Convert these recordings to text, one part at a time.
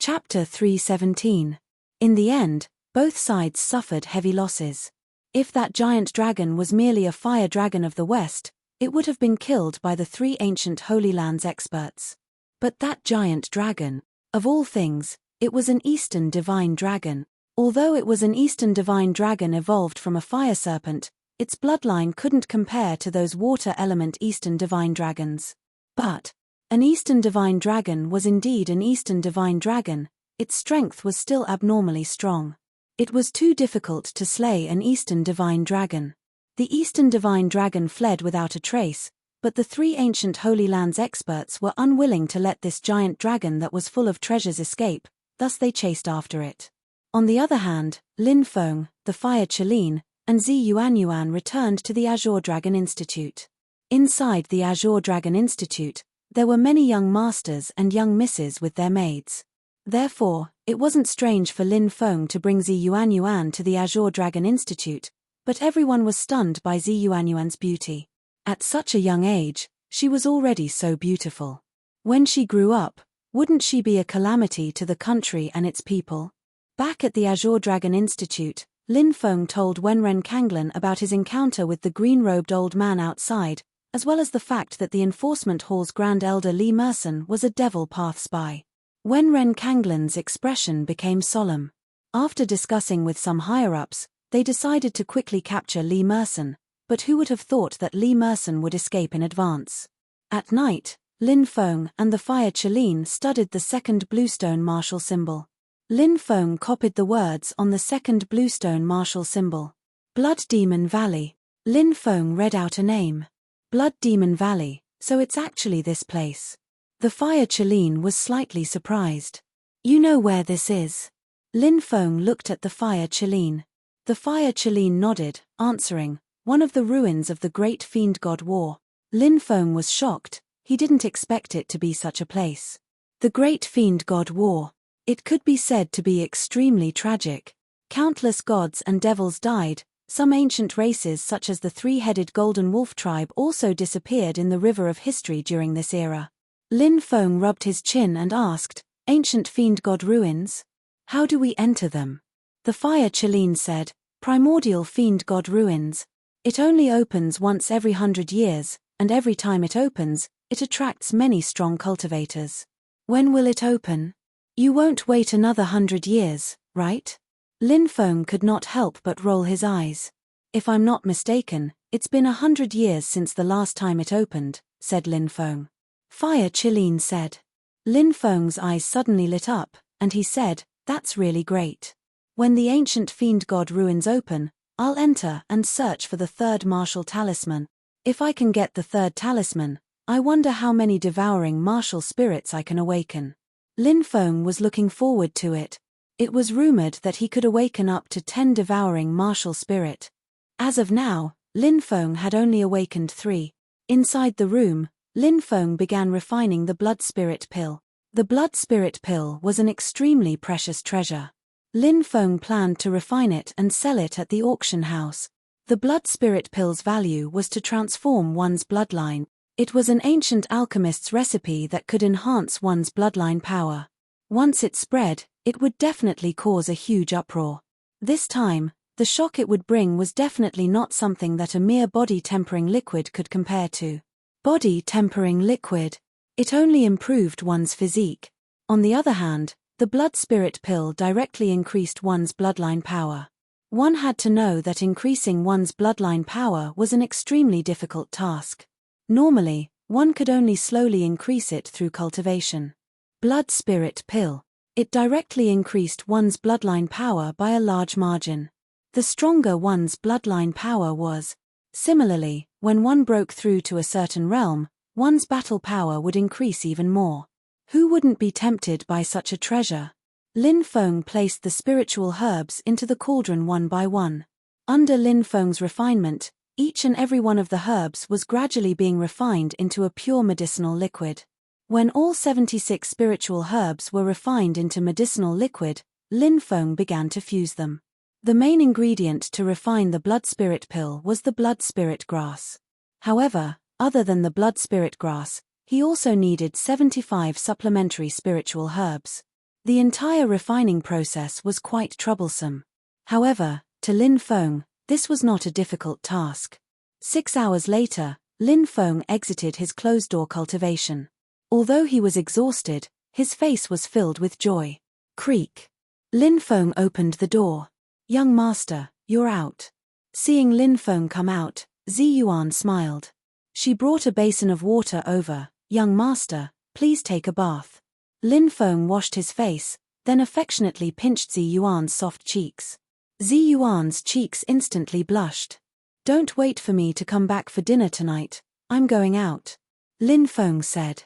Chapter 317. In the end, both sides suffered heavy losses. If that giant dragon was merely a fire dragon of the west, it would have been killed by the three ancient Holy Lands experts. But that giant dragon, of all things, it was an eastern divine dragon. Although it was an eastern divine dragon evolved from a fire serpent, its bloodline couldn't compare to those water element eastern divine dragons. But an eastern divine dragon was indeed an eastern divine dragon. Its strength was still abnormally strong. It was too difficult to slay an eastern divine dragon. The eastern divine dragon fled without a trace, but the three ancient Holy Lands experts were unwilling to let this giant dragon that was full of treasures escape, thus they chased after it. On the other hand, Lin Feng, the Fire Qilin, and Zi Yuanyuan returned to the Azure Dragon Institute. Inside the Azure Dragon Institute, there were many young masters and young misses with their maids. Therefore, it wasn't strange for Lin Feng to bring Zi Yuanyuan to the Azure Dragon Institute, but everyone was stunned by Zi Yuanyuan's beauty. At such a young age, she was already so beautiful. When she grew up, wouldn't she be a calamity to the country and its people? Back at the Azure Dragon Institute, Lin Feng told Wenren Kanglan about his encounter with the green-robed old man outside, as well as the fact that the Enforcement Hall's Grand Elder Li Merson was a Devil Path spy. Wenren Kanglan's expression became solemn. After discussing with some higher-ups, they decided to quickly capture Li Merson, but who would have thought that Li Merson would escape in advance? At night, Lin Feng and the Fire Qilin studied the second bluestone martial symbol. Lin Feng copied the words on the second bluestone martial symbol. Blood Demon Valley. Lin Feng read out a name. Blood Demon Valley, so it's actually this place. The Fire Qilin was slightly surprised. You know where this is? Lin Feng looked at the Fire Qilin. The Fire Qilin nodded, answering, one of the ruins of the Great Fiend God War. Lin Feng was shocked. He didn't expect it to be such a place. The Great Fiend God War. It could be said to be extremely tragic. Countless gods and devils died. Some ancient races such as the three-headed Golden Wolf tribe also disappeared in the river of history during this era. Lin Feng rubbed his chin and asked, Ancient Fiend God Ruins? How do we enter them? The Fire Qilin said, Primordial Fiend God Ruins. It only opens once every 100 years, and every time it opens, it attracts many strong cultivators. When will it open? You won't wait another 100 years, right? Lin Feng could not help but roll his eyes. If I'm not mistaken, it's been 100 years since the last time it opened, said Lin Feng. Fire Qilin said. Lin Feng's eyes suddenly lit up, and he said, that's really great. When the ancient fiend god ruins open, I'll enter and search for the third martial talisman. If I can get the third talisman, I wonder how many devouring martial spirits I can awaken. Lin Feng was looking forward to it. It was rumored that he could awaken up to 10 devouring martial spirit. As of now, Lin Feng had only awakened 3. Inside the room, Lin Feng began refining the blood spirit pill. The blood spirit pill was an extremely precious treasure. Lin Feng planned to refine it and sell it at the auction house. The blood spirit pill's value was to transform one's bloodline. It was an ancient alchemist's recipe that could enhance one's bloodline power. Once it spread, it would definitely cause a huge uproar. This time, the shock it would bring was definitely not something that a mere body-tempering liquid could compare to. Body-tempering liquid. It only improved one's physique. On the other hand, the blood spirit pill directly increased one's bloodline power. One had to know that increasing one's bloodline power was an extremely difficult task. Normally, one could only slowly increase it through cultivation. Blood spirit pill. It directly increased one's bloodline power by a large margin. The stronger one's bloodline power was. Similarly, when one broke through to a certain realm, one's battle power would increase even more. Who wouldn't be tempted by such a treasure? Lin Feng placed the spiritual herbs into the cauldron one by one. Under Lin Feng's refinement, each and every one of the herbs was gradually being refined into a pure medicinal liquid. When all 76 spiritual herbs were refined into medicinal liquid, Lin Feng began to fuse them. The main ingredient to refine the blood spirit pill was the blood spirit grass. However, other than the blood spirit grass, he also needed 75 supplementary spiritual herbs. The entire refining process was quite troublesome. However, to Lin Feng, this was not a difficult task. 6 hours later, Lin Feng exited his closed-door cultivation. Although he was exhausted, his face was filled with joy. Creak. Lin Feng opened the door. "Young master, you're out." Seeing Lin Feng come out, Zi Yuan smiled. She brought a basin of water over. "Young master, please take a bath." Lin Feng washed his face, then affectionately pinched Zi Yuan's soft cheeks. Zi Yuan's cheeks instantly blushed. "Don't wait for me to come back for dinner tonight, I'm going out," Lin Feng said.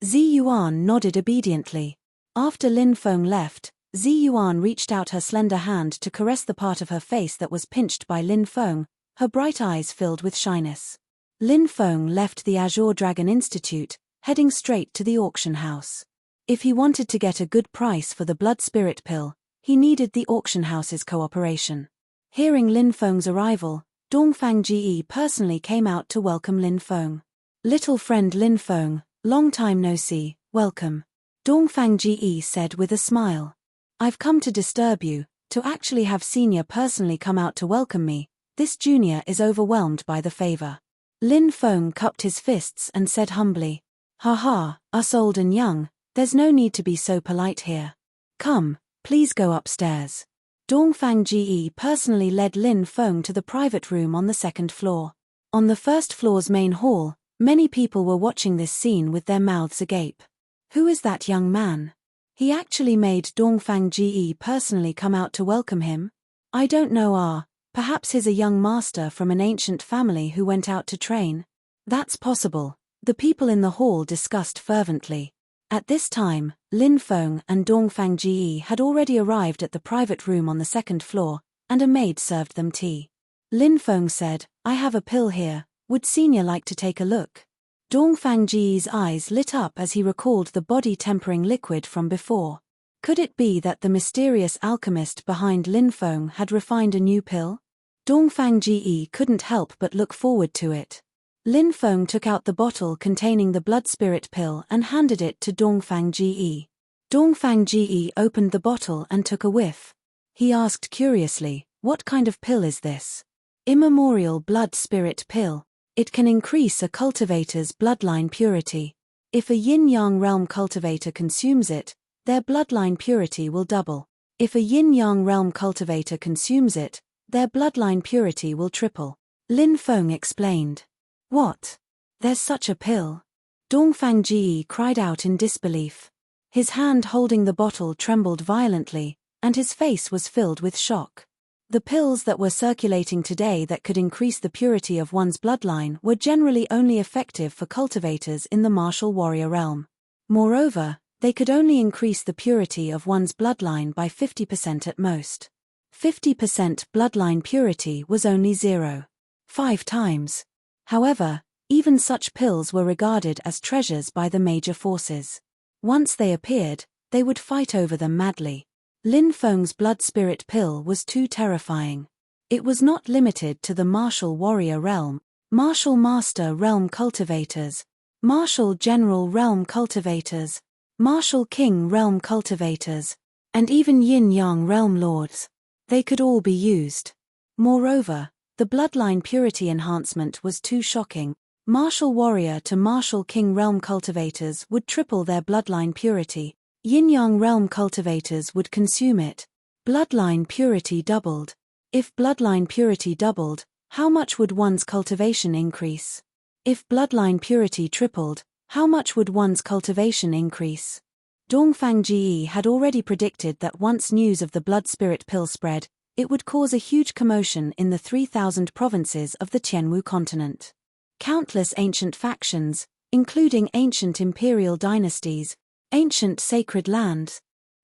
Zi Yuan nodded obediently. After Lin Feng left, Zi Yuan reached out her slender hand to caress the part of her face that was pinched by Lin Feng, her bright eyes filled with shyness. Lin Feng left the Azure Dragon Institute, heading straight to the auction house. If he wanted to get a good price for the blood spirit pill, he needed the auction house's cooperation. Hearing Lin Feng's arrival, Dongfang Ji personally came out to welcome Lin Feng. "Little friend Lin Feng, long time no see, welcome," Dongfang Ji said with a smile. "I've come to disturb you, to actually have senior personally come out to welcome me. This junior is overwhelmed by the favor." Lin Feng cupped his fists and said humbly, "Haha, us old and young, there's no need to be so polite here. Come, please go upstairs." Dongfang Ji personally led Lin Feng to the private room on the second floor. On the first floor's main hall, many people were watching this scene with their mouths agape. Who is that young man? He actually made Dongfang Ji personally come out to welcome him? I don't know. Perhaps he's a young master from an ancient family who went out to train. That's possible, the people in the hall discussed fervently. At this time, Lin Feng and Dongfang Ji had already arrived at the private room on the second floor, and a maid served them tea. Lin Feng said, "I have a pill here, would senior like to take a look?" Dongfang Ji's eyes lit up as he recalled the body-tempering liquid from before. Could it be that the mysterious alchemist behind Lin Feng had refined a new pill? Dongfang Ji couldn't help but look forward to it. Lin Feng took out the bottle containing the blood spirit pill and handed it to Dongfang Ji. Dongfang Ji opened the bottle and took a whiff. He asked curiously, "What kind of pill is this?" "Immemorial blood spirit pill. It can increase a cultivator's bloodline purity. If a yin-yang realm cultivator consumes it, their bloodline purity will double. If a yin-yang realm cultivator consumes it, their bloodline purity will triple," Lin Feng explained. "What? There's such a pill?" Dongfang Ji cried out in disbelief. His hand holding the bottle trembled violently, and his face was filled with shock. The pills that were circulating today that could increase the purity of one's bloodline were generally only effective for cultivators in the martial warrior realm. Moreover, they could only increase the purity of one's bloodline by 50% at most. 50% bloodline purity was only 0.5 times. However, even such pills were regarded as treasures by the major forces. Once they appeared, they would fight over them madly. Lin Feng's blood spirit pill was too terrifying. It was not limited to the martial warrior realm, martial master realm cultivators, martial general realm cultivators, martial king realm cultivators, and even yin-yang realm lords. They could all be used. Moreover, the bloodline purity enhancement was too shocking. Martial warrior to martial king realm cultivators would triple their bloodline purity. Yin-yang realm cultivators would consume it. Bloodline purity doubled. If bloodline purity doubled, how much would one's cultivation increase? If bloodline purity tripled, how much would one's cultivation increase? Dongfang Ji had already predicted that once news of the blood spirit pill spread, it would cause a huge commotion in the 3,000 provinces of the Tianwu continent. Countless ancient factions, including ancient imperial dynasties, ancient sacred lands,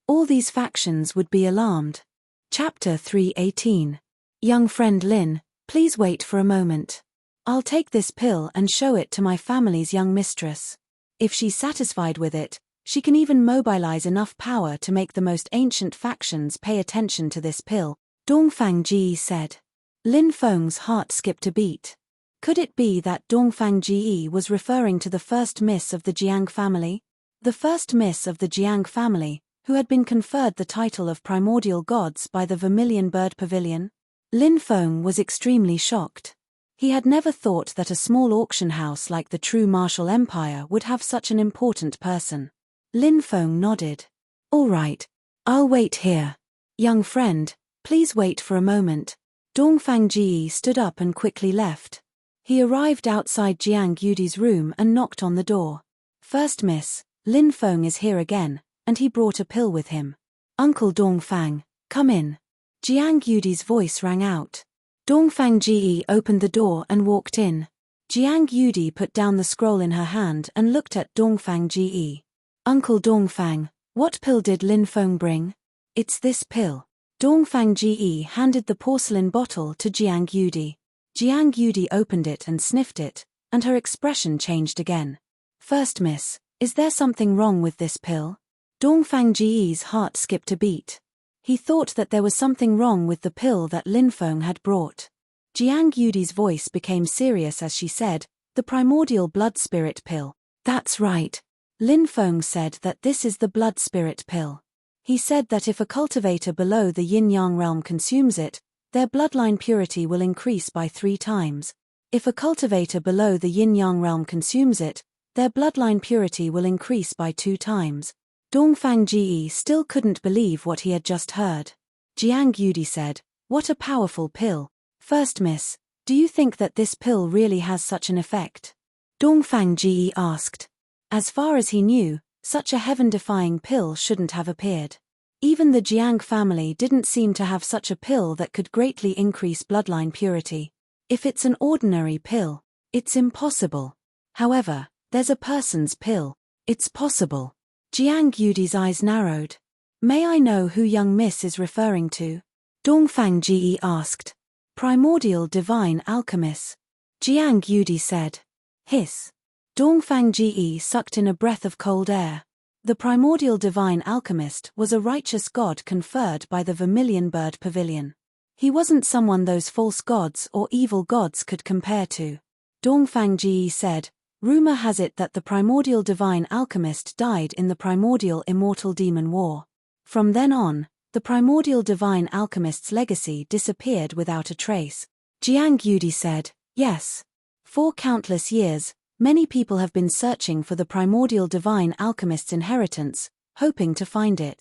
all these factions would be alarmed. Chapter 318. Young friend Lin, please wait for a moment. I'll take this pill and show it to my family's young mistress. If she's satisfied with it, she can even mobilize enough power to make the most ancient factions pay attention to this pill, Dongfang Ji said. Lin Feng's heart skipped a beat. Could it be that Dongfang Ji was referring to the first miss of the Jiang family? the first miss of the Jiang family, who had been conferred the title of Primordial Gods by the Vermilion Bird Pavilion. Lin Feng was extremely shocked. He had never thought that a small auction house like the true martial empire would have such an important person. Lin Feng nodded. All right. I'll wait here. Young friend, please wait for a moment. Dongfang Ji stood up and quickly left. He arrived outside Jiang Yudi's room and knocked on the door. First miss, Lin Feng is here again, and he brought a pill with him. Uncle Dongfang, come in. Jiang Yudi's voice rang out. Dongfang Ji opened the door and walked in. Jiang Yudi put down the scroll in her hand and looked at Dongfang Ji. Uncle Dongfang, what pill did Lin Feng bring? It's this pill. Dongfang Ji handed the porcelain bottle to Jiang Yudi. Jiang Yudi opened it and sniffed it, and her expression changed again. First miss, is there something wrong with this pill? Dongfang Ji's heart skipped a beat. He thought that there was something wrong with the pill that Lin Feng had brought. Jiang Yudi's voice became serious as she said, the primordial blood spirit pill. That's right. Lin Feng said that this is the blood spirit pill. He said that if a cultivator below the yin-yang realm consumes it, their bloodline purity will increase by 3 times. If a cultivator below the yin-yang realm consumes it, their bloodline purity will increase by 2 times. Dongfang Ji still couldn't believe what he had just heard. Jiang Yudi said, what a powerful pill. First miss, do you think that this pill really has such an effect? Dongfang Ji asked. As far as he knew, such a heaven-defying pill shouldn't have appeared. Even the Jiang family didn't seem to have such a pill that could greatly increase bloodline purity. If it's an ordinary pill, it's impossible. However, there's a person's pill. It's possible. Jiang Yudi's eyes narrowed. May I know who young miss is referring to? Dongfang Ji asked. Primordial divine alchemist. Jiang Yudi said. Hiss. Dongfang Ji sucked in a breath of cold air. The primordial divine alchemist was a righteous god conferred by the Vermilion Bird Pavilion. He wasn't someone those false gods or evil gods could compare to. Dongfang Ji said, rumor has it that the primordial divine alchemist died in the primordial immortal demon war. From then on, the primordial divine alchemist's legacy disappeared without a trace. Jiang Yudi said, yes. For countless years, many people have been searching for the primordial divine alchemist's inheritance, hoping to find it.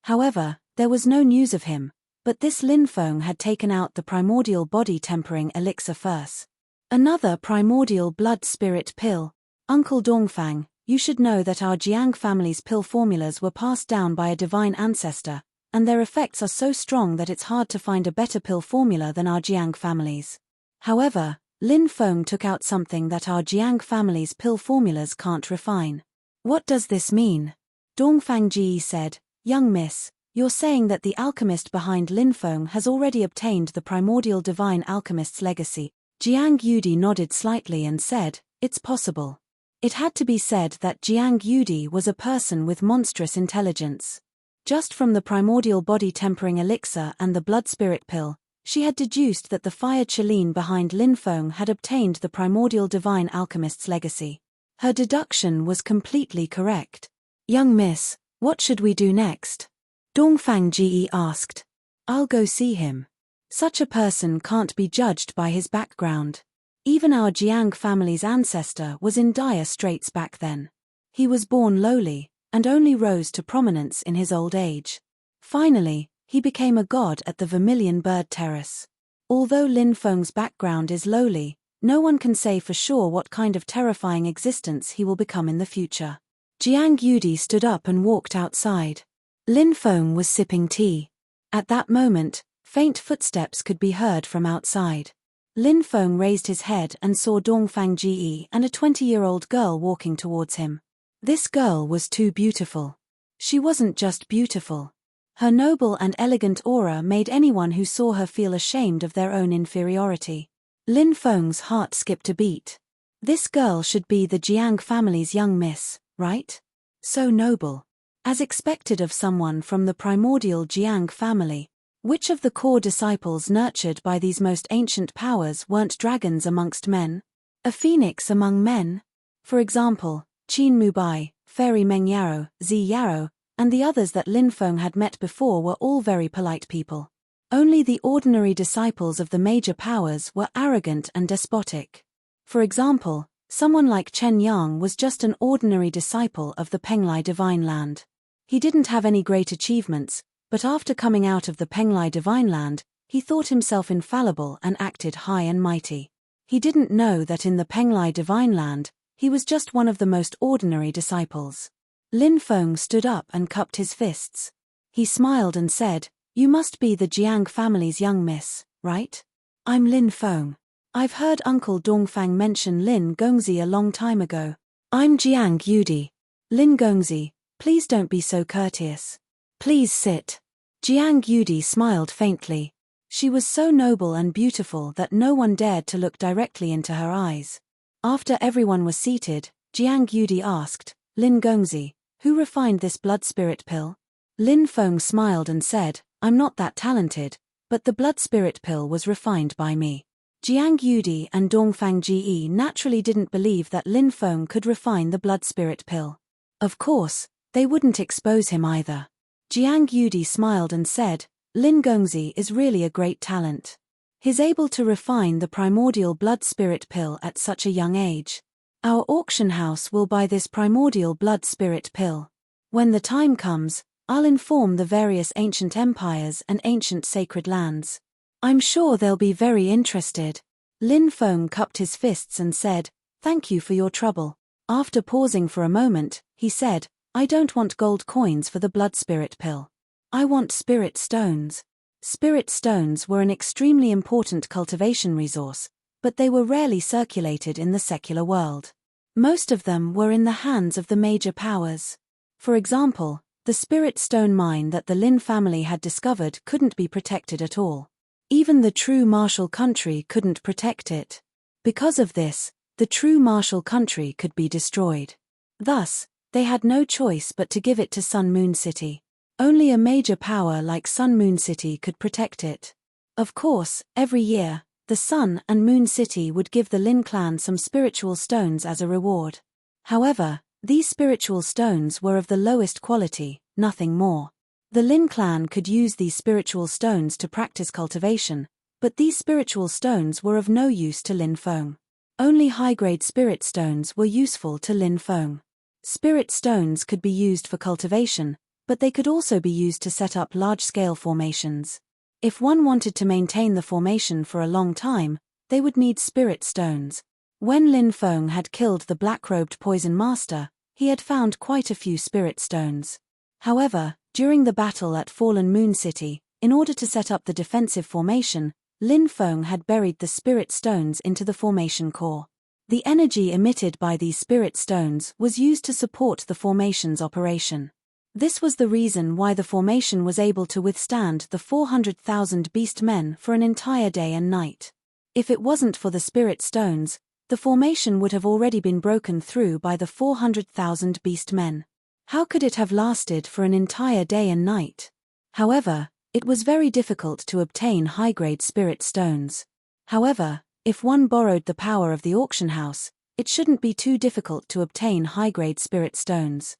However, there was no news of him, but this Lin Feng had taken out the primordial body tempering elixir first. Another primordial blood spirit pill. Uncle Dongfang, you should know that our Jiang family's pill formulas were passed down by a divine ancestor, and their effects are so strong that it's hard to find a better pill formula than our Jiang family's. However, Lin Feng took out something that our Jiang family's pill formulas can't refine. What does this mean? Dongfang Ji said, young miss, you're saying that the alchemist behind Lin Feng has already obtained the primordial divine alchemist's legacy. Jiang Yudi nodded slightly and said, it's possible. It had to be said that Jiang Yudi was a person with monstrous intelligence. Just from the primordial body tempering elixir and the blood spirit pill, she had deduced that the fire Qilin behind Lin Feng had obtained the primordial divine alchemist's legacy. Her deduction was completely correct. Young miss, what should we do next? Dongfang Ji asked. I'll go see him. Such a person can't be judged by his background. Even our Jiang family's ancestor was in dire straits back then. He was born lowly, and only rose to prominence in his old age. Finally, he became a god at the Vermilion Bird Terrace. Although Lin Feng's background is lowly, no one can say for sure what kind of terrifying existence he will become in the future. Jiang Yudi stood up and walked outside. Lin Feng was sipping tea. At that moment, faint footsteps could be heard from outside. Lin Feng raised his head and saw Dongfang Ji and a 20-year-old girl walking towards him. This girl was too beautiful. She wasn't just beautiful. Her noble and elegant aura made anyone who saw her feel ashamed of their own inferiority. Lin Feng's heart skipped a beat. This girl should be the Jiang family's young miss, right? So noble. As expected of someone from the primordial Jiang family. Which of the core disciples nurtured by these most ancient powers weren't dragons amongst men? A phoenix among men? For example, Qin Mubai, Fairy Meng Yarrow, Zi Yarrow, and the others that Lin Feng had met before were all very polite people. Only the ordinary disciples of the major powers were arrogant and despotic. For example, someone like Chen Yang was just an ordinary disciple of the Penglai Divine Land. He didn't have any great achievements, but after coming out of the Penglai Divine Land, he thought himself infallible and acted high and mighty. He didn't know that in the Penglai Divine Land, he was just one of the most ordinary disciples. Lin Feng stood up and cupped his fists. He smiled and said, "You must be the Jiang family's young miss, right? I'm Lin Feng. I've heard Uncle Dongfang mention Lin Gongzi a long time ago. I'm Jiang Yudi. Lin Gongzi, please don't be so courteous. Please sit." Jiang Yudi smiled faintly. She was so noble and beautiful that no one dared to look directly into her eyes. After everyone was seated, Jiang Yudi asked, "Lin Gongzi, who refined this blood spirit pill?" Lin Feng smiled and said, "I'm not that talented, but the blood spirit pill was refined by me." Jiang Yudi and Dongfang Ji naturally didn't believe that Lin Feng could refine the blood spirit pill. Of course, they wouldn't expose him either. Jiang Yudi smiled and said, "Lin Gongzi is really a great talent. He's able to refine the primordial blood spirit pill at such a young age. Our auction house will buy this primordial blood spirit pill. When the time comes, I'll inform the various ancient empires and ancient sacred lands. I'm sure they'll be very interested." Lin Feng cupped his fists and said, "Thank you for your trouble." After pausing for a moment, he said, "I don't want gold coins for the blood spirit pill. I want spirit stones." Spirit stones were an extremely important cultivation resource, but they were rarely circulated in the secular world. Most of them were in the hands of the major powers. For example, the spirit stone mine that the Lin family had discovered couldn't be protected at all. Even the true martial country couldn't protect it. Because of this, the true martial country could be destroyed. Thus, they had no choice but to give it to Sun Moon City. Only a major power like Sun Moon City could protect it. Of course, every year, the Sun and Moon City would give the Lin clan some spiritual stones as a reward. However, these spiritual stones were of the lowest quality, nothing more. The Lin clan could use these spiritual stones to practice cultivation, but these spiritual stones were of no use to Lin Feng. Only high-grade spirit stones were useful to Lin Feng. Spirit stones could be used for cultivation, but they could also be used to set up large-scale formations. If one wanted to maintain the formation for a long time, they would need spirit stones. When Lin Feng had killed the black-robed poison master, he had found quite a few spirit stones. However, during the battle at Fallen Moon City, in order to set up the defensive formation, Lin Feng had buried the spirit stones into the formation core. The energy emitted by these spirit stones was used to support the formation's operation. This was the reason why the formation was able to withstand the 400,000 beast men for an entire day and night. If it wasn't for the spirit stones, the formation would have already been broken through by the 400,000 beast men. How could it have lasted for an entire day and night? However, it was very difficult to obtain high-grade spirit stones. However, if one borrowed the power of the auction house, it shouldn't be too difficult to obtain high-grade spirit stones.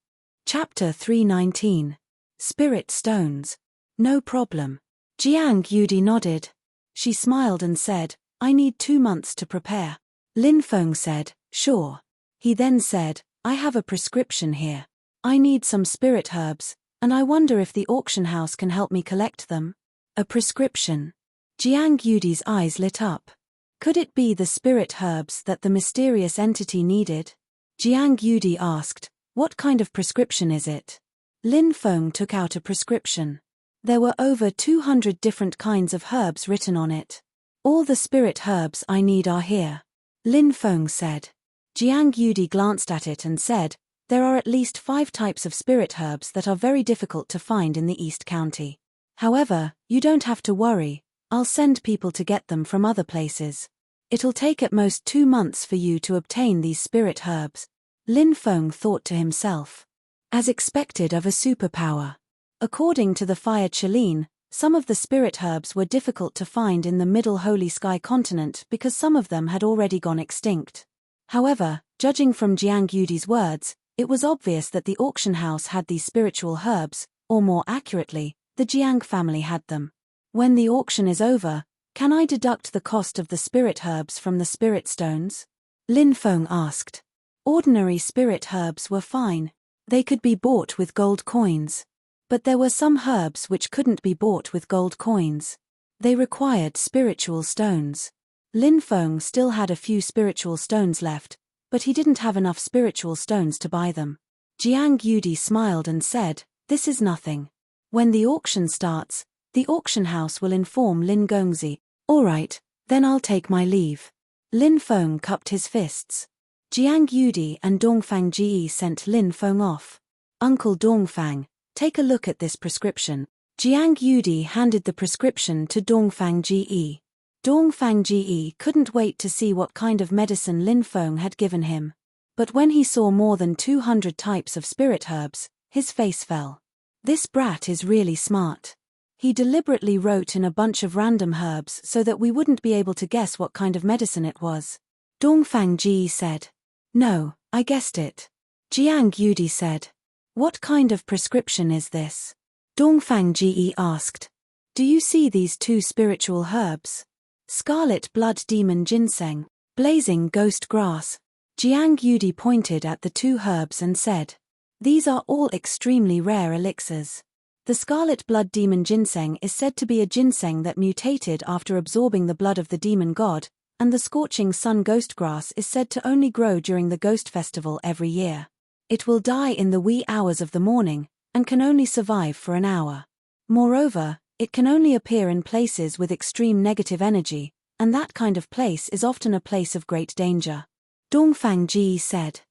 Chapter 319. Spirit Stones. No problem. Jiang Yudi nodded. She smiled and said, "I need 2 months to prepare." Lin Feng said, "Sure." He then said, "I have a prescription here. I need some spirit herbs, and I wonder if the auction house can help me collect them." A prescription. Jiang Yudi's eyes lit up. Could it be the spirit herbs that the mysterious entity needed? Jiang Yudi asked, "What kind of prescription is it?" Lin Feng took out a prescription. There were over 200 different kinds of herbs written on it. "All the spirit herbs I need are here," Lin Feng said. Jiang Yudi glanced at it and said, "There are at least 5 types of spirit herbs that are very difficult to find in the East County. However, you don't have to worry, I'll send people to get them from other places. It'll take at most 2 months for you to obtain these spirit herbs." Lin Feng thought to himself. As expected of a superpower. According to the Fire Chelin, some of the spirit herbs were difficult to find in the Middle Holy Sky continent because some of them had already gone extinct. However, judging from Jiang Yudi's words, It was obvious that the auction house had these spiritual herbs, or more accurately, the Jiang family had them. When the auction is over, can I deduct the cost of the spirit herbs from the spirit stones? Lin Feng asked. Ordinary spirit herbs were fine. They could be bought with gold coins. But there were some herbs which couldn't be bought with gold coins. They required spiritual stones. Lin Feng still had a few spiritual stones left, but he didn't have enough spiritual stones to buy them. Jiang Yudi smiled and said, "This is nothing. When the auction starts, the auction house will inform Lin Gongzi." "All right, then I'll take my leave." Lin Feng cupped his fists. Jiang Yudi and Dongfang Ji sent Lin Feng off. "Uncle Dongfang, take a look at this prescription." Jiang Yudi handed the prescription to Dongfang Ji. Dongfang Ji couldn't wait to see what kind of medicine Lin Feng had given him. But when he saw more than 200 types of spirit herbs, his face fell. This brat is really smart. He deliberately wrote in a bunch of random herbs so that we wouldn't be able to guess what kind of medicine it was. Dongfang Ji said. "No, I guessed it." Jiang Yudi said. "What kind of prescription is this?" Dongfang Ji asked. "Do you see these two spiritual herbs? Scarlet blood demon ginseng, blazing ghost grass." Jiang Yudi pointed at the two herbs and said, "These are all extremely rare elixirs. The scarlet blood demon ginseng is said to be a ginseng that mutated after absorbing the blood of the demon god, and the scorching sun ghost grass is said to only grow during the ghost festival every year. It will die in the wee hours of the morning, and can only survive for an hour. Moreover, it can only appear in places with extreme negative energy, and that kind of place is often a place of great danger." Dongfang Ji said.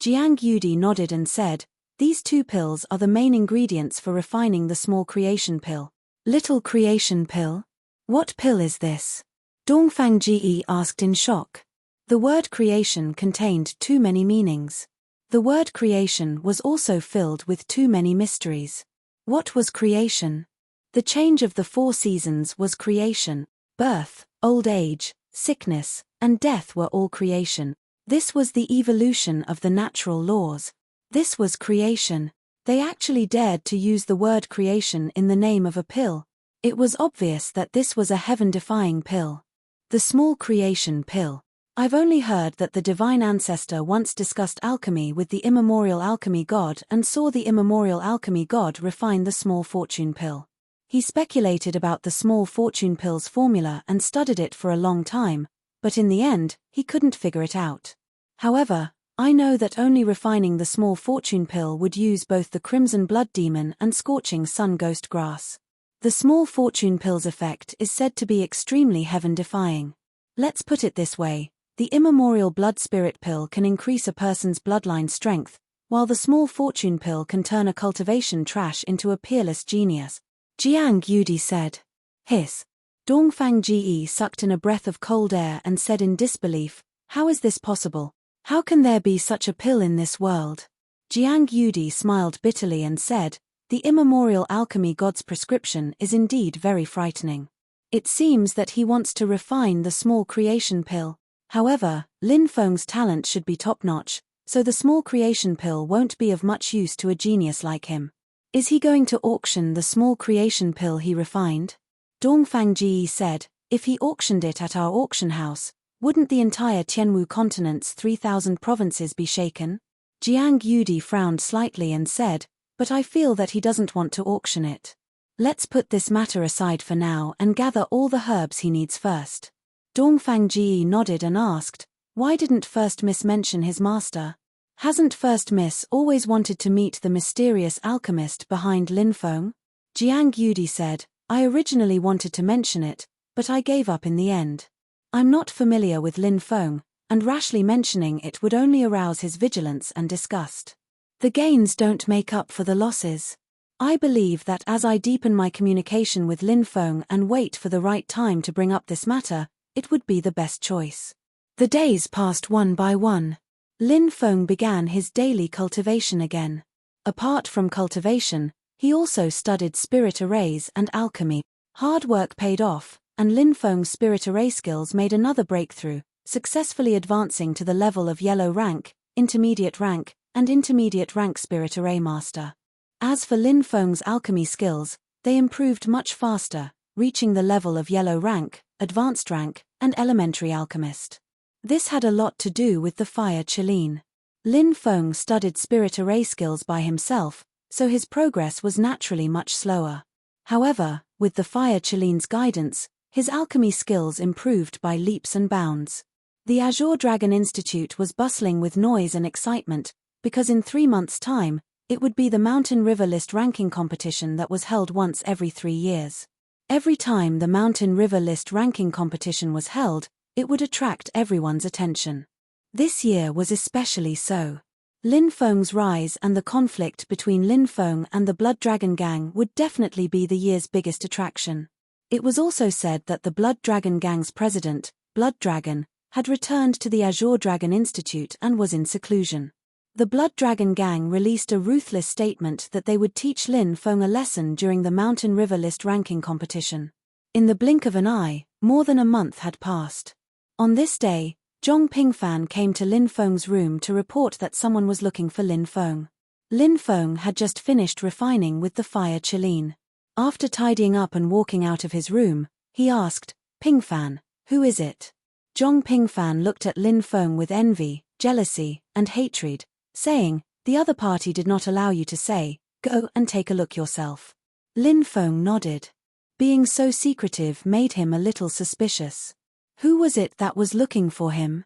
Jiang Yudi nodded and said, "These two pills are the main ingredients for refining the small creation pill." "Little creation pill? What pill is this?" Dongfang Ji asked in shock. The word creation contained too many meanings. The word creation was also filled with too many mysteries. What was creation? The change of the 4 seasons was creation. Birth, old age, sickness, and death were all creation. This was the evolution of the natural laws. This was creation. They actually dared to use the word creation in the name of a pill. It was obvious that this was a heaven-defying pill. The small creation pill. I've only heard that the divine ancestor once discussed alchemy with the immemorial alchemy god and saw the immemorial alchemy god refine the small fortune pill. He speculated about the small fortune pill's formula and studied it for a long time, but in the end, he couldn't figure it out. However, I know that only refining the small fortune pill would use both the crimson blood demon and scorching sun ghost grass. The small fortune pill's effect is said to be extremely heaven-defying. Let's put it this way, the immemorial blood spirit pill can increase a person's bloodline strength, while the small fortune pill can turn a cultivation trash into a peerless genius. Jiang Yudi said. Hiss. Dongfang Ji sucked in a breath of cold air and said in disbelief, "How is this possible? How can there be such a pill in this world?" Jiang Yudi smiled bitterly and said, "The immemorial alchemy god's prescription is indeed very frightening. It seems that he wants to refine the small creation pill. However, Lin Feng's talent should be top-notch, so the small creation pill won't be of much use to a genius like him. Is he going to auction the small creation pill he refined?" Dongfang Ji said, "If he auctioned it at our auction house, wouldn't the entire Tianwu continent's 3,000 provinces be shaken?" Jiang Yudi frowned slightly and said, "But I feel that he doesn't want to auction it. Let's put this matter aside for now and gather all the herbs he needs first." Dongfang Ji nodded and asked, "Why didn't First Miss mention his master? Hasn't First Miss always wanted to meet the mysterious alchemist behind Lin Feng?" Jiang Yudi said, "I originally wanted to mention it, but I gave up in the end. I'm not familiar with Lin Feng, and rashly mentioning it would only arouse his vigilance and disgust. The gains don't make up for the losses. I believe that as I deepen my communication with Lin Feng and wait for the right time to bring up this matter, it would be the best choice." The days passed one by one. Lin Feng began his daily cultivation again. Apart from cultivation, he also studied spirit arrays and alchemy. Hard work paid off, and Lin Feng's spirit array skills made another breakthrough, successfully advancing to the level of yellow rank, intermediate rank, and intermediate rank spirit array master. As for Lin Feng's alchemy skills, they improved much faster, reaching the level of yellow rank, advanced rank, and elementary alchemist. This had a lot to do with the fire Qilin. Lin Feng studied spirit array skills by himself, so his progress was naturally much slower. However, with the fire Qilin's guidance, his alchemy skills improved by leaps and bounds. The Azure Dragon Institute was bustling with noise and excitement, because in 3 months' time, it would be the Mountain River List ranking competition that was held once every 3 years. Every time the Mountain River List ranking competition was held, it would attract everyone's attention. This year was especially so. Lin Feng's rise and the conflict between Lin Feng and the Blood Dragon Gang would definitely be the year's biggest attraction. It was also said that the Blood Dragon Gang's president, Blood Dragon, had returned to the Azure Dragon Institute and was in seclusion. The Blood Dragon Gang released a ruthless statement that they would teach Lin Feng a lesson during the Mountain River List ranking competition. In the blink of an eye, more than a month had passed. On this day, Zhong Pingfan came to Lin Feng's room to report that someone was looking for Lin Feng. Lin Feng had just finished refining with the fire Qilin. After tidying up and walking out of his room, he asked, "Pingfan, who is it?" Zhong Pingfan looked at Lin Feng with envy, jealousy, and hatred, saying, "The other party did not allow you to say, go and take a look yourself." Lin Feng nodded. Being so secretive made him a little suspicious. Who was it that was looking for him?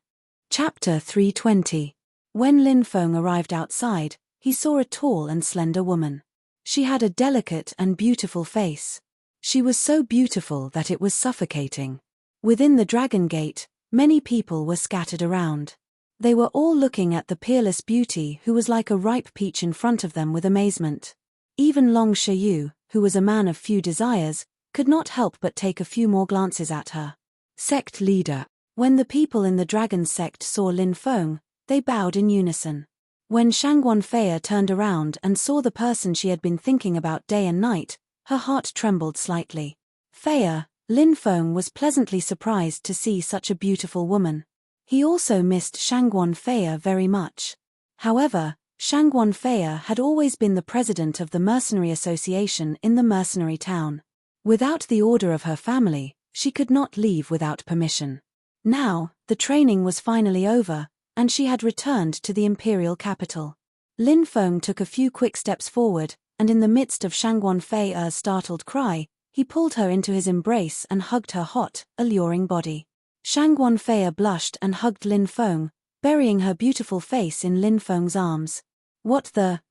Chapter 320. When Lin Feng arrived outside, he saw a tall and slender woman. She had a delicate and beautiful face. She was so beautiful that it was suffocating. Within the Dragon Gate, many people were scattered around. They were all looking at the peerless beauty who was like a ripe peach in front of them with amazement. Even Long Sheyu, who was a man of few desires, could not help but take a few more glances at her. Sect leader. When the people in the Dragon sect saw Lin Feng, they bowed in unison. When Shangguan Feiya turned around and saw the person she had been thinking about day and night, her heart trembled slightly. Feiya, Lin Feng was pleasantly surprised to see such a beautiful woman. He also missed Shangguan Feiya very much. However, Shangguan Feiya had always been the president of the mercenary association in the mercenary town. Without the order of her family, she could not leave without permission. Now, the training was finally over, and she had returned to the imperial capital. Lin Feng took a few quick steps forward, and in the midst of Shangguan Feiya's startled cry, he pulled her into his embrace and hugged her hot, alluring body. Shangguan Feiya blushed and hugged Lin Feng, burying her beautiful face in Lin Feng's arms.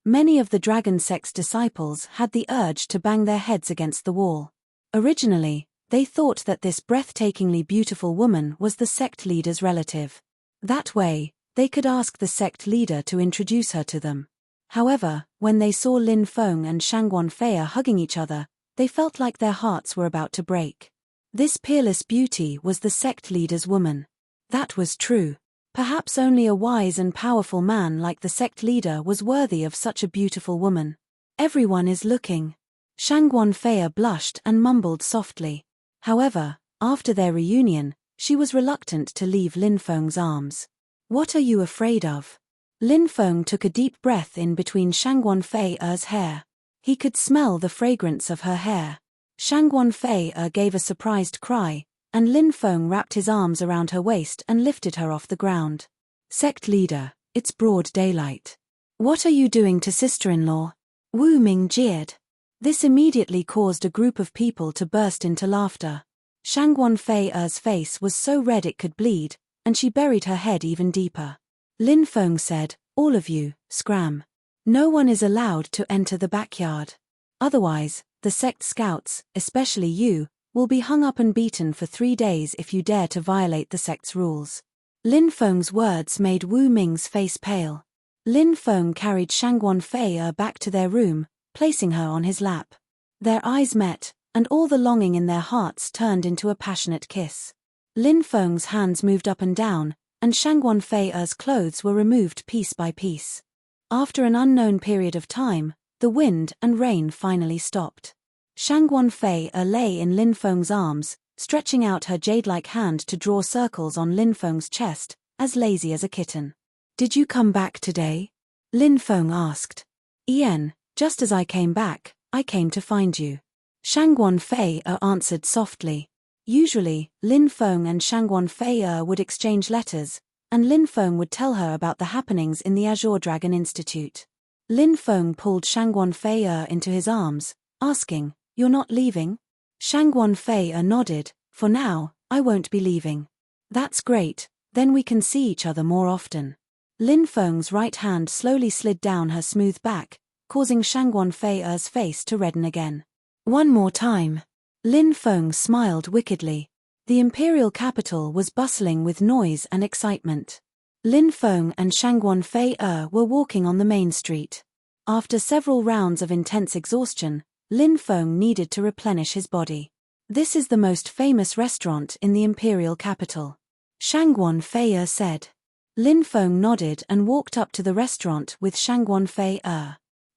Many of the Dragon sect's disciples had the urge to bang their heads against the wall. Originally, they thought that this breathtakingly beautiful woman was the sect leader's relative. That way, they could ask the sect leader to introduce her to them. However, when they saw Lin Feng and Shangguan Feiya hugging each other, they felt like their hearts were about to break. This peerless beauty was the sect leader's woman. That was true. Perhaps only a wise and powerful man like the sect leader was worthy of such a beautiful woman. Everyone is looking. Shangguan Feiya blushed and mumbled softly. However, after their reunion, she was reluctant to leave Lin Feng's arms. "What are you afraid of?" Lin Feng took a deep breath in between Shangguan Feiya's hair. He could smell the fragrance of her hair. Shangguan Feiya gave a surprised cry, and Lin Feng wrapped his arms around her waist and lifted her off the ground. "Sect leader, it's broad daylight. What are you doing to sister-in-law?" Wu Ming jeered. This immediately caused a group of people to burst into laughter. Shangguan Feiya's face was so red it could bleed, and she buried her head even deeper. Lin Feng said, "All of you, scram. No one is allowed to enter the backyard. Otherwise, the sect scouts, especially you, will be hung up and beaten for 3 days if you dare to violate the sect's rules." Lin Feng's words made Wu Ming's face pale. Lin Feng carried Shangguan Feiya back to their room, placing her on his lap. Their eyes met, and all the longing in their hearts turned into a passionate kiss. Lin Feng's hands moved up and down, and Shangguan Feiya's clothes were removed piece by piece. After an unknown period of time, the wind and rain finally stopped. Shangguan Feiya lay in Lin Feng's arms, stretching out her jade-like hand to draw circles on Lin Feng's chest, as lazy as a kitten. "Did you come back today?" Lin Feng asked. Ian, just as I came back, I came to find you. Shangguan Fei answered softly. Usually, Lin Feng and Shangguan Fei would exchange letters, and Lin Feng would tell her about the happenings in the Azure Dragon Institute. Lin Feng pulled Shangguan Fei into his arms, asking, "You're not leaving?" Shangguan Fei nodded. "For now, I won't be leaving." "That's great, then we can see each other more often." Lin Feng's right hand slowly slid down her smooth back, causing Shangguan Fei's face to redden again. "One more time." Lin Feng smiled wickedly. The imperial capital was bustling with noise and excitement. Lin Feng and Shangguan Fei were walking on the main street. After several rounds of intense exhaustion, Lin Feng needed to replenish his body. "This is the most famous restaurant in the imperial capital," Shangguan Fei said. Lin Feng nodded and walked up to the restaurant with Shangguan Fei.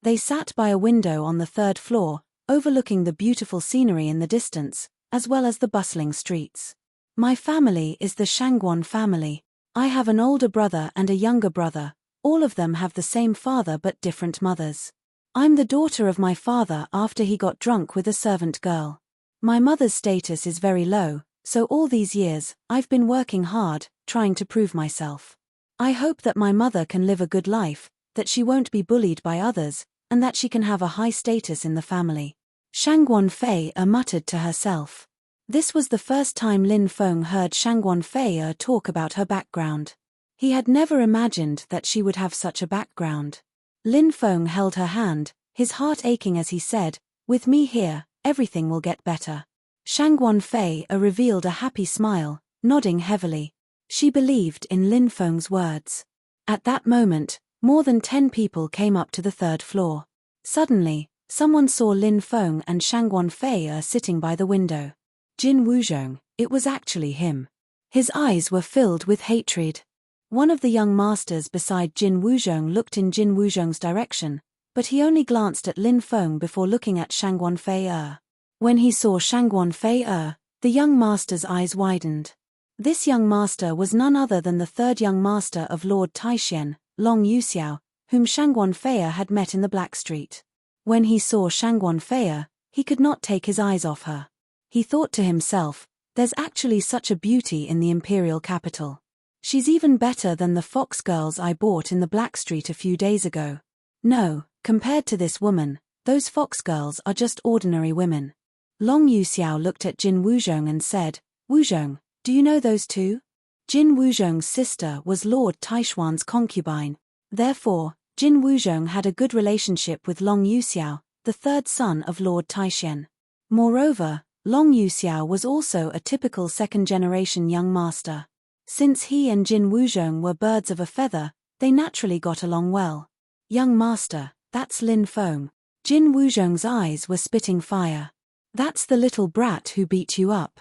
They sat by a window on the third floor, overlooking the beautiful scenery in the distance, as well as the bustling streets. "My family is the Shangguan family. I have an older brother and a younger brother. All of them have the same father but different mothers. I'm the daughter of my father after he got drunk with a servant girl. My mother's status is very low, so all these years, I've been working hard, trying to prove myself. I hope that my mother can live a good life, that she won't be bullied by others, and that she can have a high status in the family." Shangguan Fei muttered to herself. This was the first time Lin Feng heard Shangguan Fei talk about her background. He had never imagined that she would have such a background. Lin Feng held her hand, his heart aching as he said, "With me here, everything will get better." Shangguan Fei revealed a happy smile, nodding heavily. She believed in Lin Feng's words. At that moment, more than 10 people came up to the third floor. Suddenly, someone saw Lin Feng and Shangguan Fei sitting by the window. Jin Wuzhong, it was actually him. His eyes were filled with hatred. One of the young masters beside Jin Wuzhong looked in Jin Wuzhong's direction, but he only glanced at Lin Feng before looking at Shangguan Fei. When he saw Shangguan Fei, the young master's eyes widened. This young master was none other than the third young master of Lord Taishen, Long Yuxiao, whom Shangguan Fei had met in the Black Street. When he saw Shangguan Fei, he could not take his eyes off her. He thought to himself, "There's actually such a beauty in the imperial capital. She's even better than the fox girls I bought in the Black Street a few days ago. No, compared to this woman, those fox girls are just ordinary women." Long Yuxiao looked at Jin Wuzhong and said, "Wuzhong, do you know those two?" Jin Wuzhong's sister was Lord Taishuan's concubine. Therefore, Jin Wuzhong had a good relationship with Long Yuxiao, the third son of Lord Taishen. Moreover, Long Yuxiao was also a typical second-generation young master. Since he and Jin Wuzhong were birds of a feather, they naturally got along well. "Young master, that's Lin Feng." Jin Wuzhong's eyes were spitting fire. "That's the little brat who beat you up.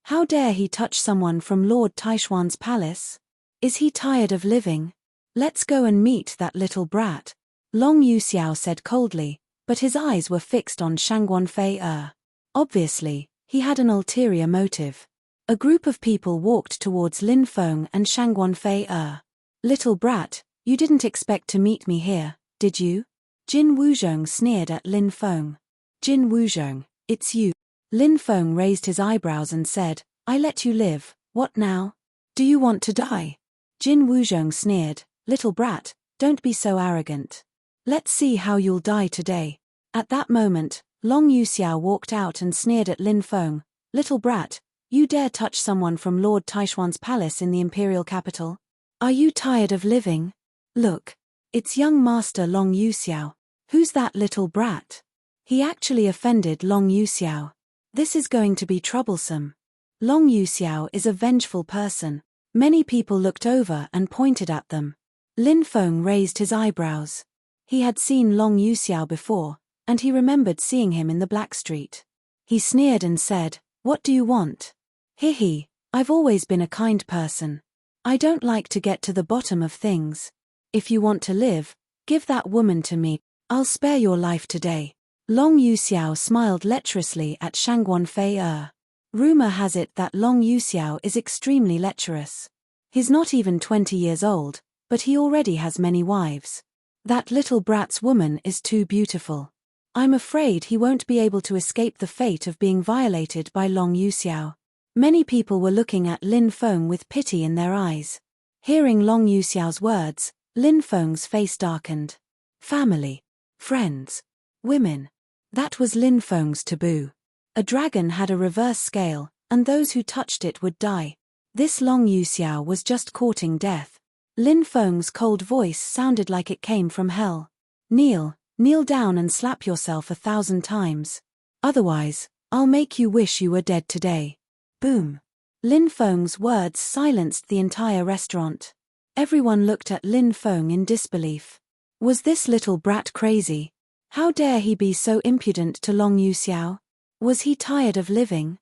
How dare he touch someone from Lord Taishuan's palace? Is he tired of living? Let's go and meet that little brat," Long Yuxiao said coldly, but his eyes were fixed on Shangguan Fei. Obviously, he had an ulterior motive. A group of people walked towards Lin Feng and Shangguan Fei. "Little brat, you didn't expect to meet me here, did you?" Jin Wuzhong sneered at Lin Feng. "Jin Wuzhong, it's you." Lin Feng raised his eyebrows and said, "I let you live, what now? Do you want to die?" Jin Wuzhong sneered, "Little brat, don't be so arrogant. Let's see how you'll die today." At that moment, Long Yuxiao walked out and sneered at Lin Feng, "Little brat, you dare touch someone from Lord Taishuan's palace in the imperial capital? Are you tired of living? Look, it's young master Long Yuxiao. Who's that little brat?" He actually offended Long Yuxiao. This is going to be troublesome. Long Yuxiao is a vengeful person. Many people looked over and pointed at them. Lin Feng raised his eyebrows. He had seen Long Yuxiao before, and he remembered seeing him in the Black Street. He sneered and said, "What do you want?" "Hihi, I've always been a kind person. I don't like to get to the bottom of things. If you want to live, give that woman to me. I'll spare your life today." Long Yuxiao smiled lecherously at Shangguan Fei. Rumor has it that Long Yuxiao is extremely lecherous. He's not even 20 years old, but he already has many wives. That little brat's woman is too beautiful. I'm afraid he won't be able to escape the fate of being violated by Long Yuxiao. Many people were looking at Lin Feng with pity in their eyes. Hearing Long Yuxiao's words, Lin Feng's face darkened. Family, friends, women. That was Lin Feng's taboo. A dragon had a reverse scale, and those who touched it would die. This Long Yuxiao was just courting death. Lin Feng's cold voice sounded like it came from hell. Kneel down and slap yourself 1,000 times. Otherwise, I'll make you wish you were dead today. Boom. Lin Feng's words silenced the entire restaurant. Everyone looked at Lin Feng in disbelief. Was this little brat crazy? How dare he be so impudent to Long Yuxiao? Was he tired of living?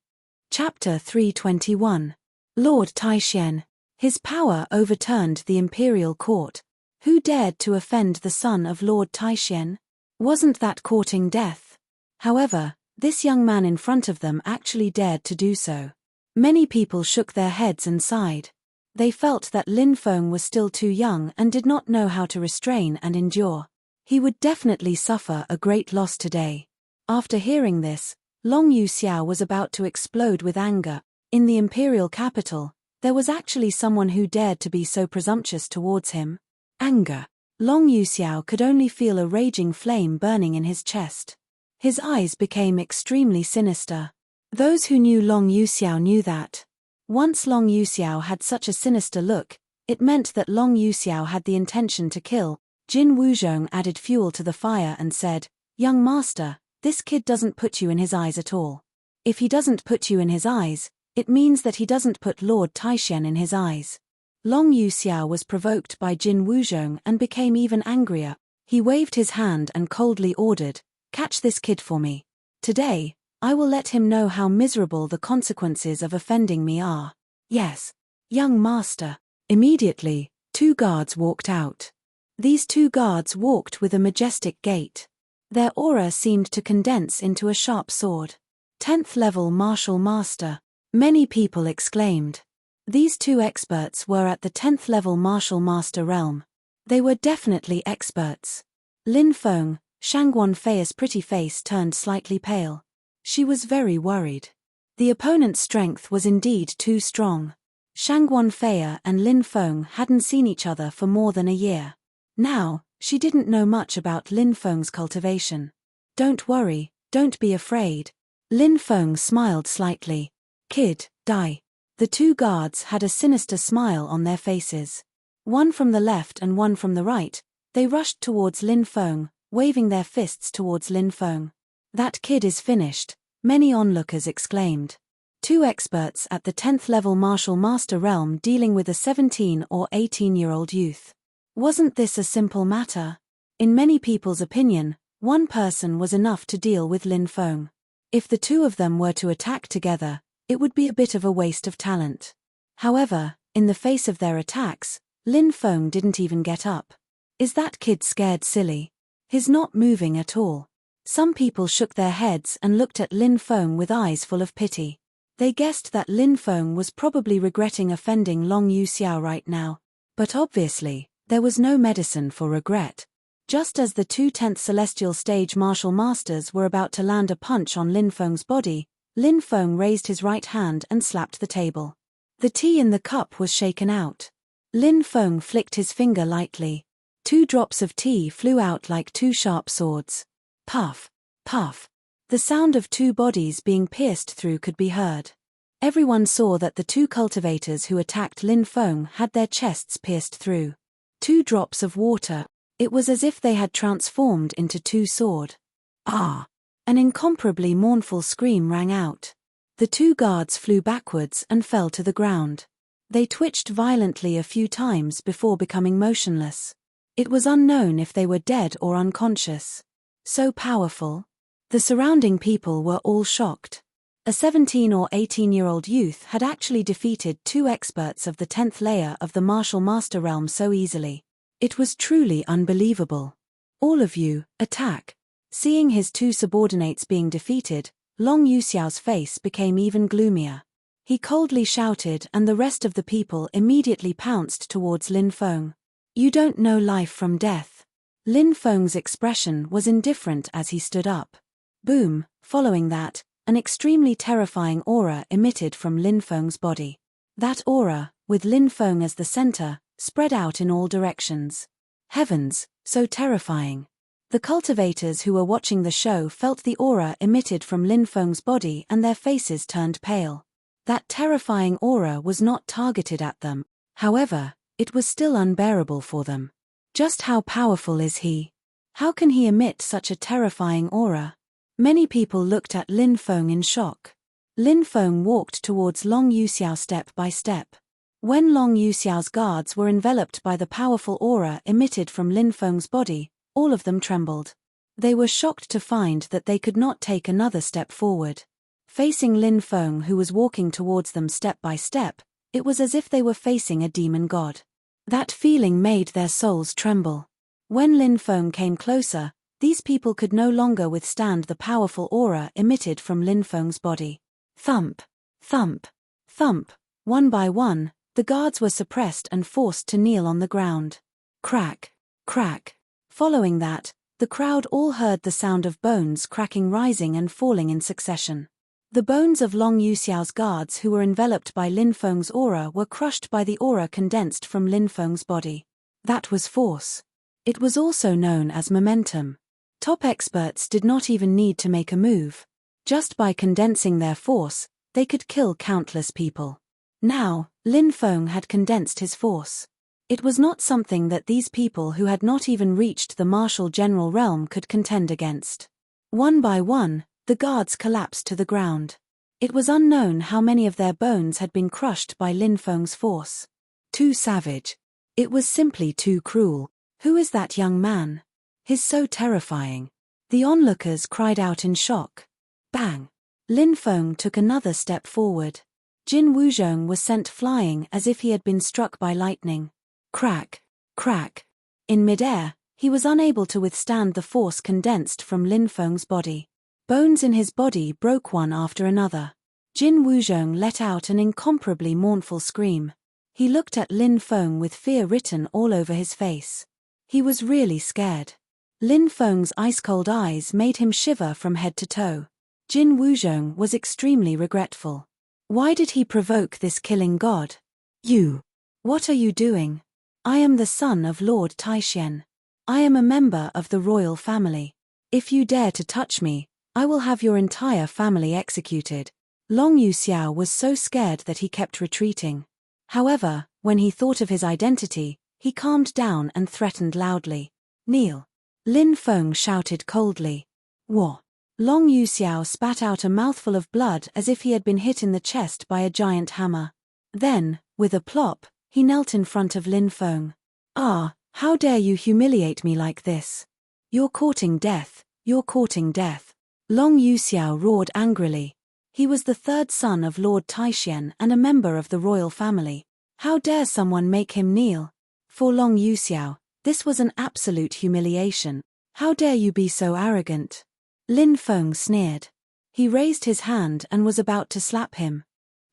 Chapter 321. Lord Taishen. His power overturned the imperial court. Who dared to offend the son of Lord Taishen? Wasn't that courting death? However, this young man in front of them actually dared to do so. Many people shook their heads and sighed. They felt that Lin Feng was still too young and did not know how to restrain and endure. He would definitely suffer a great loss today. After hearing this, Long Yuxiao was about to explode with anger. In the imperial capital, there was actually someone who dared to be so presumptuous towards him. Anger. Long Yuxiao could only feel a raging flame burning in his chest. His eyes became extremely sinister. Those who knew Long Yuxiao knew that. Once Long Yuxiao had such a sinister look, it meant that Long Yuxiao had the intention to kill. Jin Wuzhong added fuel to the fire and said, "Young master, this kid doesn't put you in his eyes at all. If he doesn't put you in his eyes, it means that he doesn't put Lord Taishen in his eyes." Long Yuxiao was provoked by Jin Wuzhong and became even angrier. He waved his hand and coldly ordered, "Catch this kid for me. Today, I will let him know how miserable the consequences of offending me are." "Yes, young master." Immediately, 2 guards walked out. These 2 guards walked with a majestic gait. Their aura seemed to condense into a sharp sword. 10th level martial master. Many people exclaimed. These 2 experts were at the 10th level martial master realm. They were definitely experts. Lin Feng, Shangguan Fei's pretty face turned slightly pale. She was very worried. The opponent's strength was indeed too strong. Shangguan Fei and Lin Feng hadn't seen each other for more than a year. Now, she didn't know much about Lin Feng's cultivation. "Don't worry, don't be afraid." Lin Feng smiled slightly. "Kid, die." The 2 guards had a sinister smile on their faces. One from the left and one from the right, they rushed towards Lin Feng, waving their fists towards Lin Feng. "That kid is finished," many onlookers exclaimed. 2 experts at the 10th level martial master realm dealing with a 17 or 18-year-old youth. Wasn't this a simple matter? In many people's opinion, one person was enough to deal with Lin Feng. If the 2 of them were to attack together, it would be a bit of a waste of talent. However, in the face of their attacks, Lin Feng didn't even get up. "Is that kid scared silly? He's not moving at all." Some people shook their heads and looked at Lin Feng with eyes full of pity. They guessed that Lin Feng was probably regretting offending Long Yuxiao right now. But obviously, there was no medicine for regret. Just as the 2 10th celestial stage martial masters were about to land a punch on Lin Feng's body, Lin Feng raised his right hand and slapped the table. The tea in the cup was shaken out. Lin Feng flicked his finger lightly. 2 drops of tea flew out like 2 sharp swords. Puff, puff. The sound of 2 bodies being pierced through could be heard. Everyone saw that the 2 cultivators who attacked Lin Feng had their chests pierced through. 2 drops of water. It was as if they had transformed into 2 swords. Ah! An incomparably mournful scream rang out. The 2 guards flew backwards and fell to the ground. They twitched violently a few times before becoming motionless. It was unknown if they were dead or unconscious. So powerful. The surrounding people were all shocked. A 17 or 18-year-old youth had actually defeated 2 experts of the 10th layer of the martial master realm so easily. It was truly unbelievable. "All of you, attack." Seeing his 2 subordinates being defeated, Long Yuxiao's face became even gloomier. He coldly shouted and the rest of the people immediately pounced towards Lin Feng. "You don't know life from death. Lin Feng's expression was indifferent as he stood up. Boom, following that, an extremely terrifying aura emitted from Lin Feng's body. That aura, with Lin Feng as the center, spread out in all directions. Heavens, so terrifying. The cultivators who were watching the show felt the aura emitted from Lin Feng's body and their faces turned pale. That terrifying aura was not targeted at them. However, it was still unbearable for them. Just how powerful is he? How can he emit such a terrifying aura? Many people looked at Lin Feng in shock. Lin Feng walked towards Long Yuxiao step by step. When Long Yuxiao's guards were enveloped by the powerful aura emitted from Lin Feng's body, all of them trembled. They were shocked to find that they could not take another step forward. Facing Lin Feng, who was walking towards them step by step, it was as if they were facing a demon god. That feeling made their souls tremble. When Lin Feng came closer, these people could no longer withstand the powerful aura emitted from Lin Feng's body. Thump, thump, thump. One by one, the guards were suppressed and forced to kneel on the ground. Crack, crack. Following that, the crowd all heard the sound of bones cracking, rising and falling in succession. The bones of Long Yuxiao's guards who were enveloped by Lin Feng's aura were crushed by the aura condensed from Lin Feng's body. That was force. It was also known as momentum. Top experts did not even need to make a move. Just by condensing their force, they could kill countless people. Now, Lin Feng had condensed his force. It was not something that these people who had not even reached the martial general realm could contend against. One by one, the guards collapsed to the ground. It was unknown how many of their bones had been crushed by Lin Feng's force. Too savage. It was simply too cruel. Who is that young man? He's so terrifying. The onlookers cried out in shock. Bang! Lin Feng took another step forward. Jin Wuzhong was sent flying as if he had been struck by lightning. Crack, crack. In midair, he was unable to withstand the force condensed from Lin Feng's body. Bones in his body broke one after another. Jin Wuzhong let out an incomparably mournful scream. He looked at Lin Feng with fear written all over his face. He was really scared. Lin Feng's ice-cold eyes made him shiver from head to toe. Jin Wuzhong was extremely regretful. Why did he provoke this killing god? You! What are you doing? I am the son of Lord Taixian. I am a member of the royal family. If you dare to touch me, I will have your entire family executed. Long Yuxiao was so scared that he kept retreating. However, when he thought of his identity, he calmed down and threatened loudly. Kneel. Lin Feng shouted coldly. What? Long Yuxiao spat out a mouthful of blood as if he had been hit in the chest by a giant hammer. Then, with a plop, he knelt in front of Lin Feng. Ah, how dare you humiliate me like this? You're courting death, you're courting death. Long Yuxiao roared angrily. He was the third son of Lord Taixian and a member of the royal family. How dare someone make him kneel? For Long Yuxiao, this was an absolute humiliation. How dare you be so arrogant? Lin Feng sneered. He raised his hand and was about to slap him.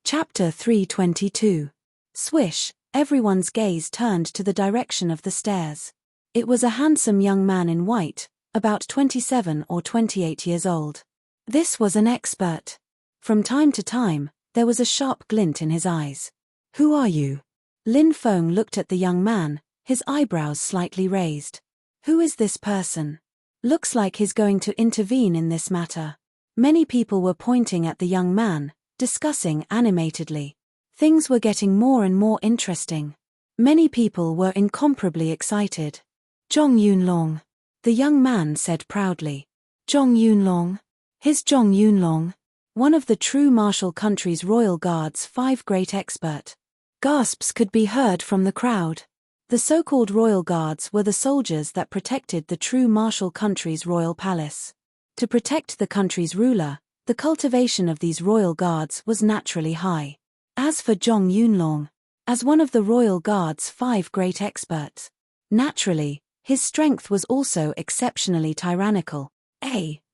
Chapter 322. Swish, everyone's gaze turned to the direction of the stairs. It was a handsome young man in white, about 27 or 28 years old. This was an expert. From time to time, there was a sharp glint in his eyes. Who are you? Lin Feng looked at the young man, his eyebrows slightly raised. Who is this person? Looks like he's going to intervene in this matter. Many people were pointing at the young man, discussing animatedly. Things were getting more and more interesting. Many people were incomparably excited. Zhong Yunlong. The young man said proudly. Zhong Yunlong? His Zhong Yunlong? One of the true martial country's royal guard's 5 great expert. Gasps could be heard from the crowd. The so-called royal guards were the soldiers that protected the true martial country's royal palace. To protect the country's ruler, the cultivation of these royal guards was naturally high. As for Zhong Yunlong, as one of the royal guard's 5 great experts, naturally, his strength was also exceptionally tyrannical.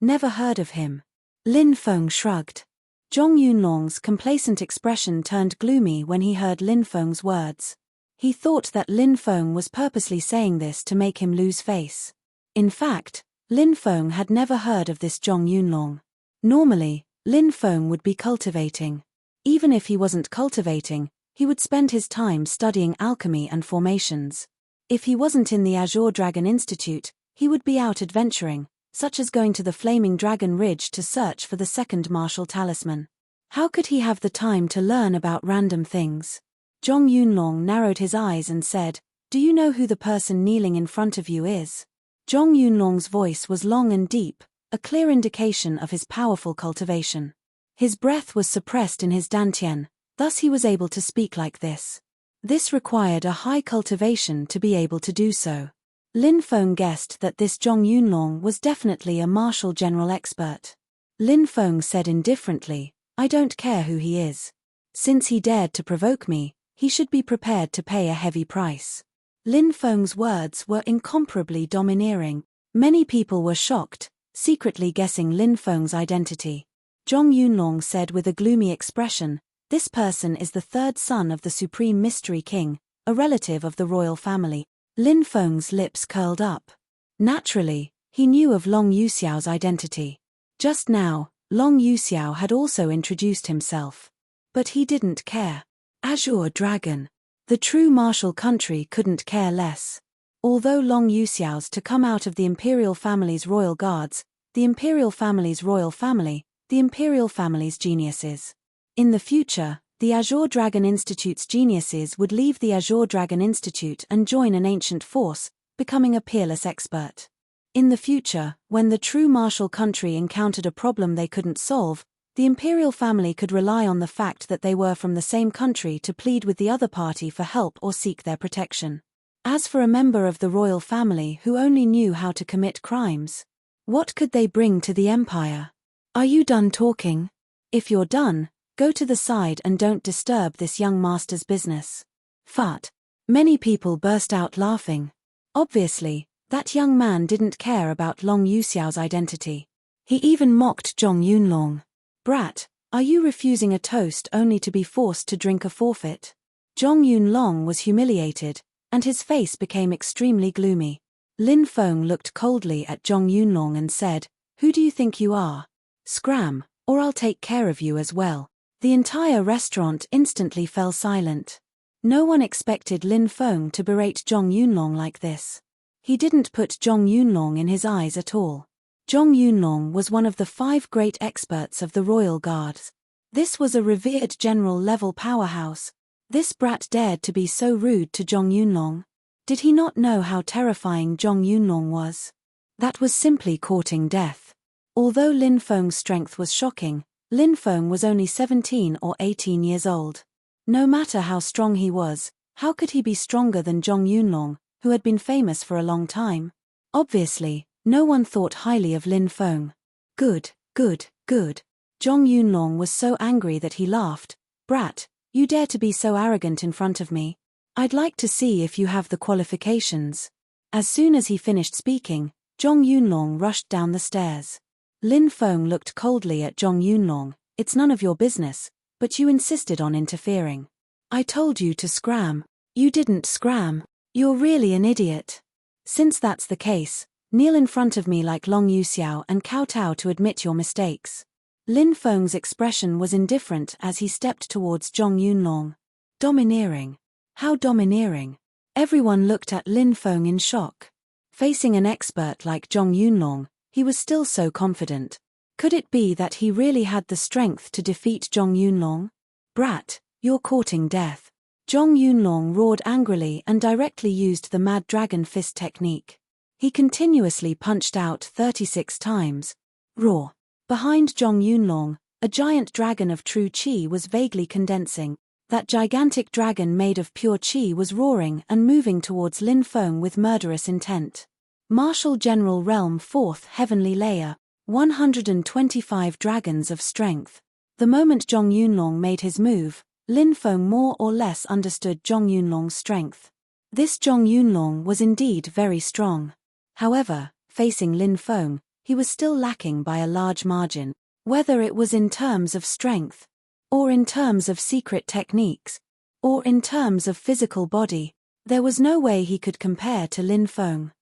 Never heard of him. Lin Feng shrugged. Zhong Yunlong's complacent expression turned gloomy when he heard Lin Feng's words. He thought that Lin Feng was purposely saying this to make him lose face. In fact, Lin Feng had never heard of this Zhong Yunlong. Normally, Lin Feng would be cultivating. Even if he wasn't cultivating, he would spend his time studying alchemy and formations. If he wasn't in the Azure Dragon Institute, he would be out adventuring, such as going to the Flaming Dragon Ridge to search for the second martial talisman. How could he have the time to learn about random things? Zhong Yunlong narrowed his eyes and said, "Do you know who the person kneeling in front of you is?" Zhong Yunlong's voice was long and deep, a clear indication of his powerful cultivation. His breath was suppressed in his dantian, thus he was able to speak like this. This required a high cultivation to be able to do so. Lin Feng guessed that this Zhong Yunlong was definitely a martial general expert. Lin Feng said indifferently, "I don't care who he is. Since he dared to provoke me, he should be prepared to pay a heavy price." Lin Feng's words were incomparably domineering. Many people were shocked, secretly guessing Lin Feng's identity. Zhong Yunlong said with a gloomy expression, "This person is the third son of the Supreme Mystery King, a relative of the royal family." Lin Feng's lips curled up. Naturally, he knew of Long Yuxiao's identity. Just now, Long Yuxiao had also introduced himself. But he didn't care. Azure Dragon. The true martial country couldn't care less. Although Long Yuxiao's to come out of the imperial family's royal guards, the imperial family's royal family, the imperial family's geniuses. In the future, the Azure Dragon Institute's geniuses would leave the Azure Dragon Institute and join an ancient force, becoming a peerless expert. In the future, when the true martial country encountered a problem they couldn't solve, the imperial family could rely on the fact that they were from the same country to plead with the other party for help or seek their protection. As for a member of the royal family who only knew how to commit crimes, what could they bring to the empire? Are you done talking? If you're done, go to the side and don't disturb this young master's business. Fat. Many people burst out laughing. Obviously, that young man didn't care about Long Yuxiao's identity. He even mocked Zhong Yunlong. "Brat, are you refusing a toast only to be forced to drink a forfeit?" Zhong Yunlong was humiliated, and his face became extremely gloomy. Lin Feng looked coldly at Zhong Yunlong and said, "Who do you think you are? Scram, or I'll take care of you as well." The entire restaurant instantly fell silent. No one expected Lin Feng to berate Zhong Yunlong like this. He didn't put Zhong Yunlong in his eyes at all. Zhong Yunlong was one of the 5 great experts of the royal guards. This was a revered general-level powerhouse. This brat dared to be so rude to Zhong Yunlong. Did he not know how terrifying Zhong Yunlong was? That was simply courting death. Although Lin Feng's strength was shocking, Lin Feng was only 17 or 18 years old. No matter how strong he was, how could he be stronger than Zhong Yunlong, who had been famous for a long time? Obviously, no one thought highly of Lin Feng. Good. Zhong Yunlong was so angry that he laughed. "Brat, you dare to be so arrogant in front of me? I'd like to see if you have the qualifications." As soon as he finished speaking, Zhong Yunlong rushed down the stairs. Lin Feng looked coldly at Zhong Yunlong. "It's none of your business, but you insisted on interfering. I told you to scram. You didn't scram. You're really an idiot. Since that's the case, kneel in front of me like Long Yuxiao and kowtow to admit your mistakes." Lin Feng's expression was indifferent as he stepped towards Zhong Yunlong. Domineering. How domineering. Everyone looked at Lin Feng in shock. Facing an expert like Zhong Yunlong, he was still so confident. Could it be that he really had the strength to defeat Zhong Yunlong? "Brat, you're courting death." Zhong Yunlong roared angrily and directly used the Mad Dragon Fist technique. He continuously punched out 36 times. Roar. Behind Zhong Yunlong, a giant dragon of true qi was vaguely condensing. That gigantic dragon made of pure qi was roaring and moving towards Lin Feng with murderous intent. Martial General Realm 4th Heavenly Layer, 125 Dragons of Strength. The moment Zhong Yunlong made his move, Lin Feng more or less understood Zhong Yunlong's strength. This Zhong Yunlong was indeed very strong. However, facing Lin Feng, he was still lacking by a large margin, whether it was in terms of strength, or in terms of secret techniques, or in terms of physical body. There was no way he could compare to Lin Feng.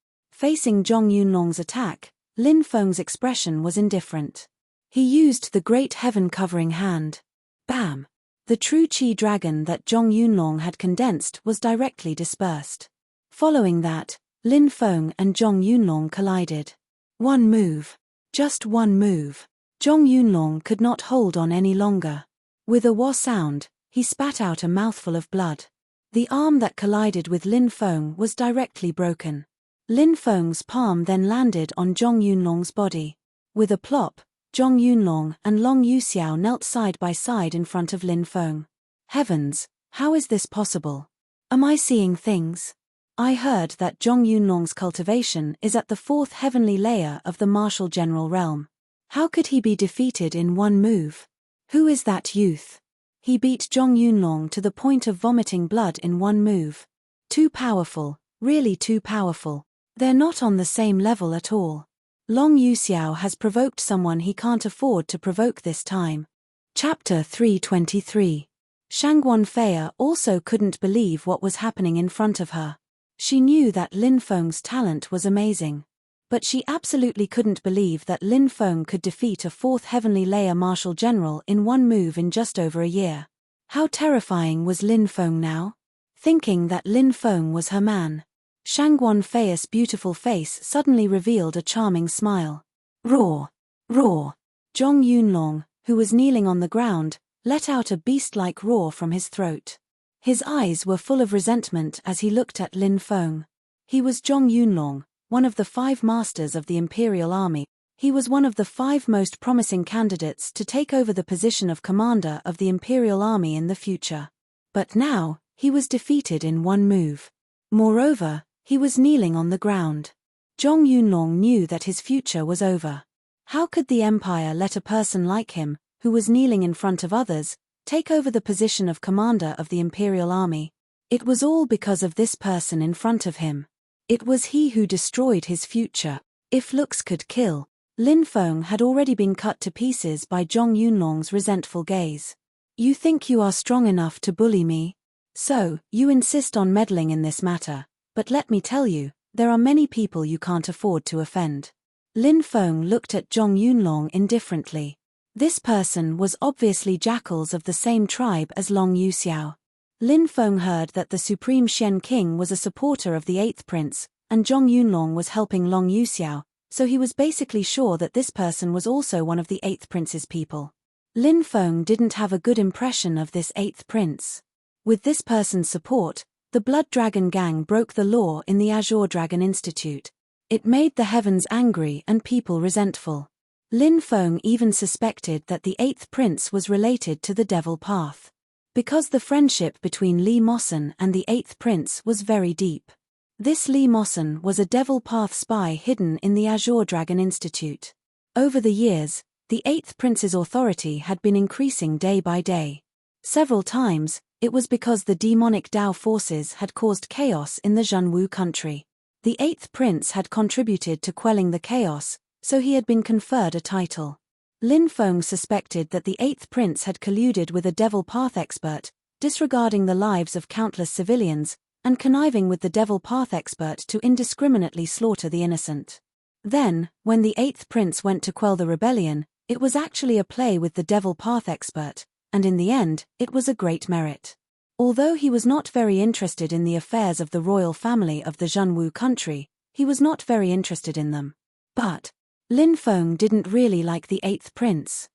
Facing Zhong Yunlong's attack, Lin Feng's expression was indifferent. He used the great heaven-covering hand. Bam! The true Qi dragon that Zhong Yunlong had condensed was directly dispersed. Following that, Lin Feng and Zhong Yunlong collided. One move. Just one move. Zhong Yunlong could not hold on any longer. With a wah sound, he spat out a mouthful of blood. The arm that collided with Lin Feng was directly broken. Lin Feng's palm then landed on Zhong Yunlong's body. With a plop, Zhong Yunlong and Long Yuxiao knelt side by side in front of Lin Feng. Heavens, how is this possible? Am I seeing things? I heard that Zhong Yunlong's cultivation is at the 4th heavenly layer of the martial general realm. How could he be defeated in one move? Who is that youth? He beat Zhong Yunlong to the point of vomiting blood in one move. Too powerful, really too powerful. They're not on the same level at all. Long Yuxiao has provoked someone he can't afford to provoke this time. Chapter 323. Shangguan Fei also couldn't believe what was happening in front of her. She knew that Lin Feng's talent was amazing. But she absolutely couldn't believe that Lin Feng could defeat a 4th heavenly layer martial general in one move in just over a year. How terrifying was Lin Feng now? Thinking that Lin Feng was her man. Shangguan Fei's beautiful face suddenly revealed a charming smile. Roar! Roar! Zhong Yunlong, who was kneeling on the ground, let out a beast-like roar from his throat. His eyes were full of resentment as he looked at Lin Feng. He was Zhong Yunlong, one of the 5 masters of the Imperial Army. He was one of the 5 most promising candidates to take over the position of commander of the Imperial Army in the future. But now, he was defeated in one move. Moreover, he was kneeling on the ground. Zhong Yunlong knew that his future was over. How could the Empire let a person like him, who was kneeling in front of others, take over the position of commander of the Imperial Army? It was all because of this person in front of him. It was he who destroyed his future. If looks could kill, Lin Feng had already been cut to pieces by Zhong Yunlong's resentful gaze. You think you are strong enough to bully me? So, you insist on meddling in this matter. But let me tell you, there are many people you can't afford to offend. Lin Feng looked at Zhong Yunlong indifferently. This person was obviously jackals of the same tribe as Long Yuxiao. Lin Feng heard that the Supreme Shen King was a supporter of the 8th Prince, and Zhong Yunlong was helping Long Yuxiao, so he was basically sure that this person was also one of the 8th Prince's people. Lin Feng didn't have a good impression of this 8th Prince. With this person's support, the Blood Dragon Gang broke the law in the Azure Dragon Institute. It made the heavens angry and people resentful. Lin Feng even suspected that the 8th Prince was related to the Devil Path. Because the friendship between Li Mossen and the 8th Prince was very deep. This Li Mossen was a Devil Path spy hidden in the Azure Dragon Institute. Over the years, the 8th Prince's authority had been increasing day by day. Several times, it was because the demonic Dao forces had caused chaos in the Zhenwu country. The 8th Prince had contributed to quelling the chaos, so he had been conferred a title. Lin Feng suspected that the 8th Prince had colluded with a Devil Path expert, disregarding the lives of countless civilians, and conniving with the Devil Path expert to indiscriminately slaughter the innocent. Then, when the 8th Prince went to quell the rebellion, it was actually a play with the Devil Path expert, and in the end, it was a great merit. Although he was not very interested in the affairs of the royal family of the Zhenwu country, he was not very interested in them. But Lin Feng didn't really like the 8th Prince.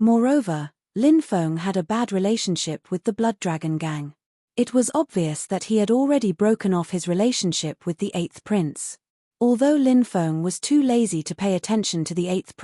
Moreover, Lin Feng had a bad relationship with the Blood Dragon Gang. It was obvious that he had already broken off his relationship with the 8th Prince. Although Lin Feng was too lazy to pay attention to the 8th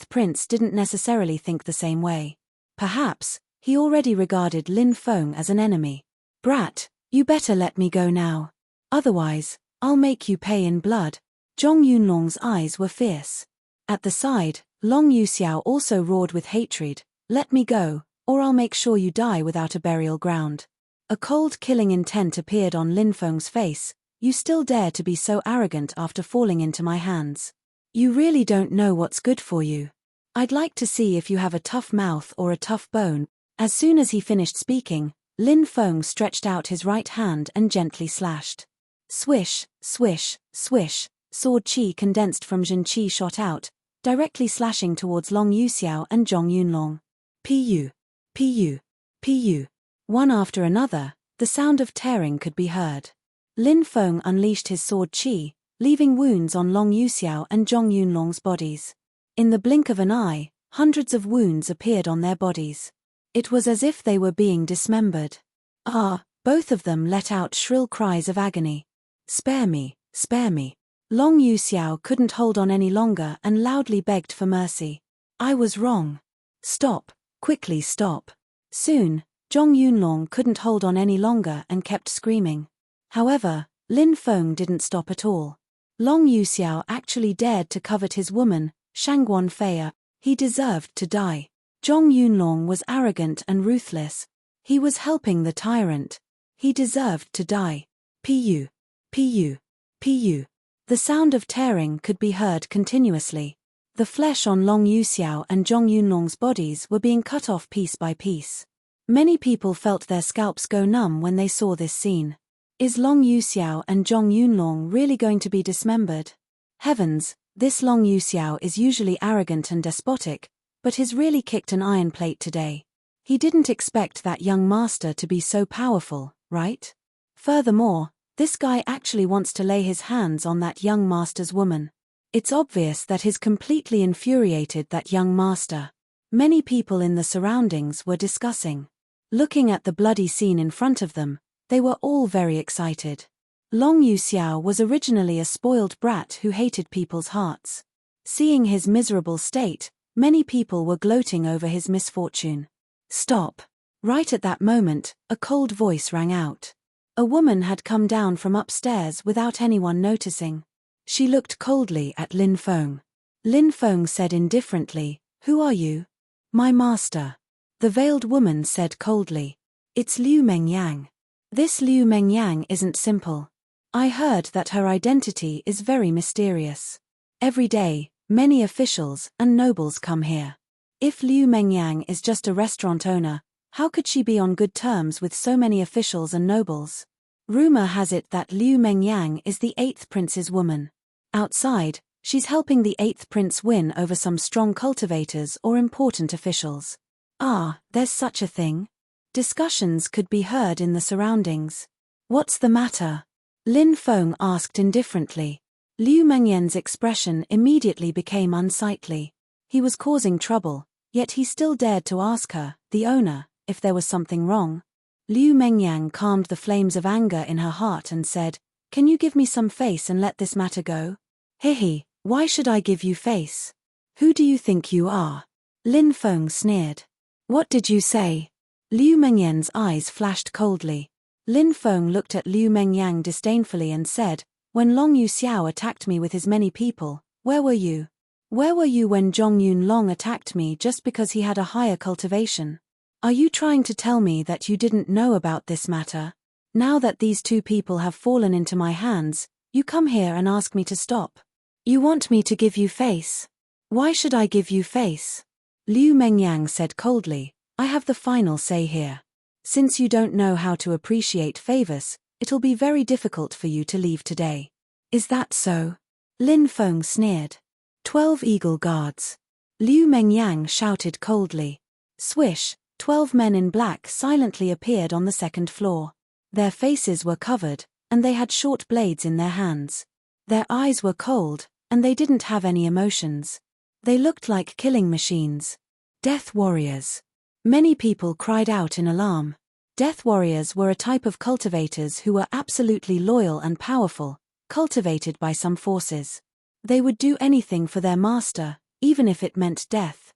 Prince didn't necessarily think the same way. Perhaps, he already regarded Lin Feng as an enemy. Brat, you better let me go now. Otherwise, I'll make you pay in blood. Zhong Yunlong's eyes were fierce. At the side, Long Yuxiao also roared with hatred, let me go, or I'll make sure you die without a burial ground. A cold killing intent appeared on Lin Feng's face. You still dare to be so arrogant after falling into my hands. You really don't know what's good for you. I'd like to see if you have a tough mouth or a tough bone. As soon as he finished speaking, Lin Feng stretched out his right hand and gently slashed. Swish, swish, swish, sword qi condensed from Jin qi shot out, directly slashing towards Long Yuxiao and Zhong Yunlong. Pu, pu, pu. One after another, the sound of tearing could be heard. Lin Feng unleashed his sword qi, leaving wounds on Long Yuxiao and Zhong Yunlong's bodies. In the blink of an eye, hundreds of wounds appeared on their bodies. It was as if they were being dismembered. Ah! Both of them let out shrill cries of agony. Spare me, spare me. Long Yuxiao couldn't hold on any longer and loudly begged for mercy. I was wrong. Stop, quickly stop. Soon, Zhong Yunlong couldn't hold on any longer and kept screaming. However, Lin Feng didn't stop at all. Long Yuxiao actually dared to covet his woman, Shangguan Fei. He deserved to die. Zhong Yunlong was arrogant and ruthless. He was helping the tyrant. He deserved to die. Pu, pu, pu. The sound of tearing could be heard continuously. The flesh on Long Yuxiao and Zhong Yunlong's bodies were being cut off piece by piece. Many people felt their scalps go numb when they saw this scene. Is Long Yuxiao and Zhong Yunlong really going to be dismembered? Heavens, this Long Yuxiao is usually arrogant and despotic, but he's really kicked an iron plate today. He didn't expect that young master to be so powerful, right? Furthermore, this guy actually wants to lay his hands on that young master's woman. It's obvious that he's completely infuriated that young master. Many people in the surroundings were discussing. Looking at the bloody scene in front of them, they were all very excited. Long Yuxiao was originally a spoiled brat who hated people's hearts. Seeing his miserable state, many people were gloating over his misfortune. Stop! Right at that moment, a cold voice rang out. A woman had come down from upstairs without anyone noticing. She looked coldly at Lin Feng. Lin Feng said indifferently, "Who are you?" "My master." The veiled woman said coldly, "It's Liu Mengyang." "This Liu Mengyang isn't simple. I heard that her identity is very mysterious. Every day, many officials and nobles come here. If Liu Mengyang is just a restaurant owner, how could she be on good terms with so many officials and nobles? Rumor has it that Liu Mengyang is the 8th prince's woman. Outside, she's helping the 8th prince win over some strong cultivators or important officials. Ah, there's such a thing? Discussions could be heard in the surroundings. What's the matter? Lin Feng asked indifferently. Liu Mengyang's expression immediately became unsightly. He was causing trouble, yet he still dared to ask her, the owner, if there was something wrong. Liu Mengyang calmed the flames of anger in her heart and said, "Can you give me some face and let this matter go?" "Hihi, why should I give you face? Who do you think you are?" Lin Feng sneered. "What did you say?" Liu Mengyang's eyes flashed coldly. Lin Feng looked at Liu Mengyang disdainfully and said, "When Long Yuxiao attacked me with his many people, where were you? Where were you when Zhong Yunlong attacked me just because he had a higher cultivation? Are you trying to tell me that you didn't know about this matter? Now that these two people have fallen into my hands, you come here and ask me to stop. You want me to give you face? Why should I give you face?" Liu Mengyang said coldly, "I have the final say here. Since you don't know how to appreciate favors, it'll be very difficult for you to leave today." "Is that so?" Lin Feng sneered. 12 eagle guards. Liu Mengyang shouted coldly. Swish, 12 men in black silently appeared on the second floor. Their faces were covered, and they had short blades in their hands. Their eyes were cold, and they didn't have any emotions. They looked like killing machines. Death warriors. Many people cried out in alarm. Death warriors were a type of cultivators who were absolutely loyal and powerful, cultivated by some forces. They would do anything for their master, even if it meant death.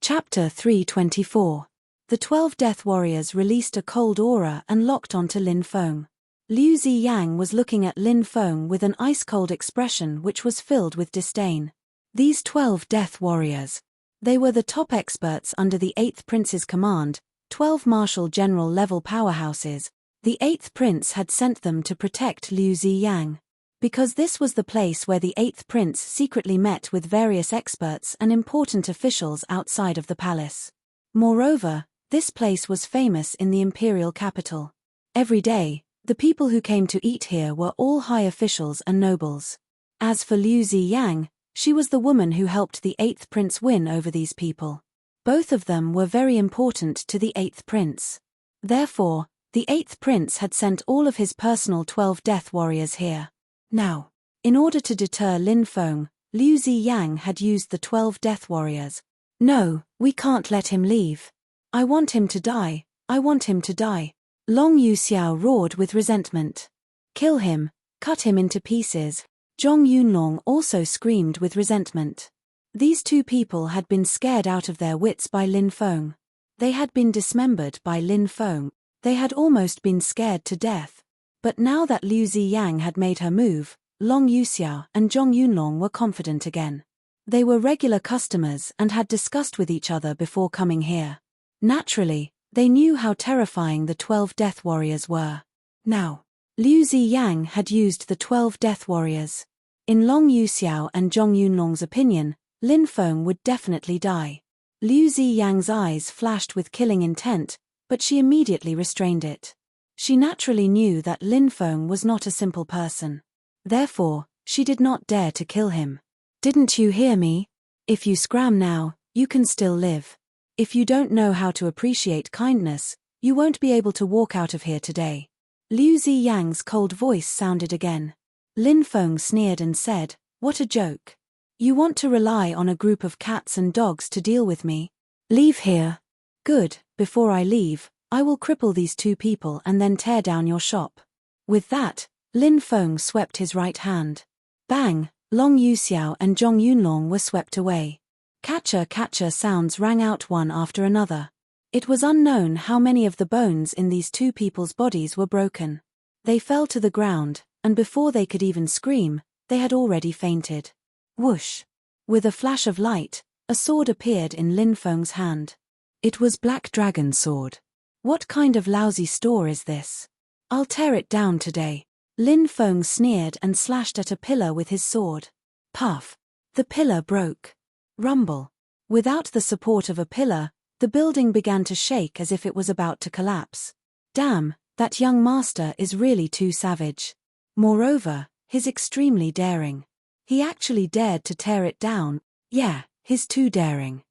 Chapter 324. The 12 death warriors released a cold aura and locked onto Lin Feng. Liu Ziyang was looking at Lin Feng with an ice-cold expression which was filled with disdain. These 12 death warriors. They were the top experts under the 8th prince's command, 12 martial general level powerhouses. The 8th prince had sent them to protect Liu Ziyang. Because this was the place where the 8th prince secretly met with various experts and important officials outside of the palace. Moreover, this place was famous in the imperial capital. Every day, The people who came to eat here were all high officials and nobles. As for Liu Ziyang, she was the woman who helped the 8th prince win over these people. Both of them were very important to the 8th prince. Therefore, the 8th prince had sent all of his personal 12 death warriors here. Now, in order to deter Lin Feng, Liu Ziyang had used the 12 death warriors. No, we can't let him leave. I want him to die, I want him to die. Long Yuxiao roared with resentment. Kill him, cut him into pieces. Zhong Yunlong also screamed with resentment. These two people had been scared out of their wits by Lin Feng. They had been dismembered by Lin Feng. They had almost been scared to death. But now that Liu Ziyang had made her move, Long Yuxiao and Zhong Yunlong were confident again. They were regular customers and had discussed with each other before coming here. Naturally, they knew how terrifying the 12 death warriors were. Now, Liu Ziyang had used the 12 death warriors. In Long Yuxiao and Zhong Yunlong's opinion, Lin Feng would definitely die. Liu Ziyang's eyes flashed with killing intent, but she immediately restrained it. She naturally knew that Lin Feng was not a simple person. Therefore, she did not dare to kill him. Didn't you hear me? If you scram now, you can still live. If you don't know how to appreciate kindness, you won't be able to walk out of here today. Liu Ziyang's cold voice sounded again. Lin Feng sneered and said, "What a joke. You want to rely on a group of cats and dogs to deal with me? Leave here." "Good, before I leave, I will cripple these two people and then tear down your shop." With that, Lin Feng swept his right hand. Bang, Long Yuxiao and Zhong Yunlong were swept away. Catcher sounds rang out one after another. It was unknown how many of the bones in these two people's bodies were broken. They fell to the ground, and before they could even scream, they had already fainted. Whoosh! With a flash of light, a sword appeared in Lin Feng's hand. It was Black Dragon's sword. What kind of lousy store is this? I'll tear it down today. Lin Feng sneered and slashed at a pillar with his sword. Puff! The pillar broke. Rumble! Without the support of a pillar, the building began to shake as if it was about to collapse. Damn, that young master is really too savage. Moreover, he's extremely daring. He actually dared to tear it down. Yeah, he's too daring.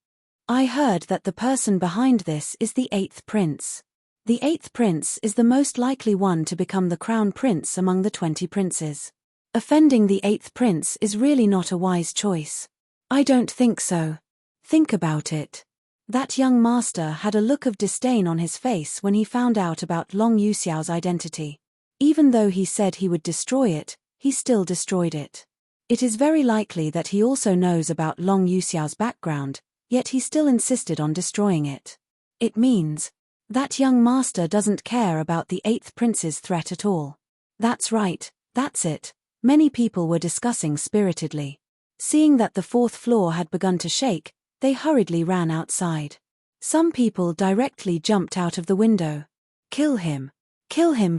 I heard that the person behind this is the 8th prince. The 8th prince is the most likely one to become the crown prince among the 20 princes. Offending the 8th prince is really not a wise choice. I don't think so. Think about it. That young master had a look of disdain on his face when he found out about Long Yuxiao's identity. Even though he said he would destroy it, he still destroyed it. It is very likely that he also knows about Long Yuxiao's background, yet he still insisted on destroying it. It means that young master doesn't care about the 8th prince's threat at all. That's right, that's it. Many people were discussing spiritedly. Seeing that the 4th floor had begun to shake, they hurriedly ran outside. Some people directly jumped out of the window. Kill him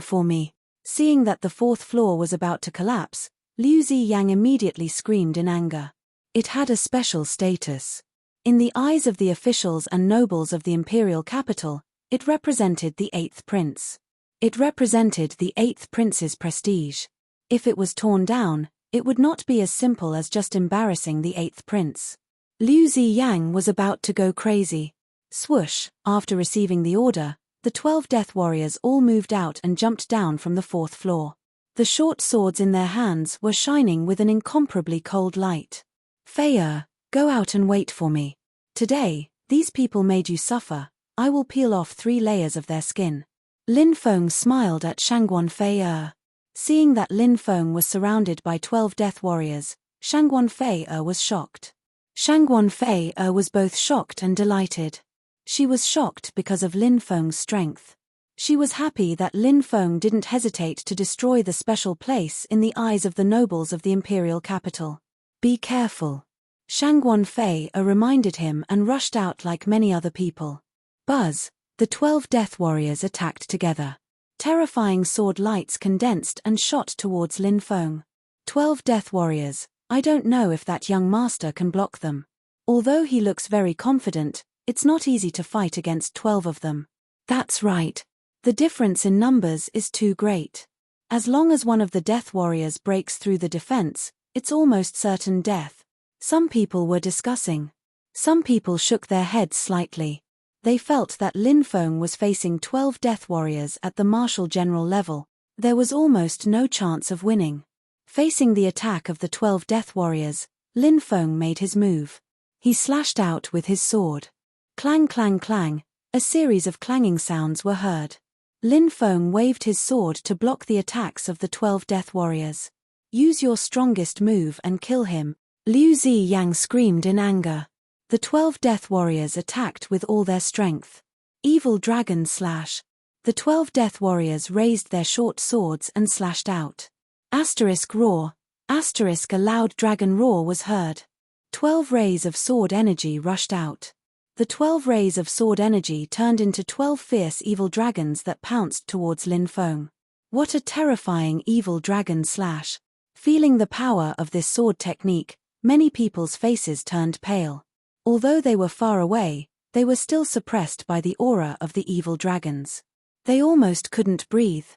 for me. Seeing that the 4th floor was about to collapse, Liu Ziyang immediately screamed in anger. It had a special status. In the eyes of the officials and nobles of the imperial capital, it represented the 8th prince. It represented the 8th prince's prestige. If it was torn down, it would not be as simple as just embarrassing the 8th prince. Liu Ziyang was about to go crazy. Swoosh! After receiving the order, the 12 death warriors all moved out and jumped down from the 4th floor. The short swords in their hands were shining with an incomparably cold light. Fei, go out and wait for me. Today, these people made you suffer. I will peel off 3 layers of their skin. Lin Feng smiled at Shangguan Fei. Seeing that Lin Feng was surrounded by 12 death warriors, Shangguan Fei was shocked. Shangguan Fei was both shocked and delighted. She was shocked because of Lin Feng's strength. She was happy that Lin Feng didn't hesitate to destroy the special place in the eyes of the nobles of the imperial capital. Be careful. Shangguan Fei reminded him and rushed out like many other people. Buzz! The 12 death warriors attacked together. Terrifying sword lights condensed and shot towards Lin Feng. 12 death warriors, I don't know if that young master can block them. Although he looks very confident, it's not easy to fight against 12 of them. That's right. The difference in numbers is too great. As long as one of the death warriors breaks through the defense, it's almost certain death. Some people were discussing. Some people shook their heads slightly. They felt that Lin Feng was facing 12 death warriors at the martial general level. There was almost no chance of winning. Facing the attack of the 12 death warriors, Lin Feng made his move. He slashed out with his sword. Clang clang clang, a series of clanging sounds were heard. Lin Feng waved his sword to block the attacks of the 12 death warriors. Use your strongest move and kill him, Liu Ziyang screamed in anger. The 12 death warriors attacked with all their strength. Evil dragon slash. The 12 death warriors raised their short swords and slashed out. Asterisk roar. Asterisk a loud dragon roar was heard. 12 rays of sword energy rushed out. The 12 rays of sword energy turned into 12 fierce evil dragons that pounced towards Lin Feng. What a terrifying evil dragon slash. Feeling the power of this sword technique, many people's faces turned pale. Although they were far away, they were still suppressed by the aura of the evil dragons. They almost couldn't breathe.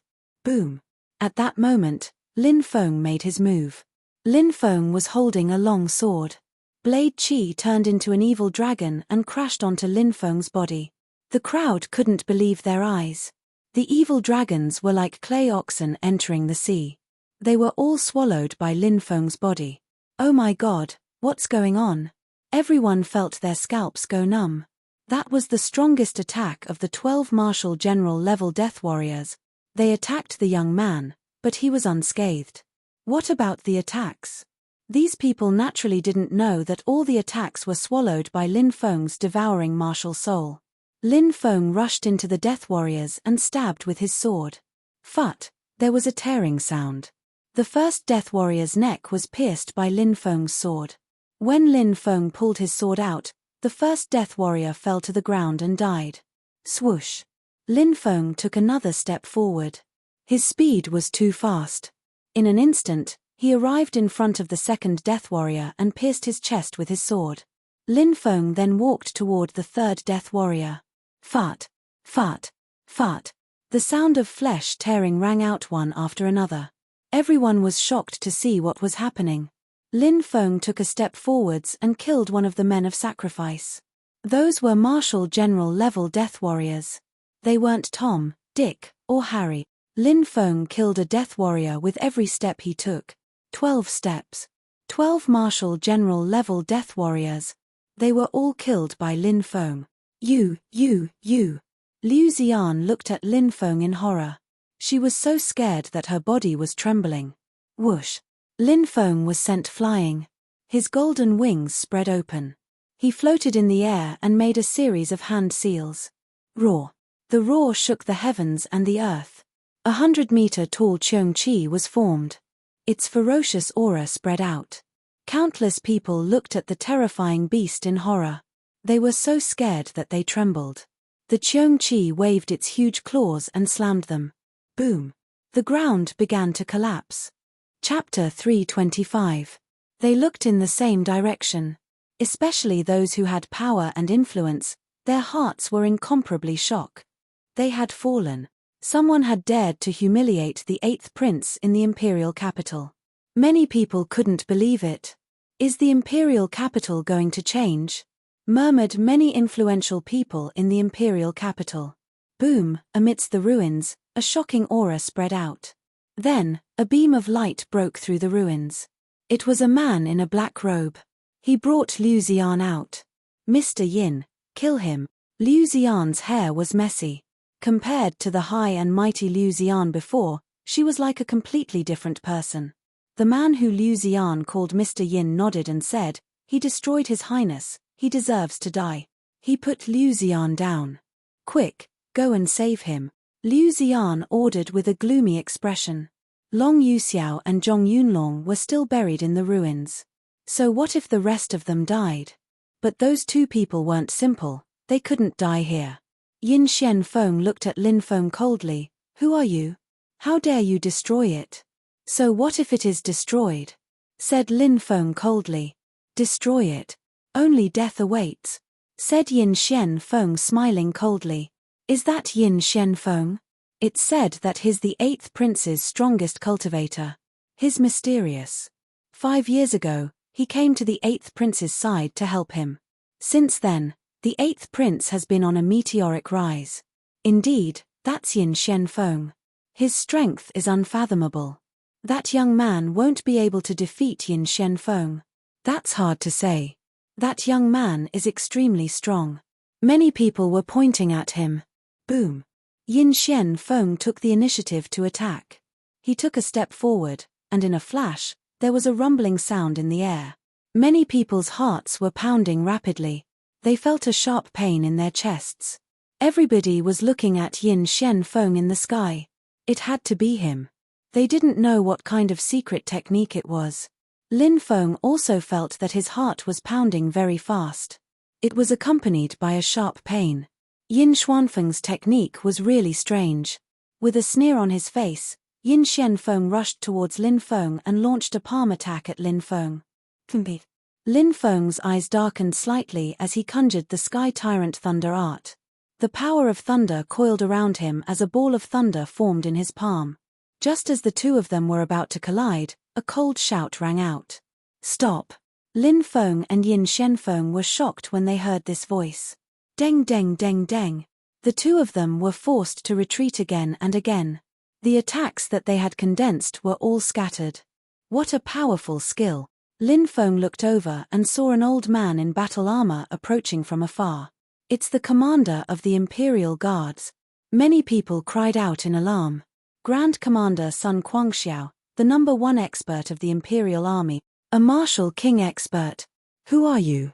Boom. At that moment, Lin Feng made his move. Lin Feng was holding a long sword. Blade Qi turned into an evil dragon and crashed onto Lin Feng's body. The crowd couldn't believe their eyes. The evil dragons were like clay oxen entering the sea. They were all swallowed by Lin Feng's body. Oh my god, what's going on? Everyone felt their scalps go numb. That was the strongest attack of the 12 martial general level death warriors. They attacked the young man, but he was unscathed. What about the attacks? These people naturally didn't know that all the attacks were swallowed by Lin Feng's devouring martial soul. Lin Feng rushed into the death warriors and stabbed with his sword. Phut! There was a tearing sound. The first death warrior's neck was pierced by Lin Feng's sword. When Lin Feng pulled his sword out, the first death warrior fell to the ground and died. Swoosh! Lin Feng took another step forward. His speed was too fast. In an instant, he arrived in front of the second death warrior and pierced his chest with his sword. Lin Feng then walked toward the third death warrior. Phut! Phut! Phut! The sound of flesh tearing rang out one after another. Everyone was shocked to see what was happening. Lin Feng took a step forwards and killed one of the men of sacrifice. Those were martial general level death warriors. They weren't Tom, Dick, or Harry. Lin Feng killed a death warrior with every step he took. 12 steps. 12 martial general level death warriors. They were all killed by Lin Feng. You. Liu Ziyan looked at Lin Feng in horror. She was so scared that her body was trembling. Whoosh. Lin Feng was sent flying. His golden wings spread open. He floated in the air and made a series of hand seals. Roar. The roar shook the heavens and the earth. 100-meter tall Cheong Chi was formed. Its ferocious aura spread out. Countless people looked at the terrifying beast in horror. They were so scared that they trembled. The Cheong Chi waved its huge claws and slammed them. Boom. The ground began to collapse. Chapter 325. They looked in the same direction. Especially those who had power and influence, their hearts were incomparably shocked. They had fallen. Someone had dared to humiliate the 8th prince in the imperial capital. Many people couldn't believe it. Is the imperial capital going to change? Murmured many influential people in the imperial capital. Boom, amidst the ruins, a shocking aura spread out. Then, a beam of light broke through the ruins. It was a man in a black robe. He brought Liu Ziyan out. Mr. Yin, kill him. Liu Ziyan's hair was messy. Compared to the high and mighty Liu Ziyan before, she was like a completely different person. The man who Liu Ziyan called Mr. Yin nodded and said, "He destroyed His Highness, he deserves to die." He put Liu Ziyan down. "Quick, go and save him," Liu Ziyan ordered with a gloomy expression. Long Yuxiao and Zhong Yunlong were still buried in the ruins. So what if the rest of them died? But those two people weren't simple, they couldn't die here. Yin Xian Feng looked at Lin Feng coldly. "Who are you? How dare you destroy it?" "So what if it is destroyed?" said Lin Feng coldly. "Destroy it. Only death awaits," said Yin Xian Feng smiling coldly. "Is that Yin Xian Feng?" It's said that he's the 8th prince's strongest cultivator. He's mysterious. 5 years ago, he came to the 8th prince's side to help him. Since then, the 8th prince has been on a meteoric rise. Indeed, that's Yin Shenfeng. His strength is unfathomable. That young man won't be able to defeat Yin Shenfeng. That's hard to say. That young man is extremely strong. Many people were pointing at him. Boom. Yin Shenfeng took the initiative to attack. He took a step forward, and in a flash, there was a rumbling sound in the air. Many people's hearts were pounding rapidly. They felt a sharp pain in their chests. Everybody was looking at Yin Shenfeng in the sky. It had to be him. They didn't know what kind of secret technique it was. Lin Feng also felt that his heart was pounding very fast. It was accompanied by a sharp pain. Yin Xuanfeng's technique was really strange. With a sneer on his face, Yin Shenfeng rushed towards Lin Feng and launched a palm attack at Lin Feng. Lin Feng's eyes darkened slightly as he conjured the Sky Tyrant Thunder art. The power of thunder coiled around him as a ball of thunder formed in his palm. Just as the two of them were about to collide, a cold shout rang out. Stop! Lin Feng and Yin Shenfeng were shocked when they heard this voice. Deng deng deng deng. The two of them were forced to retreat again and again. The attacks that they had condensed were all scattered. What a powerful skill! Lin Feng looked over and saw an old man in battle armor approaching from afar. It's the commander of the Imperial Guards. Many people cried out in alarm. Grand Commander Sun Quangxiao, the #1 expert of the Imperial Army, a martial king expert. Who are you?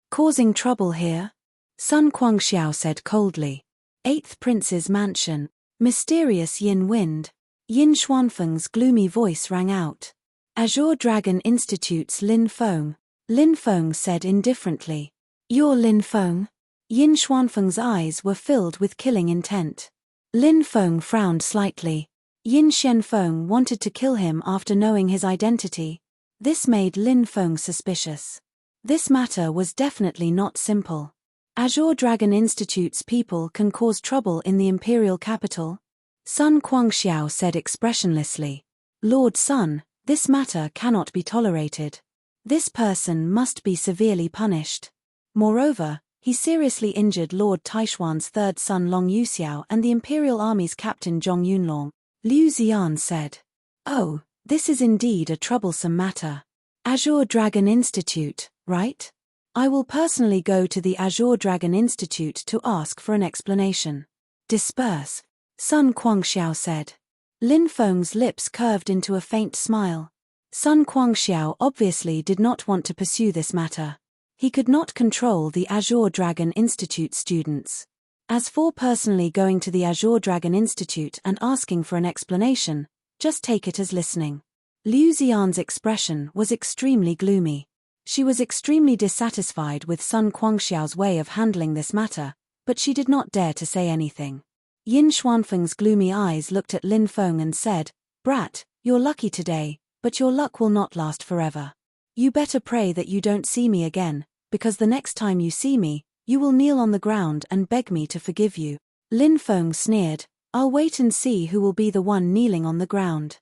Causing trouble here? Sun Quangxiao said coldly. 8th Prince's mansion. Mysterious Yin Wind. Yin Xuanfeng's gloomy voice rang out. Azure Dragon Institute's Lin Feng. Lin Feng said indifferently. You're Lin Feng? Yin Xuanfeng's eyes were filled with killing intent. Lin Feng frowned slightly. Yin Shenfeng wanted to kill him after knowing his identity. This made Lin Feng suspicious. This matter was definitely not simple. Azure Dragon Institute's people can cause trouble in the imperial capital? Sun Quangxiao said expressionlessly. Lord Sun, this matter cannot be tolerated. This person must be severely punished. Moreover, he seriously injured Lord Taishuan's third son Long Yuxiao and the Imperial Army's captain Zhong Yunlong, Liu Ziyan said. Oh, this is indeed a troublesome matter. Azure Dragon Institute, right? I will personally go to the Azure Dragon Institute to ask for an explanation. Disperse, Sun Quangxiao said. Lin Feng's lips curved into a faint smile. Sun Quangxiao obviously did not want to pursue this matter. He could not control the Azure Dragon Institute students. As for personally going to the Azure Dragon Institute and asking for an explanation, just take it as listening. Liu Ziyan's expression was extremely gloomy. She was extremely dissatisfied with Sun Quangxiao's way of handling this matter, but she did not dare to say anything. Yin Xuanfeng's gloomy eyes looked at Lin Feng and said, Brat, you're lucky today, but your luck will not last forever. You better pray that you don't see me again, because the next time you see me, you will kneel on the ground and beg me to forgive you. Lin Feng sneered, I'll wait and see who will be the one kneeling on the ground.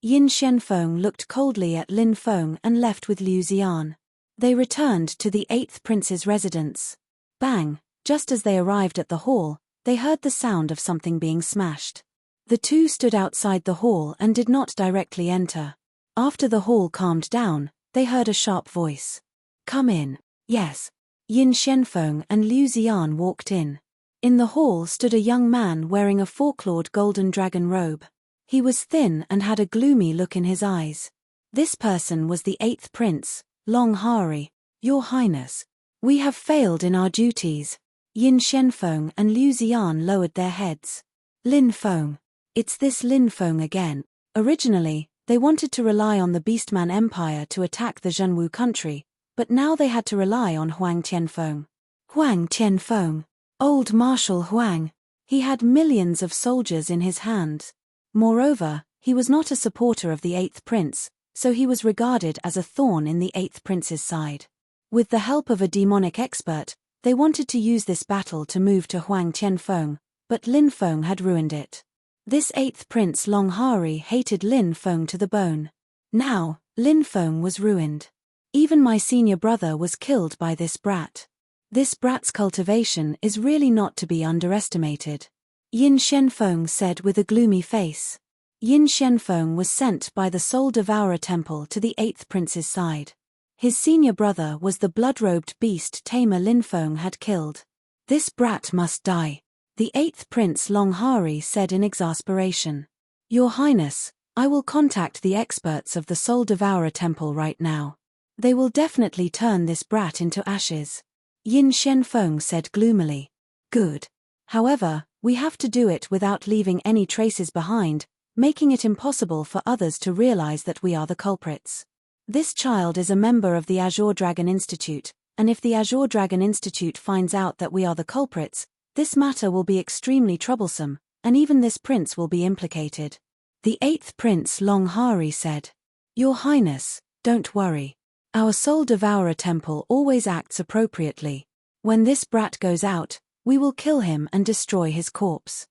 Yin Shenfeng looked coldly at Lin Feng and left with Liu Ziyan. They returned to the 8th Prince's residence. Bang! Just as they arrived at the hall, they heard the sound of something being smashed. The two stood outside the hall and did not directly enter. After the hall calmed down, they heard a sharp voice. Come in. Yes. Yin Shenfeng and Liu Ziyan walked in. In the hall stood a young man wearing a 4-clawed golden dragon robe. He was thin and had a gloomy look in his eyes. This person was the 8th Prince, Long Hari. Your Highness, we have failed in our duties. Yin Shenfeng and Liu Ziyan lowered their heads. Lin Feng. It's this Lin Feng again. Originally, they wanted to rely on the Beastman Empire to attack the Zhenwu country, but now they had to rely on Huang Tianfeng. Huang Tianfeng. Old Marshal Huang. He had millions of soldiers in his hands. Moreover, he was not a supporter of the 8th Prince, so he was regarded as a thorn in the 8th Prince's side. With the help of a demonic expert, they wanted to use this battle to move to Huang Tianfeng, but Lin Feng had ruined it. This eighth prince Long Hari hated Lin Feng to the bone. Now, Lin Feng was ruined. Even my senior brother was killed by this brat. This brat's cultivation is really not to be underestimated. Yin Shenfeng said with a gloomy face. Yin Shenfeng was sent by the Soul Devourer Temple to the eighth prince's side. His senior brother was the blood-robed beast tamer Lin Feng had killed. This brat must die, the eighth prince Long Hari said in exasperation. Your Highness, I will contact the experts of the Soul Devourer Temple right now. They will definitely turn this brat into ashes. Yin Shenfeng said gloomily. Good. However, we have to do it without leaving any traces behind, making it impossible for others to realize that we are the culprits. This child is a member of the Azure Dragon Institute, and if the Azure Dragon Institute finds out that we are the culprits, this matter will be extremely troublesome, and even this prince will be implicated. The eighth prince Long Hari said. Your Highness, don't worry. Our Soul Devourer Temple always acts appropriately. When this brat goes out, we will kill him and destroy his corpse.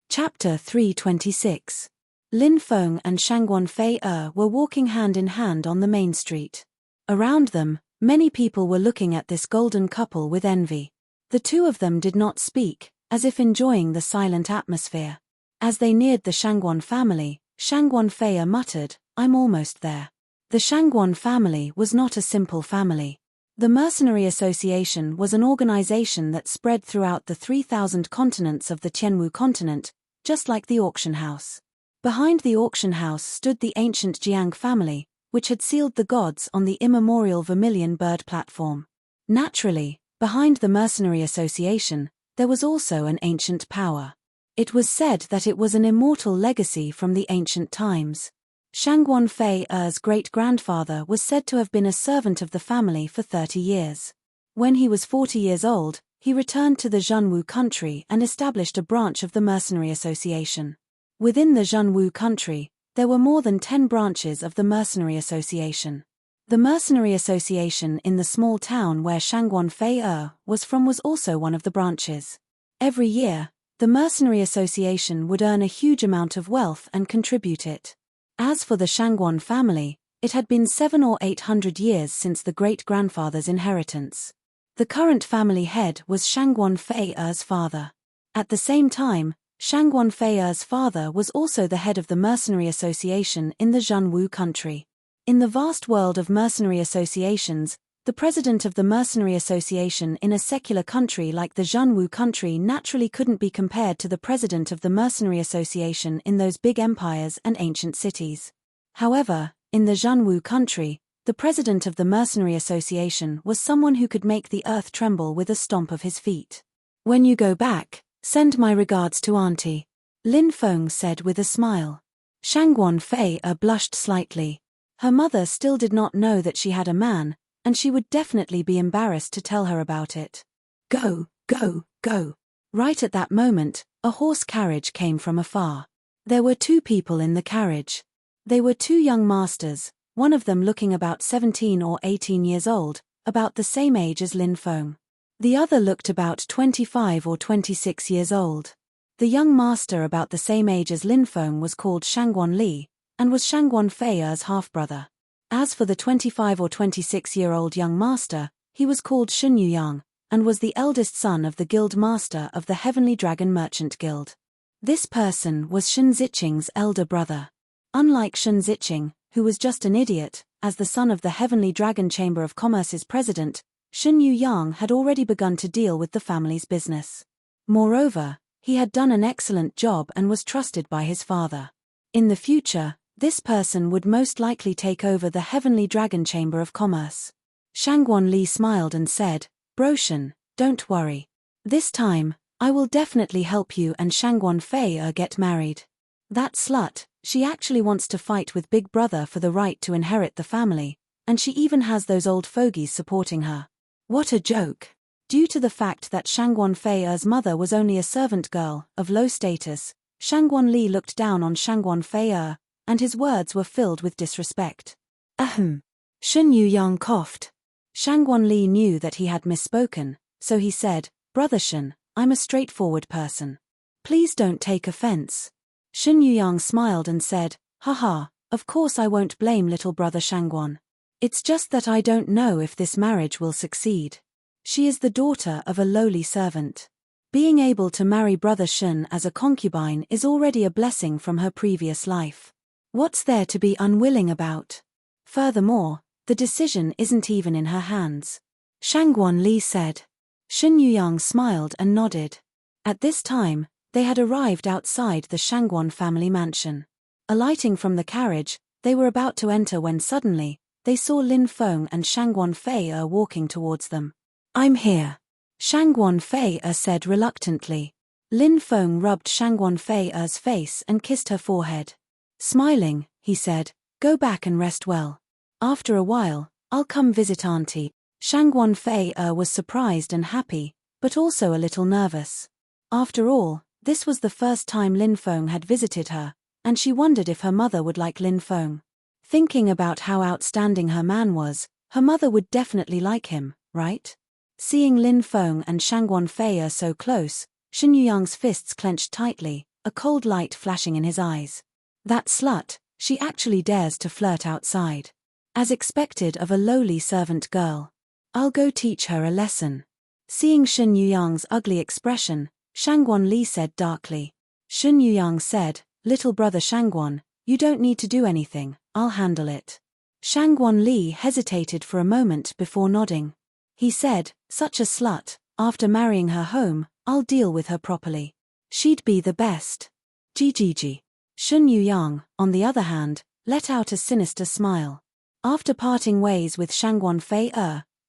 Chapter 326. Lin Feng and Shangguan Fei were walking hand in hand on the main street. Around them, many people were looking at this golden couple with envy. The two of them did not speak, as if enjoying the silent atmosphere. As they neared the Shangguan family, Shangguan Fei muttered, I'm almost there. The Shangguan family was not a simple family. The Mercenary Association was an organization that spread throughout the 3,000 continents of the Tianwu continent, just like the auction house. Behind the auction house stood the ancient Jiang family, which had sealed the gods on the immemorial vermilion bird platform. Naturally, behind the Mercenary Association, there was also an ancient power. It was said that it was an immortal legacy from the ancient times. Shangguan Fei's great-grandfather was said to have been a servant of the family for 30 years. When he was 40 years old, he returned to the Zhenwu country and established a branch of the Mercenary Association. Within the Zhenwu country, there were more than 10 branches of the Mercenary Association. The Mercenary Association in the small town where Shangguan Fei was from was also one of the branches. Every year, the Mercenary Association would earn a huge amount of wealth and contribute it. As for the Shangguan family, it had been 700 or 800 years since the great-grandfather's inheritance. The current family head was Shangguan Fei's father. At the same time, Shangguan Fei's father was also the head of the Mercenary Association in the Zhenwu country. In the vast world of mercenary associations, the president of the Mercenary Association in a secular country like the Zhenwu country naturally couldn't be compared to the president of the Mercenary Association in those big empires and ancient cities. However, in the Zhenwu country, the president of the Mercenary Association was someone who could make the earth tremble with a stomp of his feet. When you go back, send my regards to Auntie, Lin Feng said with a smile. Shangguan Fei blushed slightly. Her mother still did not know that she had a man, and she would definitely be embarrassed to tell her about it. Go, go, go. Right at that moment, a horse carriage came from afar. There were 2 people in the carriage. They were 2 young masters, one of them looking about 17 or 18 years old, about the same age as Lin Feng. The other looked about 25 or 26 years old. The young master about the same age as Lin Feng was called Shangguan Li, and was Shangguan Fei's half-brother. As for the 25 or 26-year-old young master, he was called Shun Yuyang, and was the eldest son of the guild master of the Heavenly Dragon Merchant Guild. This person was Shun Ziqing's elder brother. Unlike Shun Ziqing, who was just an idiot, as the son of the Heavenly Dragon Chamber of Commerce's president, Shun Yuyang had already begun to deal with the family's business. Moreover, he had done an excellent job and was trusted by his father. In the future, this person would most likely take over the Heavenly Dragon Chamber of Commerce. Shangguan Li smiled and said, Broshan, don't worry. This time, I will definitely help you and Shangguan Fei get married. That slut, she actually wants to fight with Big Brother for the right to inherit the family, and she even has those old fogies supporting her. What a joke. Due to the fact that Shangguan Fei's mother was only a servant girl, of low status, Shangguan Li looked down on Shangguan Fei, and his words were filled with disrespect. Ahem. Shun Yuyang coughed. Shangguan Li knew that he had misspoken, so he said, Brother Shun, I'm a straightforward person. Please don't take offense. Shen Yuyang smiled and said, Haha, of course I won't blame little brother Shangguan. It's just that I don't know if this marriage will succeed. She is the daughter of a lowly servant. Being able to marry brother Shen as a concubine is already a blessing from her previous life. What's there to be unwilling about? Furthermore, the decision isn't even in her hands. Shangguan Li said. Shen Yuyang smiled and nodded. At this time, they had arrived outside the Shangguan family mansion. Alighting from the carriage, they were about to enter when suddenly, they saw Lin Feng and Shangguan Fei walking towards them. I'm here. Shangguan Fei said reluctantly. Lin Feng rubbed Shangguan Fei's face and kissed her forehead. Smiling, he said, Go back and rest well. After a while, I'll come visit auntie. Shangguan Fei was surprised and happy, but also a little nervous. After all, this was the first time Lin Feng had visited her, and she wondered if her mother would like Lin Feng. Thinking about how outstanding her man was, her mother would definitely like him, right? Seeing Lin Feng and Shangguan Fei so close, Shen Yuyang's fists clenched tightly, a cold light flashing in his eyes. That slut, she actually dares to flirt outside. As expected of a lowly servant girl. I'll go teach her a lesson. Seeing Shen Yuyang's ugly expression, Shangguan Li said darkly. Shen Yuyang said, Little brother Shangguan, you don't need to do anything, I'll handle it. Shangguan Li hesitated for a moment before nodding. He said, Such a slut, after marrying her home, I'll deal with her properly. She'd be the best. Gigi. Shen Yuyang, on the other hand, let out a sinister smile. After parting ways with Shangguan Fei,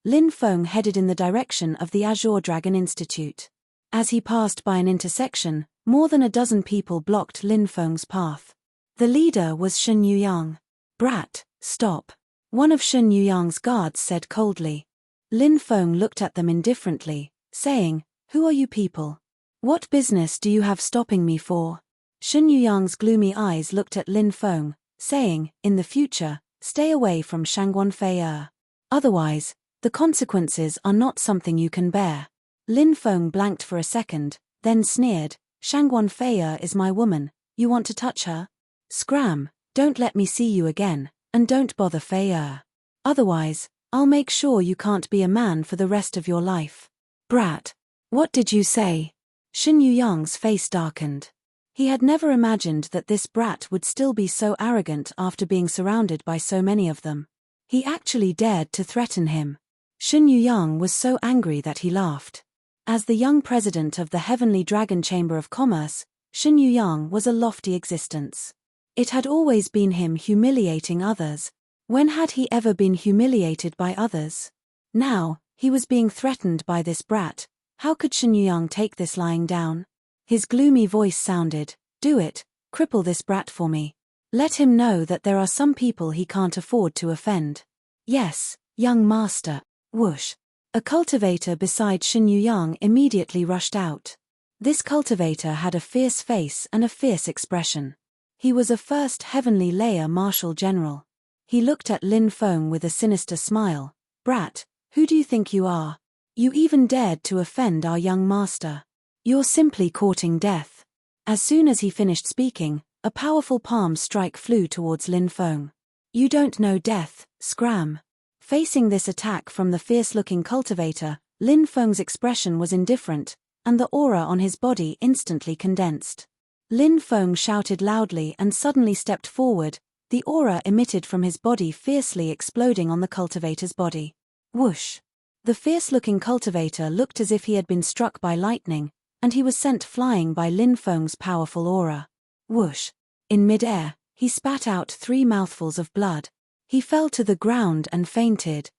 Lin Feng headed in the direction of the Azure Dragon Institute. As he passed by an intersection, more than a dozen people blocked Lin Feng's path. The leader was Shen Yuyang. Brat, stop. One of Shen Yuyang's guards said coldly. Lin Feng looked at them indifferently, saying, Who are you people? What business do you have stopping me for? Shen Yuyang's gloomy eyes looked at Lin Feng, saying, In the future, stay away from Shangguan Fei. Otherwise, the consequences are not something you can bear. Lin Feng blanked for a second, then sneered, Shangguan Fei is my woman, you want to touch her? Scram, don't let me see you again, and don't bother Fei. Otherwise, I'll make sure you can't be a man for the rest of your life. Brat. What did you say? Shen Yuyang's face darkened. He had never imagined that this brat would still be so arrogant after being surrounded by so many of them. He actually dared to threaten him. Shen Yuyang was so angry that he laughed. As the young president of the Heavenly Dragon Chamber of Commerce, Shen Yuyang was a lofty existence. It had always been him humiliating others. When had he ever been humiliated by others? Now, he was being threatened by this brat. How could Shen Yuyang take this lying down? His gloomy voice sounded, Do it, cripple this brat for me. Let him know that there are some people he can't afford to offend. Yes, young master. Whoosh. A cultivator beside Shen Yuyang immediately rushed out. This cultivator had a fierce face and a fierce expression. He was a first heavenly layer marshal general. He looked at Lin Feng with a sinister smile. Brat, who do you think you are? You even dared to offend our young master. You're simply courting death. As soon as he finished speaking, a powerful palm strike flew towards Lin Feng. You don't know death, scram. Facing this attack from the fierce-looking cultivator, Lin Feng's expression was indifferent, and the aura on his body instantly condensed. Lin Feng shouted loudly and suddenly stepped forward, the aura emitted from his body fiercely exploding on the cultivator's body. Whoosh! The fierce-looking cultivator looked as if he had been struck by lightning, and he was sent flying by Lin Feng's powerful aura. Whoosh! In mid-air, he spat out 3 mouthfuls of blood. He fell to the ground and fainted.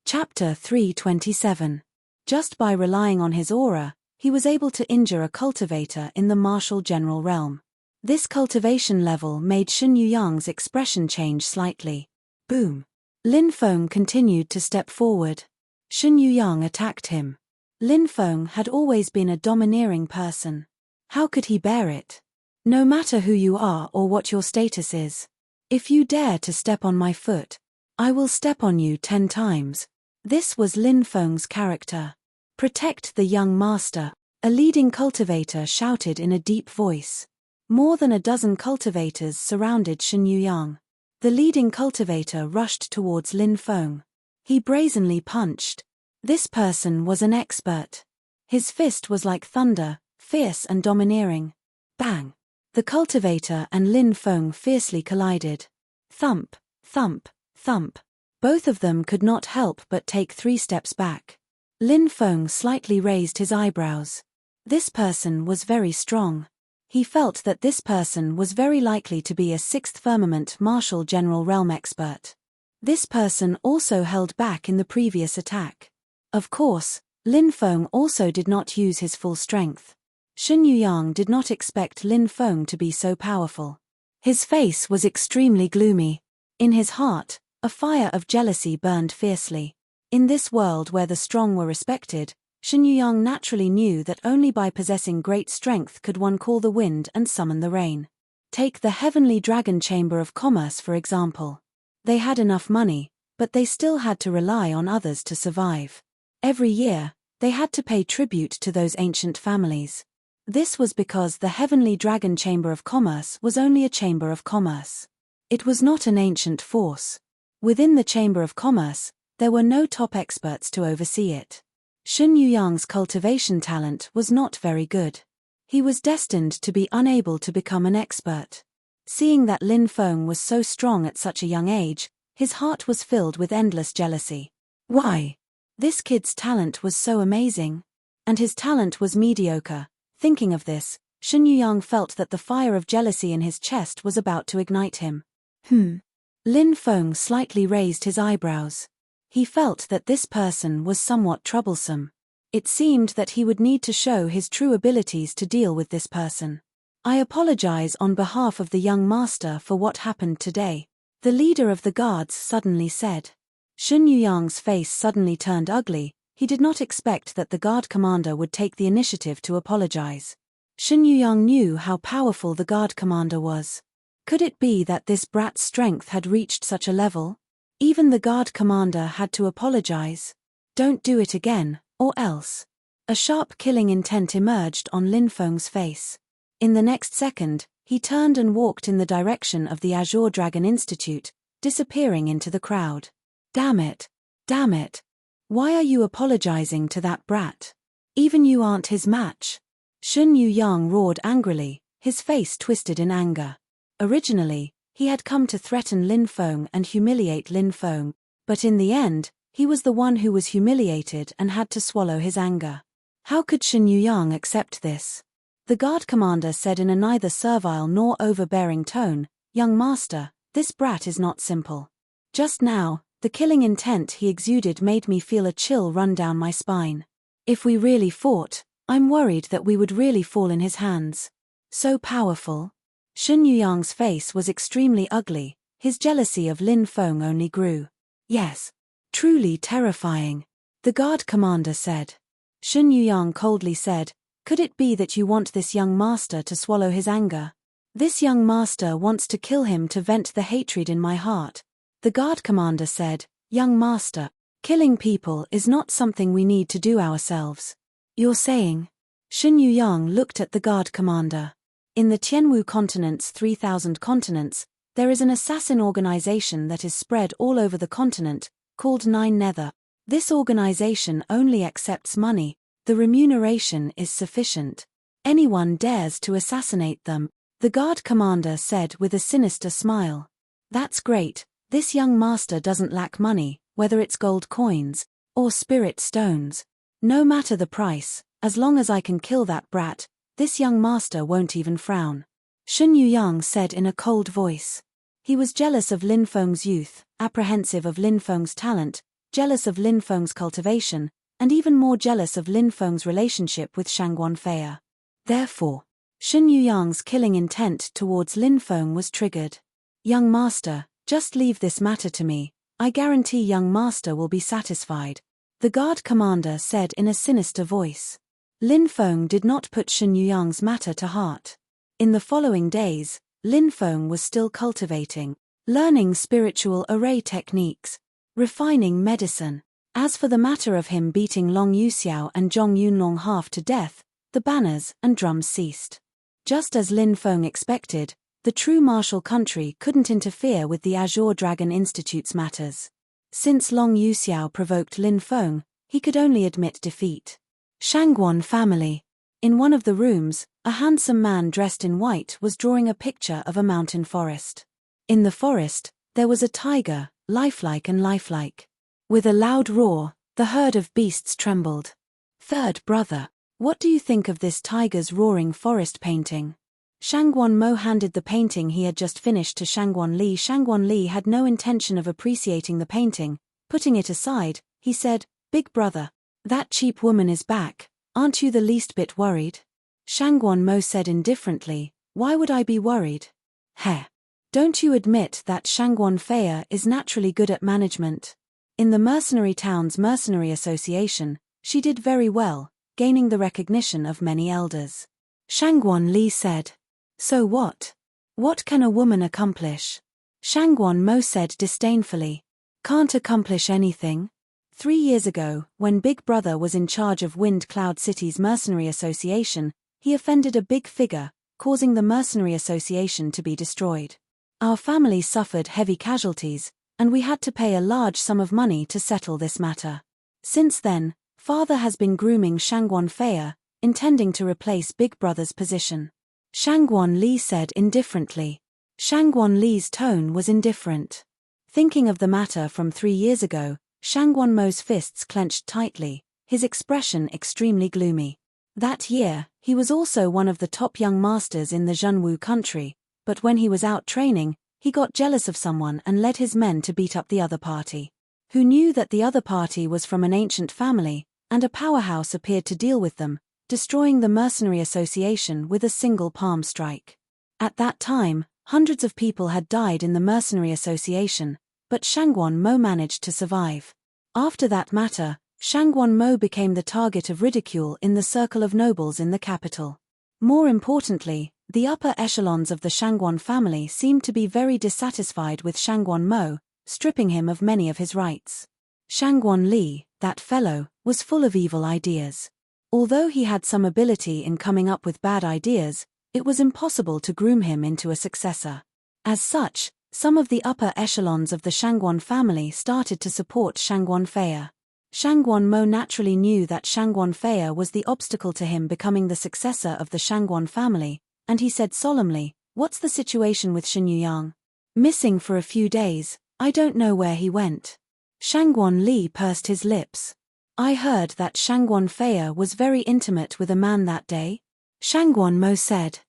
Chapter 327. Just by relying on his aura, he was able to injure a cultivator in the martial general realm. This cultivation level made Shen Yuyang's expression change slightly. Boom! Lin Feng continued to step forward. Shen Yuyang attacked him. Lin Feng had always been a domineering person. How could he bear it? No matter who you are or what your status is. If you dare to step on my foot, I will step on you 10 times. This was Lin Feng's character. Protect the young master. A leading cultivator shouted in a deep voice. More than a dozen cultivators surrounded Shen Yuyang. The leading cultivator rushed towards Lin Feng. He brazenly punched. This person was an expert. His fist was like thunder, fierce and domineering. Bang! The cultivator and Lin Feng fiercely collided. Thump, thump, thump. Both of them could not help but take 3 steps back. Lin Feng slightly raised his eyebrows. This person was very strong. He felt that this person was very likely to be a 6th Firmament Martial General Realm expert. This person also held back in the previous attack. Of course, Lin Feng also did not use his full strength. Shen Yuyang did not expect Lin Feng to be so powerful. His face was extremely gloomy. In his heart, a fire of jealousy burned fiercely. In this world where the strong were respected, Shen Yuyang naturally knew that only by possessing great strength could one call the wind and summon the rain. Take the Heavenly Dragon Chamber of Commerce for example. They had enough money, but they still had to rely on others to survive. Every year, they had to pay tribute to those ancient families. This was because the Heavenly Dragon Chamber of Commerce was only a chamber of commerce. It was not an ancient force. Within the Chamber of Commerce, there were no top experts to oversee it. Shen Yuyang's cultivation talent was not very good. He was destined to be unable to become an expert. Seeing that Lin Feng was so strong at such a young age, his heart was filled with endless jealousy. Why? This kid's talent was so amazing. And his talent was mediocre. Thinking of this, Shen Yuyang felt that the fire of jealousy in his chest was about to ignite him. Lin Feng slightly raised his eyebrows. He felt that this person was somewhat troublesome. It seemed that he would need to show his true abilities to deal with this person. I apologize on behalf of the young master for what happened today, the leader of the guards suddenly said. Shen Yuyang's face suddenly turned ugly. He did not expect that the guard commander would take the initiative to apologize. Shen Yuyang knew how powerful the guard commander was. Could it be that this brat's strength had reached such a level? Even the guard commander had to apologize. Don't do it again, or else. A sharp killing intent emerged on Lin Feng's face. In the next second, he turned and walked in the direction of the Azure Dragon Institute, disappearing into the crowd. Damn it! Damn it! Why are you apologizing to that brat? Even you aren't his match. Shen Yuyang roared angrily, his face twisted in anger. Originally, he had come to threaten Lin Feng and humiliate Lin Feng, but in the end, he was the one who was humiliated and had to swallow his anger. How could Shen Yuyang accept this? The guard commander said in a neither servile nor overbearing tone, "Young master, this brat is not simple. Just now, the killing intent he exuded made me feel a chill run down my spine. If we really fought, I'm worried that we would really fall in his hands. So powerful." Shen Yuyang's face was extremely ugly, his jealousy of Lin Feng only grew. Yes. Truly terrifying. The guard commander said. Shen Yuyang coldly said, "Could it be that you want this young master to swallow his anger? This young master wants to kill him to vent the hatred in my heart." The guard commander said, "Young master, killing people is not something we need to do ourselves." You're saying? Shen Yuyang looked at the guard commander. In the Tianwu continent's 3,000 continents, there is an assassin organization that is spread all over the continent, called Nine Nether. This organization only accepts money. The remuneration is sufficient. Anyone dares to assassinate them, the guard commander said with a sinister smile. That's great, this young master doesn't lack money, whether it's gold coins, or spirit stones. No matter the price, as long as I can kill that brat, this young master won't even frown. Shen Yuyang said in a cold voice. He was jealous of Lin Feng's youth, apprehensive of Lin Feng's talent, jealous of Lin Feng's cultivation, and even more jealous of Lin Feng's relationship with Shangguan Feia. Therefore, Shen Yuyang's killing intent towards Lin Feng was triggered. Young master, just leave this matter to me. I guarantee young master will be satisfied, the guard commander said in a sinister voice. Lin Feng did not put Shen Yuyang's matter to heart. In the following days, Lin Feng was still cultivating, learning spiritual array techniques, refining medicine. As for the matter of him beating Long Yuxiao and Zhong Yunlong half to death, the banners and drums ceased. Just as Lin Feng expected, the true martial country couldn't interfere with the Azure Dragon Institute's matters. Since Long Yuxiao provoked Lin Feng, he could only admit defeat. Shangguan family. In one of the rooms, a handsome man dressed in white was drawing a picture of a mountain forest. In the forest, there was a tiger, lifelike and lifelike. With a loud roar, the herd of beasts trembled. Third brother, what do you think of this tiger's roaring forest painting? Shangguan Mo handed the painting he had just finished to Shangguan Li. Shangguan Li had no intention of appreciating the painting. Putting it aside, he said, "Big brother, that cheap woman is back. Aren't you the least bit worried?" Shangguan Mo said indifferently, "Why would I be worried? Heh. Don't you admit that Shangguan Feiya is naturally good at management? In the mercenary town's mercenary association, she did very well, gaining the recognition of many elders." Shangguan Li said, "So what? What can a woman accomplish?" Shangguan Mo said disdainfully, "Can't accomplish anything." 3 years ago, when Big Brother was in charge of Wind Cloud City's mercenary association, he offended a big figure, causing the mercenary association to be destroyed. Our family suffered heavy casualties, and we had to pay a large sum of money to settle this matter. Since then, Father has been grooming Shangguan Feiya, intending to replace Big Brother's position. Shangguan Li said indifferently. Shangguan Li's tone was indifferent. Thinking of the matter from 3 years ago, Shangguan Mo's fists clenched tightly, his expression extremely gloomy. That year, he was also one of the top young masters in the Zhenwu country, but when he was out training, he got jealous of someone and led his men to beat up the other party. Who knew that the other party was from an ancient family, and a powerhouse appeared to deal with them, destroying the mercenary association with a single palm strike. At that time, hundreds of people had died in the mercenary association, but Shangguan Mo managed to survive. After that matter, Shangguan Mo became the target of ridicule in the circle of nobles in the capital. More importantly, the upper echelons of the Shangguan family seemed to be very dissatisfied with Shangguan Mo, stripping him of many of his rights. Shangguan Li, that fellow, was full of evil ideas. Although he had some ability in coming up with bad ideas, it was impossible to groom him into a successor. As such, some of the upper echelons of the Shangguan family started to support Shangguan Feiya. Shangguan Mo naturally knew that Shangguan Feiya was the obstacle to him becoming the successor of the Shangguan family, and he said solemnly, "What's the situation with Shen Yuyang? Missing for a few days, I don't know where he went." Shangguan Li pursed his lips. "I heard that Shangguan Feiya was very intimate with a man that day?" Shangguan Mo said.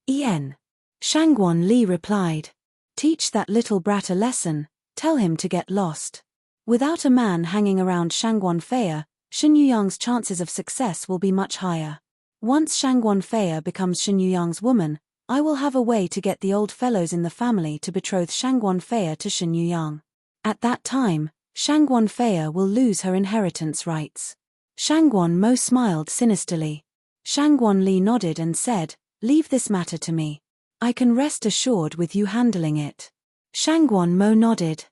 "En." Shangguan Li replied, "Teach that little brat a lesson, tell him to get lost." Without a man hanging around Shangguan Feiya, Shen Yuyang's chances of success will be much higher. Once Shangguan Feiya becomes Shen Yuyang's woman, I will have a way to get the old fellows in the family to betroth Shangguan Feiya to Shen Yuyang. At that time, Shangguan Feiya will lose her inheritance rights. Shangguan Mo smiled sinisterly. Shangguan Li nodded and said, "Leave this matter to me. I can rest assured with you handling it." Shangguan Mo nodded.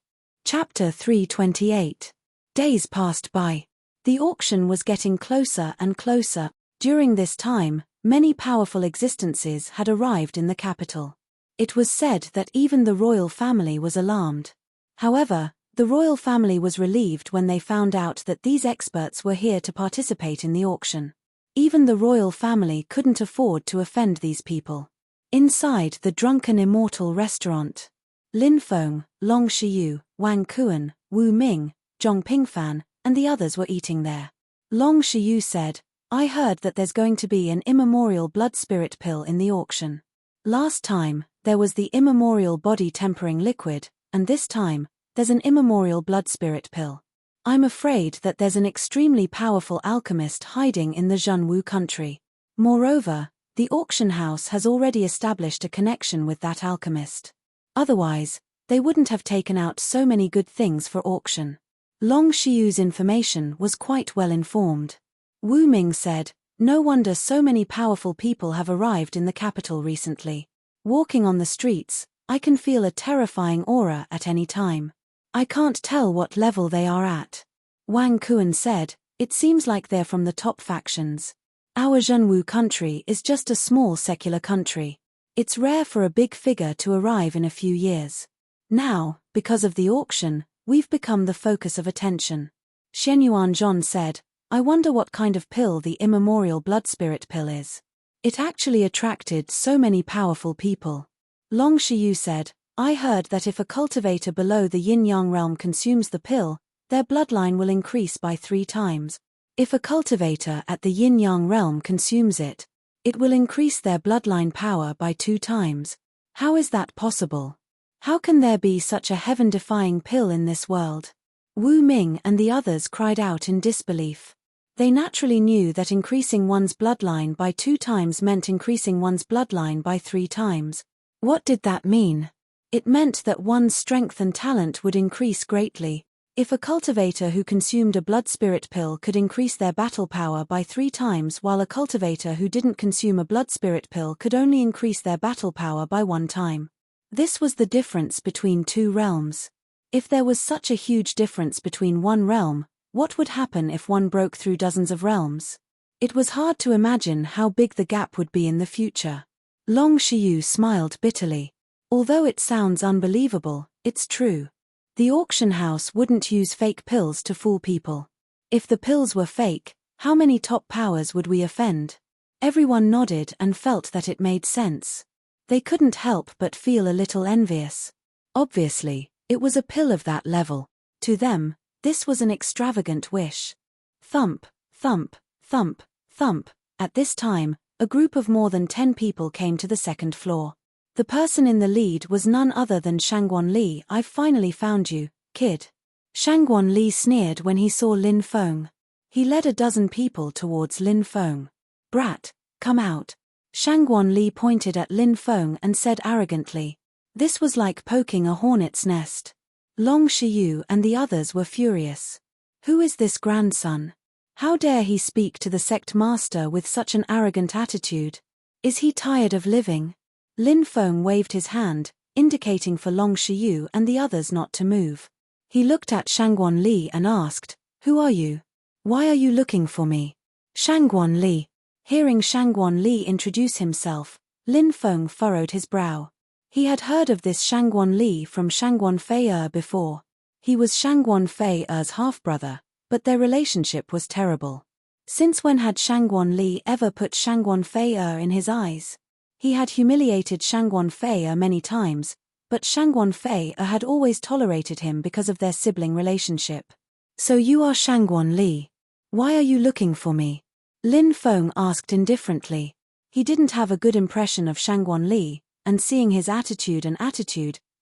Chapter 328. Days passed by. The auction was getting closer and closer. During this time, many powerful existences had arrived in the capital. It was said that even the royal family was alarmed. However, the royal family was relieved when they found out that these experts were here to participate in the auction. Even the royal family couldn't afford to offend these people. Inside the Drunken Immortal restaurant, Lin Feng, Long Shiyu, Wang Kuan, Wu Ming, Zhong Pingfan, and the others were eating there. Long Shiyu said, "I heard that there's going to be an immemorial blood spirit pill in the auction. Last time, there was the immemorial body tempering liquid, and this time, there's an immemorial blood spirit pill. I'm afraid that there's an extremely powerful alchemist hiding in the Zhenwu country. Moreover, the auction house has already established a connection with that alchemist. Otherwise, they wouldn't have taken out so many good things for auction." Long Shiyu's information was quite well informed. Wu Ming said, "No wonder so many powerful people have arrived in the capital recently. Walking on the streets, I can feel a terrifying aura at any time. I can't tell what level they are at." Wang Kuan said, "It seems like they're from the top factions." Our Zhenwu country is just a small secular country. It's rare for a big figure to arrive in a few years. Now, because of the auction, we've become the focus of attention. Shenyuan Zhon said, I wonder what kind of pill the immemorial blood spirit pill is. It actually attracted so many powerful people. Long Shiyu said, I heard that if a cultivator below the yin-yang realm consumes the pill, their bloodline will increase by 3 times. If a cultivator at the yin-yang realm consumes it, it will increase their bloodline power by 2 times. How is that possible? How can there be such a heaven-defying pill in this world? Wu Ming and the others cried out in disbelief. They naturally knew that increasing one's bloodline by 2 times meant increasing one's bloodline by 3 times. What did that mean? It meant that one's strength and talent would increase greatly. If a cultivator who consumed a blood spirit pill could increase their battle power by 3 times, while a cultivator who didn't consume a blood spirit pill could only increase their battle power by 1 time. This was the difference between 2 realms. If there was such a huge difference between one realm, what would happen if one broke through dozens of realms? It was hard to imagine how big the gap would be in the future. Long Shiyu smiled bitterly. Although it sounds unbelievable, it's true. The auction house wouldn't use fake pills to fool people. If the pills were fake, how many top powers would we offend? Everyone nodded and felt that it made sense. They couldn't help but feel a little envious. Obviously, it was a pill of that level. To them, this was an extravagant wish. Thump, thump, thump, thump. At this time, a group of more than 10 people came to the 2nd floor. The person in the lead was none other than Shangguan Li. I've finally found you, kid. Shangguan Li sneered when he saw Lin Feng. He led a dozen people towards Lin Feng. Brat, come out. Shangguan Li pointed at Lin Feng and said arrogantly. This was like poking a hornet's nest. Long Shiyu and the others were furious. Who is this grandson? How dare he speak to the sect master with such an arrogant attitude? Is he tired of living? Lin Feng waved his hand, indicating for Long Shiyu and the others not to move. He looked at Shangguan Li and asked, Who are you? Why are you looking for me? Shangguan Li. Hearing Shangguan Li introduce himself, Lin Feng furrowed his brow. He had heard of this Shangguan Li from Shangguan Fei before. He was Shangguan Fei's half-brother, but their relationship was terrible. Since when had Shangguan Li ever put Shangguan Fei in his eyes? He had humiliated Shangguan Fei many times, but Shangguan Fei had always tolerated him because of their sibling relationship. So you are Shangguan Li. Why are you looking for me? Lin Feng asked indifferently. He didn't have a good impression of Shangguan Li, and seeing his attitude,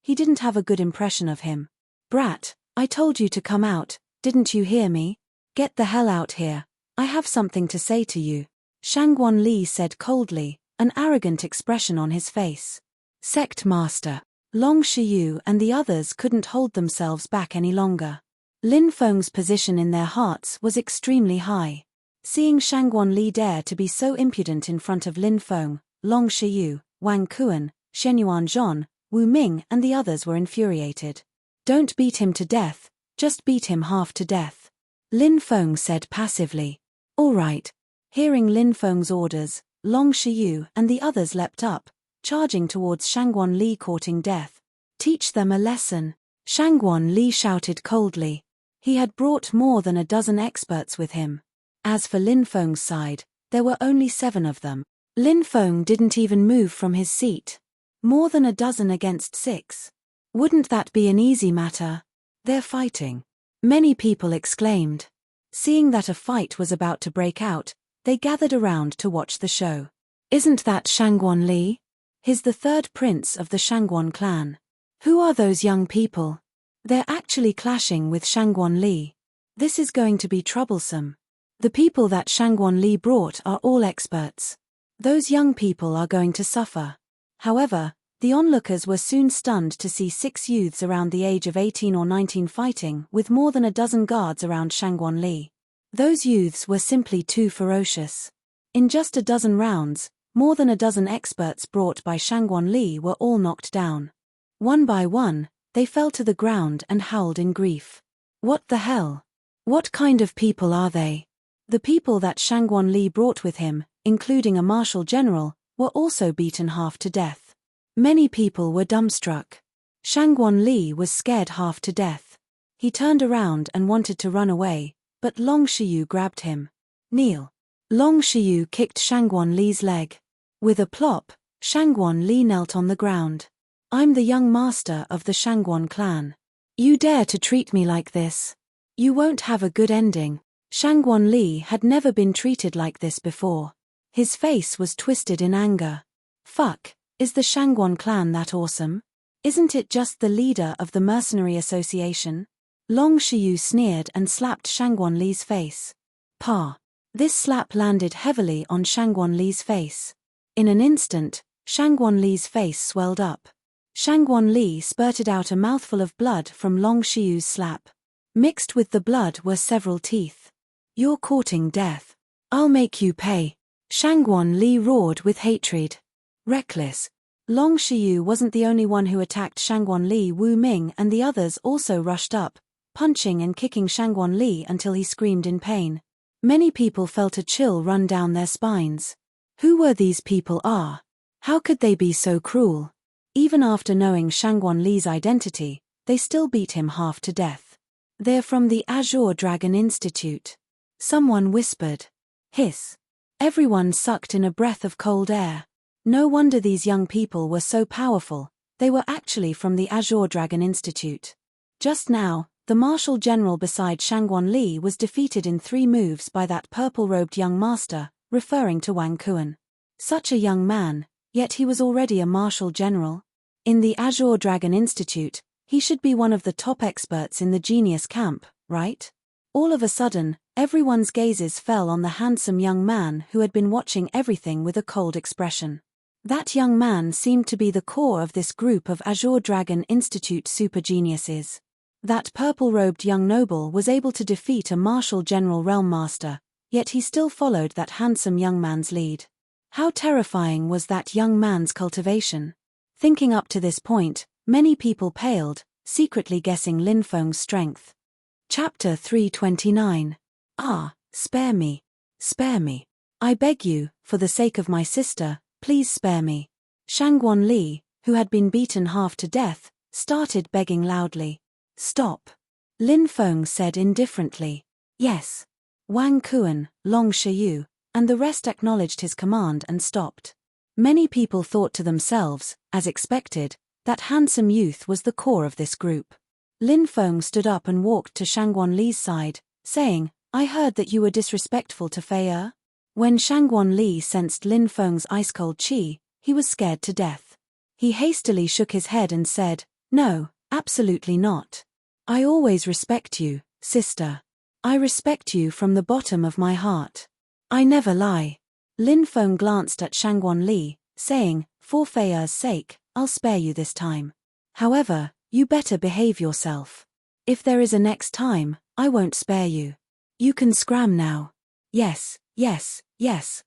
he didn't have a good impression of him. Brat, I told you to come out, didn't you hear me? Get the hell out here. I have something to say to you. Shangguan Li said coldly, an arrogant expression on his face. Sect Master. Long Shiyu and the others couldn't hold themselves back any longer. Lin Feng's position in their hearts was extremely high. Seeing Shangguan Li dare to be so impudent in front of Lin Feng, Long Shiyu, Wang Kuan, Shenyuan Zhon, Wu Ming and the others were infuriated. Don't beat him to death, just beat him half to death. Lin Feng said passively. All right. Hearing Lin Feng's orders, Long Shiyu and the others leapt up, charging towards Shangguan Li courting death. Teach them a lesson. Shangguan Li shouted coldly. He had brought more than a dozen experts with him. As for Lin Feng's side, there were only 7 of them. Lin Feng didn't even move from his seat. More than a dozen against 6. Wouldn't that be an easy matter? They're fighting. Many people exclaimed. Seeing that a fight was about to break out, they gathered around to watch the show. Isn't that Shangguan Li? He's the 3rd prince of the Shangguan clan. Who are those young people? They're actually clashing with Shangguan Li. This is going to be troublesome. The people that Shangguan Li brought are all experts. Those young people are going to suffer. However, the onlookers were soon stunned to see 6 youths around the age of 18 or 19 fighting with more than a dozen guards around Shangguan Li. Those youths were simply too ferocious. In just a dozen rounds, more than a dozen experts brought by Shangguan Li were all knocked down. One by one, they fell to the ground and howled in grief. What the hell? What kind of people are they? The people that Shangguan Li brought with him, including a marshal general, were also beaten half to death. Many people were dumbstruck. Shangguan Li was scared half to death. He turned around and wanted to run away, but Long Shiyu grabbed him. Kneel. Long Shiyu kicked Shangguan Li's leg. With a plop, Shangguan Li knelt on the ground. I'm the young master of the Shangguan clan. You dare to treat me like this? You won't have a good ending. Shangguan Li had never been treated like this before. His face was twisted in anger. Fuck, is the Shangguan clan that awesome? Isn't it just the leader of the mercenary association? Long Shiyu sneered and slapped Shangguan Li's face. Pa. This slap landed heavily on Shangguan Li's face. In an instant, Shangguan Li's face swelled up. Shangguan Li spurted out a mouthful of blood from Long Shiyu's slap. Mixed with the blood were several teeth. You're courting death. I'll make you pay. Shangguan Li roared with hatred. Reckless. Long Shiyu wasn't the only one who attacked Shangguan Li. Wu Ming and the others also rushed up, punching and kicking Shangguan Li until he screamed in pain. Many people felt a chill run down their spines. Who were these people? How could they be so cruel? Even after knowing Shangguan Li's identity, they still beat him half to death. They're from the Azure Dragon Institute. Someone whispered. Hiss. Everyone sucked in a breath of cold air. No wonder these young people were so powerful. They were actually from the Azure Dragon Institute. Just now, the marshal general beside Shangguan Li was defeated in 3 moves by that purple-robed young master, referring to Wang Kuan. Such a young man, yet he was already a marshal general. In the Azure Dragon Institute, he should be one of the top experts in the genius camp, right? All of a sudden, everyone's gazes fell on the handsome young man who had been watching everything with a cold expression. That young man seemed to be the core of this group of Azure Dragon Institute super geniuses. That purple-robed young noble was able to defeat a marshal general realm master, yet he still followed that handsome young man's lead. How terrifying was that young man's cultivation? Thinking up to this point, many people paled, secretly guessing Lin Feng's strength. Chapter 329. Spare me. Spare me. I beg you, for the sake of my sister, please spare me. Shangguan Li, who had been beaten half to death, started begging loudly. Stop. Lin Feng said indifferently. Yes. Wang Kuan, Long Shiyu, and the rest acknowledged his command and stopped. Many people thought to themselves, as expected, that handsome youth was the core of this group. Lin Feng stood up and walked to Shangguan Li's side, saying, I heard that you were disrespectful to Fei. When Shangguan Li sensed Lin Feng's ice-cold qi, he was scared to death. He hastily shook his head and said, No, absolutely not. I always respect you, sister. I respect you from the bottom of my heart. I never lie. Lin Feng glanced at Shangguan Li, saying, For Fei's sake, I'll spare you this time. However, you better behave yourself. If there is a next time, I won't spare you. You can scram now. Yes,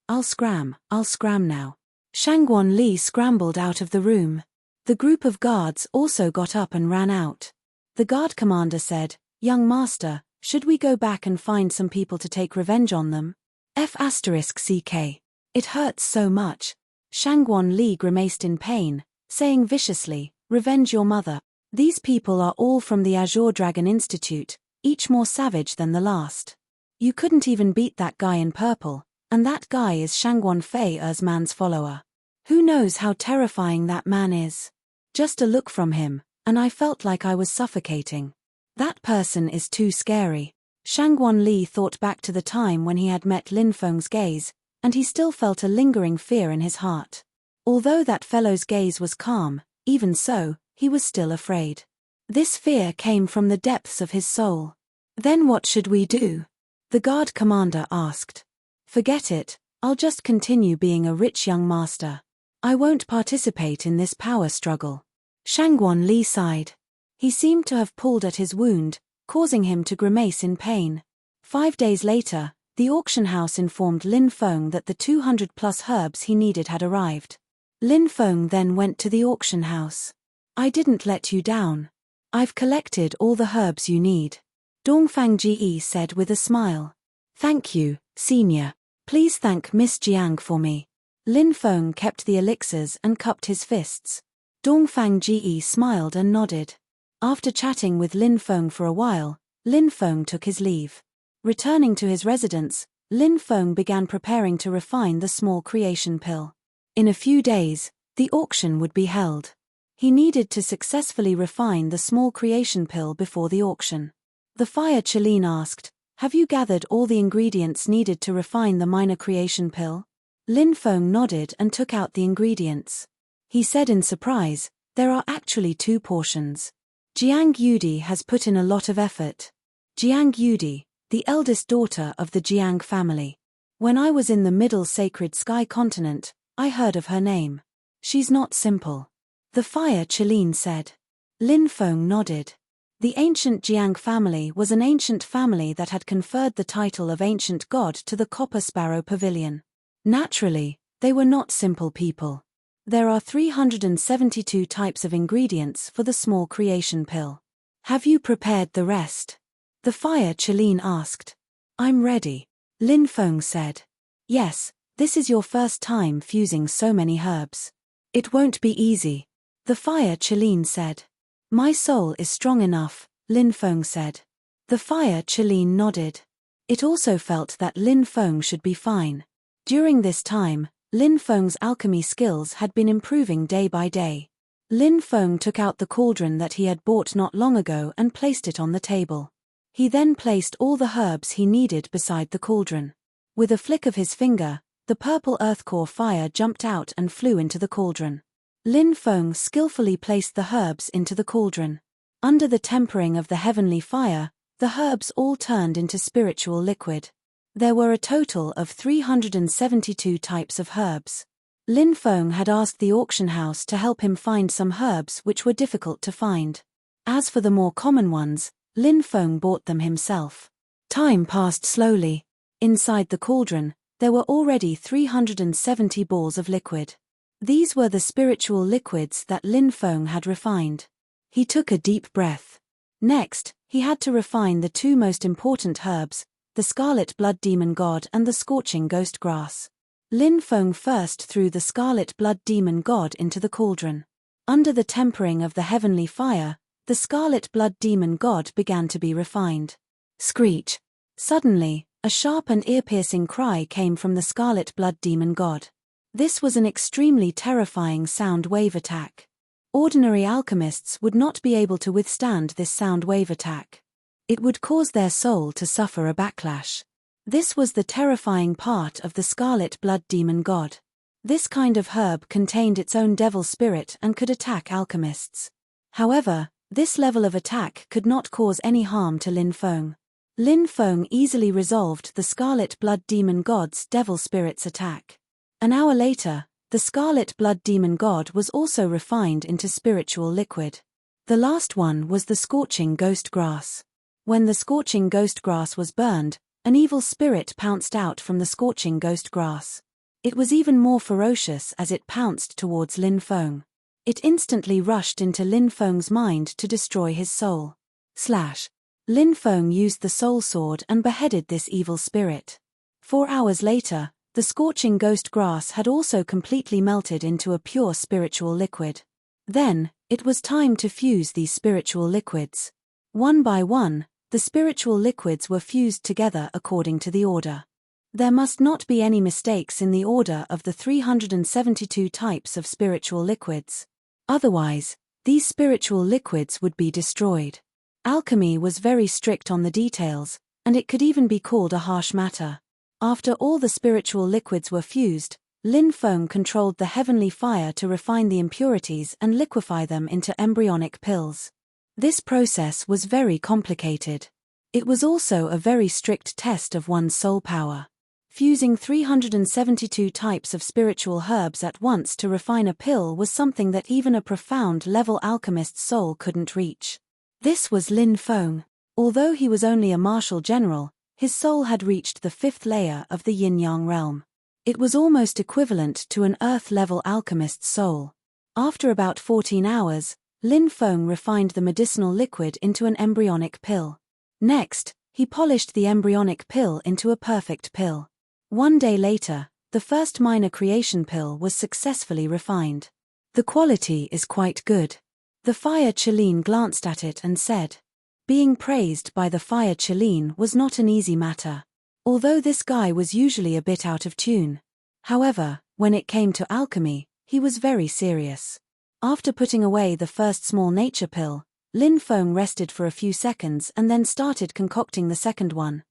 I'll scram now. Shangguan Li scrambled out of the room. The group of guards also got up and ran out. The guard commander said, Young master, should we go back and find some people to take revenge on them? F***ck. It hurts so much. Shangguan Li grimaced in pain, saying viciously, Revenge your mother. These people are all from the Azure Dragon Institute, each more savage than the last. You couldn't even beat that guy in purple, and that guy is Shangguan Fei's man's follower. Who knows how terrifying that man is? Just a look from him, and I felt like I was suffocating. That person is too scary. Shangguan Li thought back to the time when he had met Lin Feng's gaze, and he still felt a lingering fear in his heart. Although that fellow's gaze was calm, even so, he was still afraid. This fear came from the depths of his soul. Then what should we do? The guard commander asked. Forget it, I'll just continue being a rich young master. I won't participate in this power struggle. Shangguan Li sighed. He seemed to have pulled at his wound, causing him to grimace in pain. 5 days later, the auction house informed Lin Feng that the 200+ herbs he needed had arrived. Lin Feng then went to the auction house. I didn't let you down. I've collected all the herbs you need. Dongfang Ge said with a smile. Thank you, Senior. Please thank Miss Jiang for me. Lin Feng kept the elixirs and cupped his fists. Dongfang Ji smiled and nodded. After chatting with Lin Feng for a while, Lin Feng took his leave. Returning to his residence, Lin Feng began preparing to refine the small creation pill. In a few days, the auction would be held. He needed to successfully refine the small creation pill before the auction. The fire Chelin asked, "Have you gathered all the ingredients needed to refine the minor creation pill?" Lin Feng nodded and took out the ingredients. He said in surprise, "There are actually 2 portions. Jiang Yudi has put in a lot of effort." Jiang Yudi, the eldest daughter of the Jiang family. When I was in the Middle Sacred Sky continent, I heard of her name. She's not simple. The fire Chelin said. Lin Feng nodded. The ancient Jiang family was an ancient family that had conferred the title of ancient god to the Copper Sparrow Pavilion. Naturally, they were not simple people. There are 372 types of ingredients for the small creation pill. Have you prepared the rest? The fire Chelin asked. I'm ready. Lin Feng said. Yes, this is your first time fusing so many herbs. It won't be easy. The fire Chelin said. My soul is strong enough, Lin Feng said. The fire Chelin nodded. It also felt that Lin Feng should be fine. During this time, Lin Feng's alchemy skills had been improving day by day. Lin Feng took out the cauldron that he had bought not long ago and placed it on the table. He then placed all the herbs he needed beside the cauldron. With a flick of his finger, the purple earth core fire jumped out and flew into the cauldron. Lin Feng skillfully placed the herbs into the cauldron. Under the tempering of the heavenly fire, the herbs all turned into spiritual liquid. There were a total of 372 types of herbs. Lin Feng had asked the auction house to help him find some herbs which were difficult to find. As for the more common ones, Lin Feng bought them himself. Time passed slowly. Inside the cauldron, there were already 370 balls of liquid. These were the spiritual liquids that Lin Feng had refined. He took a deep breath. Next, he had to refine the 2 most important herbs, the Scarlet Blood Demon God and the Scorching Ghost Grass. Lin Feng first threw the Scarlet Blood Demon God into the cauldron. Under the tempering of the heavenly fire, the Scarlet Blood Demon God began to be refined. Screech! Suddenly, a sharp and ear-piercing cry came from the Scarlet Blood Demon God. This was an extremely terrifying sound wave attack. Ordinary alchemists would not be able to withstand this sound wave attack. It would cause their soul to suffer a backlash. This was the terrifying part of the Scarlet Blood Demon God. This kind of herb contained its own devil spirit and could attack alchemists. However, this level of attack could not cause any harm to Lin Feng. Lin Feng easily resolved the Scarlet Blood Demon God's devil spirit's attack. An hour later, the Scarlet Blood Demon God was also refined into spiritual liquid. The last one was the Scorching Ghost Grass. When the Scorching Ghost Grass was burned, an evil spirit pounced out from the Scorching Ghost Grass. It was even more ferocious as it pounced towards Lin Feng. It instantly rushed into Lin Feng's mind to destroy his soul. Lin Feng used the soul sword and beheaded this evil spirit. 4 hours later, the Scorching Ghost Grass had also completely melted into a pure spiritual liquid. Then, it was time to fuse these spiritual liquids. One by one, the spiritual liquids were fused together according to the order. There must not be any mistakes in the order of the 372 types of spiritual liquids. Otherwise, these spiritual liquids would be destroyed. Alchemy was very strict on the details, and it could even be called a harsh matter. After all the spiritual liquids were fused, Lin Feng controlled the heavenly fire to refine the impurities and liquefy them into embryonic pills. This process was very complicated. It was also a very strict test of one's soul power. Fusing 372 types of spiritual herbs at once to refine a pill was something that even a profound-level alchemist's soul couldn't reach. This was Lin Feng. Although he was only a martial general, his soul had reached the 5th layer of the yin-yang realm. It was almost equivalent to an earth-level alchemist's soul. After about 14 hours, Lin Feng refined the medicinal liquid into an embryonic pill. Next, He polished the embryonic pill into a perfect pill. 1 day later, the first minor creation pill was successfully refined. The quality is quite good. The fire Cheline glanced at it and said. Being praised by the fire Cheline was not an easy matter. Although this guy was usually a bit out of tune. However, when it came to alchemy, he was very serious. After putting away the first small nature pill, Lin Feng rested for a few seconds and then started concocting the second one.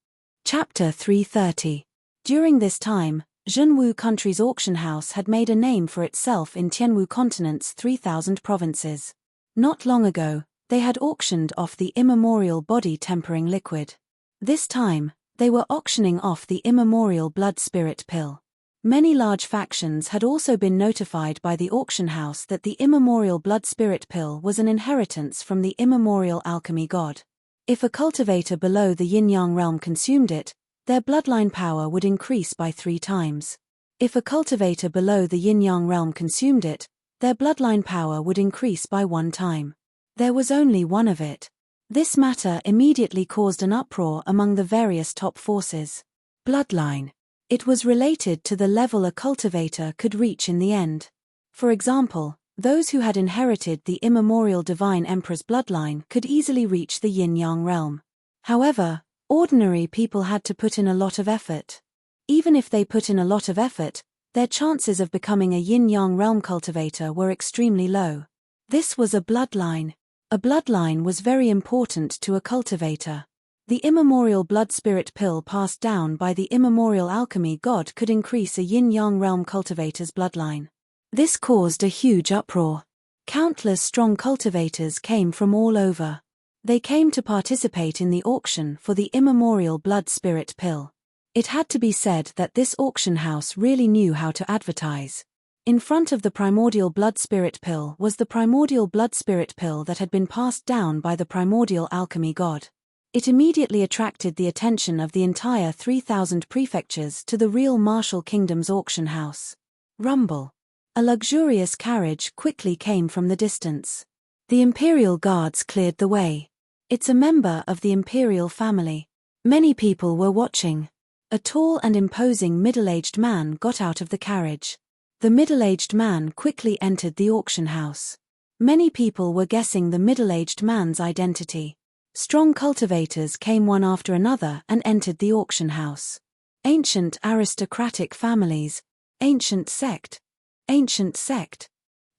Chapter 330. During this time, Zhenwu country's auction house had made a name for itself in Tianwu continent's 3,000 provinces. Not long ago, they had auctioned off the immemorial body tempering liquid. This time, they were auctioning off the immemorial blood spirit pill. Many large factions had also been notified by the auction house that the immemorial blood spirit pill was an inheritance from the immemorial alchemy god. If a cultivator below the yin-yang realm consumed it, their bloodline power would increase by 3 times. If a cultivator below the yin-yang realm consumed it, their bloodline power would increase by 1 time. There was only one of it. This matter immediately caused an uproar among the various top forces. Bloodline. It was related to the level a cultivator could reach in the end. For example, those who had inherited the immemorial divine emperor's bloodline could easily reach the yin-yang realm. However, ordinary people had to put in a lot of effort. Even if they put in a lot of effort, their chances of becoming a yin-yang realm cultivator were extremely low. This was a bloodline. A bloodline was very important to a cultivator. The immemorial blood spirit pill passed down by the immemorial alchemy god could increase a yin-yang realm cultivator's bloodline. This caused a huge uproar. Countless strong cultivators came from all over. They came to participate in the auction for the immemorial blood spirit pill. It had to be said that this auction house really knew how to advertise. In front of the primordial blood spirit pill was the primordial blood spirit pill that had been passed down by the primordial alchemy god. It immediately attracted the attention of the entire 3,000 prefectures to the real martial kingdom's auction house. Rumble. A luxurious carriage quickly came from the distance. The imperial guards cleared the way. It's a member of the imperial family. Many people were watching. A tall and imposing middle-aged man got out of the carriage. The middle-aged man quickly entered the auction house. Many people were guessing the middle-aged man's identity. Strong cultivators came one after another and entered the auction house. Ancient aristocratic families. Ancient sect. Ancient sect.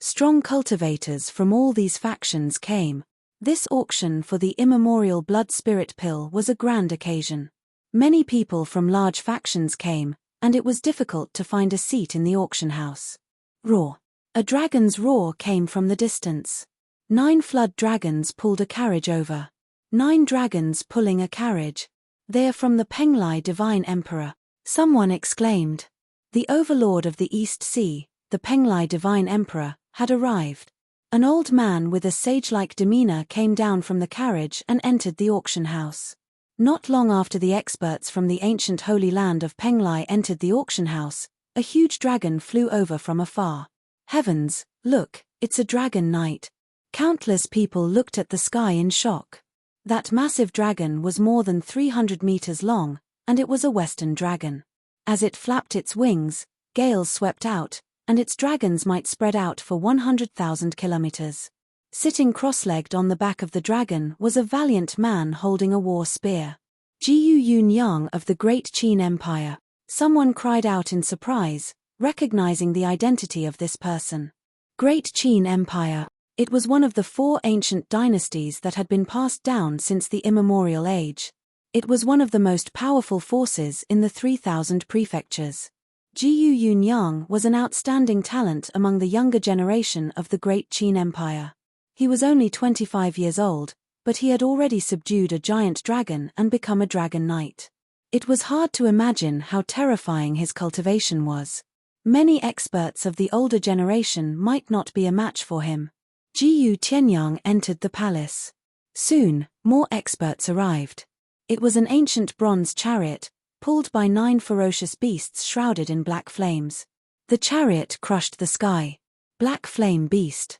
Strong cultivators from all these factions came. This auction for the immemorial blood spirit pill was a grand occasion. Many people from large factions came, and it was difficult to find a seat in the auction house. Roar. A dragon's roar came from the distance. 9 flood dragons pulled a carriage over. 9 dragons pulling a carriage. They are from the Penglai Divine Emperor, someone exclaimed. The overlord of the East Sea, the Penglai Divine Emperor, had arrived. An old man with a sage-like demeanor came down from the carriage and entered the auction house. Not long after the experts from the ancient holy land of Penglai entered the auction house, a huge dragon flew over from afar. Heavens, look, it's a dragon knight. Countless people looked at the sky in shock. That massive dragon was more than 300 meters long, and it was a western dragon. As it flapped its wings, gales swept out, and its dragons might spread out for 100,000 kilometers. Sitting cross-legged on the back of the dragon was a valiant man holding a war spear. Jiyu Yunyang of the Great Qin Empire. Someone cried out in surprise, recognizing the identity of this person. Great Qin Empire. It was one of the 4 ancient dynasties that had been passed down since the immemorial age. It was one of the most powerful forces in the 3,000 prefectures. Jiyu Yunyang was an outstanding talent among the younger generation of the Great Qin Empire. He was only 25 years old, but he had already subdued a giant dragon and become a dragon knight. It was hard to imagine how terrifying his cultivation was. Many experts of the older generation might not be a match for him. Jiyu Tianyang entered the palace. Soon, more experts arrived. It was an ancient bronze chariot, pulled by 9 ferocious beasts shrouded in black flames. The chariot crushed the sky. Black Flame Beast.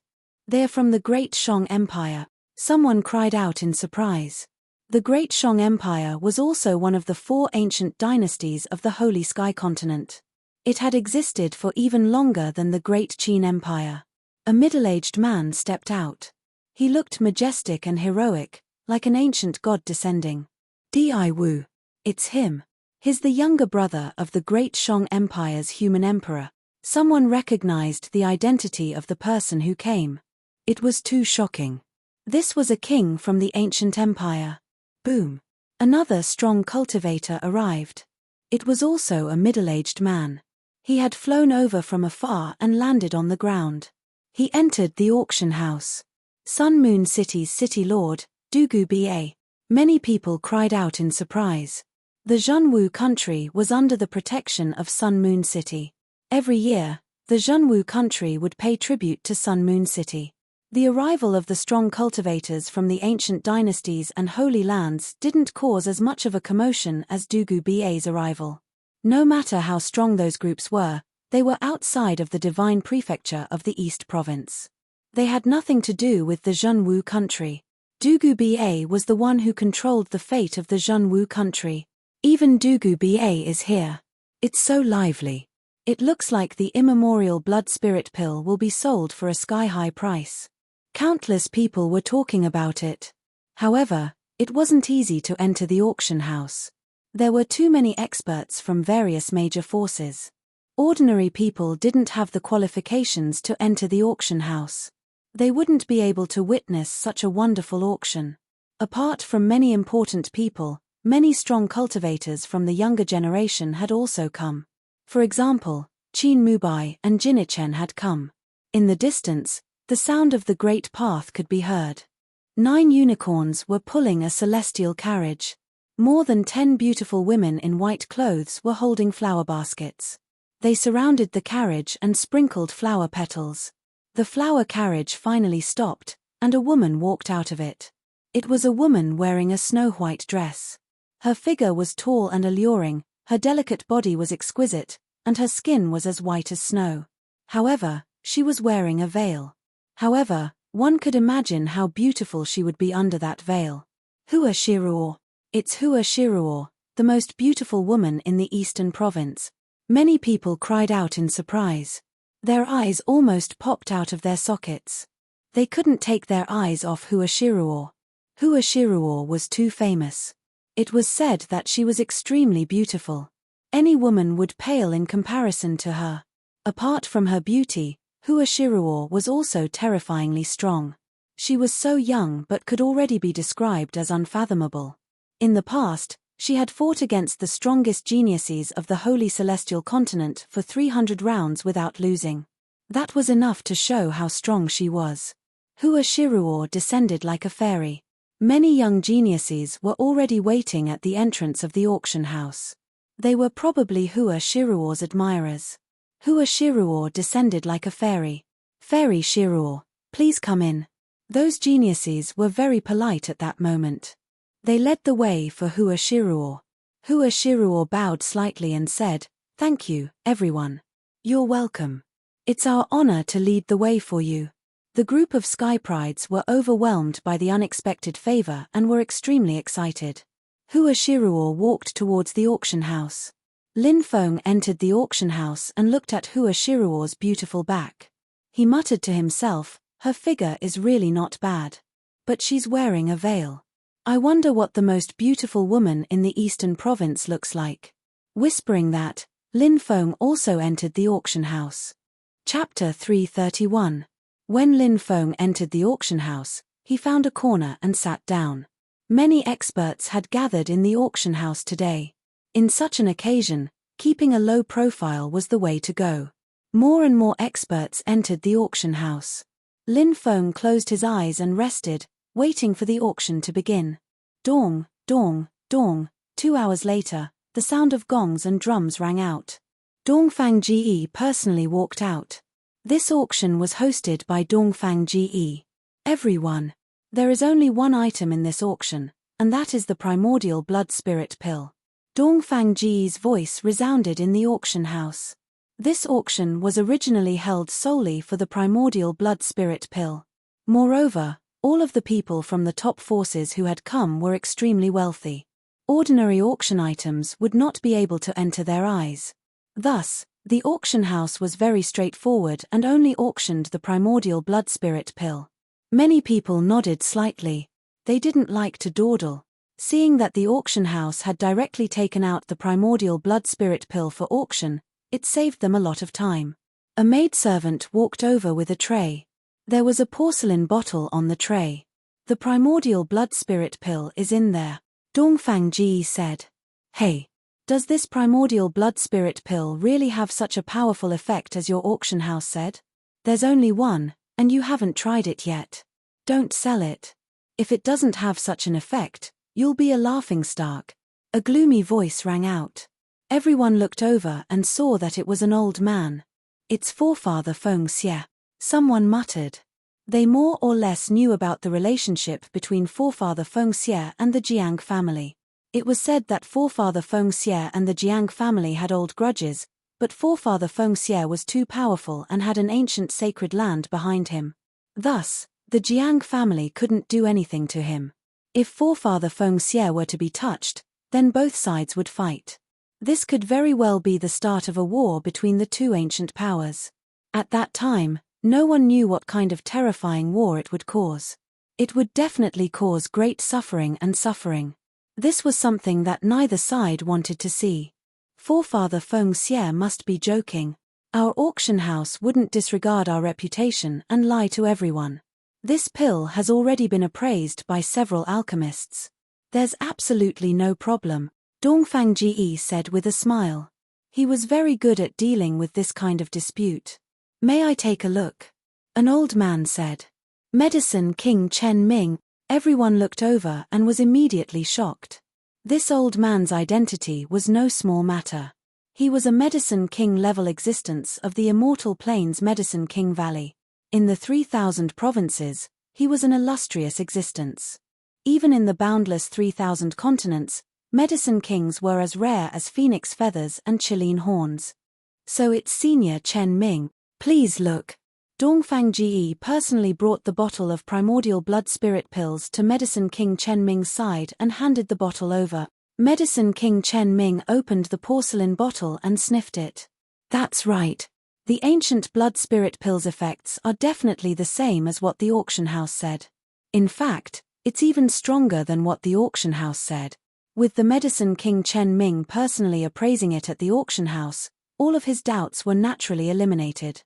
They are from the Great Shang Empire. Someone cried out in surprise. The Great Shang Empire was also one of the 4 ancient dynasties of the Holy Sky Continent. It had existed for even longer than the Great Qin Empire. A middle-aged man stepped out. He looked majestic and heroic, like an ancient god descending. Di Wu. It's him. He's the younger brother of the Great Shang Empire's human emperor. Someone recognized the identity of the person who came. It was too shocking. This was a king from the ancient empire. Boom. Another strong cultivator arrived. It was also a middle-aged man. He had flown over from afar and landed on the ground. He entered the auction house. Sun Moon City's city lord, Dugu Ba. Many people cried out in surprise. The Zhenwu country was under the protection of Sun Moon City. Every year, the Zhenwu country would pay tribute to Sun Moon City. The arrival of the strong cultivators from the ancient dynasties and holy lands didn't cause as much of a commotion as Dugu Ba's arrival. No matter how strong those groups were, they were outside of the divine prefecture of the East Province. They had nothing to do with the Zhenwu country. Dugu Ba was the one who controlled the fate of the Zhenwu country. Even Dugu Ba is here. It's so lively. It looks like the immemorial blood spirit pill will be sold for a sky-high price. Countless people were talking about it. However, it wasn't easy to enter the auction house. There were too many experts from various major forces. Ordinary people didn't have the qualifications to enter the auction house. They wouldn't be able to witness such a wonderful auction. Apart from many important people, many strong cultivators from the younger generation had also come. For example, Qin Mubai and Jinichen had come. In the distance, the sound of the Great Path could be heard. 9 unicorns were pulling a celestial carriage. More than 10 beautiful women in white clothes were holding flower baskets. They surrounded the carriage and sprinkled flower petals. The flower carriage finally stopped, and a woman walked out of it. It was a woman wearing a snow-white dress. Her figure was tall and alluring, her delicate body was exquisite, and her skin was as white as snow. However, she was wearing a veil. However, one could imagine how beautiful she would be under that veil. Hua Shiruo. It's Hua Shiruo, the most beautiful woman in the Eastern Province. Many people cried out in surprise. Their eyes almost popped out of their sockets. They couldn't take their eyes off Hua Shiruo. Hua Shiruo was too famous. It was said that she was extremely beautiful. Any woman would pale in comparison to her. Apart from her beauty, Hua Shiruo was also terrifyingly strong. She was so young but could already be described as unfathomable. In the past, she had fought against the strongest geniuses of the Holy Celestial Continent for 300 rounds without losing. That was enough to show how strong she was. Hua Shiruo descended like a fairy. Many young geniuses were already waiting at the entrance of the auction house. They were probably Hua Shiruo's admirers. Hua Shiruo descended like a fairy. Fairy Shiruo, please come in. Those geniuses were very polite at that moment. They led the way for Hua Shiruo. Hua Shiruo bowed slightly and said, "Thank you, everyone. You're welcome. It's our honor to lead the way for you." The group of Sky Prides were overwhelmed by the unexpected favor and were extremely excited. Hua Shiruo walked towards the auction house. Lin Feng entered the auction house and looked at Hua Shiruo's beautiful back. He muttered to himself, her figure is really not bad. But she's wearing a veil. I wonder what the most beautiful woman in the Eastern Province looks like. Whispering that, Lin Feng also entered the auction house. Chapter 331. When Lin Feng entered the auction house, he found a corner and sat down. Many experts had gathered in the auction house today. In such an occasion, keeping a low profile was the way to go. More and more experts entered the auction house. Lin Feng closed his eyes and rested, waiting for the auction to begin. Dong, dong, dong. 2 hours later, the sound of gongs and drums rang out. Dongfang Ge personally walked out. This auction was hosted by Dongfang Ge. Everyone. There is only one item in this auction, and that is the primordial blood spirit pill. Dongfang Ge's voice resounded in the auction house. This auction was originally held solely for the primordial blood spirit pill. Moreover, All of the people from the top forces who had come were extremely wealthy. Ordinary auction items would not be able to enter their eyes. Thus, the auction house was very straightforward and only auctioned the primordial blood spirit pill. Many people nodded slightly. They didn't like to dawdle. Seeing that the auction house had directly taken out the primordial blood spirit pill for auction, it saved them a lot of time. A maidservant walked over with a tray. There was a porcelain bottle on the tray. The primordial blood spirit pill is in there, Dongfang Ji said. Hey, does this primordial blood spirit pill really have such a powerful effect as your auction house said? There's only one, and you haven't tried it yet. Don't sell it. If it doesn't have such an effect, you'll be a laughingstock. A gloomy voice rang out. Everyone looked over and saw that it was an old man. It's forefather Feng Xie, someone muttered. They more or less knew about the relationship between forefather Feng Xie and the Jiang family. It was said that forefather Feng Xie and the Jiang family had old grudges, but forefather Feng Xie was too powerful and had an ancient sacred land behind him. Thus, the Jiang family couldn't do anything to him. If forefather Feng Xie were to be touched, then both sides would fight. This could very well be the start of a war between the two ancient powers. At that time, no one knew what kind of terrifying war it would cause. It would definitely cause great suffering and suffering. This was something that neither side wanted to see. Forefather Feng Xie must be joking. Our auction house wouldn't disregard our reputation and lie to everyone. This pill has already been appraised by several alchemists. There's absolutely no problem, Dongfang Ji said with a smile. He was very good at dealing with this kind of dispute. May I take a look? An old man said. Medicine King Chen Ming. Everyone looked over and was immediately shocked. This old man's identity was no small matter. He was a Medicine King level existence of the immortal plains Medicine King Valley. In the 3,000 provinces, he was an illustrious existence. Even in the boundless 3,000 continents, Medicine Kings were as rare as phoenix feathers and Chilean horns. So it's Senior Chen Ming. Please look. Dongfang Ji personally brought the bottle of primordial blood spirit pills to Medicine King Chen Ming's side and handed the bottle over. Medicine King Chen Ming opened the porcelain bottle and sniffed it. That's right. The ancient blood spirit pills' effects are definitely the same as what the auction house said. In fact, it's even stronger than what the auction house said. With the Medicine King Chen Ming personally appraising it at the auction house, all of his doubts were naturally eliminated.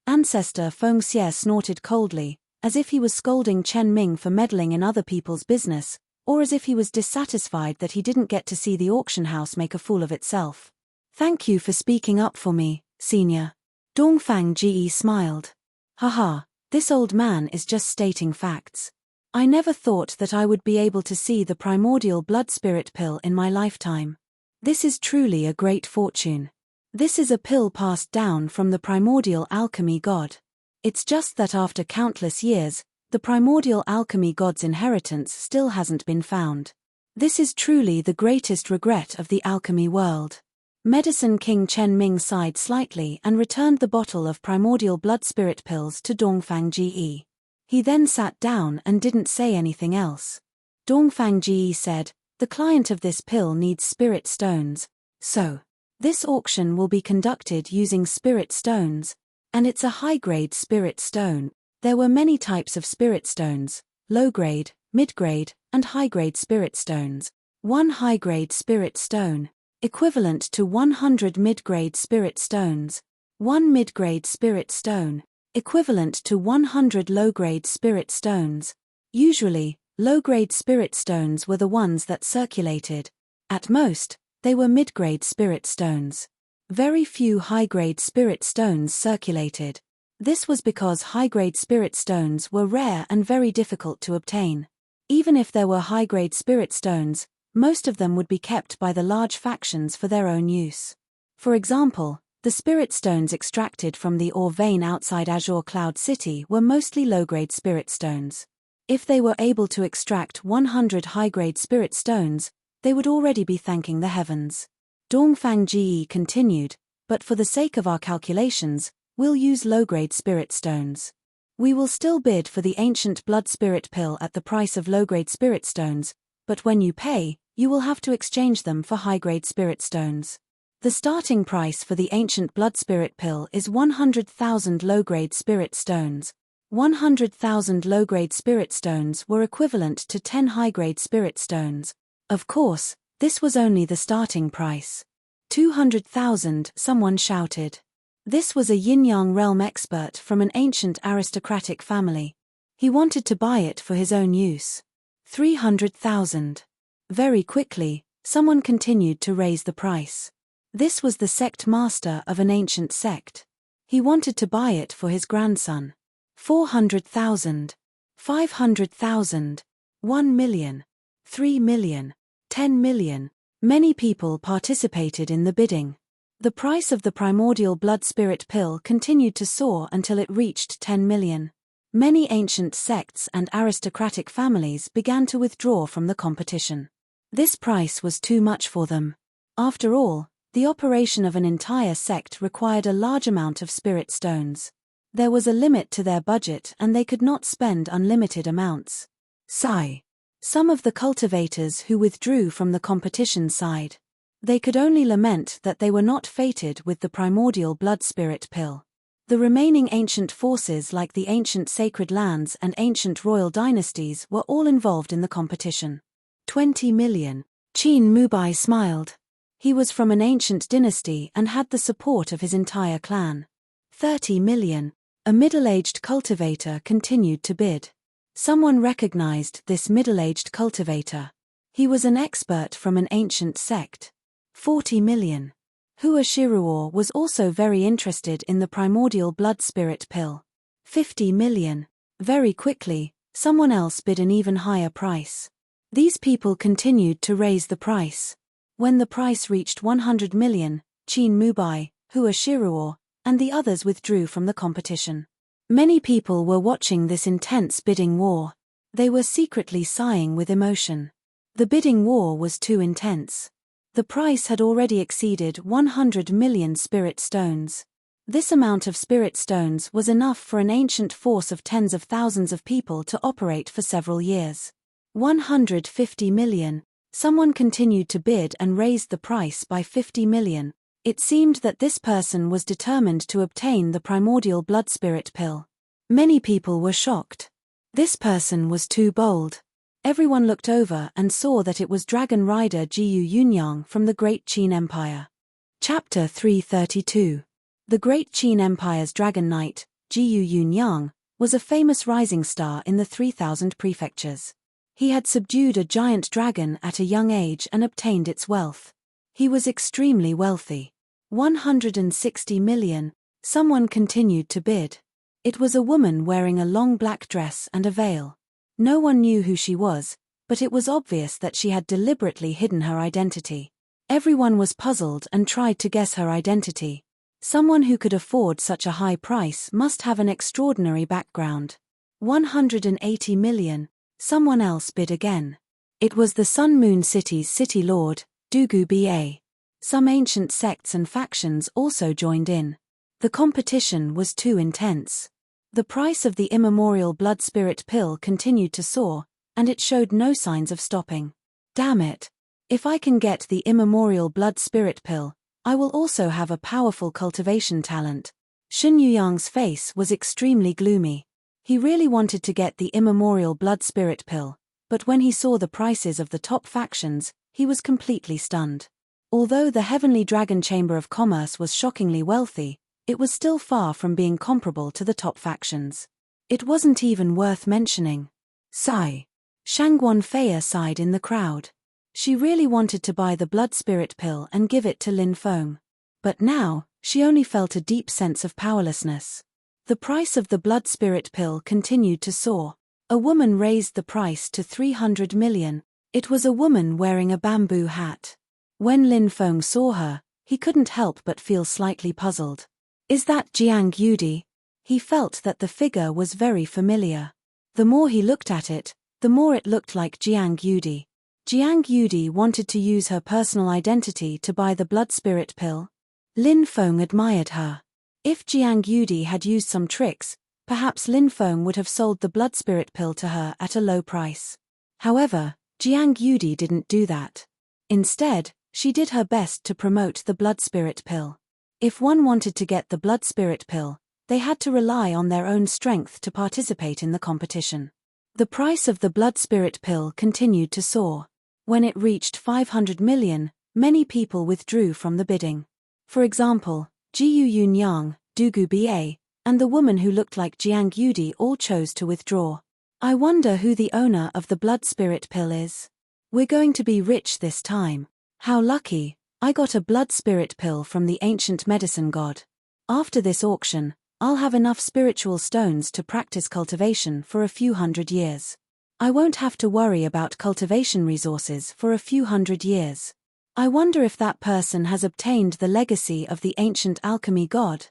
Ancestor Feng Xie snorted coldly, as if he was scolding Chen Ming for meddling in other people's business, or as if he was dissatisfied that he didn't get to see the auction house make a fool of itself. Thank you for speaking up for me, Senior. Dongfang Ji smiled. Haha, this old man is just stating facts. I never thought that I would be able to see the primordial blood spirit pill in my lifetime. This is truly a great fortune. This is a pill passed down from the primordial alchemy god. It's just that after countless years, the primordial alchemy god's inheritance still hasn't been found. This is truly the greatest regret of the alchemy world. Medicine King Chen Ming sighed slightly and returned the bottle of primordial blood spirit pills to Dongfang Ji. He then sat down and didn't say anything else. Dongfang Ji said, the client of this pill needs spirit stones, so this auction will be conducted using spirit stones, and it's a high-grade spirit stone. There were many types of spirit stones, low-grade, mid-grade, and high-grade spirit stones. One high-grade spirit stone, equivalent to 100 mid-grade spirit stones. One mid-grade spirit stone, equivalent to 100 low-grade spirit stones. Usually, low-grade spirit stones were the ones that circulated. At most, they were mid-grade spirit stones. Very few high-grade spirit stones circulated. This was because high-grade spirit stones were rare and very difficult to obtain. Even if there were high-grade spirit stones, most of them would be kept by the large factions for their own use. For example, the spirit stones extracted from the ore vein outside Azure Cloud City were mostly low-grade spirit stones. If they were able to extract 100 high-grade spirit stones, they would already be thanking the heavens. Dongfang Ji continued, but for the sake of our calculations, we'll use low-grade spirit stones. We will still bid for the ancient blood spirit pill at the price of low-grade spirit stones, but when you pay, you will have to exchange them for high-grade spirit stones. The starting price for the ancient blood spirit pill is 100,000 low-grade spirit stones. 100,000 low-grade spirit stones were equivalent to 10 high-grade spirit stones. Of course, this was only the starting price. 200,000, someone shouted. This was a yin-yang realm expert from an ancient aristocratic family. He wanted to buy it for his own use. 300,000. Very quickly, someone continued to raise the price. This was the sect master of an ancient sect. He wanted to buy it for his grandson. 400,000. 500,000. 1 million. 3 million. 10 million. Many people participated in the bidding. The price of the primordial blood spirit pill continued to soar until it reached 10 million. Many ancient sects and aristocratic families began to withdraw from the competition. This price was too much for them. After all, the operation of an entire sect required a large amount of spirit stones. There was a limit to their budget and they could not spend unlimited amounts. Sigh. Some of the cultivators who withdrew from the competition sighed. They could only lament that they were not fated with the primordial blood spirit pill. The remaining ancient forces like the ancient sacred lands and ancient royal dynasties were all involved in the competition. 20 million. Qin Mubai smiled. He was from an ancient dynasty and had the support of his entire clan. 30 million. A middle-aged cultivator continued to bid. Someone recognized this middle-aged cultivator. He was an expert from an ancient sect. 40 million. Hua Shiruo was also very interested in the primordial blood spirit pill. 50 million. Very quickly, someone else bid an even higher price. These people continued to raise the price. When the price reached 100 million, Qin Mubai, Hua Shiruo, and the others withdrew from the competition. Many people were watching this intense bidding war. They were secretly sighing with emotion. The bidding war was too intense. The price had already exceeded 100 million spirit stones. This amount of spirit stones was enough for an ancient force of tens of thousands of people to operate for several years. 150 million. Someone continued to bid and raised the price by 50 million. It seemed that this person was determined to obtain the primordial blood spirit pill. Many people were shocked. This person was too bold. Everyone looked over and saw that it was Dragon Rider Jiyu Yunyang from the Great Qin Empire. Chapter 332. The Great Qin Empire's Dragon Knight, Jiyu Yunyang, was a famous rising star in the 3,000 prefectures. He had subdued a giant dragon at a young age and obtained its wealth. He was extremely wealthy. 160 million. Someone continued to bid. It was a woman wearing a long black dress and a veil. No one knew who she was, but it was obvious that she had deliberately hidden her identity. Everyone was puzzled and tried to guess her identity. Someone who could afford such a high price must have an extraordinary background. 180 million. Someone else bid again. It was the Sun Moon City's city lord, Dugu Ba. Some ancient sects and factions also joined in. The competition was too intense. The price of the immemorial blood spirit pill continued to soar, and it showed no signs of stopping. Damn it! If I can get the immemorial blood spirit pill, I will also have a powerful cultivation talent. Shen Yuyang's face was extremely gloomy. He really wanted to get the immemorial blood spirit pill, but when he saw the prices of the top factions, he was completely stunned. Although the Heavenly Dragon Chamber of Commerce was shockingly wealthy, it was still far from being comparable to the top factions. It wasn't even worth mentioning. Sigh. Shangguan Feiya sighed in the crowd. She really wanted to buy the blood spirit pill and give it to Lin Feng. But now, she only felt a deep sense of powerlessness. The price of the blood spirit pill continued to soar. A woman raised the price to 300 million. It was a woman wearing a bamboo hat. When Lin Feng saw her, he couldn't help but feel slightly puzzled. Is that Jiang Yudi? He felt that the figure was very familiar. The more he looked at it, the more it looked like Jiang Yudi. Jiang Yudi wanted to use her personal identity to buy the blood spirit pill. Lin Feng admired her. If Jiang Yudi had used some tricks, Perhaps Lin Feng would have sold the blood spirit pill to her at a low price. However, Jiang Yudi didn't do that. Instead, she did her best to promote the blood spirit pill. If one wanted to get the blood spirit pill, they had to rely on their own strength to participate in the competition. The price of the blood spirit pill continued to soar. When it reached 500 million, many people withdrew from the bidding. For example, Jiu Yunyang, Dugu Ba, and the woman who looked like Jiang Yudi all chose to withdraw. I wonder who the owner of the blood spirit pill is. We're going to be rich this time. How lucky, I got a blood spirit pill from the ancient medicine god. After this auction, I'll have enough spiritual stones to practice cultivation for a few hundred years. I won't have to worry about cultivation resources for a few hundred years. I wonder if that person has obtained the legacy of the ancient alchemy god.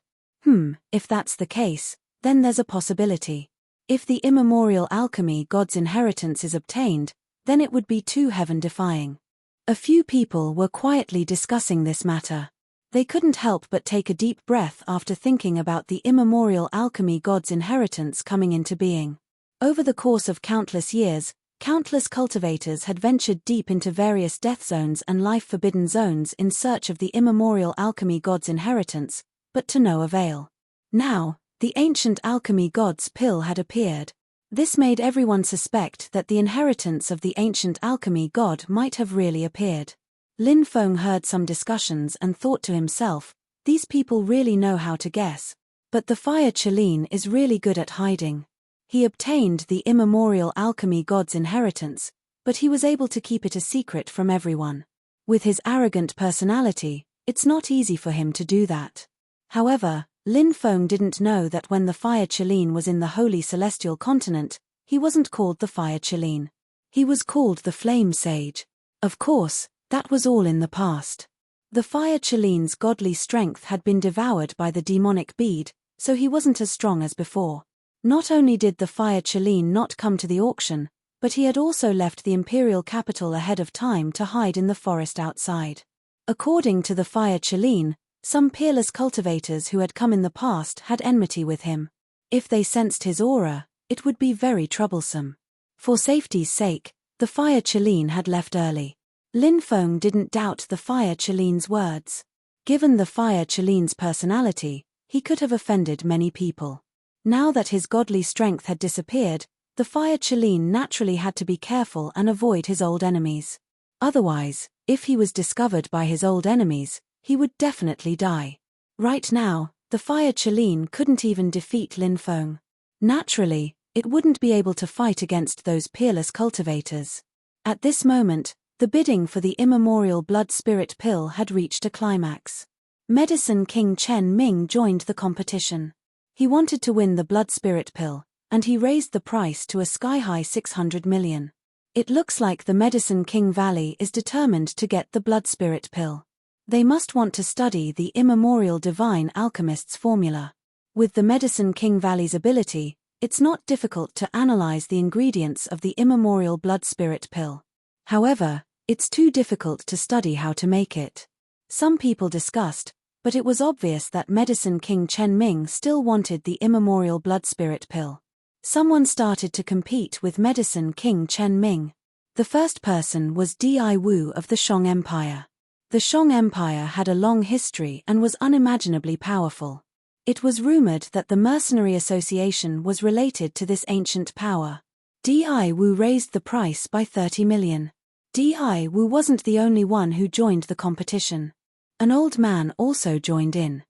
If that's the case, then there's a possibility. If the immemorial alchemy god's inheritance is obtained, then it would be too heaven-defying. A few people were quietly discussing this matter. They couldn't help but take a deep breath after thinking about the immemorial alchemy god's inheritance coming into being. Over the course of countless years, countless cultivators had ventured deep into various death zones and life-forbidden zones in search of the immemorial alchemy god's inheritance, but to no avail. Now, the ancient alchemy god's pill had appeared. This made everyone suspect that the inheritance of the ancient alchemy god might have really appeared. Lin Feng heard some discussions and thought to himself, these people really know how to guess. But the fire Chelin is really good at hiding. He obtained the immemorial alchemy god's inheritance, but he was able to keep it a secret from everyone. With his arrogant personality, it's not easy for him to do that. However, Lin Feng didn't know that when the fire Chelin was in the holy celestial continent, he wasn't called the fire Chelin. He was called the flame sage. Of course, that was all in the past. The fire Chelin's godly strength had been devoured by the demonic bead, so he wasn't as strong as before. Not only did the fire Chelin not come to the auction, but he had also left the imperial capital ahead of time to hide in the forest outside. According to the fire Chelin, some peerless cultivators who had come in the past had enmity with him. If they sensed his aura, it would be very troublesome. For safety's sake, the fire Chelin had left early. Lin Feng didn't doubt the fire Chelin's words. Given the fire Chelin's personality, he could have offended many people. Now that his godly strength had disappeared, the fire Chelin naturally had to be careful and avoid his old enemies. Otherwise, if he was discovered by his old enemies, he would definitely die. Right now, the fire Chelin couldn't even defeat Lin Feng. Naturally, it wouldn't be able to fight against those peerless cultivators. At this moment, the bidding for the immemorial blood spirit pill had reached a climax. Medicine King Chen Ming joined the competition. He wanted to win the blood spirit pill, and he raised the price to a sky-high 600 million. It looks like the Medicine King Valley is determined to get the blood spirit pill. They must want to study the immemorial divine alchemist's formula. With the Medicine King Valley's ability, it's not difficult to analyze the ingredients of the immemorial blood spirit pill. However, it's too difficult to study how to make it. Some people discussed, but it was obvious that Medicine King Chen Ming still wanted the immemorial blood spirit pill. Someone started to compete with Medicine King Chen Ming. The first person was Di Wu of the Shang Empire. The Shang Empire had a long history and was unimaginably powerful. It was rumored that the Mercenary Association was related to this ancient power. Di Wu raised the price by 30 million. Di Wu wasn't the only one who joined the competition. An old man also joined in.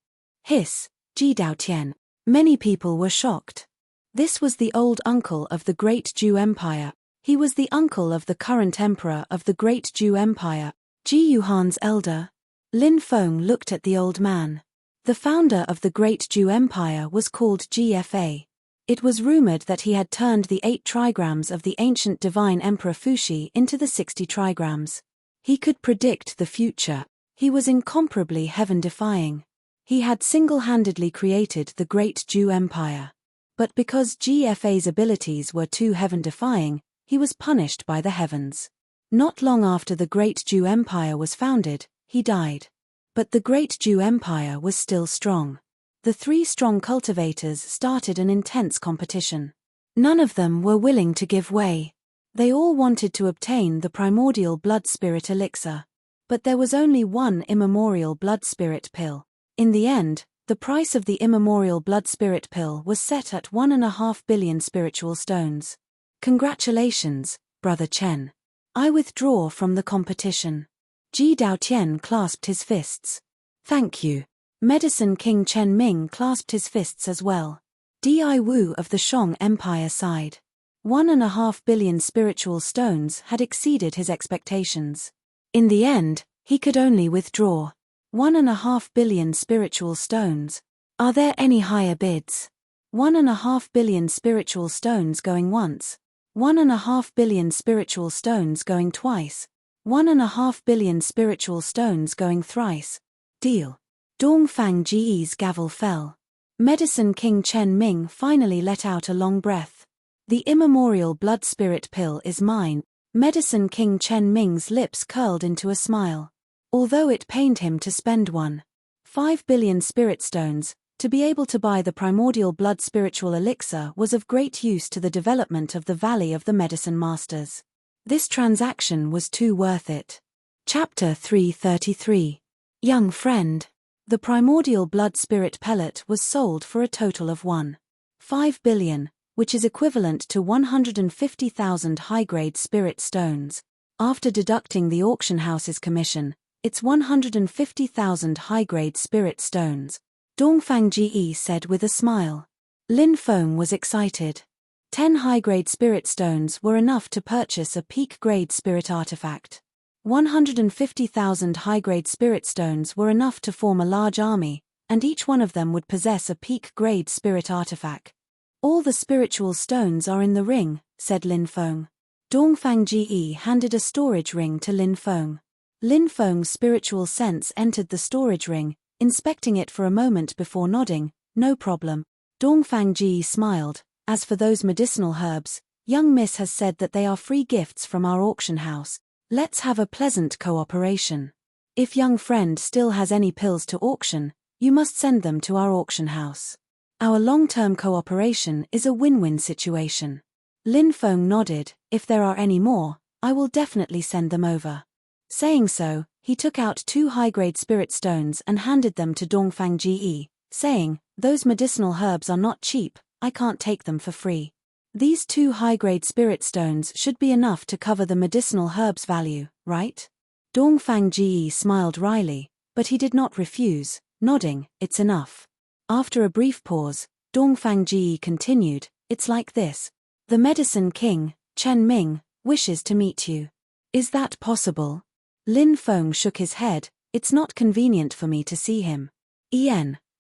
Hiss, Ji Daotian. Many people were shocked. This was the old uncle of the Great Zhou Empire. He was the uncle of the current emperor of the Great Zhou Empire, Ji Yuhan's elder. Lin Feng looked at the old man. The founder of the Great Zhou Empire was called GFA. It was rumored that he had turned the 8 trigrams of the ancient divine Emperor Fuxi into the 60 trigrams. He could predict the future. He was incomparably heaven-defying. He had single-handedly created the Great Zhou Empire. But because GFA's abilities were too heaven-defying, he was punished by the heavens. Not long after the Great Zhou Empire was founded, he died. But the Great Zhou Empire was still strong. The 3 strong cultivators started an intense competition. None of them were willing to give way. They all wanted to obtain the primordial blood spirit elixir. But there was only one immemorial blood spirit pill. In the end, the price of the immemorial blood spirit pill was set at 1.5 billion spiritual stones. Congratulations, Brother Chen. I withdraw from the competition. Ji Daotian clasped his fists. Thank you. Medicine King Chen Ming clasped his fists as well. Di Wu of the Shang Empire sighed. 1.5 billion spiritual stones had exceeded his expectations. In the end, he could only withdraw. 1.5 billion spiritual stones. Are there any higher bids? 1.5 billion spiritual stones going once. 1.5 billion spiritual stones going twice. 1.5 billion spiritual stones going thrice. Deal. Dongfang Ji's gavel fell. Medicine King Chen Ming finally let out a long breath. The immemorial blood spirit pill is mine. Medicine King Chen Ming's lips curled into a smile. Although it pained him to spend 1.5 billion spirit stones, to be able to buy the primordial blood spiritual elixir was of great use to the development of the Valley of the Medicine Masters. This transaction was too worth it. Chapter 333. Young friend. The primordial blood spirit pellet was sold for a total of 1.5 billion, which is equivalent to 150,000 high-grade spirit stones. After deducting the auction house's commission, it's 150,000 high-grade spirit stones. Dongfang Ji said with a smile. Lin Feng was excited. 10 high-grade spirit stones were enough to purchase a peak-grade spirit artifact. 150,000 high-grade spirit stones were enough to form a large army, and each one of them would possess a peak-grade spirit artifact. All the spiritual stones are in the ring, said Lin Feng. Dongfang Ji handed a storage ring to Lin Feng. Lin Feng's spiritual sense entered the storage ring, inspecting it for a moment before nodding. No problem. Dongfang Ji smiled. As for those medicinal herbs, young Miss has said that they are free gifts from our auction house. Let's have a pleasant cooperation. If young friend still has any pills to auction, you must send them to our auction house. Our long-term cooperation is a win-win situation. Lin Feng nodded. If there are any more, I will definitely send them over. Saying so, he took out 2 high-grade spirit stones and handed them to Dongfang Ji, saying, those medicinal herbs are not cheap, I can't take them for free. These 2 high-grade spirit stones should be enough to cover the medicinal herbs value, right? Dongfang Ji smiled wryly, but he did not refuse, nodding, it's enough. After a brief pause, Dongfang Ji continued, it's like this. The Medicine King, Chen Ming, wishes to meet you. Is that possible? Lin Feng shook his head, it's not convenient for me to see him.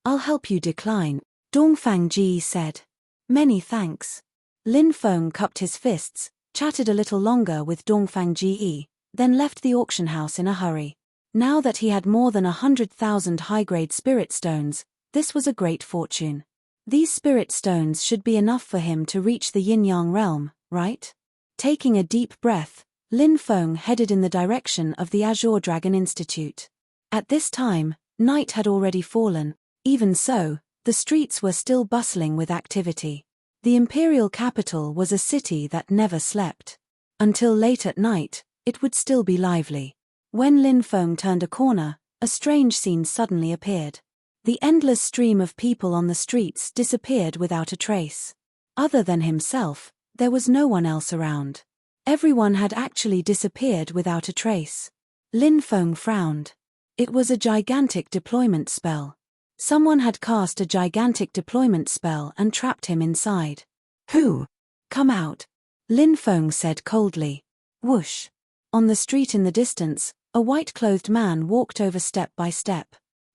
I'll help you decline, Dongfang Ji said. Many thanks. Lin Feng cupped his fists, chatted a little longer with Dongfang Ji, then left the auction house in a hurry. Now that he had more than 100,000 high-grade spirit stones, this was a great fortune. These spirit stones should be enough for him to reach the yin-yang realm, right? Taking a deep breath, Lin Feng headed in the direction of the Azure Dragon Institute. At this time, night had already fallen. Even so, the streets were still bustling with activity. The imperial capital was a city that never slept. Until late at night, it would still be lively. When Lin Feng turned a corner, a strange scene suddenly appeared. The endless stream of people on the streets disappeared without a trace. Other than himself, there was no one else around. Everyone had actually disappeared without a trace. Lin Feng frowned. It was a gigantic deployment spell. Someone had cast a gigantic deployment spell and trapped him inside. Who? Come out. Lin Feng said coldly. Whoosh. On the street in the distance, a white-clothed man walked over step by step.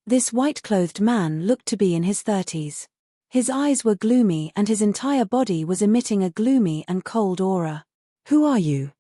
This white-clothed man looked to be in his 30s. His eyes were gloomy and his entire body was emitting a gloomy and cold aura. Who are you?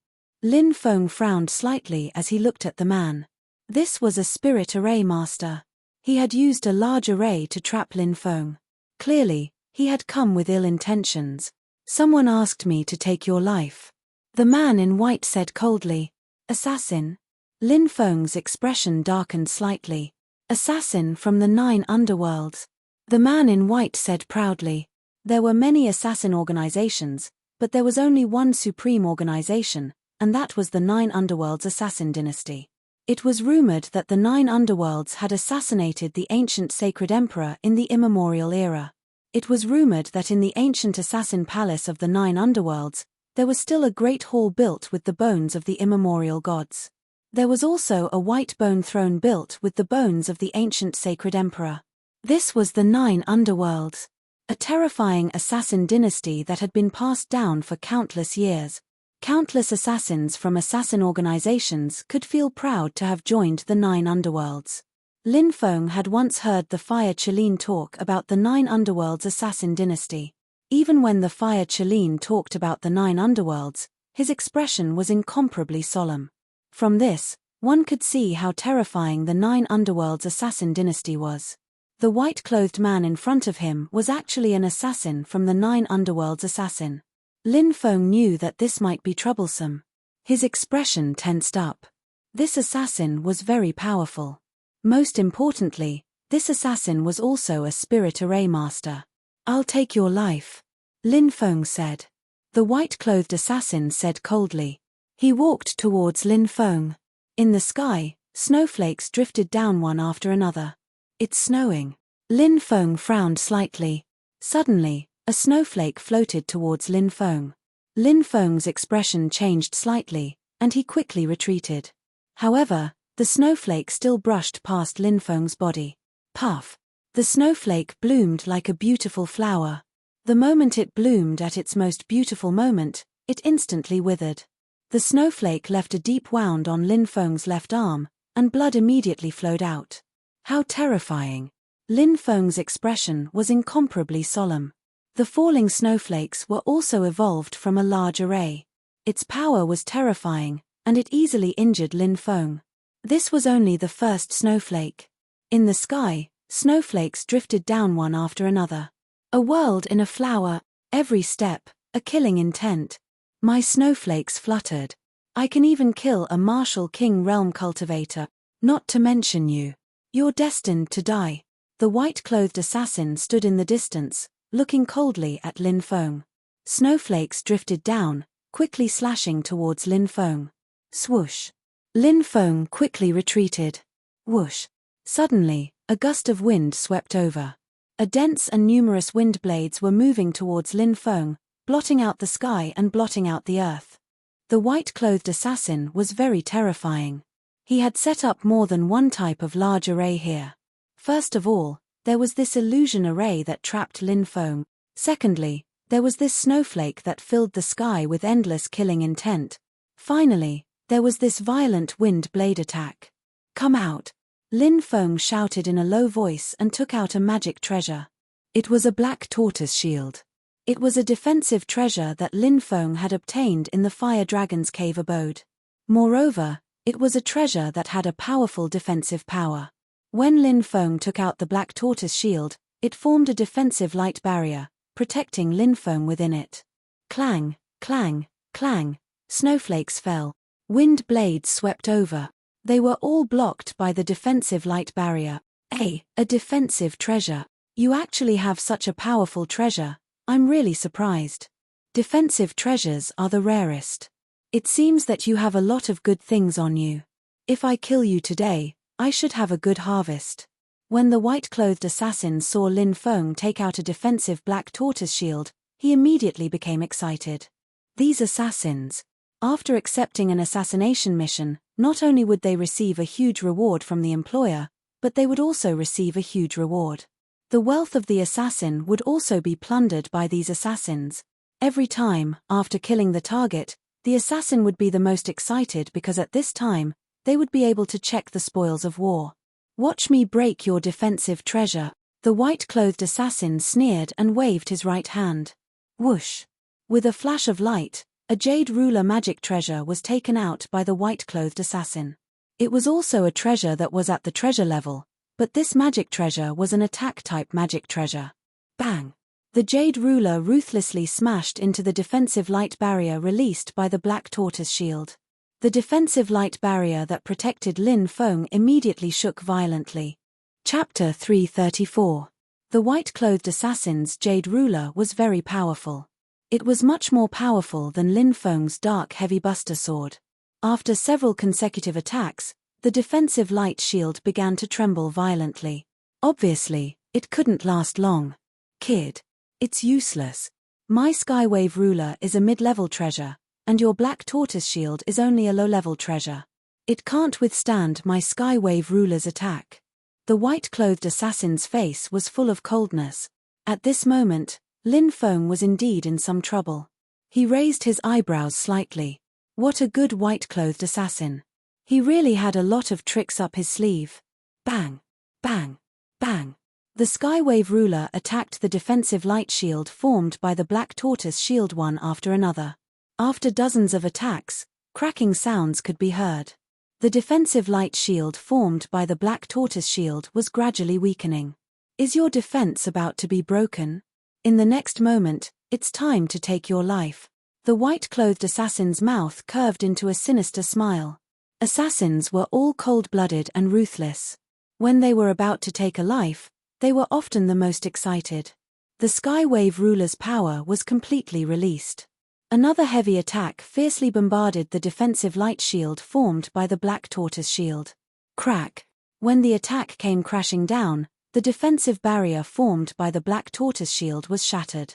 Lin Feng frowned slightly as he looked at the man. This was a spirit array master. He had used a large array to trap Lin Feng. Clearly, he had come with ill intentions. Someone asked me to take your life. The man in white said coldly. Assassin? Lin Feng's expression darkened slightly. Assassin from the 9 underworlds. The man in white said proudly. There were many assassin organizations, but there was only one supreme organization, and that was the Nine Underworlds assassin dynasty. It was rumored that the Nine Underworlds had assassinated the ancient sacred emperor in the immemorial era. It was rumored that in the ancient assassin palace of the Nine Underworlds, there was still a great hall built with the bones of the immemorial gods. There was also a white bone throne built with the bones of the ancient sacred emperor. This was the Nine Underworlds, a terrifying assassin dynasty that had been passed down for countless years. Countless assassins from assassin organizations could feel proud to have joined the Nine Underworlds. Lin Feng had once heard the Fire Qilin talk about the Nine Underworlds assassin dynasty. Even when the Fire Qilin talked about the Nine Underworlds, his expression was incomparably solemn. From this, one could see how terrifying the Nine Underworlds assassin dynasty was. The white-clothed man in front of him was actually an assassin from the Nine Underworlds assassin. Lin Feng knew that this might be troublesome. His expression tensed up. This assassin was very powerful. Most importantly, this assassin was also a spirit array master. "I'll take your life," Lin Feng said. The white-clothed assassin said coldly. He walked towards Lin Feng. In the sky, snowflakes drifted down one after another. "It's snowing." Lin Feng frowned slightly. Suddenly, a snowflake floated towards Lin Feng. Lin Feng's expression changed slightly, and he quickly retreated. However, the snowflake still brushed past Lin Feng's body. Puff! The snowflake bloomed like a beautiful flower. The moment it bloomed at its most beautiful moment, it instantly withered. The snowflake left a deep wound on Lin Feng's left arm, and blood immediately flowed out. How terrifying! Lin Feng's expression was incomparably solemn. The falling snowflakes were also evolved from a large array. Its power was terrifying, and it easily injured Lin Feng. This was only the first snowflake. In the sky, snowflakes drifted down one after another. A world in a flower, every step, a killing intent. My snowflakes fluttered. I can even kill a martial king realm cultivator, not to mention you. You're destined to die. The white-clothed assassin stood in the distance, looking coldly at Lin Feng. Snowflakes drifted down, quickly slashing towards Lin Feng. Swoosh! Lin Feng quickly retreated. Whoosh! Suddenly, a gust of wind swept over. A dense and numerous wind blades were moving towards Lin Feng, blotting out the sky and blotting out the earth. The white-clothed assassin was very terrifying. He had set up more than one type of large array here. First of all, there was this illusion array that trapped Lin Feng. Secondly, there was this snowflake that filled the sky with endless killing intent. Finally, there was this violent wind blade attack. "Come out!" Lin Feng shouted in a low voice and took out a magic treasure. It was a black tortoise shield. It was a defensive treasure that Lin Feng had obtained in the Fire Dragon's cave abode. Moreover, it was a treasure that had a powerful defensive power. When Lin Feng took out the black tortoise shield, it formed a defensive light barrier, protecting Lin Feng within it. Clang, clang, clang. Snowflakes fell. Wind blades swept over. They were all blocked by the defensive light barrier. A defensive treasure. You actually have such a powerful treasure. I'm really surprised. Defensive treasures are the rarest. It seems that you have a lot of good things on you. If I kill you today, I should have a good harvest. When the white-clothed assassin saw Lin Feng take out a defensive black tortoise shield, he immediately became excited. These assassins, after accepting an assassination mission, not only would they receive a huge reward from the employer, but they would also receive a huge reward. The wealth of the assassin would also be plundered by these assassins. Every time, after killing the target, the assassin would be the most excited because at this time, they would be able to check the spoils of war. "Watch me break your defensive treasure," the white-clothed assassin sneered and waved his right hand. Whoosh! With a flash of light, a jade ruler magic treasure was taken out by the white-clothed assassin. It was also a treasure that was at the treasure level, but this magic treasure was an attack-type magic treasure. Bang! The jade ruler ruthlessly smashed into the defensive light barrier released by the black tortoise shield. The defensive light barrier that protected Lin Feng immediately shook violently. Chapter 334. The white-clothed assassin's jade ruler was very powerful. It was much more powerful than Lin Feng's dark heavy buster sword. After several consecutive attacks, the defensive light shield began to tremble violently. Obviously, it couldn't last long. Kid. It's useless. My Skywave ruler is a mid-level treasure, and your black tortoise shield is only a low-level treasure. It can't withstand my Skywave ruler's attack. The white-clothed assassin's face was full of coldness. At this moment, Lin Feng was indeed in some trouble. He raised his eyebrows slightly. What a good white-clothed assassin. He really had a lot of tricks up his sleeve. Bang! Bang! Bang! The Skywave ruler attacked the defensive light shield formed by the black tortoise shield one after another. After dozens of attacks, cracking sounds could be heard. The defensive light shield formed by the black tortoise shield was gradually weakening. Is your defense about to be broken? In the next moment, it's time to take your life. The white-clothed assassin's mouth curved into a sinister smile. Assassins were all cold-blooded and ruthless. When they were about to take a life, they were often the most excited. The Skywave ruler's power was completely released. Another heavy attack fiercely bombarded the defensive light shield formed by the black tortoise shield. Crack! When the attack came crashing down, the defensive barrier formed by the black tortoise shield was shattered.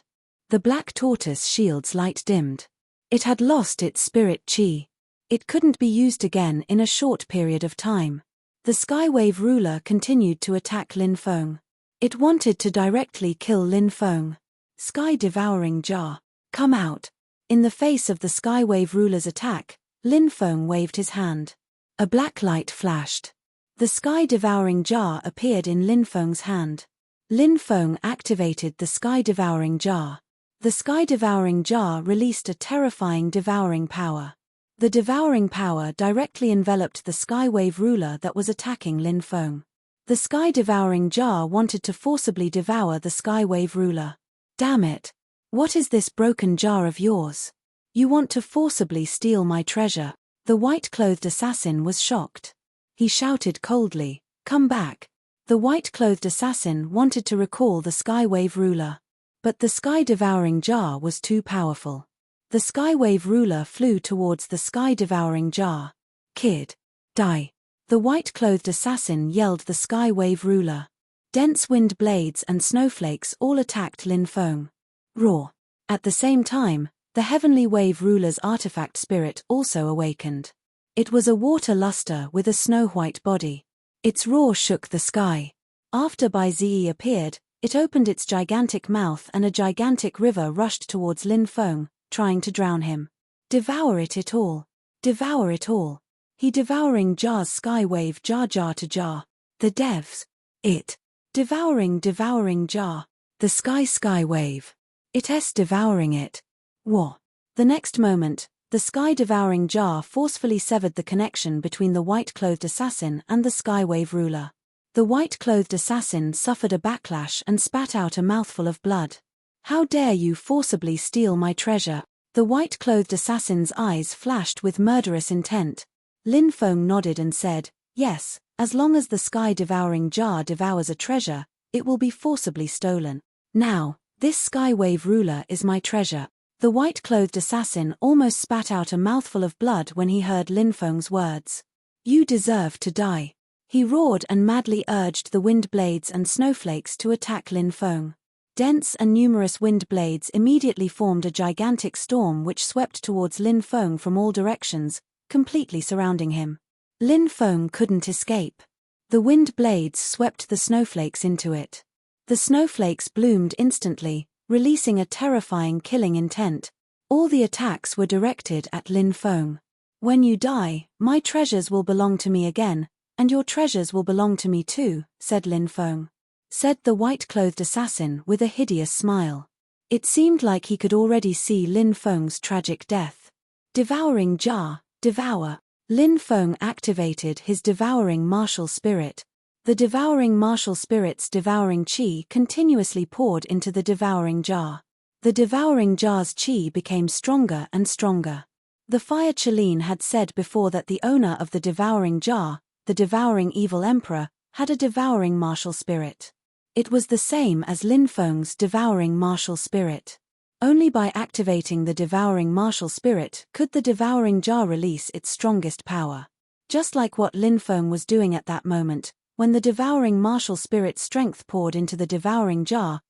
The black tortoise shield's light dimmed. It had lost its spirit chi. It couldn't be used again in a short period of time. The Skywave ruler continued to attack Lin Feng. It wanted to directly kill Lin Feng. Sky-devouring jar. Come out. In the face of the Skywave ruler's attack, Lin Feng waved his hand. A black light flashed. The sky-devouring jar appeared in Lin Feng's hand. Lin Feng activated the sky-devouring jar. The sky-devouring jar released a terrifying devouring power. The devouring power directly enveloped the Skywave ruler that was attacking Lin Feng. The sky-devouring jar wanted to forcibly devour the Skywave ruler. Damn it! What is this broken jar of yours? You want to forcibly steal my treasure. The white-clothed assassin was shocked. He shouted coldly, "Come back." The white-clothed assassin wanted to recall the Skywave ruler. But the sky-devouring jar was too powerful. The Skywave ruler flew towards the sky-devouring jar. Kid. Die. The white-clothed assassin yelled the Skywave ruler. Dense wind blades and snowflakes all attacked Lin Feng. Roar. At the same time, the Heavenly Wave ruler's artifact spirit also awakened. It was a water luster with a snow-white body. Its roar shook the sky. After Bai Zi appeared, it opened its gigantic mouth and a gigantic river rushed towards Lin Feng, trying to drown him. Devour it all. Devour it all. He devouring jars Skywave jar to jar. The devs. It. Devouring jar. The Skywave. It's devouring it. War. The next moment, the sky-devouring jar forcefully severed the connection between the white-clothed assassin and the Skywave ruler. The white-clothed assassin suffered a backlash and spat out a mouthful of blood. How dare you forcibly steal my treasure? The white-clothed assassin's eyes flashed with murderous intent. Lin Feng nodded and said, "Yes, as long as the sky-devouring jar devours a treasure, it will be forcibly stolen. Now, this Skywave ruler is my treasure." The white-clothed assassin almost spat out a mouthful of blood when he heard Lin Feng's words. "You deserve to die." He roared and madly urged the wind blades and snowflakes to attack Lin Feng. Dense and numerous wind blades immediately formed a gigantic storm which swept towards Lin Feng from all directions, completely surrounding him. Lin Feng couldn't escape. The wind blades swept the snowflakes into it. The snowflakes bloomed instantly, releasing a terrifying killing intent. All the attacks were directed at Lin Feng. "When you die, my treasures will belong to me again, and your treasures will belong to me too," said Lin Feng. Said the white-clothed assassin with a hideous smile. It seemed like he could already see Lin Feng's tragic death. Devouring jar, devour. Lin Feng activated his devouring martial spirit. The devouring martial spirit's devouring chi continuously poured into the devouring jar. The devouring jar's chi became stronger and stronger. The Fire Chalene had said before that the owner of the devouring jar, the devouring evil emperor, had a devouring martial spirit. It was the same as Lin Feng's devouring martial spirit. Only by activating the devouring martial spirit could the devouring jar release its strongest power. Just like what Lin Feng was doing at that moment, when the devouring martial spirit's strength poured into the devouring jar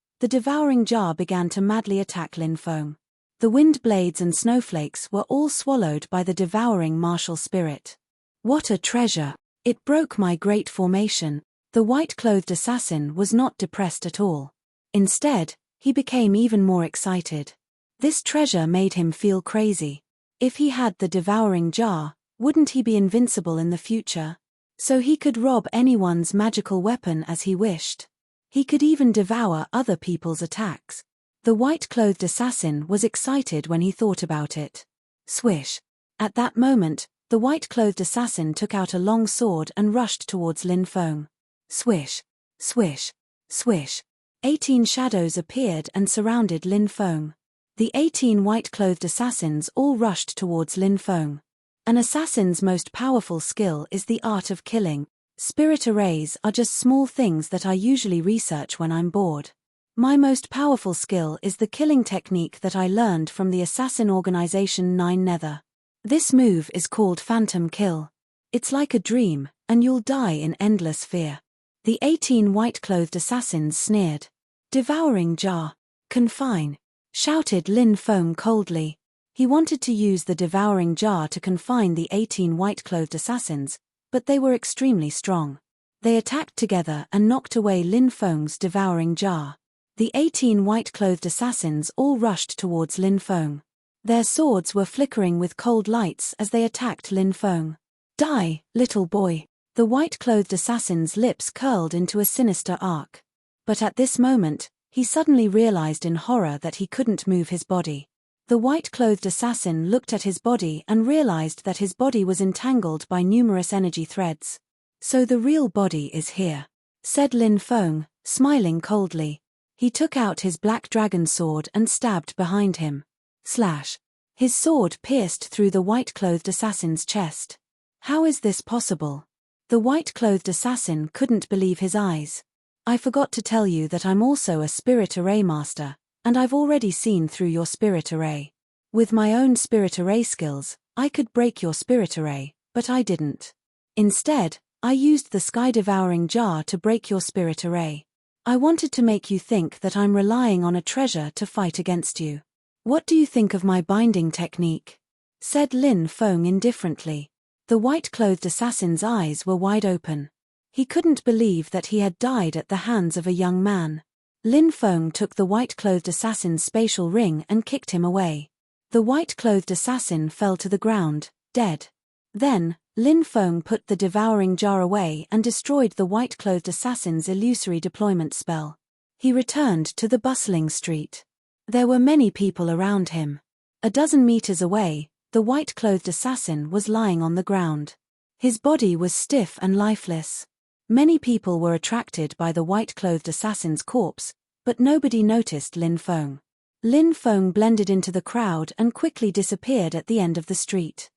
began to madly attack Lin Feng. The wind blades and snowflakes were all swallowed by the devouring martial spirit. What a treasure! It broke my great formation. The white-clothed assassin was not depressed at all. Instead, he became even more excited. This treasure made him feel crazy. If he had the devouring jar, wouldn't he be invincible in the future? So he could rob anyone's magical weapon as he wished. He could even devour other people's attacks. The white-clothed assassin was excited when he thought about it. Swish! At that moment, the white-clothed assassin took out a long sword and rushed towards Lin Feng. Swish! Swish! Swish! 18 shadows appeared and surrounded Lin Feng. The 18 white-clothed assassins all rushed towards Lin Feng. An assassin's most powerful skill is the art of killing. Spirit arrays are just small things that I usually research when I'm bored. My most powerful skill is the killing technique that I learned from the assassin organization 9 Nether. This move is called Phantom Kill. It's like a dream, and you'll die in endless fear. The 18 white-clothed assassins sneered. Devouring jar. Confine! Shouted Lin Feng coldly. He wanted to use the devouring jar to confine the 18 white-clothed assassins, but they were extremely strong. They attacked together and knocked away Lin Feng's devouring jar. The 18 white-clothed assassins all rushed towards Lin Feng. Their swords were flickering with cold lights as they attacked Lin Feng. Die, little boy! The white-clothed assassin's lips curled into a sinister arc. But at this moment, he suddenly realized in horror that he couldn't move his body. The white-clothed assassin looked at his body and realized that his body was entangled by numerous energy threads. So the real body is here, said Lin Feng, smiling coldly. He took out his black dragon sword and stabbed behind him. Slash! His sword pierced through the white-clothed assassin's chest. How is this possible? The white-clothed assassin couldn't believe his eyes. I forgot to tell you that I'm also a spirit array master, and I've already seen through your spirit array. With my own spirit array skills, I could break your spirit array, but I didn't. Instead, I used the sky-devouring jar to break your spirit array. I wanted to make you think that I'm relying on a treasure to fight against you. What do you think of my binding technique? Said Lin Feng indifferently. The white-clothed assassin's eyes were wide open. He couldn't believe that he had died at the hands of a young man. Lin Feng took the white-clothed assassin's spatial ring and kicked him away. The white-clothed assassin fell to the ground, dead. Then, Lin Feng put the devouring jar away and destroyed the white-clothed assassin's illusory deployment spell. He returned to the bustling street. There were many people around him. A dozen meters away, the white-clothed assassin was lying on the ground. His body was stiff and lifeless. Many people were attracted by the white-clothed assassin's corpse, but nobody noticed Lin Feng. Lin Feng blended into the crowd and quickly disappeared at the end of the street.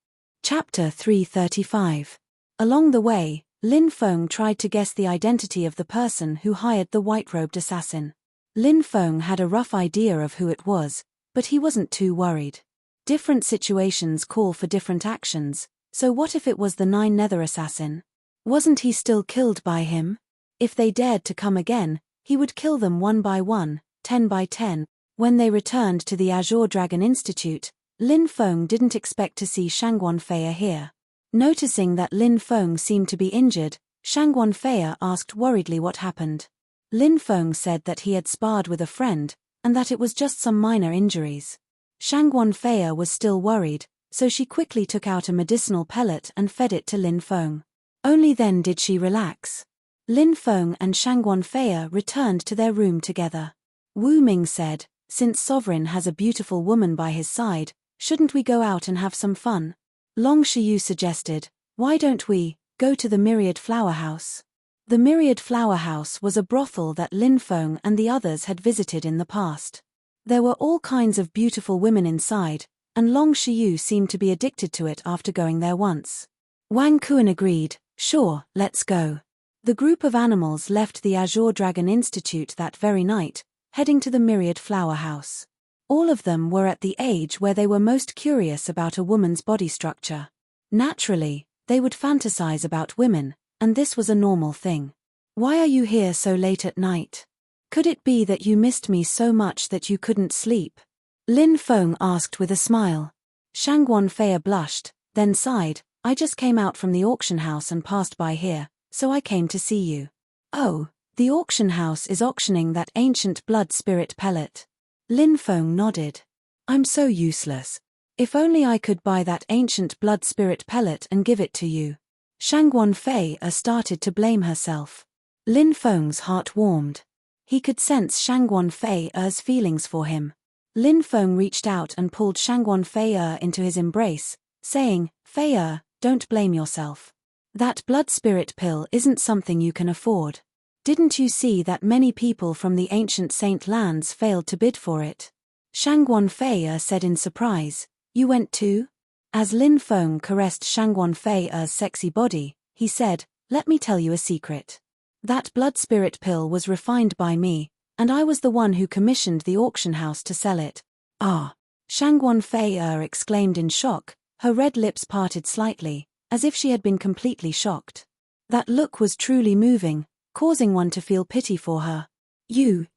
Chapter 335. Along the way, Lin Feng tried to guess the identity of the person who hired the white-robed assassin. Lin Feng had a rough idea of who it was, but he wasn't too worried. Different situations call for different actions, so what if it was the 9 Nether assassin? Wasn't he still killed by him? If they dared to come again, he would kill them 1 by 1, 10 by 10. When they returned to the Azure Dragon Institute, Lin Feng didn't expect to see Shangguan Feiya here. Noticing that Lin Feng seemed to be injured, Shangguan Feiya asked worriedly what happened. Lin Feng said that he had sparred with a friend, and that it was just some minor injuries. Shangguan Feiya was still worried, so she quickly took out a medicinal pellet and fed it to Lin Feng. Only then did she relax. Lin Feng and Shangguan Feiya returned to their room together. Wu Ming said, "Since Sovereign has a beautiful woman by his side, shouldn't we go out and have some fun?" Long Shiyu suggested, "Why don't we go to the Myriad Flower House?" The Myriad Flower House was a brothel that Lin Feng and the others had visited in the past. There were all kinds of beautiful women inside, and Long Shiyu seemed to be addicted to it after going there once. Wang Kuan agreed, "Sure, let's go." The group of animals left the Azure Dragon Institute that very night, heading to the Myriad Flower House. All of them were at the age where they were most curious about a woman's body structure. Naturally, they would fantasize about women, and this was a normal thing. Why are you here so late at night? Could it be that you missed me so much that you couldn't sleep? Lin Feng asked with a smile. Shangguan Fei blushed, then sighed. I just came out from the auction house and passed by here, so I came to see you. Oh, the auction house is auctioning that ancient blood spirit pellet. Lin Feng nodded. I'm so useless. If only I could buy that ancient blood spirit pellet and give it to you. Shangguan Fei started to blame herself. Lin Feng's heart warmed. He could sense Shangguan Fei's feelings for him. Lin Feng reached out and pulled Shangguan Fei into his embrace, saying, Fei, don't blame yourself. That blood spirit pill isn't something you can afford. Didn't you see that many people from the ancient Saint lands failed to bid for it? Shangguan Fei said in surprise. You went too? As Lin Feng caressed Shangguan Fei's sexy body, he said, let me tell you a secret. That blood spirit pill was refined by me, and I was the one who commissioned the auction house to sell it. Ah! Shangguan Fei exclaimed in shock, her red lips parted slightly, as if she had been completely shocked. That look was truly moving, causing one to feel pity for her. You.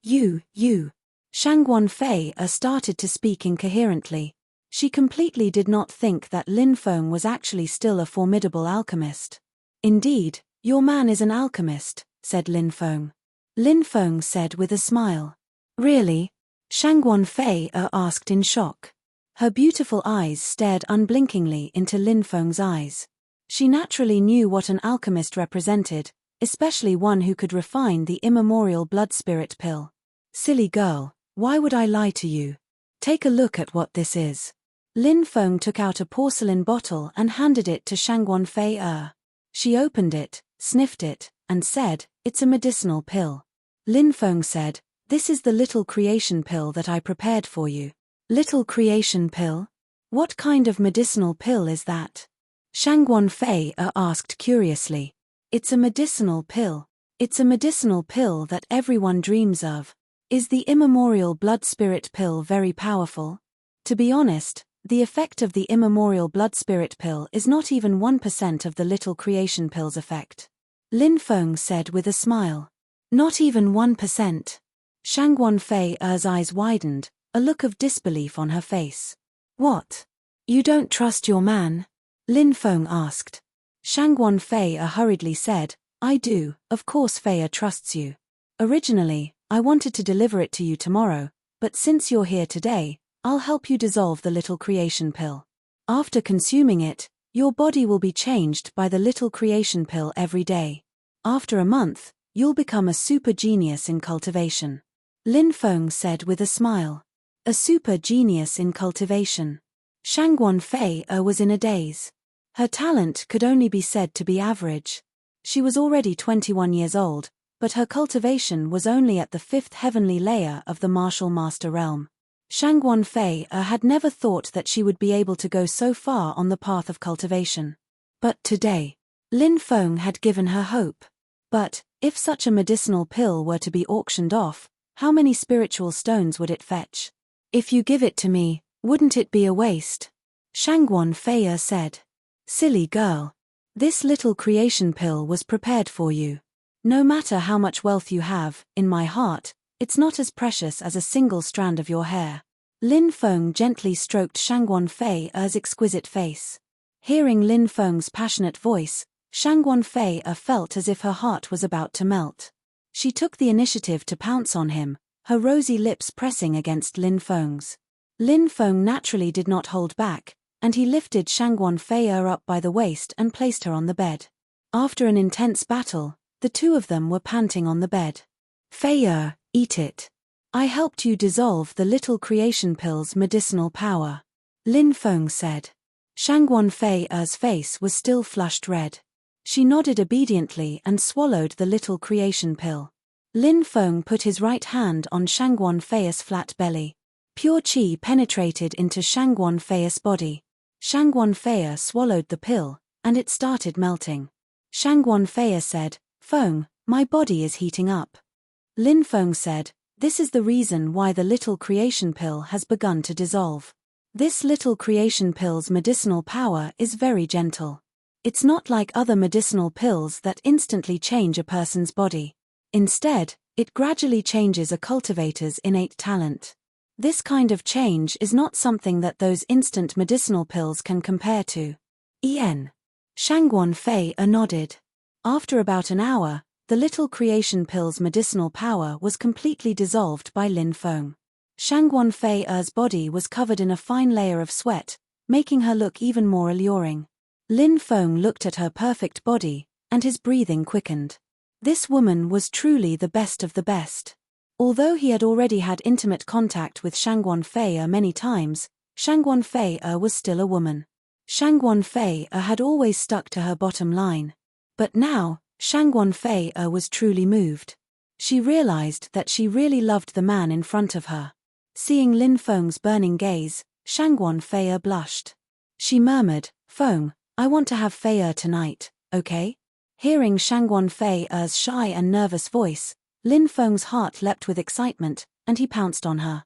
Shangguan Fei started to speak incoherently. She completely did not think that Lin Feng was actually still a formidable alchemist. Indeed, your man is an alchemist, said Lin Feng. Lin Feng said with a smile. Really? Shangguan Fei asked in shock. Her beautiful eyes stared unblinkingly into Lin Feng's eyes. She naturally knew what an alchemist represented, especially one who could refine the immemorial blood spirit pill. Silly girl, why would I lie to you? Take a look at what this is. Lin Feng took out a porcelain bottle and handed it to Shangguan Fei. She opened it, sniffed it, and said, it's a medicinal pill. Lin Feng said, this is the little creation pill that I prepared for you. Little creation pill? What kind of medicinal pill is that? Shangguan Fei asked curiously. It's a medicinal pill. It's a medicinal pill that everyone dreams of. Is the immemorial blood spirit pill very powerful? To be honest, the effect of the immemorial blood spirit pill is not even 1% of the little creation pill's effect. Lin Feng said with a smile. Not even 1%. Shangguan Fei's eyes widened, a look of disbelief on her face. What? You don't trust your man? Lin Feng asked. Shangguan Fei hurriedly said, I do, of course Fei trusts you. Originally, I wanted to deliver it to you tomorrow, but since you're here today, I'll help you dissolve the little creation pill. After consuming it, your body will be changed by the little creation pill every day. After a month, you'll become a super genius in cultivation. Lin Feng said with a smile. A super genius in cultivation. Shangguan Fei was in a daze. Her talent could only be said to be average. She was already 21 years old, but her cultivation was only at the 5th heavenly layer of the martial master realm. Shangguan Fei had never thought that she would be able to go so far on the path of cultivation. But today, Lin Feng had given her hope. But, if such a medicinal pill were to be auctioned off, how many spiritual stones would it fetch? If you give it to me, wouldn't it be a waste? Shangguan Fei said. Silly girl. This little creation pill was prepared for you. No matter how much wealth you have, in my heart, it's not as precious as a single strand of your hair. Lin Feng gently stroked Shangguan Fei's exquisite face. Hearing Lin Feng's passionate voice, Shangguan Fei felt as if her heart was about to melt. She took the initiative to pounce on him, her rosy lips pressing against Lin Feng's. Lin Feng naturally did not hold back, and he lifted Shangguan Fei up by the waist and placed her on the bed. After an intense battle, the two of them were panting on the bed. Fei, eat it. I helped you dissolve the little creation pill's medicinal power. Lin Feng said. Shangguan Fei's face was still flushed red. She nodded obediently and swallowed the little creation pill. Lin Feng put his right hand on Shangguan Fei's flat belly. Pure qi penetrated into Shangguan Fei's body. Shangguan Fei swallowed the pill, and it started melting. Shangguan Fei said, "Feng, my body is heating up." Lin Feng said, "This is the reason why the little creation pill has begun to dissolve. This little creation pill's medicinal power is very gentle. It's not like other medicinal pills that instantly change a person's body. Instead, it gradually changes a cultivator's innate talent. This kind of change is not something that those instant medicinal pills can compare to." Shangguan Fei nodded. After about an hour, the little creation pill's medicinal power was completely dissolved by Lin Feng. Shangguan Fei's body was covered in a fine layer of sweat, making her look even more alluring. Lin Feng looked at her perfect body, and his breathing quickened. This woman was truly the best of the best. Although he had already had intimate contact with Shangguan Fei many times, Shangguan Fei was still a woman. Shangguan Fei had always stuck to her bottom line. But now, Shangguan Fei was truly moved. She realized that she really loved the man in front of her. Seeing Lin Feng's burning gaze, Shangguan Fei blushed. She murmured, "Feng, I want to have Fei tonight, okay?" Hearing Shangguan Fei's shy and nervous voice, Lin Feng's heart leapt with excitement, and he pounced on her.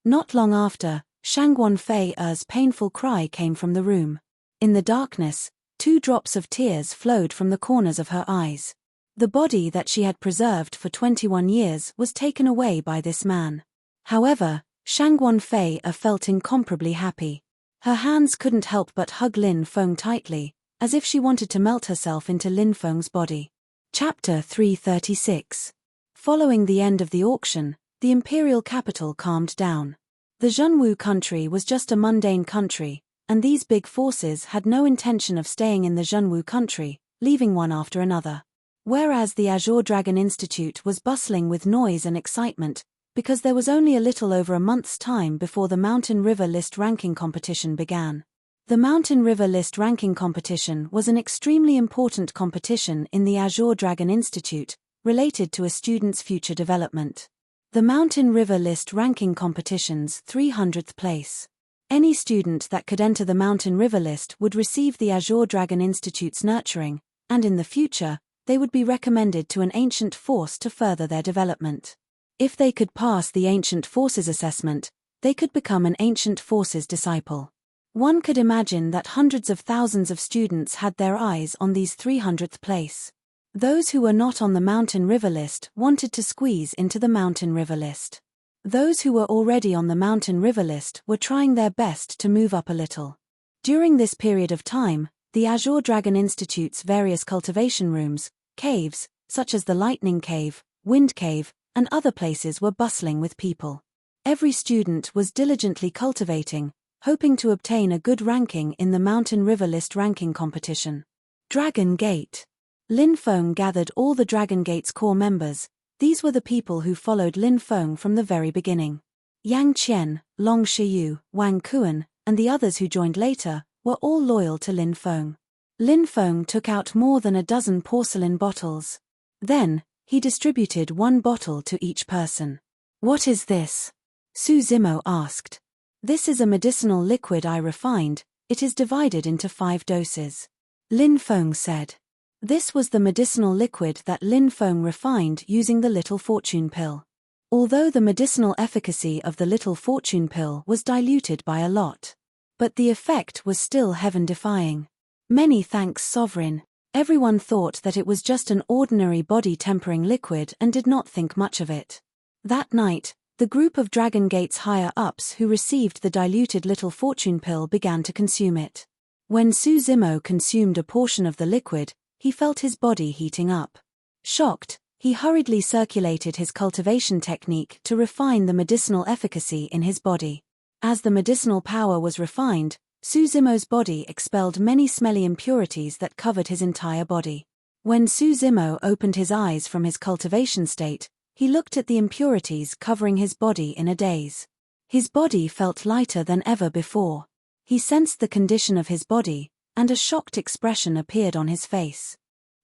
Not long after, Shangguan Fei's painful cry came from the room. In the darkness, 2 drops of tears flowed from the corners of her eyes. The body that she had preserved for 21 years was taken away by this man. However, Shangguan Fei felt incomparably happy. Her hands couldn't help but hug Lin Feng tightly, as if she wanted to melt herself into Lin Feng's body. Chapter 336. Following the end of the auction, the imperial capital calmed down. The Zhenwu country was just a mundane country, and these big forces had no intention of staying in the Zhenwu country, leaving one after another. Whereas the Azure Dragon Institute was bustling with noise and excitement, because there was only a little over a month's time before the Mountain River List ranking competition began. The Mountain River List ranking competition was an extremely important competition in the Azure Dragon Institute, related to a student's future development. The Mountain River List ranking competition's 300th place. Any student that could enter the Mountain River List would receive the Azure Dragon Institute's nurturing, and in the future, they would be recommended to an ancient force to further their development. If they could pass the Ancient Forces assessment, they could become an Ancient Forces disciple. One could imagine that hundreds of thousands of students had their eyes on these 300th place. Those who were not on the Mountain River List wanted to squeeze into the Mountain River List. Those who were already on the Mountain River List were trying their best to move up a little. During this period of time, the Azure Dragon Institute's various cultivation rooms, caves, such as the Lightning Cave, Wind Cave, and other places were bustling with people. Every student was diligently cultivating, hoping to obtain a good ranking in the Mountain River List ranking competition. Dragon Gate. Lin Feng gathered all the Dragon Gate's core members. These were the people who followed Lin Feng from the very beginning. Yang Qian, Long Shiyu, Wang Kuan, and the others who joined later, were all loyal to Lin Feng. Lin Feng took out more than a dozen porcelain bottles. Then, he distributed 1 bottle to each person. "What is this?" Su Zimo asked. "This is a medicinal liquid I refined. It is divided into 5 doses." Lin Feng said. This was the medicinal liquid that Lin Feng refined using the Little Fortune Pill. Although the medicinal efficacy of the Little Fortune Pill was diluted by a lot. But the effect was still heaven-defying. "Many thanks, Sovereign." Everyone thought that it was just an ordinary body-tempering liquid and did not think much of it. That night, the group of Dragon Gate's higher-ups who received the diluted Little Fortune Pill began to consume it. When Su Zimo consumed a portion of the liquid, he felt his body heating up. Shocked, he hurriedly circulated his cultivation technique to refine the medicinal efficacy in his body. As the medicinal power was refined, Su Zimo's body expelled many smelly impurities that covered his entire body. When Su Zimo opened his eyes from his cultivation state, he looked at the impurities covering his body in a daze. His body felt lighter than ever before. He sensed the condition of his body, and a shocked expression appeared on his face.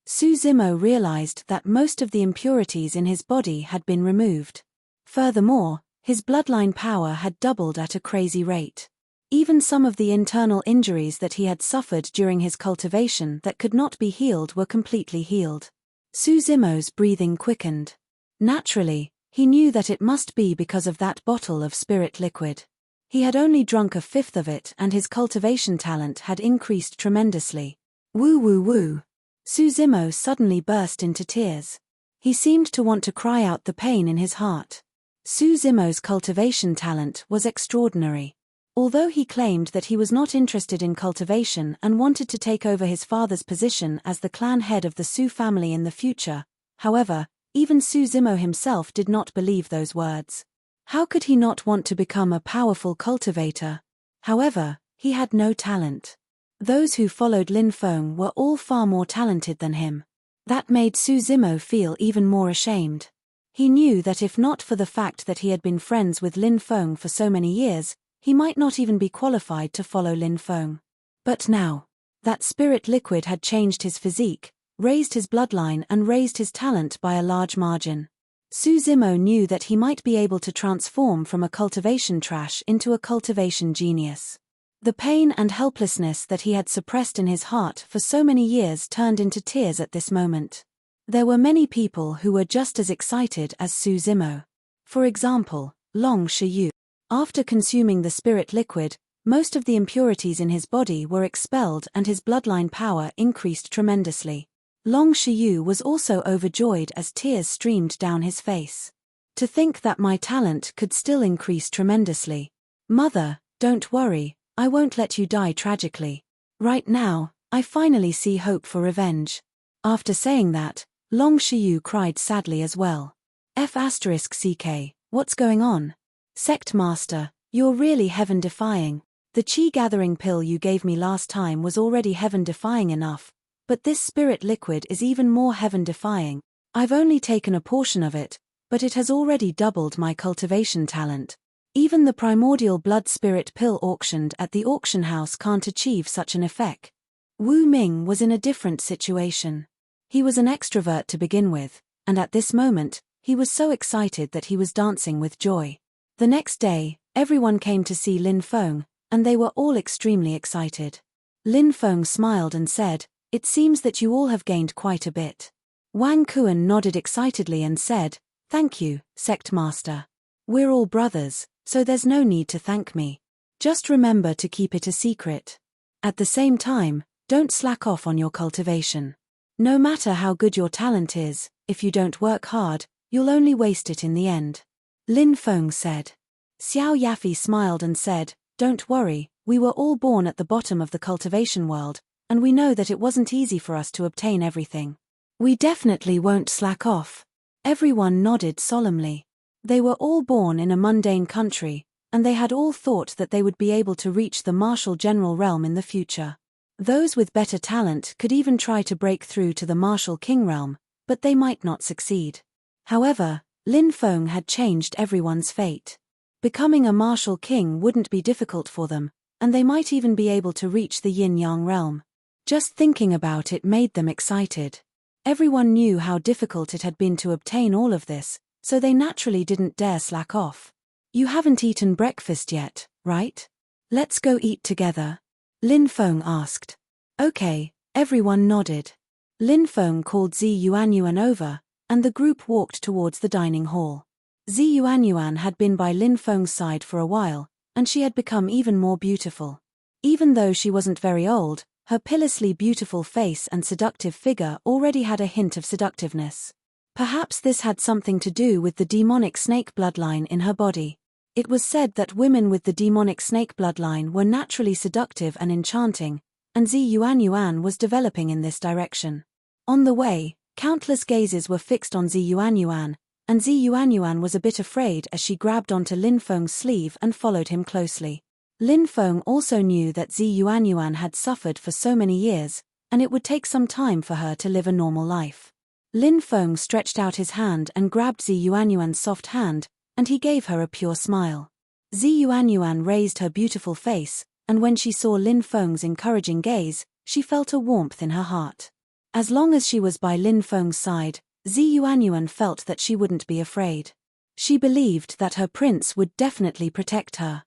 Su Zimo realized that most of the impurities in his body had been removed. Furthermore, his bloodline power had doubled at a crazy rate. Even some of the internal injuries that he had suffered during his cultivation that could not be healed were completely healed. Su Zimo's breathing quickened. Naturally, he knew that it must be because of that bottle of spirit liquid. He had only drunk a fifth of it and his cultivation talent had increased tremendously. Woo woo woo. Su Zimo suddenly burst into tears. He seemed to want to cry out the pain in his heart. Su Zimo's cultivation talent was extraordinary. Although he claimed that he was not interested in cultivation and wanted to take over his father's position as the clan head of the Su family in the future, however, even Su Zimo himself did not believe those words. How could he not want to become a powerful cultivator? However, he had no talent. Those who followed Lin Feng were all far more talented than him. That made Su Zimo feel even more ashamed. He knew that if not for the fact that he had been friends with Lin Feng for so many years, he might not even be qualified to follow Lin Feng. But now, that spirit liquid had changed his physique, raised his bloodline and raised his talent by a large margin. Su Zimo knew that he might be able to transform from a cultivation trash into a cultivation genius. The pain and helplessness that he had suppressed in his heart for so many years turned into tears at this moment. There were many people who were just as excited as Su Zimo. For example, Long Shiyu. After consuming the spirit liquid, most of the impurities in his body were expelled and his bloodline power increased tremendously. Long Shiyu was also overjoyed as tears streamed down his face. To think that my talent could still increase tremendously. Mother, don't worry, I won't let you die tragically. Right now, I finally see hope for revenge. After saying that, Long Shiyu cried sadly as well. F***CK, what's going on? Sect Master, you're really heaven-defying. The chi-gathering pill you gave me last time was already heaven-defying enough, but this spirit liquid is even more heaven-defying. I've only taken a portion of it, but it has already doubled my cultivation talent. Even the primordial blood spirit pill auctioned at the auction house can't achieve such an effect. Wu Ming was in a different situation. He was an extrovert to begin with, and at this moment, he was so excited that he was dancing with joy. The next day, everyone came to see Lin Feng, and they were all extremely excited. Lin Feng smiled and said, "It seems that you all have gained quite a bit." Wang Kuan nodded excitedly and said, "Thank you, Sect Master. We're all brothers, so there's no need to thank me. Just remember to keep it a secret. At the same time, don't slack off on your cultivation. No matter how good your talent is, if you don't work hard, you'll only waste it in the end." Lin Feng said. Xiao Yafi smiled and said, "Don't worry, we were all born at the bottom of the cultivation world, and we know that it wasn't easy for us to obtain everything. We definitely won't slack off." Everyone nodded solemnly. They were all born in a mundane country, and they had all thought that they would be able to reach the martial general realm in the future. Those with better talent could even try to break through to the martial king realm, but they might not succeed. However, Lin Feng had changed everyone's fate. Becoming a martial king wouldn't be difficult for them, and they might even be able to reach the yin-yang realm. Just thinking about it made them excited. Everyone knew how difficult it had been to obtain all of this, so they naturally didn't dare slack off. "You haven't eaten breakfast yet, right? Let's go eat together," Lin Feng asked. "Okay," everyone nodded. Lin Feng called Zi Yuanyuan over, and the group walked towards the dining hall. Zi Yuanyuan had been by Lin Feng's side for a while, and she had become even more beautiful. Even though she wasn't very old, her pitilessly beautiful face and seductive figure already had a hint of seductiveness. Perhaps this had something to do with the demonic snake bloodline in her body. It was said that women with the demonic snake bloodline were naturally seductive and enchanting, and Zi Yuanyuan was developing in this direction. On the way, countless gazes were fixed on Zi Yuanyuan, and Zi Yuanyuan was a bit afraid as she grabbed onto Lin Feng's sleeve and followed him closely. Lin Feng also knew that Zi Yuanyuan had suffered for so many years, and it would take some time for her to live a normal life. Lin Feng stretched out his hand and grabbed Zi Yuanyuan's soft hand, and he gave her a pure smile. Zi Yuanyuan raised her beautiful face, and when she saw Lin Feng's encouraging gaze, she felt a warmth in her heart. As long as she was by Lin Feng's side, Zi Yuanyuan felt that she wouldn't be afraid. She believed that her prince would definitely protect her.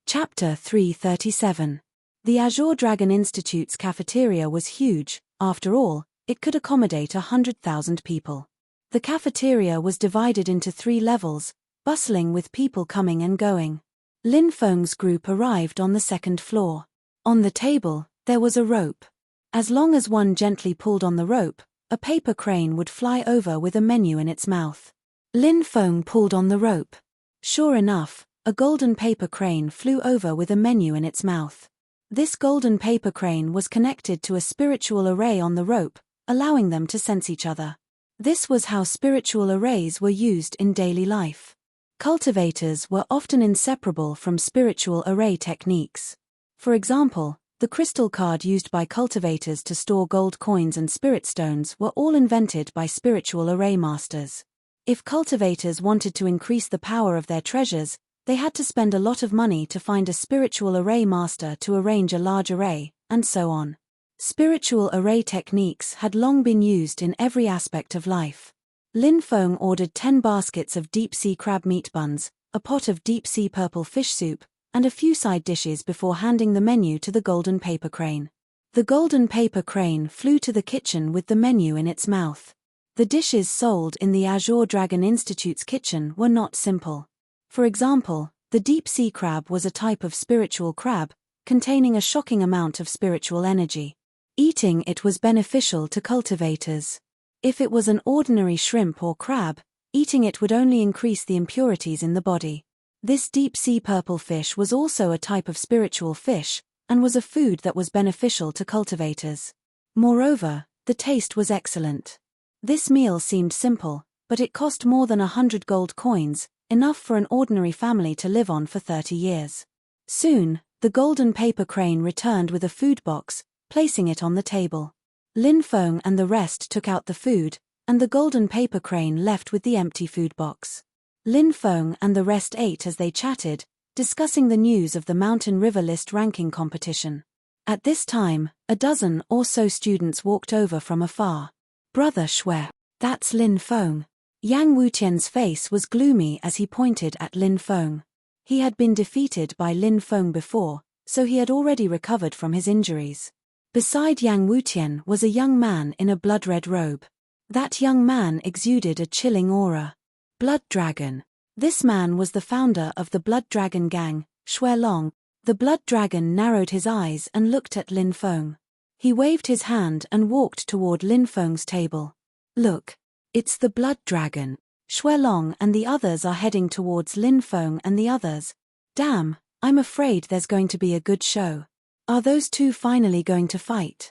Chapter 337. The Azure Dragon Institute's cafeteria was huge. After all, It could accommodate 100,000 people. The cafeteria was divided into 3 levels, bustling with people coming and going. Lin Feng's group arrived on the 2nd floor. On the table, there was a rope. As long as one gently pulled on the rope, a paper crane would fly over with a menu in its mouth. Lin Feng pulled on the rope. Sure enough, a golden paper crane flew over with a menu in its mouth. This golden paper crane was connected to a spiritual array on the rope, allowing them to sense each other. This was how spiritual arrays were used in daily life. Cultivators were often inseparable from spiritual array techniques. For example, the crystal card used by cultivators to store gold coins and spirit stones were all invented by spiritual array masters. If cultivators wanted to increase the power of their treasures, they had to spend a lot of money to find a spiritual array master to arrange a large array, and so on. Spiritual array techniques had long been used in every aspect of life. Lin Feng ordered 10 baskets of deep-sea crab meat buns, a pot of deep-sea purple fish soup, and a few side dishes before handing the menu to the golden paper crane. The golden paper crane flew to the kitchen with the menu in its mouth. The dishes sold in the Azure Dragon Institute's kitchen were not simple. For example, the deep-sea crab was a type of spiritual crab, containing a shocking amount of spiritual energy. Eating it was beneficial to cultivators. If it was an ordinary shrimp or crab, eating it would only increase the impurities in the body. This deep-sea purple fish was also a type of spiritual fish, and was a food that was beneficial to cultivators. Moreover, the taste was excellent. This meal seemed simple, but it cost more than 100 gold coins, enough for an ordinary family to live on for 30 years. Soon, the golden paper crane returned with a food box, placing it on the table. Lin Feng and the rest took out the food, and the golden paper crane left with the empty food box. Lin Feng and the rest ate as they chatted, discussing the news of the Mountain River List ranking competition. At this time, a dozen or so students walked over from afar. "Brother Shui, that's Lin Feng." Yang Wutian's face was gloomy as he pointed at Lin Feng. He had been defeated by Lin Feng before, so he had already recovered from his injuries. Beside Yang Wutian was a young man in a blood-red robe. That young man exuded a chilling aura. Blood Dragon. This man was the founder of the Blood Dragon gang, Shui Long. The Blood Dragon narrowed his eyes and looked at Lin Feng. He waved his hand and walked toward Lin Feng's table. "Look, it's the Blood Dragon." Shui Long and the others are heading towards Lin Feng and the others. "Damn, I'm afraid there's going to be a good show. Are those two finally going to fight?"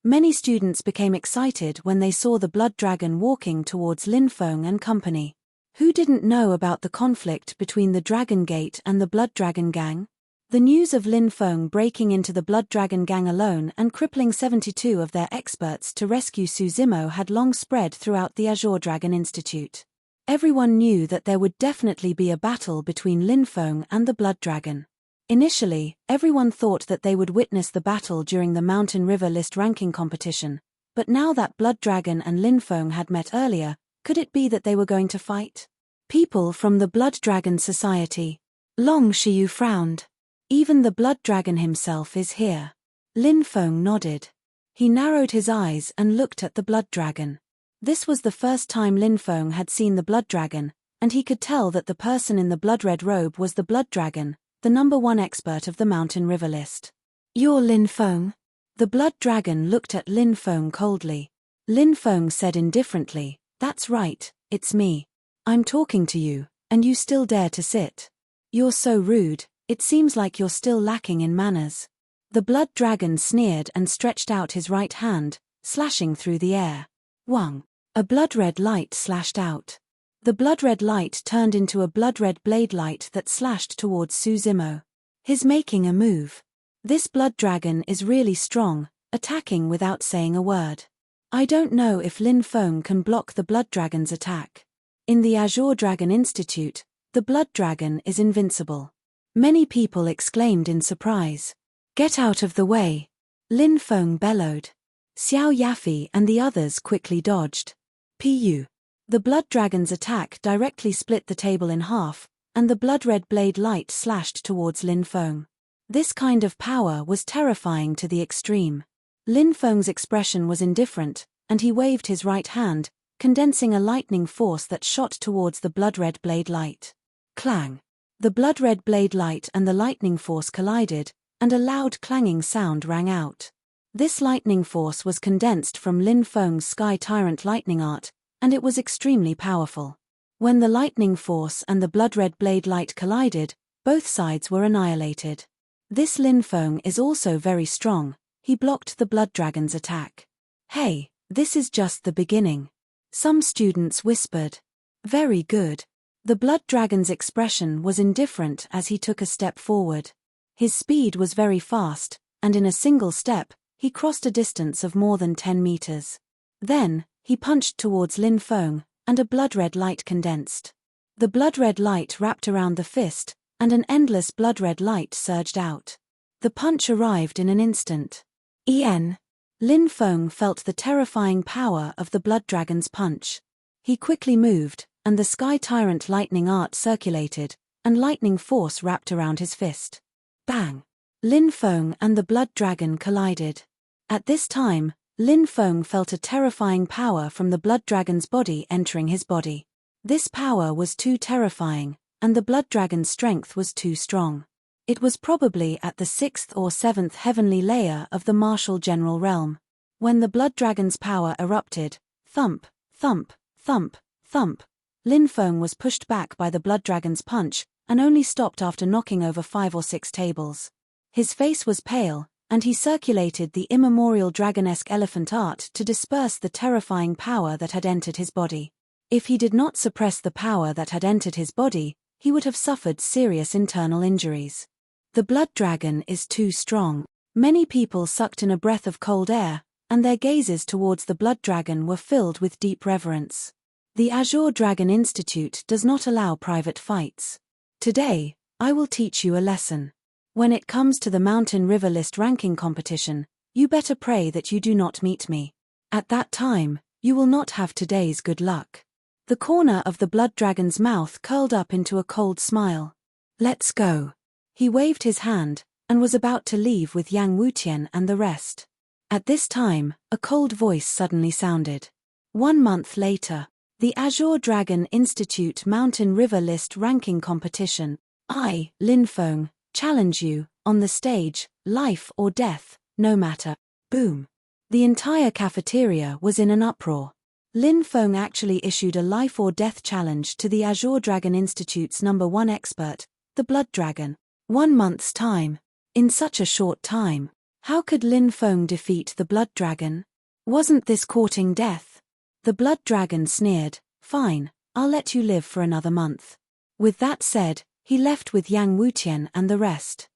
Many students became excited when they saw the Blood Dragon walking towards Lin Feng and company. Who didn't know about the conflict between the Dragon Gate and the Blood Dragon gang? The news of Lin Feng breaking into the Blood Dragon gang alone and crippling 72 of their experts to rescue Su Zimo had long spread throughout the Azure Dragon Institute. Everyone knew that there would definitely be a battle between Lin Feng and the Blood Dragon. Initially, everyone thought that they would witness the battle during the Mountain River List ranking competition, but now that Blood Dragon and Lin Feng had met earlier, could it be that they were going to fight? People from the Blood Dragon Society. Long Shiyu frowned. "Even the Blood Dragon himself is here." Lin Feng nodded. He narrowed his eyes and looked at the Blood Dragon. This was the first time Lin Feng had seen the Blood Dragon, and he could tell that the person in the blood-red robe was the Blood Dragon, the #1 expert of the Mountain River List. "You're Lin Feng?" The Blood Dragon looked at Lin Feng coldly. Lin Feng said indifferently, "That's right, it's me. I'm talking to you, and you still dare to sit. You're so rude, it seems like you're still lacking in manners." The Blood Dragon sneered and stretched out his right hand, slashing through the air. Wang! A blood-red light slashed out. The blood-red light turned into a blood-red blade light that slashed towards Su Zimo. He's making a move. This Blood Dragon is really strong, attacking without saying a word. I don't know if Lin Feng can block the Blood Dragon's attack. In the Azure Dragon Institute, the Blood Dragon is invincible. Many people exclaimed in surprise. "Get out of the way!" Lin Feng bellowed. Xiao Yafi and the others quickly dodged. Pu. The Blood Dragon's attack directly split the table in half, and the blood-red blade light slashed towards Lin Feng. This kind of power was terrifying to the extreme. Lin Feng's expression was indifferent, and he waved his right hand, condensing a lightning force that shot towards the blood-red blade light. Clang! The blood-red blade light and the lightning force collided, and a loud clanging sound rang out. This lightning force was condensed from Lin Feng's Sky Tyrant lightning art, and it was extremely powerful. When the lightning force and the blood-red blade light collided, both sides were annihilated. This Lin Feng is also very strong. He blocked the blood dragon's attack. Hey, this is just the beginning. Some students whispered. Very good. The blood dragon's expression was indifferent as he took a step forward. His speed was very fast, and in a single step, he crossed a distance of more than 10 meters. Then, he punched towards Lin Feng, and a blood-red light condensed. The blood-red light wrapped around the fist, and an endless blood-red light surged out. The punch arrived in an instant. Lin Feng felt the terrifying power of the blood dragon's punch. He quickly moved, and the Sky Tyrant lightning art circulated, and lightning force wrapped around his fist. Bang! Lin Feng and the blood dragon collided. At this time, Lin Feng felt a terrifying power from the blood dragon's body entering his body. This power was too terrifying, and the blood dragon's strength was too strong. It was probably at the 6th or 7th heavenly layer of the martial general realm. When the blood dragon's power erupted, thump, thump, thump, thump, Lin Feng was pushed back by the blood dragon's punch, and only stopped after knocking over 5 or 6 tables. His face was pale, and he circulated the immemorial dragon-esque elephant art to disperse the terrifying power that had entered his body. If he did not suppress the power that had entered his body, he would have suffered serious internal injuries. The blood dragon is too strong. Many people sucked in a breath of cold air, and their gazes towards the blood dragon were filled with deep reverence. The Azure Dragon Institute does not allow private fights. Today, I will teach you a lesson. When it comes to the Mountain River List ranking competition, you better pray that you do not meet me. At that time, you will not have today's good luck. The corner of the blood dragon's mouth curled up into a cold smile. Let's go. He waved his hand, and was about to leave with Yang Wutian and the rest. At this time, a cold voice suddenly sounded. 1 month later, the Azure Dragon Institute Mountain River List ranking competition. I, Lin Feng, challenge you, on the stage, life or death, no matter. Boom. The entire cafeteria was in an uproar. Lin Feng actually issued a life or death challenge to the Azure Dragon Institute's #1 expert, the Blood Dragon. 1 month's time. In such a short time. How could Lin Feng defeat the Blood Dragon? Wasn't this courting death? The Blood Dragon sneered. Fine, I'll let you live for another month. With that said, he left with Yang Wutian and the rest.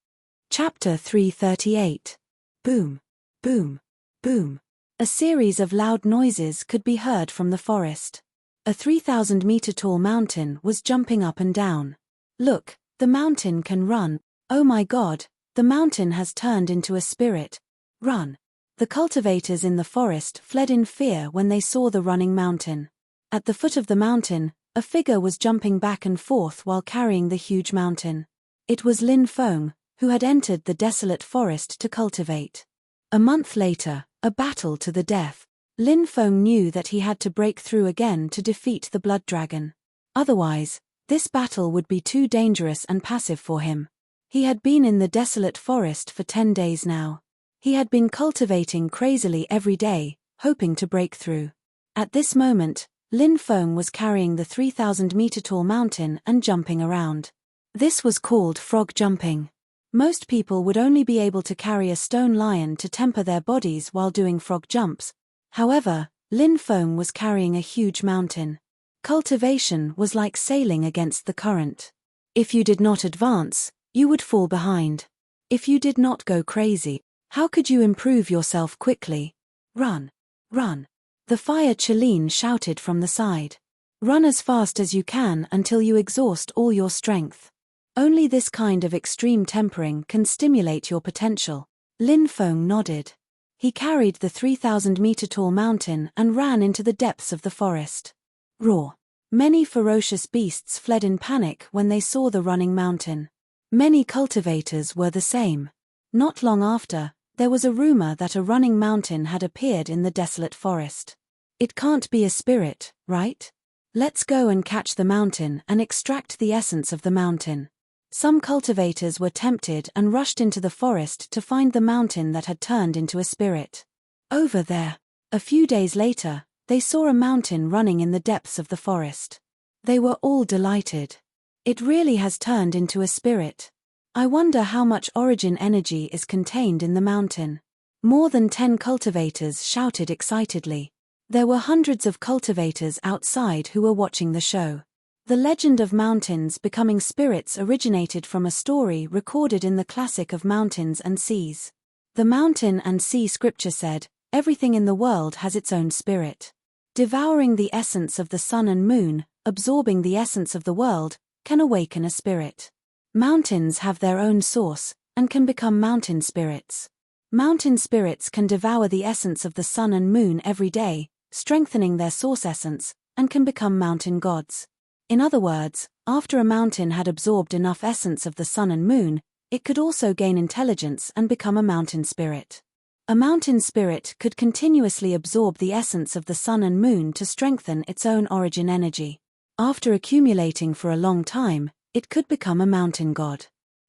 Chapter 338. Boom, boom, boom. A series of loud noises could be heard from the forest. A 3,000-meter-tall mountain was jumping up and down. Look, the mountain can run. Oh my God, the mountain has turned into a spirit. Run. The cultivators in the forest fled in fear when they saw the running mountain. At the foot of the mountain, a figure was jumping back and forth while carrying the huge mountain. It was Lin Feng, who had entered the desolate forest to cultivate. A month later, a battle to the death. Lin Feng knew that he had to break through again to defeat the Blood Dragon. Otherwise, this battle would be too dangerous and passive for him. He had been in the desolate forest for 10 days now. He had been cultivating crazily every day, hoping to break through. At this moment, Lin Feng was carrying the 3,000-meter-tall mountain and jumping around. This was called frog jumping. Most people would only be able to carry a stone lion to temper their bodies while doing frog jumps. However, Lin Feng was carrying a huge mountain. Cultivation was like sailing against the current. If you did not advance, you would fall behind. If you did not go crazy, how could you improve yourself quickly? Run, run. The fire Chelin shouted from the side. Run as fast as you can until you exhaust all your strength. Only this kind of extreme tempering can stimulate your potential. Lin Feng nodded. He carried the 3,000-meter-tall mountain and ran into the depths of the forest. Roar. Many ferocious beasts fled in panic when they saw the running mountain. Many cultivators were the same. Not long after, there was a rumor that a running mountain had appeared in the desolate forest. It can't be a spirit, right? Let's go and catch the mountain and extract the essence of the mountain. Some cultivators were tempted and rushed into the forest to find the mountain that had turned into a spirit. Over there. A few days later, they saw a mountain running in the depths of the forest. They were all delighted. It really has turned into a spirit. I wonder how much origin energy is contained in the mountain. More than 10 cultivators shouted excitedly. There were hundreds of cultivators outside who were watching the show. The legend of mountains becoming spirits originated from a story recorded in the classic of mountains and seas. The mountain and sea scripture said, "Everything in the world has its own spirit." Devouring the essence of the sun and moon, absorbing the essence of the world, can awaken a spirit. Mountains have their own source, and can become mountain spirits. Mountain spirits can devour the essence of the sun and moon every day, strengthening their source essence, and can become mountain gods. In other words, after a mountain had absorbed enough essence of the sun and moon, it could also gain intelligence and become a mountain spirit. A mountain spirit could continuously absorb the essence of the sun and moon to strengthen its own origin energy. After accumulating for a long time, it could become a mountain god.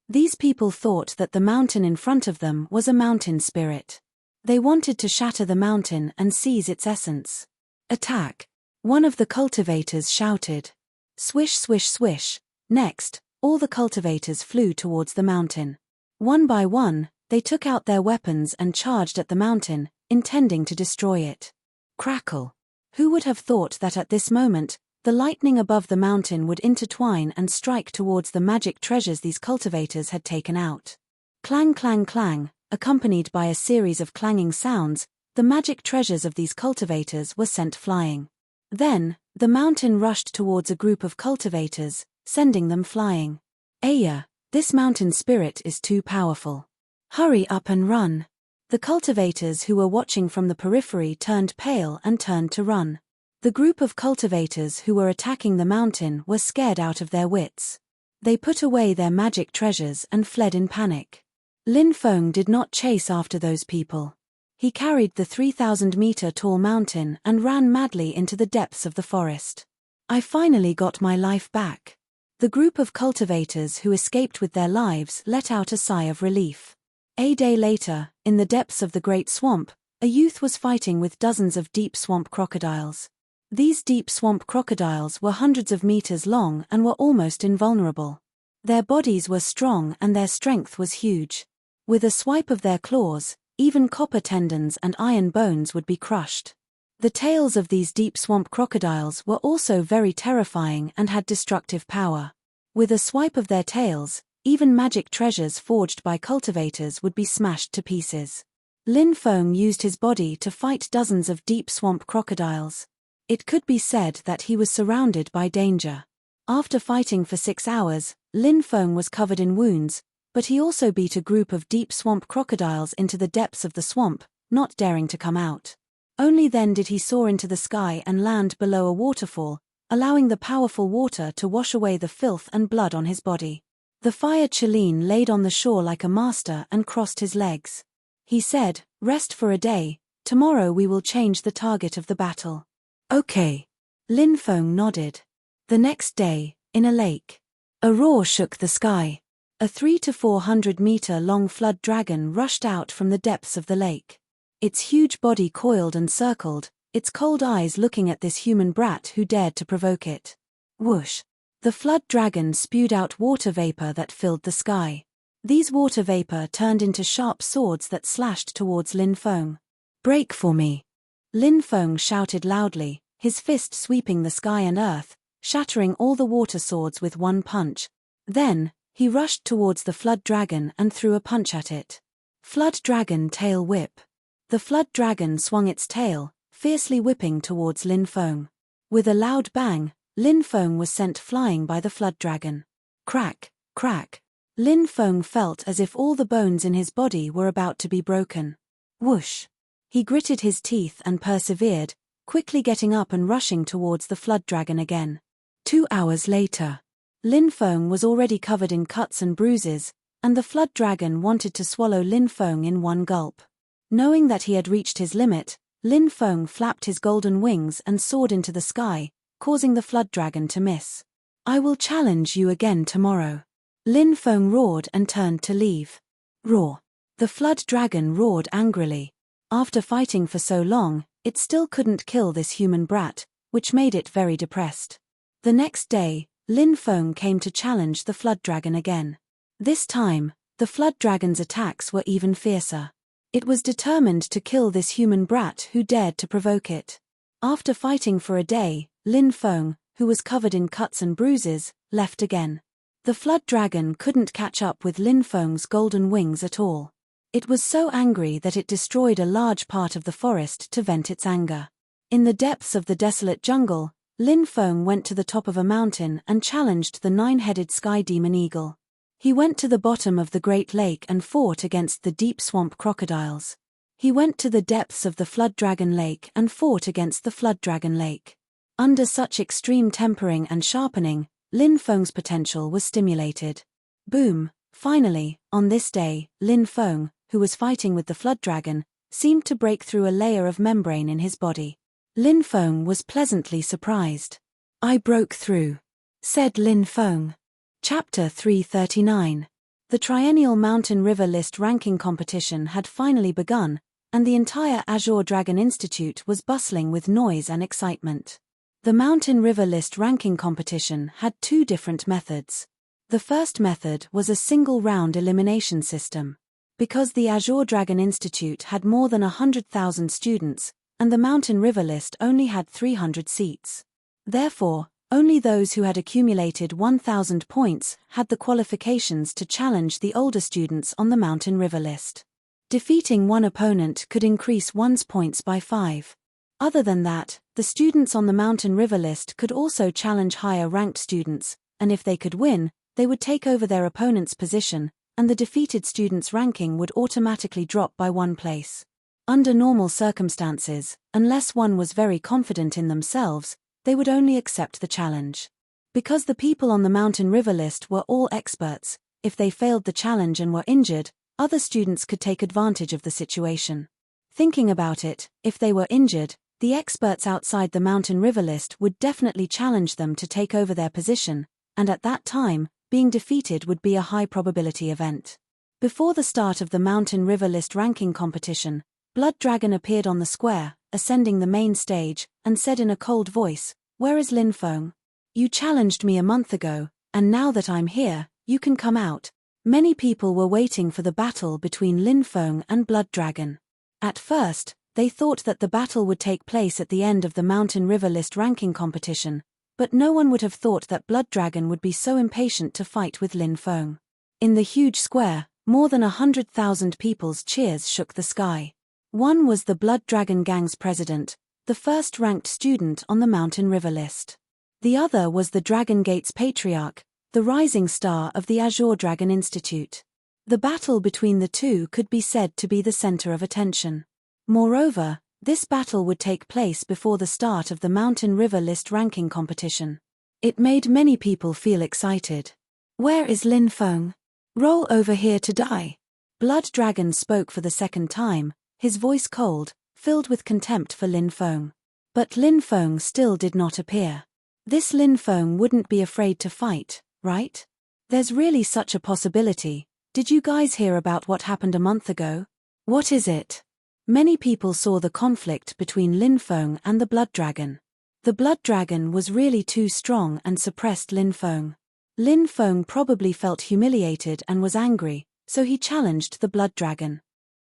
These people thought that the mountain in front of them was a mountain spirit. They wanted to shatter the mountain and seize its essence. "Attack!" one of the cultivators shouted. Swish, swish, swish. Next, all the cultivators flew towards the mountain. One by one, they took out their weapons and charged at the mountain, intending to destroy it. Crackle! Who would have thought that at this moment, the lightning above the mountain would intertwine and strike towards the magic treasures these cultivators had taken out. Clang, clang, clang, accompanied by a series of clanging sounds, the magic treasures of these cultivators were sent flying. Then, the mountain rushed towards a group of cultivators, sending them flying. "Aya, this mountain spirit is too powerful. Hurry up and run." The cultivators who were watching from the periphery turned pale and turned to run. The group of cultivators who were attacking the mountain were scared out of their wits. They put away their magic treasures and fled in panic. Lin Feng did not chase after those people. He carried the 3,000-meter-tall mountain and ran madly into the depths of the forest. "I finally got my life back." The group of cultivators who escaped with their lives let out a sigh of relief. A day later, in the depths of the great swamp, a youth was fighting with dozens of deep swamp crocodiles. These deep swamp crocodiles were hundreds of meters long and were almost invulnerable. Their bodies were strong and their strength was huge. With a swipe of their claws, even copper tendons and iron bones would be crushed. The tails of these deep swamp crocodiles were also very terrifying and had destructive power. With a swipe of their tails, even magic treasures forged by cultivators would be smashed to pieces. Lin Feng used his body to fight dozens of deep swamp crocodiles. It could be said that he was surrounded by danger. After fighting for 6 hours, Lin Feng was covered in wounds, but he also beat a group of deep swamp crocodiles into the depths of the swamp, not daring to come out. Only then did he soar into the sky and land below a waterfall, allowing the powerful water to wash away the filth and blood on his body. The fire Chelin laid on the shore like a master and crossed his legs. He said, "Rest for a day, tomorrow we will change the target of the battle." "Okay." Lin Feng nodded. The next day, in a lake, a roar shook the sky. A 300 to 400 meter long flood dragon rushed out from the depths of the lake. Its huge body coiled and circled, its cold eyes looking at this human brat who dared to provoke it. Whoosh! The flood dragon spewed out water vapor that filled the sky. These water vapor turned into sharp swords that slashed towards Lin Feng. "Break for me!" Lin Feng shouted loudly, his fist sweeping the sky and earth, shattering all the water swords with one punch. Then, he rushed towards the flood dragon and threw a punch at it. Flood dragon tail whip. The flood dragon swung its tail, fiercely whipping towards Lin Feng. With a loud bang, Lin Feng was sent flying by the flood dragon. Crack, crack. Lin Feng felt as if all the bones in his body were about to be broken. Whoosh! He gritted his teeth and persevered, quickly getting up and rushing towards the flood dragon again. 2 hours later, Lin Feng was already covered in cuts and bruises, and the flood dragon wanted to swallow Lin Feng in one gulp. Knowing that he had reached his limit, Lin Feng flapped his golden wings and soared into the sky, causing the flood dragon to miss. "I will challenge you again tomorrow." Lin Feng roared and turned to leave. Roar. The flood dragon roared angrily. After fighting for so long, it still couldn't kill this human brat, which made it very depressed. The next day, Lin Feng came to challenge the flood dragon again. This time, the flood dragon's attacks were even fiercer. It was determined to kill this human brat who dared to provoke it. After fighting for a day, Lin Feng, who was covered in cuts and bruises, left again. The flood dragon couldn't catch up with Lin Feng's golden wings at all. It was so angry that it destroyed a large part of the forest to vent its anger. In the depths of the desolate jungle, Lin Feng went to the top of a mountain and challenged the nine-headed sky demon eagle. He went to the bottom of the Great Lake and fought against the deep swamp crocodiles. He went to the depths of the Flood Dragon Lake and fought against the Flood Dragon Lake. Under such extreme tempering and sharpening, Lin Feng's potential was stimulated. Boom! Finally, on this day, Lin Feng, who was fighting with the Flood Dragon, seemed to break through a layer of membrane in his body. Lin Feng was pleasantly surprised. "I broke through," said Lin Feng. Chapter 339. The Triennial Mountain River List ranking competition had finally begun, and the entire Azure Dragon Institute was bustling with noise and excitement. The Mountain River List ranking competition had two different methods. The first method was a single-round elimination system. Because the Azure Dragon Institute had more than 100,000 students, and the Mountain River List only had 300 seats. Therefore, only those who had accumulated 1,000 points had the qualifications to challenge the older students on the Mountain River List. Defeating one opponent could increase one's points by 5. Other than that, the students on the Mountain River List could also challenge higher-ranked students, and if they could win, they would take over their opponent's position, and the defeated student's ranking would automatically drop by 1 place. Under normal circumstances, unless one was very confident in themselves, they would only accept the challenge. Because the people on the Mountain River List were all experts, if they failed the challenge and were injured, other students could take advantage of the situation. Thinking about it, if they were injured, the experts outside the Mountain River List would definitely challenge them to take over their position, and at that time, being defeated would be a high-probability event. Before the start of the Mountain River List ranking competition, Blood Dragon appeared on the square, ascending the main stage, and said in a cold voice, "Where is Lin Feng? You challenged me a month ago, and now that I'm here, you can come out." Many people were waiting for the battle between Lin Feng and Blood Dragon. At first, they thought that the battle would take place at the end of the Mountain River List ranking competition, but no one would have thought that Blood Dragon would be so impatient to fight with Lin Feng. In the huge square, more than 100,000 people's cheers shook the sky. One was the Blood Dragon Gang's president, the first-ranked student on the Mountain River List. The other was the Dragon Gate's patriarch, the rising star of the Azure Dragon Institute. The battle between the two could be said to be the center of attention. Moreover, this battle would take place before the start of the Mountain River List ranking competition. It made many people feel excited. "Where is Lin Feng? Roll over here to die." Blood Dragon spoke for the second time, his voice cold, filled with contempt for Lin Feng. But Lin Feng still did not appear. This Lin Feng wouldn't be afraid to fight, right? There's really such a possibility. Did you guys hear about what happened a month ago? What is it? Many people saw the conflict between Lin Feng and the Blood Dragon. The Blood Dragon was really too strong and suppressed Lin Feng. Lin Feng probably felt humiliated and was angry, so he challenged the Blood Dragon.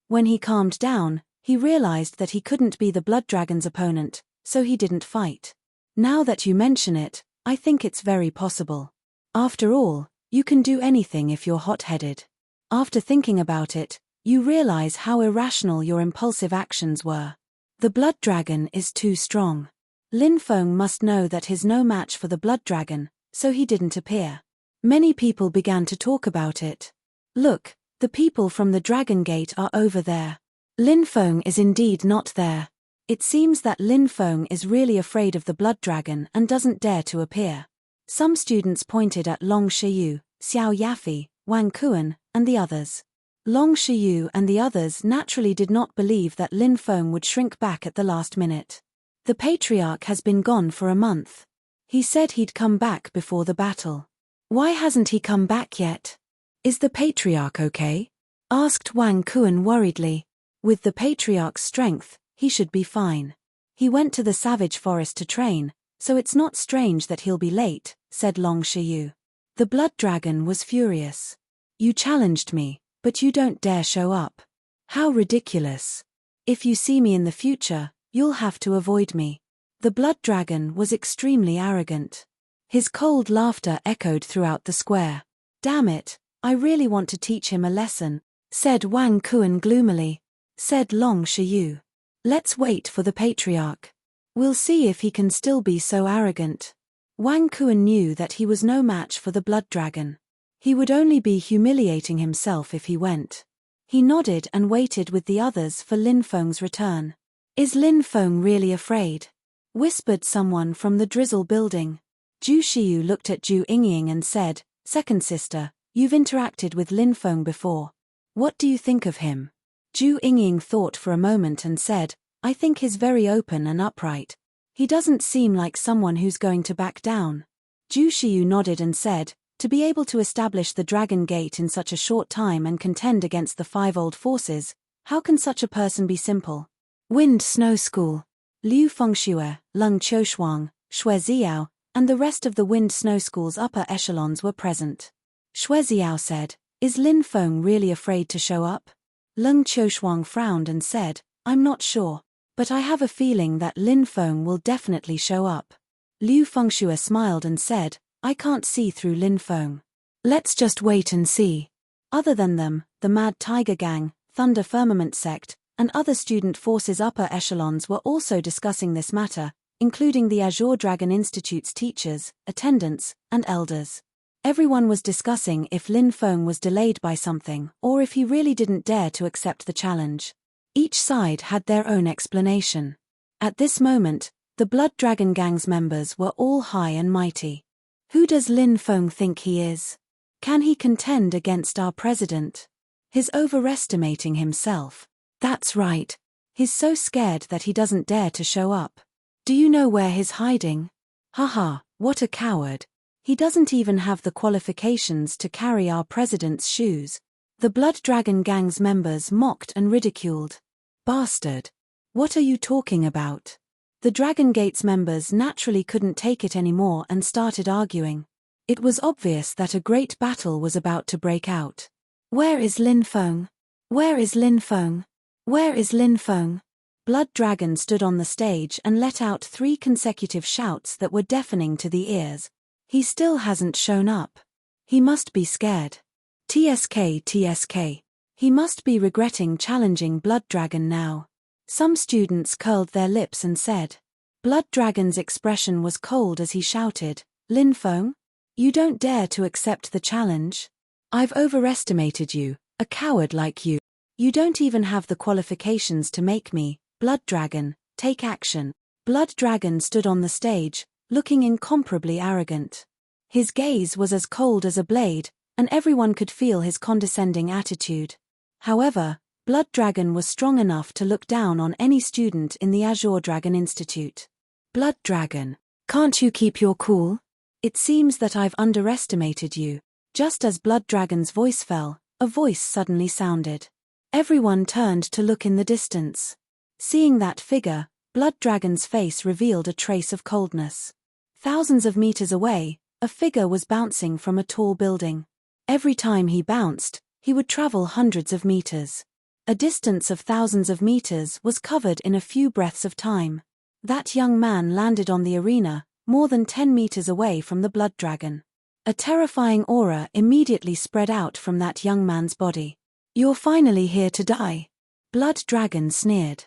When he calmed down, he realized that he couldn't be the Blood Dragon's opponent, so he didn't fight. Now that you mention it, I think it's very possible. After all, you can do anything if you're hot-headed. After thinking about it, you realize how irrational your impulsive actions were. The Blood Dragon is too strong. Lin Feng must know that he's no match for the Blood Dragon, so he didn't appear. Many people began to talk about it. "Look, the people from the Dragon Gate are over there. Lin Feng is indeed not there." It seems that Lin Feng is really afraid of the Blood Dragon and doesn't dare to appear. Some students pointed at Long Shiyu, Xiao Yafi, Wang Kuan, and the others. Long Shiyu and the others naturally did not believe that Lin Feng would shrink back at the last minute. The patriarch has been gone for a month. He said he'd come back before the battle. Why hasn't he come back yet? Is the patriarch okay? Asked Wang Kuan worriedly. With the patriarch's strength, he should be fine. He went to the savage forest to train, so it's not strange that he'll be late, said Long Shiyu. The blood dragon was furious. You challenged me, but you don't dare show up. How ridiculous. If you see me in the future, you'll have to avoid me. The blood dragon was extremely arrogant. His cold laughter echoed throughout the square. Damn it, I really want to teach him a lesson, said Wang Kuan gloomily. Said Long Shiyu. Let's wait for the patriarch. We'll see if he can still be so arrogant. Wang Kuan knew that he was no match for the blood dragon. He would only be humiliating himself if he went. He nodded and waited with the others for Lin Feng's return. Is Lin Feng really afraid? Whispered someone from the drizzle building. Zhu Xiu looked at Zhu Yingying and said, Second sister, you've interacted with Lin Feng before. What do you think of him? Zhu Yingying thought for a moment and said, I think he's very open and upright. He doesn't seem like someone who's going to back down. Zhu Xiu nodded and said, to be able to establish the Dragon Gate in such a short time and contend against the 5 old forces, how can such a person be simple? Wind Snow School. Liu Fengxue, Leng Qiushuang, Xue Ziao, and the rest of the Wind Snow School's upper echelons were present. Xue Ziao said, Is Lin Feng really afraid to show up? Leng Qiushuang frowned and said, I'm not sure, but I have a feeling that Lin Feng will definitely show up. Liu Fengxue smiled and said, I can't see through Lin Feng. Let's just wait and see. Other than them, the Mad Tiger Gang, Thunder Firmament Sect, and other student forces upper echelons were also discussing this matter, including the Azure Dragon Institute's teachers, attendants, and elders. Everyone was discussing if Lin Feng was delayed by something or if he really didn't dare to accept the challenge. Each side had their own explanation. At this moment, the Blood Dragon Gang's members were all high and mighty. Who does Lin Feng think he is? Can he contend against our president? He's overestimating himself. That's right. He's so scared that he doesn't dare to show up. Do you know where he's hiding? Haha, what a coward. He doesn't even have the qualifications to carry our president's shoes. The Blood Dragon Gang's members mocked and ridiculed. Bastard. What are you talking about? The Dragon Gate's members naturally couldn't take it anymore and started arguing. It was obvious that a great battle was about to break out. Where is Lin Feng? Where is Lin Feng? Where is Lin Feng? Blood Dragon stood on the stage and let out 3 consecutive shouts that were deafening to the ears. He still hasn't shown up. He must be scared. TSK TSK. He must be regretting challenging Blood Dragon now. Some students curled their lips and said. Blood Dragon's expression was cold as he shouted, Lin Feng? You don't dare to accept the challenge? I've overestimated you, a coward like you. You don't even have the qualifications to make me, Blood Dragon, take action. Blood Dragon stood on the stage, looking incomparably arrogant. His gaze was as cold as a blade, and everyone could feel his condescending attitude. However, Blood Dragon was strong enough to look down on any student in the Azure Dragon Institute. Blood Dragon, can't you keep your cool? It seems that I've underestimated you. Just as Blood Dragon's voice fell, a voice suddenly sounded. Everyone turned to look in the distance. Seeing that figure, Blood Dragon's face revealed a trace of coldness. Thousands of meters away, a figure was bouncing from a tall building. Every time he bounced, he would travel hundreds of meters. A distance of thousands of meters was covered in a few breaths of time. That young man landed on the arena, more than 10 meters away from the Blood Dragon. A terrifying aura immediately spread out from that young man's body. You're finally here to die. Blood Dragon sneered.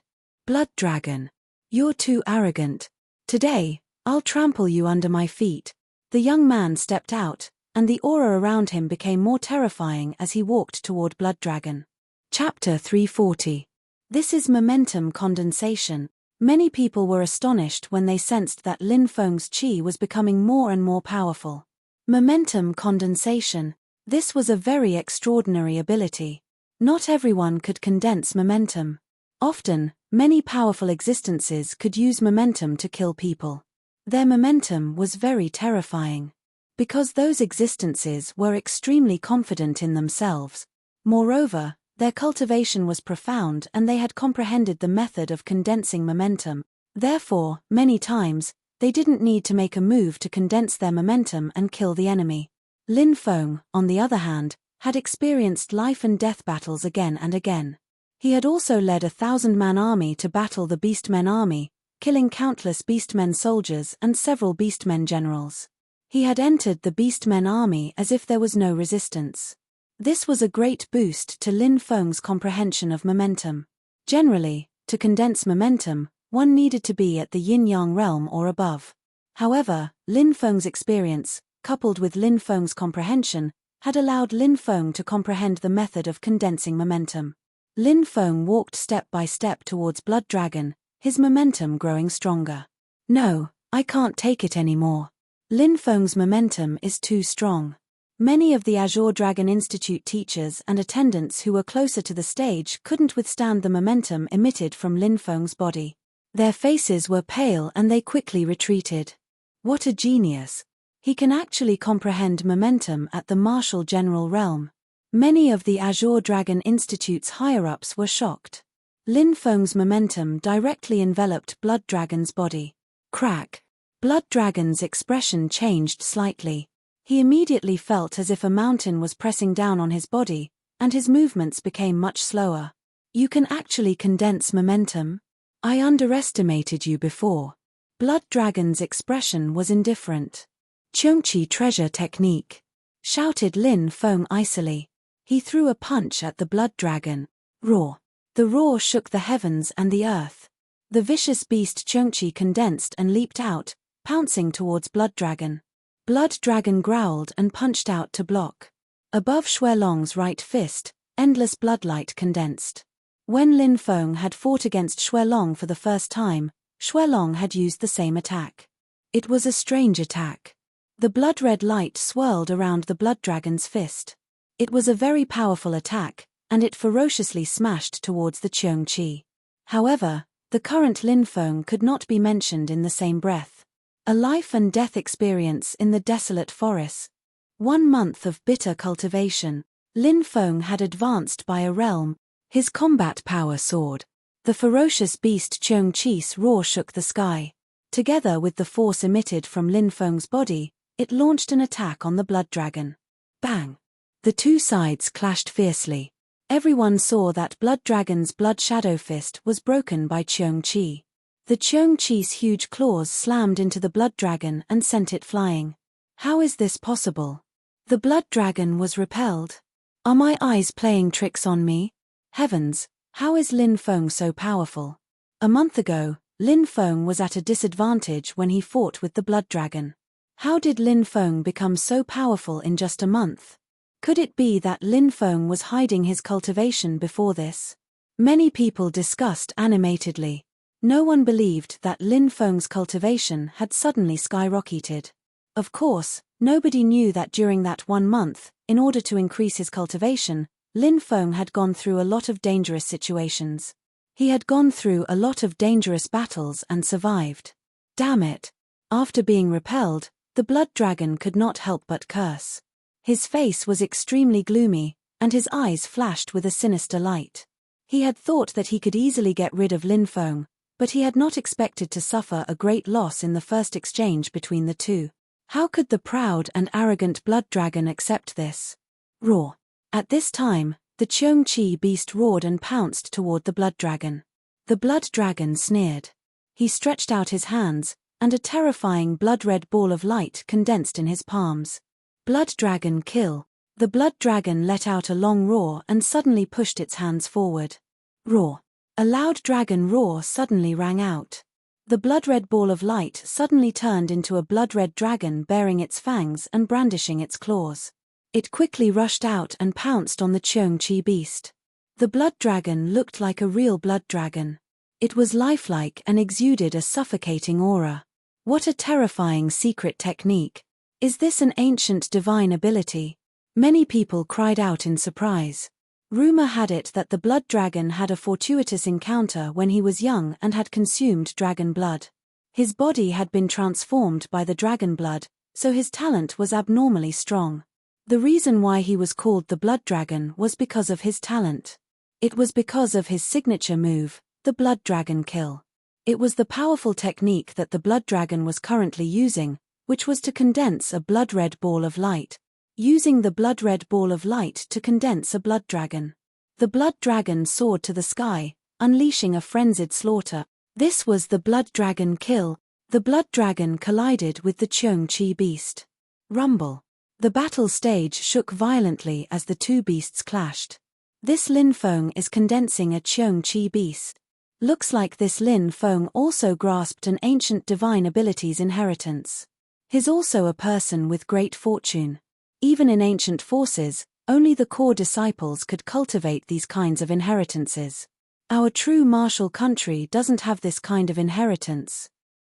Blood Dragon. You're too arrogant. Today, I'll trample you under my feet. The young man stepped out, and the aura around him became more terrifying as he walked toward Blood Dragon. Chapter 340. This is momentum condensation. Many people were astonished when they sensed that Lin Feng's chi was becoming more and more powerful. Momentum condensation. This was a very extraordinary ability. Not everyone could condense momentum. Often, many powerful existences could use momentum to kill people. Their momentum was very terrifying. Because those existences were extremely confident in themselves. Moreover, their cultivation was profound and they had comprehended the method of condensing momentum. Therefore, many times, they didn't need to make a move to condense their momentum and kill the enemy. Lin Feng, on the other hand, had experienced life and death battles again and again. He had also led a 1,000-man army to battle the Beastmen army, killing countless Beastmen soldiers and several Beastmen generals. He had entered the Beastmen army as if there was no resistance. This was a great boost to Lin Feng's comprehension of momentum. Generally, to condense momentum, one needed to be at the yin-yang realm or above. However, Lin Feng's experience, coupled with Lin Feng's comprehension, had allowed Lin Feng to comprehend the method of condensing momentum. Lin Feng walked step by step towards Blood Dragon, his momentum growing stronger. No, I can't take it anymore. Lin Feng's momentum is too strong. Many of the Azure Dragon Institute teachers and attendants who were closer to the stage couldn't withstand the momentum emitted from Lin Feng's body. Their faces were pale and they quickly retreated. What a genius! He can actually comprehend momentum at the martial general realm. Many of the Azure Dragon Institute's higher-ups were shocked. Lin Feng's momentum directly enveloped Blood Dragon's body. Crack! Blood Dragon's expression changed slightly. He immediately felt as if a mountain was pressing down on his body, and his movements became much slower. You can actually condense momentum? I underestimated you before. Blood Dragon's expression was indifferent. Cheongqi treasure technique, shouted Lin Feng icily. He threw a punch at the Blood Dragon. Roar. The roar shook the heavens and the earth. The vicious beast Cheongqi condensed and leaped out, pouncing towards Blood Dragon. Blood Dragon growled and punched out to block. Above Xuelong's right fist, endless bloodlight condensed. When Lin Feng had fought against Xuelong for the first time, Xuelong had used the same attack. It was a strange attack. The blood-red light swirled around the Blood Dragon's fist. It was a very powerful attack, and it ferociously smashed towards the Cheongqi. However, the current Lin Feng could not be mentioned in the same breath. A life and death experience in the desolate forest. 1 month of bitter cultivation. Lin Feng had advanced by a realm. His combat power soared. The ferocious beast Cheongqi's roar shook the sky. Together with the force emitted from Lin Feng's body, it launched an attack on the Blood Dragon. Bang! The two sides clashed fiercely. Everyone saw that Blood Dragon's blood shadow fist was broken by Cheongqi. The Cheongqi's huge claws slammed into the Blood Dragon and sent it flying. How is this possible? The Blood Dragon was repelled. Are my eyes playing tricks on me? Heavens, how is Lin Feng so powerful? A month ago, Lin Feng was at a disadvantage when he fought with the Blood Dragon. How did Lin Feng become so powerful in just a month? Could it be that Lin Feng was hiding his cultivation before this? Many people discussed animatedly. No one believed that Lin Feng's cultivation had suddenly skyrocketed. Of course, nobody knew that during that 1 month, in order to increase his cultivation, Lin Feng had gone through a lot of dangerous situations. He had gone through a lot of dangerous battles and survived. Damn it! After being repelled, the Blood Dragon could not help but curse. His face was extremely gloomy, and his eyes flashed with a sinister light. He had thought that he could easily get rid of Lin Feng, but he had not expected to suffer a great loss in the first exchange between the two. How could the proud and arrogant Blood Dragon accept this? Roar. At this time, the Cheongqi beast roared and pounced toward the Blood Dragon. The Blood Dragon sneered. He stretched out his hands, and a terrifying blood-red ball of light condensed in his palms. Blood Dragon kill. The Blood Dragon let out a long roar and suddenly pushed its hands forward. Roar. A loud dragon roar suddenly rang out. The blood-red ball of light suddenly turned into a blood-red dragon bearing its fangs and brandishing its claws. It quickly rushed out and pounced on the Cheongqi beast. The Blood Dragon looked like a real blood dragon. It was lifelike and exuded a suffocating aura. What a terrifying secret technique. Is this an ancient divine ability? Many people cried out in surprise. Rumor had it that the blood dragon had a fortuitous encounter when he was young and had consumed dragon blood. His body had been transformed by the dragon blood, so his talent was abnormally strong. The reason why he was called the blood dragon was because of his talent. It was because of his signature move, the blood dragon kill. It was the powerful technique that the blood dragon was currently using, which was to condense a blood-red ball of light. Using the blood-red ball of light to condense a blood dragon. The blood dragon soared to the sky, unleashing a frenzied slaughter. This was the blood dragon kill. The blood dragon collided with the Cheong-chi beast. Rumble. The battle stage shook violently as the two beasts clashed. This Lin Feng is condensing a Cheong-chi beast. Looks like this Lin Feng also grasped an ancient divine abilities inheritance. He's also a person with great fortune. Even in ancient forces, only the core disciples could cultivate these kinds of inheritances. Our true martial country doesn't have this kind of inheritance.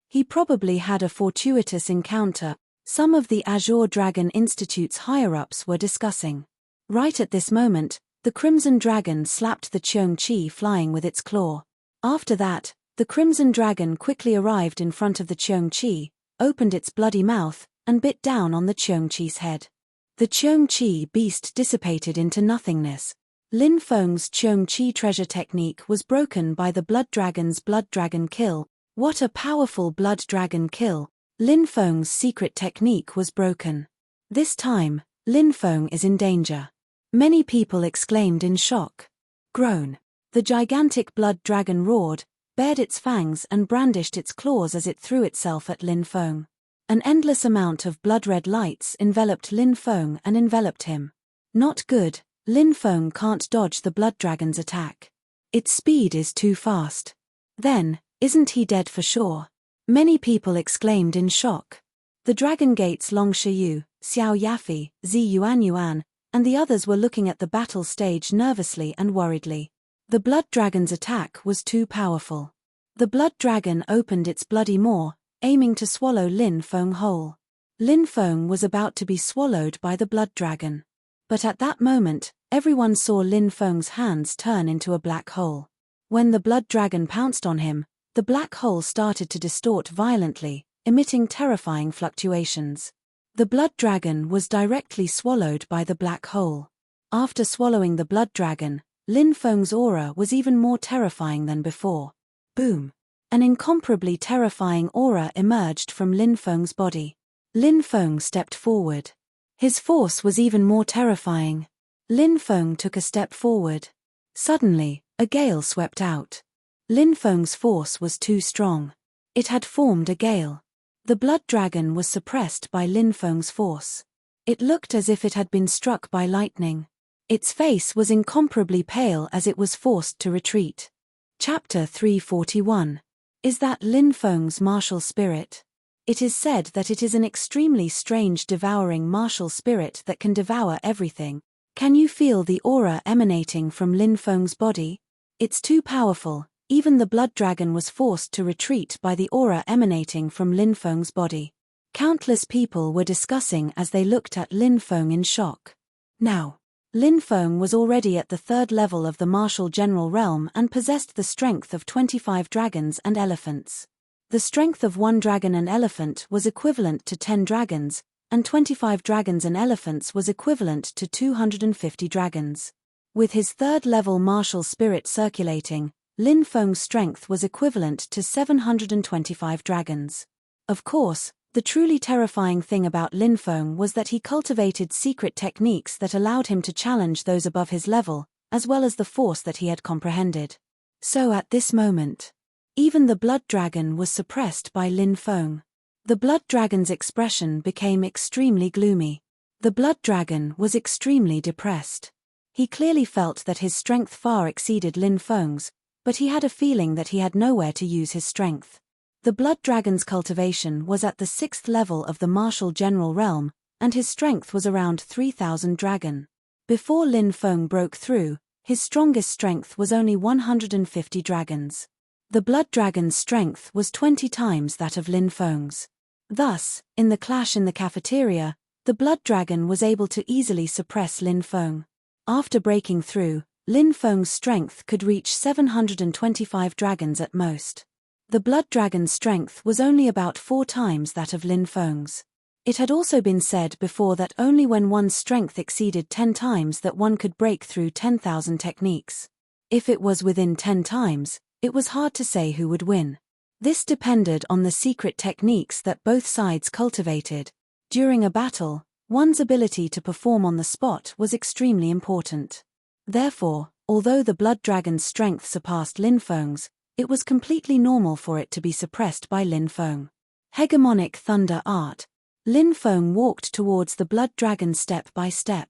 He probably had a fortuitous encounter, some of the Azure Dragon Institute's higher-ups were discussing. Right at this moment, the Crimson Dragon slapped the Cheong-chi flying with its claw. After that, the Crimson Dragon quickly arrived in front of the Cheong-chi, opened its bloody mouth, and bit down on the Cheong-chi's head. The Cheong-chi beast dissipated into nothingness. Lin Feng's Cheong-chi treasure technique was broken by the blood dragon's blood dragon kill. What a powerful blood dragon kill! Lin Feng's secret technique was broken. This time, Lin Feng is in danger. Many people exclaimed in shock. Groan. The gigantic blood dragon roared, bared its fangs and brandished its claws as it threw itself at Lin Feng. An endless amount of blood-red lights enveloped Lin Feng and enveloped him. Not good, Lin Feng can't dodge the blood dragon's attack. Its speed is too fast. Then, isn't he dead for sure? Many people exclaimed in shock. The Dragon Gate's Long Shiyu, Xiao Yafi, Zi Yuan, and the others were looking at the battle stage nervously and worriedly. The blood dragon's attack was too powerful. The blood dragon opened its bloody maw, aiming to swallow Lin Feng whole. Lin Feng was about to be swallowed by the blood dragon. But at that moment, everyone saw Lin Feng's hands turn into a black hole. When the blood dragon pounced on him, the black hole started to distort violently, emitting terrifying fluctuations. The blood dragon was directly swallowed by the black hole. After swallowing the blood dragon, Lin Feng's aura was even more terrifying than before. Boom! An incomparably terrifying aura emerged from Lin Feng's body. Lin Feng stepped forward. His force was even more terrifying. Lin Feng took a step forward. Suddenly, a gale swept out. Lin Feng's force was too strong. It had formed a gale. The blood dragon was suppressed by Lin Feng's force. It looked as if it had been struck by lightning. Its face was incomparably pale as it was forced to retreat. Chapter 341. Is that Lin Feng's martial spirit? It is said that it is an extremely strange devouring martial spirit that can devour everything. Can you feel the aura emanating from Lin Feng's body? It's too powerful. Even the blood dragon was forced to retreat by the aura emanating from Lin Feng's body. Countless people were discussing as they looked at Lin Feng in shock. Now, Lin Feng was already at the third level of the martial general realm and possessed the strength of 25 dragons and elephants. The strength of one dragon and elephant was equivalent to 10 dragons, and 25 dragons and elephants was equivalent to 250 dragons. With his third-level martial spirit circulating, Lin Feng's strength was equivalent to 725 dragons. Of course, the truly terrifying thing about Lin Feng was that he cultivated secret techniques that allowed him to challenge those above his level, as well as the force that he had comprehended. So at this moment, even the blood dragon was suppressed by Lin Feng. The blood dragon's expression became extremely gloomy. The blood dragon was extremely depressed. He clearly felt that his strength far exceeded Lin Feng's, but he had a feeling that he had nowhere to use his strength. The blood dragon's cultivation was at the 6th level of the martial general realm, and his strength was around 3,000 dragon. Before Lin Feng broke through, his strongest strength was only 150 dragons. The blood dragon's strength was 20 times that of Lin Feng's. Thus, in the clash in the cafeteria, the blood dragon was able to easily suppress Lin Feng. After breaking through, Lin Feng's strength could reach 725 dragons at most. The blood dragon's strength was only about 4 times that of Lin Feng's. It had also been said before that only when one's strength exceeded 10 times that one could break through 10,000 techniques. If it was within 10 times, it was hard to say who would win. This depended on the secret techniques that both sides cultivated. During a battle, one's ability to perform on the spot was extremely important. Therefore, although the blood dragon's strength surpassed Lin Feng's, it was completely normal for it to be suppressed by Lin Feng. Hegemonic Thunder Art. Lin Feng walked towards the blood dragon step by step.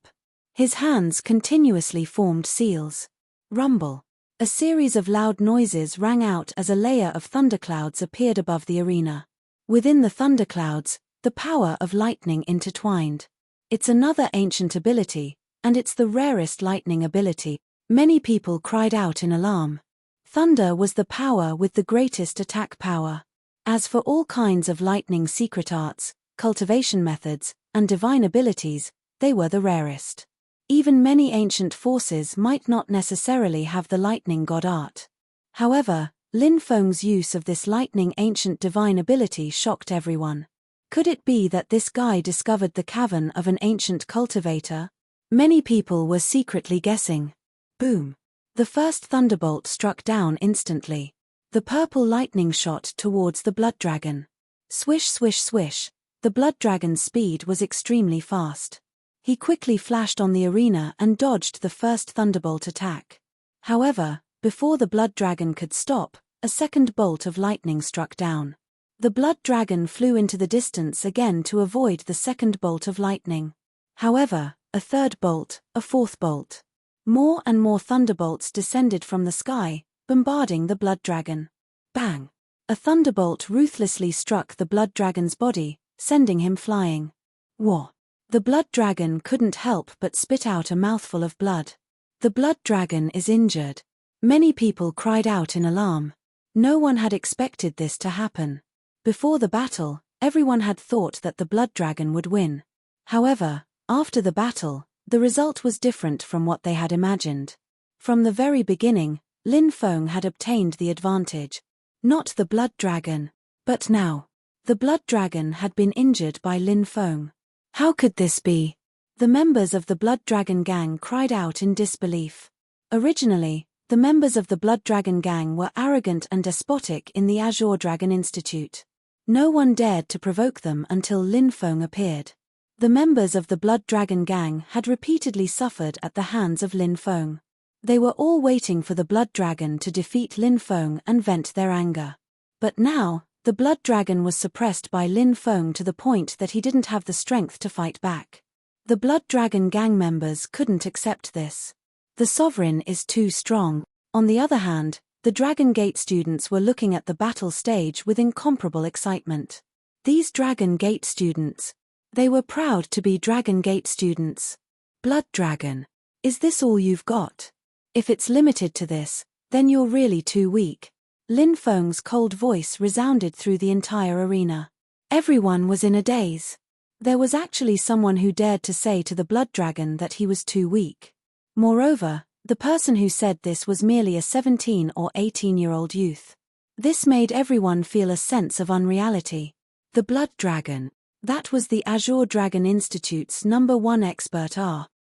His hands continuously formed seals. Rumble. A series of loud noises rang out as a layer of thunderclouds appeared above the arena. Within the thunderclouds, the power of lightning intertwined. It's another ancient ability, and it's the rarest lightning ability. Many people cried out in alarm. Thunder was the power with the greatest attack power. As for all kinds of lightning secret arts, cultivation methods, and divine abilities, they were the rarest. Even many ancient forces might not necessarily have the lightning god art. However, Lin Feng's use of this lightning ancient divine ability shocked everyone. Could it be that this guy discovered the cavern of an ancient cultivator? Many people were secretly guessing. Boom! The first thunderbolt struck down instantly. The purple lightning shot towards the blood dragon. Swish swish swish. The blood dragon's speed was extremely fast. He quickly flashed on the arena and dodged the first thunderbolt attack. However, before the blood dragon could stop, a second bolt of lightning struck down. The blood dragon flew into the distance again to avoid the second bolt of lightning. However, a third bolt, a fourth bolt. More and more thunderbolts descended from the sky, bombarding the blood dragon. Bang! A thunderbolt ruthlessly struck the blood dragon's body, sending him flying. Whoa! The blood dragon couldn't help but spit out a mouthful of blood. The blood dragon is injured. Many people cried out in alarm. No one had expected this to happen. Before the battle, everyone had thought that the blood dragon would win. However, after the battle, the result was different from what they had imagined. From the very beginning, Lin Feng had obtained the advantage. Not the blood dragon. But now, the blood dragon had been injured by Lin Feng. How could this be? The members of the Blood Dragon Gang cried out in disbelief. Originally, the members of the Blood Dragon Gang were arrogant and despotic in the Azure Dragon Institute. No one dared to provoke them until Lin Feng appeared. The members of the Blood Dragon Gang had repeatedly suffered at the hands of Lin Feng. They were all waiting for the Blood Dragon to defeat Lin Feng and vent their anger. But now, the blood dragon was suppressed by Lin Feng to the point that he didn't have the strength to fight back. The blood dragon gang members couldn't accept this. The sovereign is too strong. On the other hand, the Dragon Gate students were looking at the battle stage with incomparable excitement. These Dragon Gate students. They were proud to be Dragon Gate students. Blood dragon. Is this all you've got? If it's limited to this, then you're really too weak. Lin Feng's cold voice resounded through the entire arena. Everyone was in a daze. There was actually someone who dared to say to the blood dragon that he was too weak. Moreover, the person who said this was merely a 17 or 18-year-old youth. This made everyone feel a sense of unreality. The blood dragon. That was the Azure Dragon Institute's #1 expert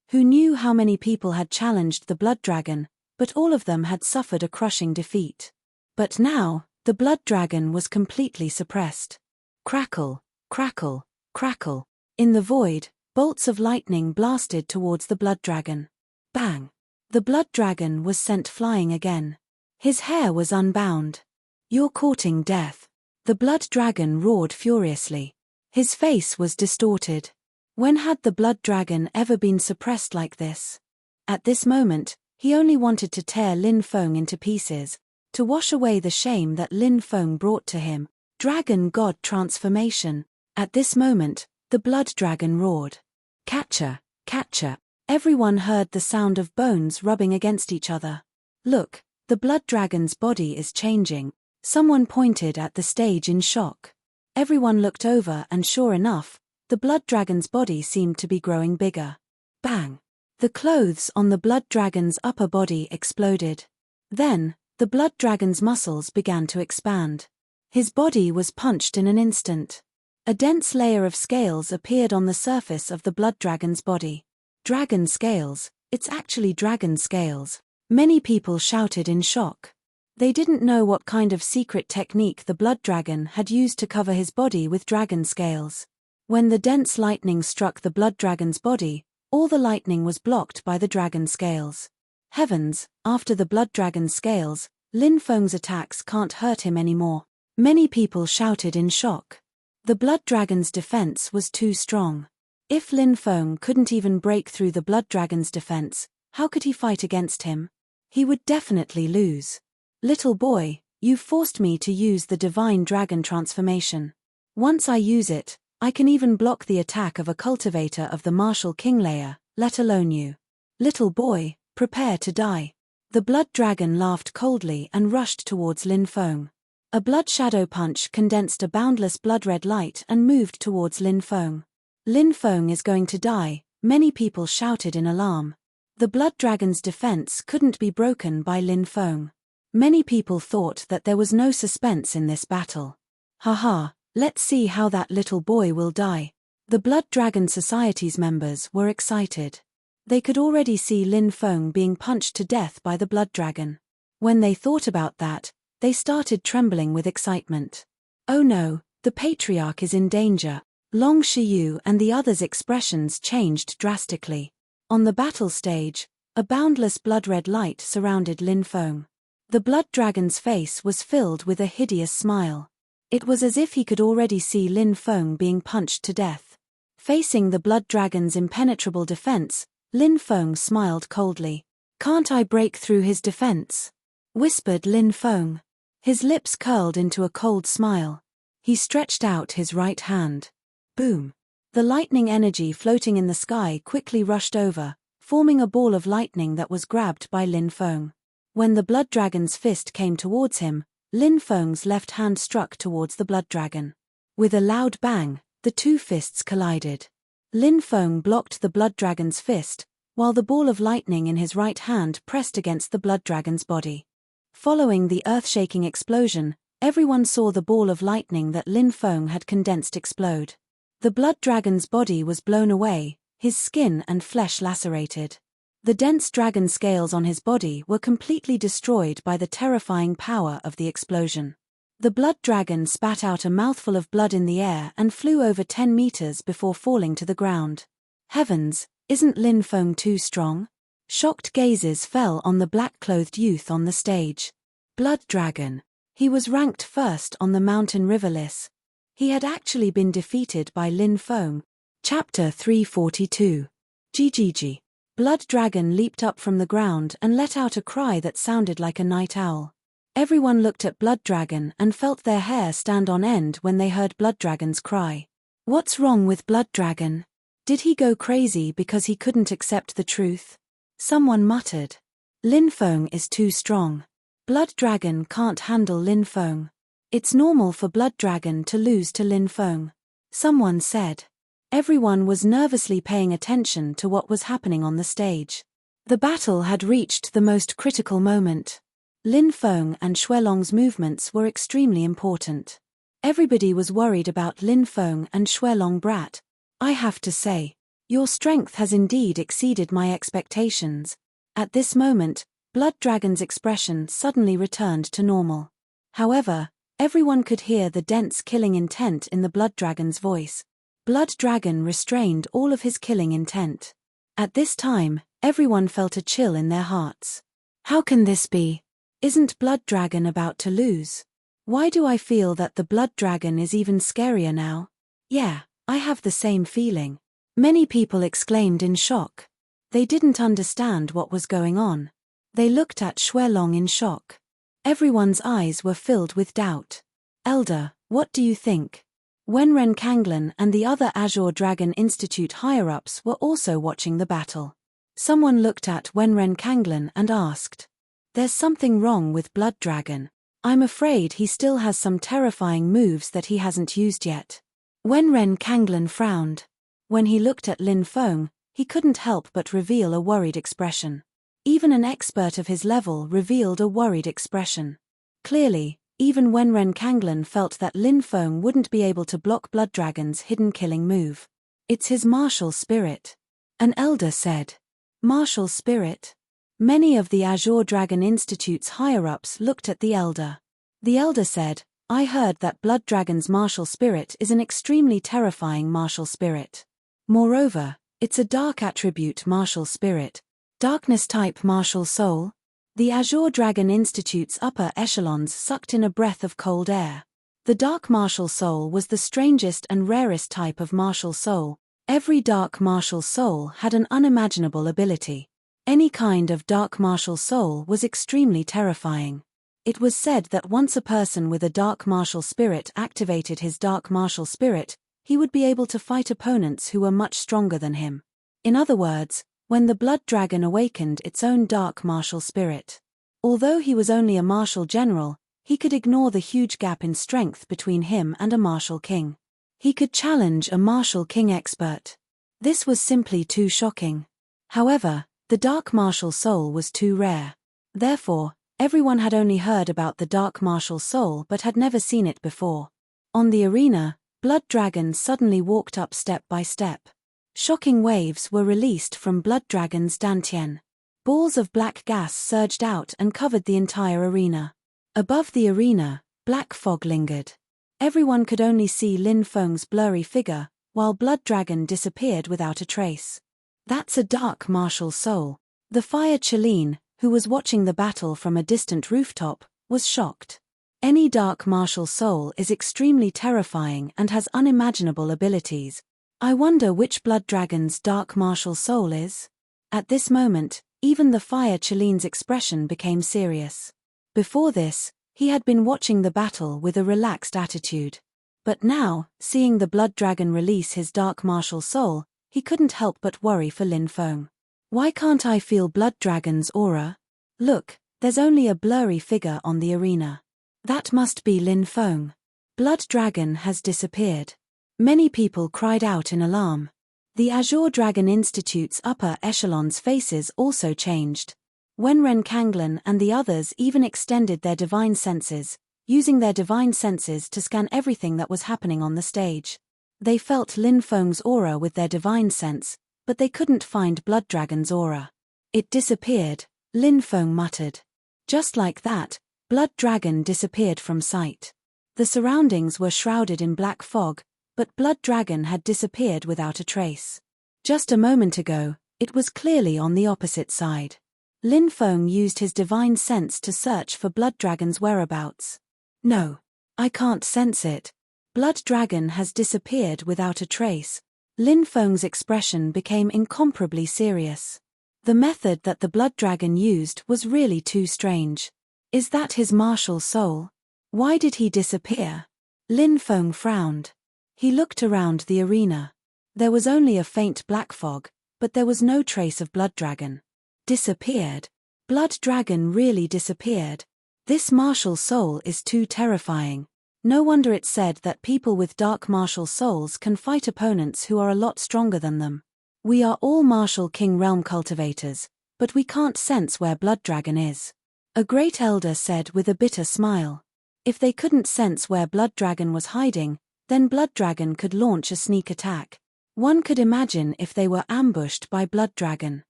who knew how many people had challenged the blood dragon, but all of them had suffered a crushing defeat. But now, the blood dragon was completely suppressed. Crackle, crackle, crackle. In the void, bolts of lightning blasted towards the blood dragon. Bang! The blood dragon was sent flying again. His hair was unbound. You're courting death. The blood dragon roared furiously. His face was distorted. When had the blood dragon ever been suppressed like this? At this moment, he only wanted to tear Lin Feng into pieces, to wash away the shame that Lin Feng brought to him. Dragon God transformation. At this moment, the blood dragon roared. Catcher, catcher. Everyone heard the sound of bones rubbing against each other. Look, the blood dragon's body is changing. Someone pointed at the stage in shock. Everyone looked over and sure enough, the blood dragon's body seemed to be growing bigger. Bang! The clothes on the blood dragon's upper body exploded. Then, the blood dragon's muscles began to expand. His body was punched in an instant. A dense layer of scales appeared on the surface of the blood dragon's body. Dragon scales, it's actually dragon scales. Many people shouted in shock. They didn't know what kind of secret technique the blood dragon had used to cover his body with dragon scales. When the dense lightning struck the blood dragon's body, all the lightning was blocked by the dragon scales. Heavens, after the blood dragon's scales, Lin Feng's attacks can't hurt him anymore. Many people shouted in shock. The blood dragon's defense was too strong. If Lin Feng couldn't even break through the blood dragon's defense, how could he fight against him? He would definitely lose. Little boy, you've forced me to use the divine dragon transformation. Once I use it, I can even block the attack of a cultivator of the martial king layer, let alone you. Little boy, prepare to die. The blood dragon laughed coldly and rushed towards Lin Feng. A blood shadow punch condensed a boundless blood-red light and moved towards Lin Feng. Lin Feng is going to die, many people shouted in alarm. The blood dragon's defense couldn't be broken by Lin Feng. Many people thought that there was no suspense in this battle. Haha, let's see how that little boy will die. The Blood Dragon Society's members were excited. They could already see Lin Feng being punched to death by the blood dragon. When they thought about that, they started trembling with excitement. Oh no, the patriarch is in danger. Long Shiyu and the others' expressions changed drastically. On the battle stage, a boundless blood-red light surrounded Lin Feng. The blood dragon's face was filled with a hideous smile. It was as if he could already see Lin Feng being punched to death. Facing the blood dragon's impenetrable defense, Lin Feng smiled coldly. Can't I break through his defense? Whispered Lin Feng. His lips curled into a cold smile. He stretched out his right hand. Boom! The lightning energy floating in the sky quickly rushed over, forming a ball of lightning that was grabbed by Lin Feng. When the blood dragon's fist came towards him, Lin Feng's left hand struck towards the blood dragon. With a loud bang, the two fists collided. Lin Feng blocked the blood dragon's fist, while the ball of lightning in his right hand pressed against the blood dragon's body. Following the earth-shaking explosion, everyone saw the ball of lightning that Lin Feng had condensed explode. The blood dragon's body was blown away, his skin and flesh lacerated. The dense dragon scales on his body were completely destroyed by the terrifying power of the explosion. The blood dragon spat out a mouthful of blood in the air and flew over 10 meters before falling to the ground. Heavens, isn't Lin Feng too strong? Shocked gazes fell on the black-clothed youth on the stage. Blood dragon. He was ranked first on the mountain river list. He had actually been defeated by Lin Feng. Chapter 342. GGG. Blood Dragon leaped up from the ground and let out a cry that sounded like a night owl. Everyone looked at Blood Dragon and felt their hair stand on end when they heard Blood Dragon's cry. What's wrong with Blood Dragon? Did he go crazy because he couldn't accept the truth? Someone muttered. Lin Feng is too strong. Blood Dragon can't handle Lin Feng. It's normal for Blood Dragon to lose to Lin Feng. Someone said. Everyone was nervously paying attention to what was happening on the stage. The battle had reached the most critical moment. Lin Feng and Xuelong's movements were extremely important. Everybody was worried about Lin Feng and Xuelong Brat. I have to say, your strength has indeed exceeded my expectations. At this moment, Blood Dragon's expression suddenly returned to normal. However, everyone could hear the dense killing intent in the Blood Dragon's voice. Blood Dragon restrained all of his killing intent. At this time, everyone felt a chill in their hearts. How can this be? Isn't Blood Dragon about to lose? Why do I feel that the Blood Dragon is even scarier now? Yeah, I have the same feeling. Many people exclaimed in shock. They didn't understand what was going on. They looked at Xuelong in shock. Everyone's eyes were filled with doubt. Elder, what do you think? Wenren Kanglan and the other Azure Dragon Institute higher-ups were also watching the battle. Someone looked at Wenren Kanglan and asked. There's something wrong with Blood Dragon. I'm afraid he still has some terrifying moves that he hasn't used yet. Wenren Kanglan frowned. When he looked at Lin Feng, he couldn't help but reveal a worried expression. Even an expert of his level revealed a worried expression. Clearly, even Wenren Kanglen felt that Lin Feng wouldn't be able to block Blood Dragon's hidden killing move. It's his martial spirit. An elder said. Martial spirit? Many of the Azure Dragon Institute's higher-ups looked at the elder. The elder said, I heard that Blood Dragon's martial spirit is an extremely terrifying martial spirit. Moreover, it's a dark attribute martial spirit. Darkness-type martial soul? The Azure Dragon Institute's upper echelons sucked in a breath of cold air. The dark martial soul was the strangest and rarest type of martial soul. Every dark martial soul had an unimaginable ability. Any kind of dark martial soul was extremely terrifying. It was said that once a person with a dark martial spirit activated his dark martial spirit, he would be able to fight opponents who were much stronger than him. In other words, when the Blood Dragon awakened its own dark martial spirit. Although he was only a martial general, he could ignore the huge gap in strength between him and a martial king. He could challenge a martial king expert. This was simply too shocking. However, the dark martial soul was too rare. Therefore, everyone had only heard about the dark martial soul but had never seen it before. On the arena, Blood Dragon suddenly walked up step by step. Shocking waves were released from Blood Dragon's dantian. Balls of black gas surged out and covered the entire arena. Above the arena, black fog lingered. Everyone could only see Lin Feng's blurry figure, while Blood Dragon disappeared without a trace. That's a dark martial soul. The Fire Chelin, who was watching the battle from a distant rooftop, was shocked. Any dark martial soul is extremely terrifying and has unimaginable abilities. I wonder which Blood Dragon's dark martial soul is? At this moment, even the Fire Chelin's expression became serious. Before this, he had been watching the battle with a relaxed attitude. But now, seeing the Blood Dragon release his dark martial soul, he couldn't help but worry for Lin Feng. Why can't I feel Blood Dragon's aura? Look, there's only a blurry figure on the arena. That must be Lin Feng. Blood Dragon has disappeared. Many people cried out in alarm. The Azure Dragon Institute's upper echelons' faces also changed. Wenren Kanglen and the others even extended their divine senses, using their divine senses to scan everything that was happening on the stage. They felt Lin Feng's aura with their divine sense, but they couldn't find Blood Dragon's aura. It disappeared, Lin Feng muttered. Just like that, Blood Dragon disappeared from sight. The surroundings were shrouded in black fog, but Blood Dragon had disappeared without a trace. Just a moment ago, it was clearly on the opposite side. Lin Feng used his divine sense to search for Blood Dragon's whereabouts. No, I can't sense it. Blood Dragon has disappeared without a trace. Lin Feng's expression became incomparably serious. The method that the Blood Dragon used was really too strange. Is that his martial soul? Why did he disappear? Lin Feng frowned. He looked around the arena. There was only a faint black fog, but there was no trace of Blood Dragon. Disappeared? Blood Dragon really disappeared. This martial soul is too terrifying. No wonder it's said that people with dark martial souls can fight opponents who are a lot stronger than them. We are all martial king realm cultivators, but we can't sense where Blood Dragon is. A great elder said with a bitter smile. If they couldn't sense where Blood Dragon was hiding, then Blood Dragon could launch a sneak attack. One could imagine if they were ambushed by Blood Dragon.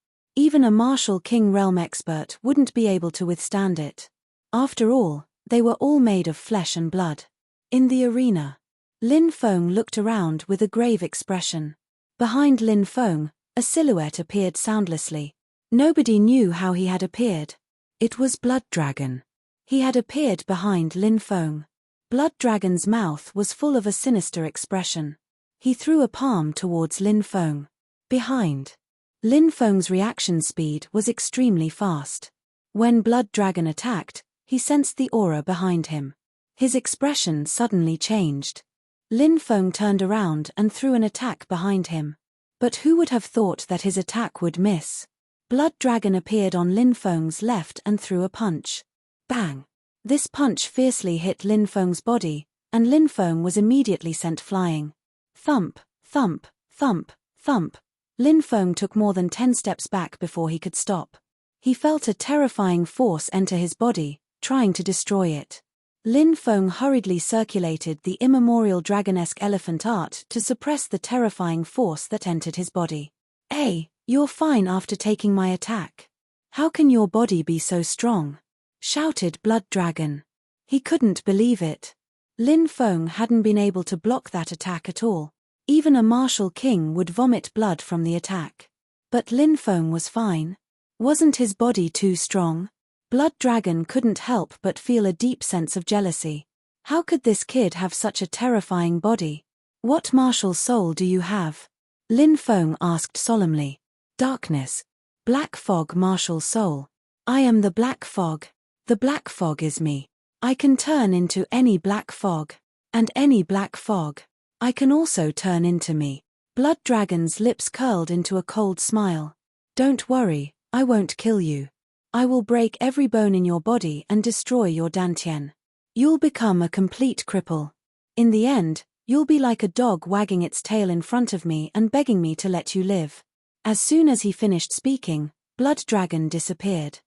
Even a martial king realm expert wouldn't be able to withstand it. After all, they were all made of flesh and blood. In the arena, Lin Feng looked around with a grave expression. Behind Lin Feng, a silhouette appeared soundlessly. Nobody knew how he had appeared. It was Blood Dragon. He had appeared behind Lin Feng. Blood Dragon's mouth was full of a sinister expression. He threw a palm towards Lin Feng. Behind. Lin Feng's reaction speed was extremely fast. When Blood Dragon attacked, he sensed the aura behind him. His expression suddenly changed. Lin Feng turned around and threw an attack behind him. But who would have thought that his attack would miss? Blood Dragon appeared on Lin Feng's left and threw a punch. Bang! This punch fiercely hit Lin Feng's body, and Lin Feng was immediately sent flying. Thump, thump, thump, thump. Lin Feng took more than 10 steps back before he could stop. He felt a terrifying force enter his body, trying to destroy it. Lin Feng hurriedly circulated the immemorial dragonesque elephant art to suppress the terrifying force that entered his body. "Hey, you're fine after taking my attack. How can your body be so strong?" shouted Blood Dragon. He couldn't believe it. Lin Feng hadn't been able to block that attack at all. Even a martial king would vomit blood from the attack. But Lin Feng was fine. Wasn't his body too strong? Blood Dragon couldn't help but feel a deep sense of jealousy. How could this kid have such a terrifying body? "What martial soul do you have?" Lin Feng asked solemnly. "Darkness. Black fog martial soul. I am the black fog. The black fog is me. I can turn into any black fog. And any black fog. I can also turn into me." Blood Dragon's lips curled into a cold smile. "Don't worry, I won't kill you. I will break every bone in your body and destroy your dantian. You'll become a complete cripple. In the end, you'll be like a dog wagging its tail in front of me and begging me to let you live." As soon as he finished speaking, Blood Dragon disappeared.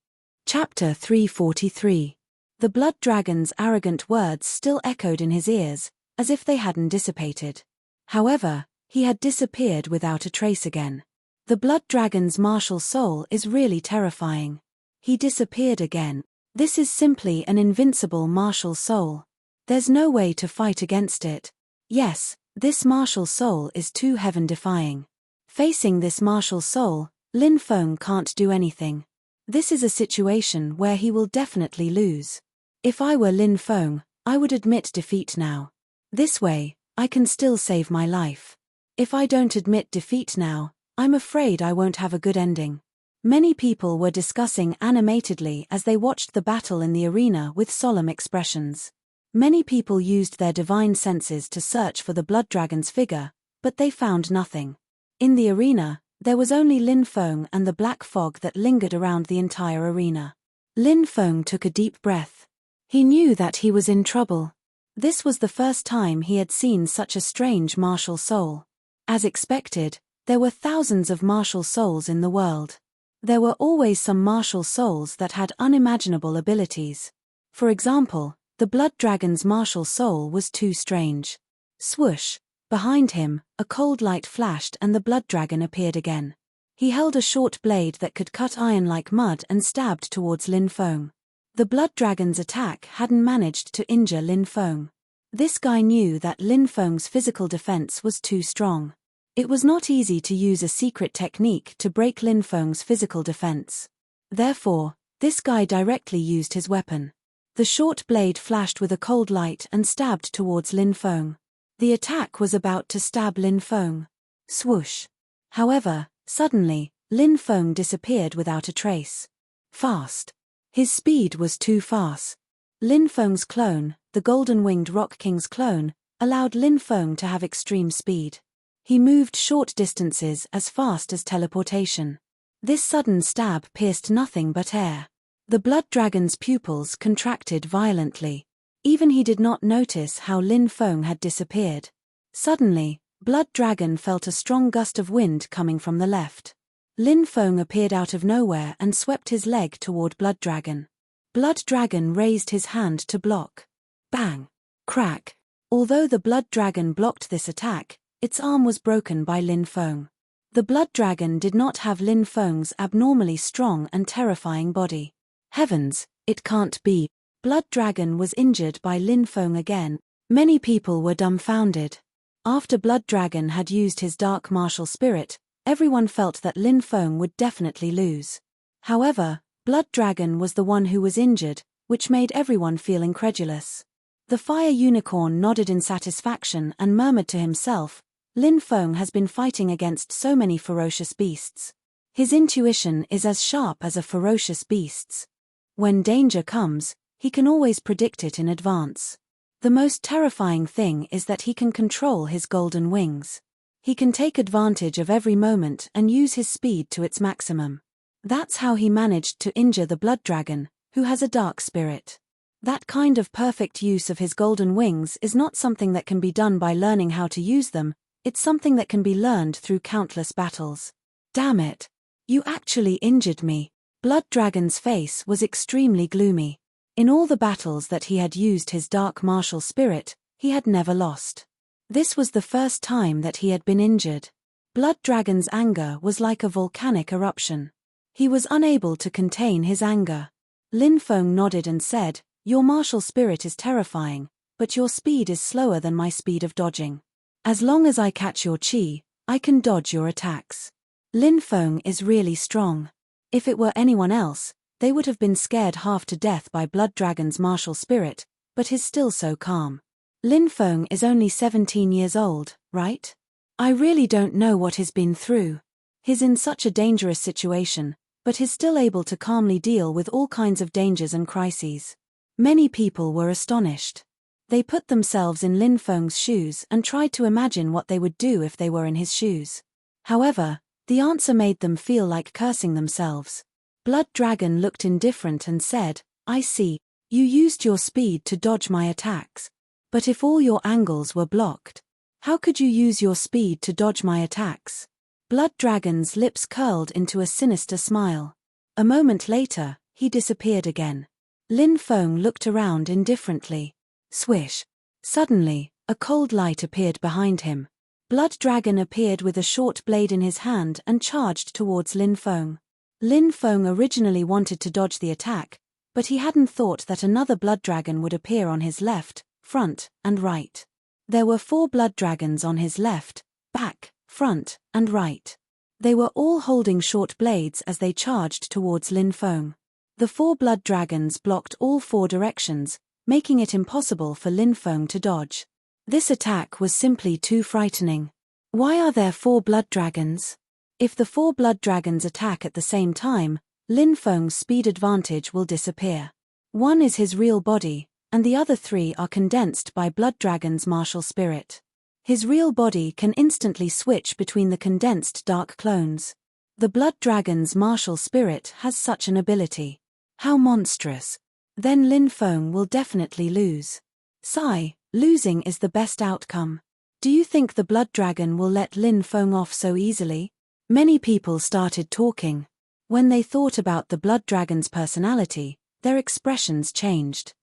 Chapter 343. The Blood Dragon's arrogant words still echoed in his ears, as if they hadn't dissipated. However, he had disappeared without a trace again. The Blood Dragon's martial soul is really terrifying. He disappeared again. This is simply an invincible martial soul. There's no way to fight against it. Yes, this martial soul is too heaven-defying. Facing this martial soul, Lin Feng can't do anything. This is a situation where he will definitely lose. If I were Lin Feng, I would admit defeat now. This way, I can still save my life. If I don't admit defeat now, I'm afraid I won't have a good ending. Many people were discussing animatedly as they watched the battle in the arena with solemn expressions. Many people used their divine senses to search for the Blood Dragon's figure, but they found nothing. In the arena, there was only Lin Feng and the black fog that lingered around the entire arena. Lin Feng took a deep breath. He knew that he was in trouble. This was the first time he had seen such a strange martial soul. As expected, there were thousands of martial souls in the world. There were always some martial souls that had unimaginable abilities. For example, the Blood Dragon's martial soul was too strange. Swoosh! Behind him, a cold light flashed and the Blood Dragon appeared again. He held a short blade that could cut iron like mud and stabbed towards Lin Feng. The Blood Dragon's attack hadn't managed to injure Lin Feng. This guy knew that Lin Feng's physical defense was too strong. It was not easy to use a secret technique to break Lin Feng's physical defense. Therefore, this guy directly used his weapon. The short blade flashed with a cold light and stabbed towards Lin Feng. The attack was about to stab Lin Feng. Swoosh! However, suddenly, Lin Feng disappeared without a trace. Fast. His speed was too fast. Lin Feng's clone, the golden-winged Rock King's clone, allowed Lin Feng to have extreme speed. He moved short distances as fast as teleportation. This sudden stab pierced nothing but air. The Blood Dragon's pupils contracted violently. Even he did not notice how Lin Feng had disappeared. Suddenly, Blood Dragon felt a strong gust of wind coming from the left. Lin Feng appeared out of nowhere and swept his leg toward Blood Dragon. Blood Dragon raised his hand to block. Bang! Crack! Although the Blood Dragon blocked this attack, its arm was broken by Lin Feng. The Blood Dragon did not have Lin Feng's abnormally strong and terrifying body. Heavens, it can't be. Blood Dragon was injured by Lin Feng again. Many people were dumbfounded. After Blood Dragon had used his dark martial spirit, everyone felt that Lin Feng would definitely lose. However, Blood Dragon was the one who was injured, which made everyone feel incredulous. The fire unicorn nodded in satisfaction and murmured to himself, Lin Feng has been fighting against so many ferocious beasts. His intuition is as sharp as a ferocious beast's. When danger comes, he can always predict it in advance. The most terrifying thing is that he can control his golden wings. He can take advantage of every moment and use his speed to its maximum. That's how he managed to injure the Blood Dragon, who has a dark spirit. That kind of perfect use of his golden wings is not something that can be done by learning how to use them, it's something that can be learned through countless battles. Damn it. You actually injured me. Blood Dragon's face was extremely gloomy. In all the battles that he had used his dark martial spirit, he had never lost. This was the first time that he had been injured. Blood Dragon's anger was like a volcanic eruption. He was unable to contain his anger. Lin Feng nodded and said, "Your martial spirit is terrifying, but your speed is slower than my speed of dodging. As long as I catch your chi, I can dodge your attacks." Lin Feng is really strong. If it were anyone else, they would have been scared half to death by Blood Dragon's martial spirit, but he's still so calm. Lin Feng is only 17 years old, right? I really don't know what he's been through. He's in such a dangerous situation, but he's still able to calmly deal with all kinds of dangers and crises. Many people were astonished. They put themselves in Lin Feng's shoes and tried to imagine what they would do if they were in his shoes. However, the answer made them feel like cursing themselves. Blood Dragon looked indifferent and said, "I see, you used your speed to dodge my attacks. But if all your angles were blocked, how could you use your speed to dodge my attacks?" Blood Dragon's lips curled into a sinister smile. A moment later, he disappeared again. Lin Feng looked around indifferently. Swish. Suddenly, a cold light appeared behind him. Blood Dragon appeared with a short blade in his hand and charged towards Lin Feng. Lin Feng originally wanted to dodge the attack, but he hadn't thought that another Blood Dragon would appear on his left, front, and right. There were 4 Blood Dragons on his left, back, front, and right. They were all holding short blades as they charged towards Lin Feng. The 4 Blood Dragons blocked all 4 directions, making it impossible for Lin Feng to dodge. This attack was simply too frightening. Why are there 4 Blood Dragons? If the 4 Blood Dragons attack at the same time, Lin Feng's speed advantage will disappear. One is his real body, and the other 3 are condensed by Blood Dragon's martial spirit. His real body can instantly switch between the condensed dark clones. The Blood Dragon's martial spirit has such an ability. How monstrous. Then Lin Feng will definitely lose. Sigh, losing is the best outcome. Do you think the Blood Dragon will let Lin Feng off so easily? Many people started talking. When they thought about the Blood Dragon's personality, their expressions changed.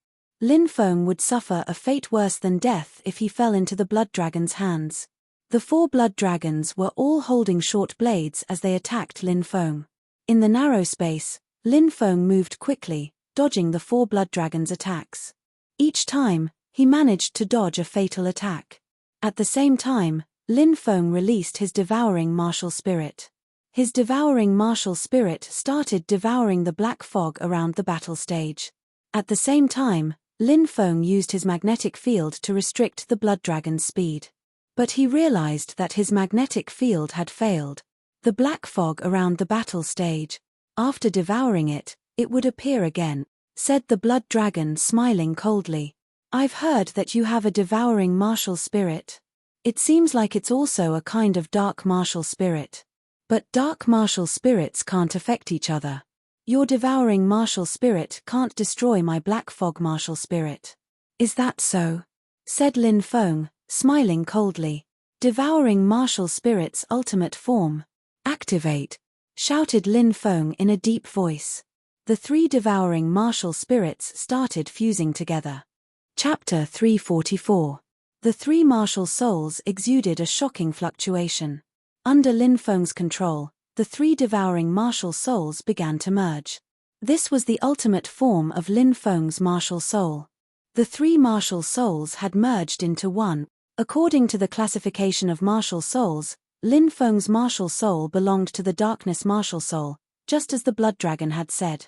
Lin Feng would suffer a fate worse than death if he fell into the Blood Dragon's hands. The 4 Blood Dragons were all holding short blades as they attacked Lin Feng. In the narrow space, Lin Feng moved quickly, dodging the 4 Blood Dragons' attacks. Each time, he managed to dodge a fatal attack. At the same time, Lin Feng released his devouring martial spirit. His devouring martial spirit started devouring the black fog around the battle stage. At the same time, Lin Feng used his magnetic field to restrict the Blood Dragon's speed. But he realized that his magnetic field had failed. The black fog around the battle stage, after devouring it, it would appear again, said the Blood Dragon, smiling coldly. "I've heard that you have a devouring martial spirit. It seems like it's also a kind of dark martial spirit. But dark martial spirits can't affect each other. Your devouring martial spirit can't destroy my black fog martial spirit." "Is that so?" said Lin Feng, smiling coldly. "Devouring martial spirit's ultimate form. Activate!" shouted Lin Feng in a deep voice. The 3 devouring martial spirits started fusing together. Chapter 344. The 3 martial souls exuded a shocking fluctuation. Under Lin Feng's control, the 3 devouring martial souls began to merge. This was the ultimate form of Lin Feng's martial soul. The 3 martial souls had merged into one. According to the classification of martial souls, Lin Feng's martial soul belonged to the darkness martial soul, just as the Blood Dragon had said.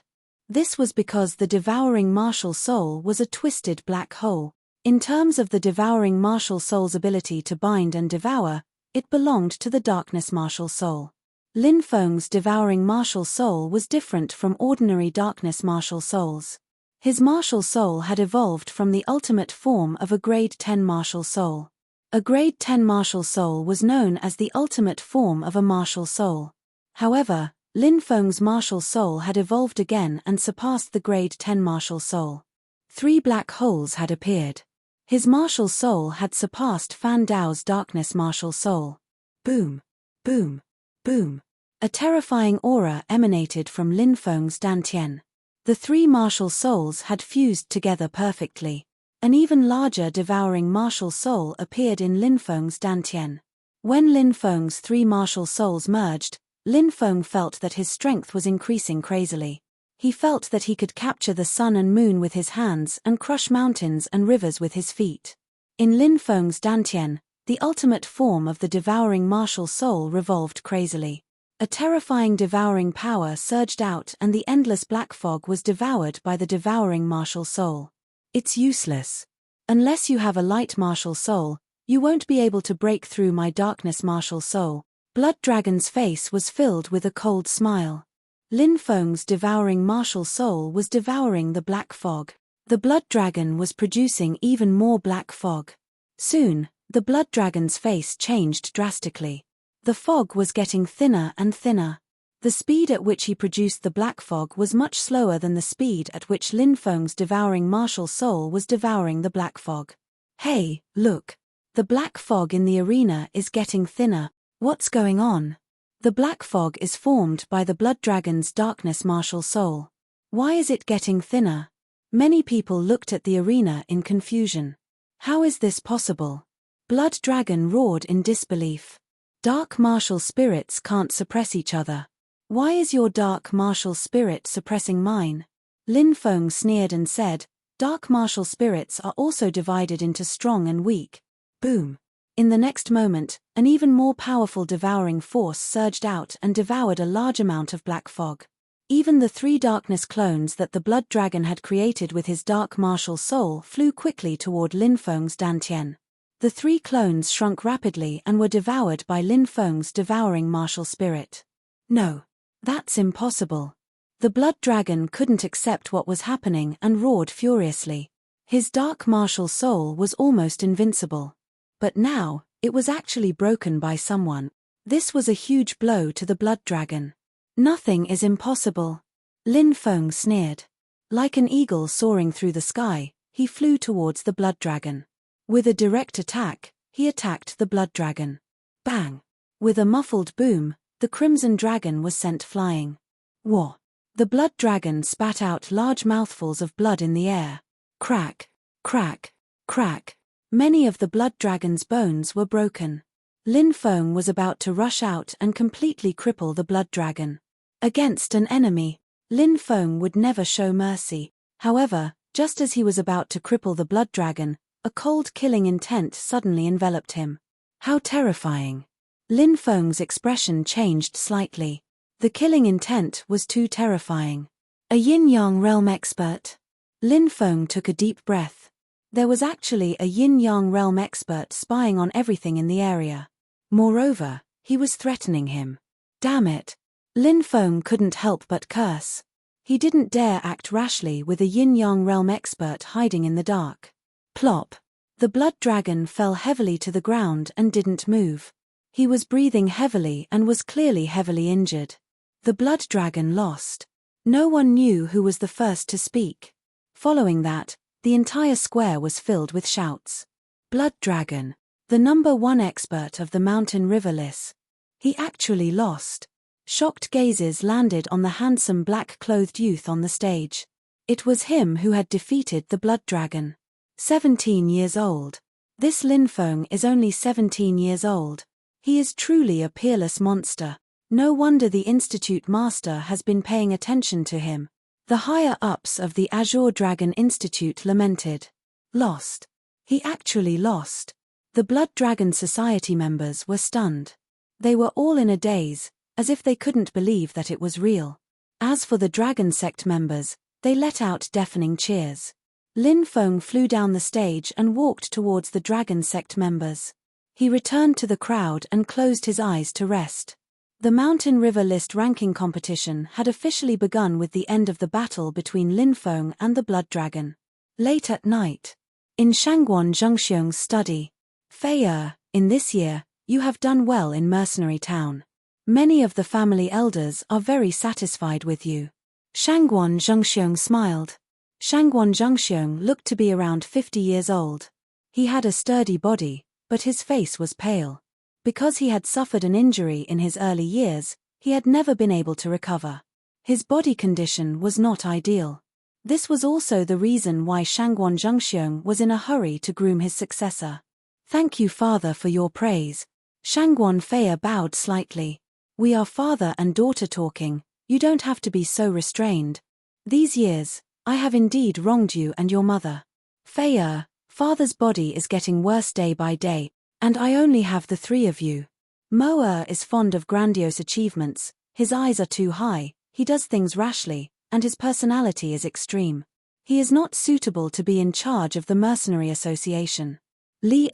This was because the devouring martial soul was a twisted black hole. In terms of the devouring martial soul's ability to bind and devour, it belonged to the darkness martial soul. Lin Feng's devouring martial soul was different from ordinary darkness martial souls. His martial soul had evolved from the ultimate form of a grade 10 martial soul. A grade 10 martial soul was known as the ultimate form of a martial soul. However, Lin Feng's martial soul had evolved again and surpassed the grade 10 martial soul. 3 black holes had appeared. His martial soul had surpassed Fan Dao's darkness martial soul. Boom, boom, boom. A terrifying aura emanated from Lin Feng's dantian. The three martial souls had fused together perfectly. An even larger devouring martial soul appeared in Lin Feng's dantian. When Lin Feng's three martial souls merged, Lin Feng felt that his strength was increasing crazily. He felt that he could capture the sun and moon with his hands and crush mountains and rivers with his feet. In Lin Feng's dantian, the ultimate form of the devouring martial soul revolved crazily. A terrifying devouring power surged out and the endless black fog was devoured by the devouring martial soul. It's useless. Unless you have a light martial soul, you won't be able to break through my darkness martial soul. Blood Dragon's face was filled with a cold smile. Lin Feng's devouring martial soul was devouring the black fog. The Blood Dragon was producing even more black fog. Soon, the Blood Dragon's face changed drastically. The fog was getting thinner and thinner. The speed at which he produced the black fog was much slower than the speed at which Lin Feng's devouring martial soul was devouring the black fog. Hey, look! The black fog in the arena is getting thinner. What's going on? The black fog is formed by the Blood Dragon's darkness martial soul. Why is it getting thinner? Many people looked at the arena in confusion. How is this possible? Blood Dragon roared in disbelief. Dark martial spirits can't suppress each other. Why is your dark martial spirit suppressing mine? Lin Feng sneered and said, dark martial spirits are also divided into strong and weak. Boom. In the next moment, an even more powerful devouring force surged out and devoured a large amount of black fog. Even the three darkness clones that the Blood Dragon had created with his dark martial soul flew quickly toward Lin Feng's dantian. The three clones shrunk rapidly and were devoured by Lin Feng's devouring martial spirit. No. That's impossible. The Blood Dragon couldn't accept what was happening and roared furiously. His dark martial soul was almost invincible. But now, it was actually broken by someone. This was a huge blow to the Blood Dragon. Nothing is impossible. Lin Feng sneered. Like an eagle soaring through the sky, he flew towards the Blood Dragon. With a direct attack, he attacked the Blood Dragon. Bang! With a muffled boom, the Crimson Dragon was sent flying. Whoa! The Blood Dragon spat out large mouthfuls of blood in the air. Crack! Crack! Crack! Many of the Blood Dragon's bones were broken. Lin Feng was about to rush out and completely cripple the Blood Dragon. Against an enemy, Lin Feng would never show mercy. However, just as he was about to cripple the Blood Dragon, a cold killing intent suddenly enveloped him. How terrifying! Lin Feng's expression changed slightly. The killing intent was too terrifying. A yin-yang realm expert. Lin Feng took a deep breath. There was actually a yin-yang realm expert spying on everything in the area. Moreover, he was threatening him. Damn it! Lin Feng couldn't help but curse. He didn't dare act rashly with a yin-yang realm expert hiding in the dark. Plop! The Blood Dragon fell heavily to the ground and didn't move. He was breathing heavily and was clearly heavily injured. The Blood Dragon lost. No one knew who was the first to speak. Following that, the entire square was filled with shouts. Blood Dragon, the #1 expert of the mountain riverless. He actually lost. Shocked gazes landed on the handsome black-clothed youth on the stage. It was him who had defeated the Blood Dragon. 17 years old. This Lin Feng is only 17 years old. He is truly a peerless monster. No wonder the Institute Master has been paying attention to him. The higher-ups of the Azure Dragon Institute lamented. Lost. He actually lost. The Blood Dragon Society members were stunned. They were all in a daze, as if they couldn't believe that it was real. As for the Dragon Sect members, they let out deafening cheers. Lin Feng flew down the stage and walked towards the Dragon Sect members. He returned to the crowd and closed his eyes to rest. The Mountain River List ranking competition had officially begun with the end of the battle between Lin Feng and the Blood Dragon. Late at night. In Shangguan Zhengxiong's study. Fei in this year, you have done well in Mercenary Town. Many of the family elders are very satisfied with you. Shangguan Zhengxiong smiled. Shangguan Zhengxiong looked to be around 50 years old. He had a sturdy body, but his face was pale. Because he had suffered an injury in his early years, He had never been able to recover. His body condition was not ideal. This was also the reason why Shangguan Zhengxiong was in a hurry to groom his successor. Thank you, Father, for your praise. Shangguan Fei bowed slightly. We are father and daughter talking, you don't have to be so restrained. These years, I have indeed wronged you and your mother. Fei, father's body is getting worse day by day, and I only have the three of you. Mo is fond of grandiose achievements, his eyes are too high, he does things rashly, and his personality is extreme. He is not suitable to be in charge of the mercenary association. Li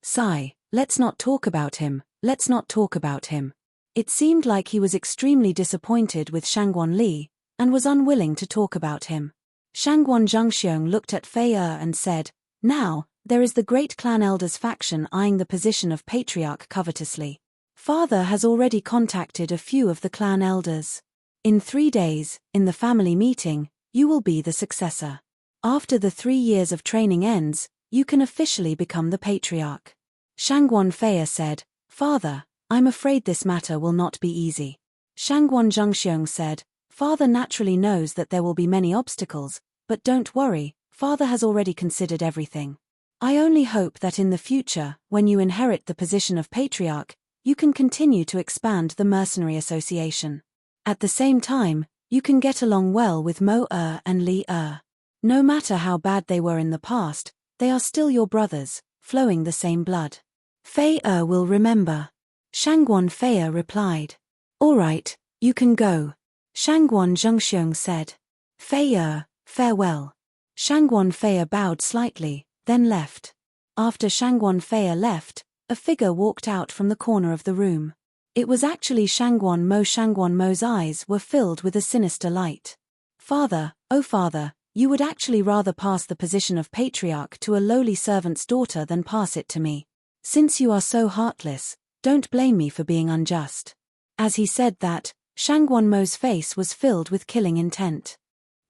sigh, let's not talk about him, let's not talk about him. It seemed like he was extremely disappointed with Shangguan Li, and was unwilling to talk about him. Shangguan Zhengxiong looked at Fei and said, Now, there is the great clan elders faction eyeing the position of patriarch covetously. Father has already contacted a few of the clan elders. In 3 days, in the family meeting, you will be the successor. After the 3 years of training ends, you can officially become the patriarch. Shangguan Fei said, Father, I'm afraid this matter will not be easy. Shangguan Zhengxiong said, Father naturally knows that there will be many obstacles, but don't worry, Father has already considered everything. I only hope that in the future, when you inherit the position of patriarch, you can continue to expand the mercenary association. At the same time, you can get along well with Mo and Li. No matter how bad they were in the past, they are still your brothers, flowing the same blood. Fei will remember. Shangguan Fei replied. All right, you can go. Shangguan Zhengxiong said. Fei, farewell. Shangguan Fei bowed slightly, then left. After Shangguan Fei left, a figure walked out from the corner of the room. It was actually Shangguan Mo. Shangguan Mo's eyes were filled with a sinister light. Father, oh father, you would actually rather pass the position of patriarch to a lowly servant's daughter than pass it to me. Since you are so heartless, don't blame me for being unjust. As he said that, Shangguan Mo's face was filled with killing intent.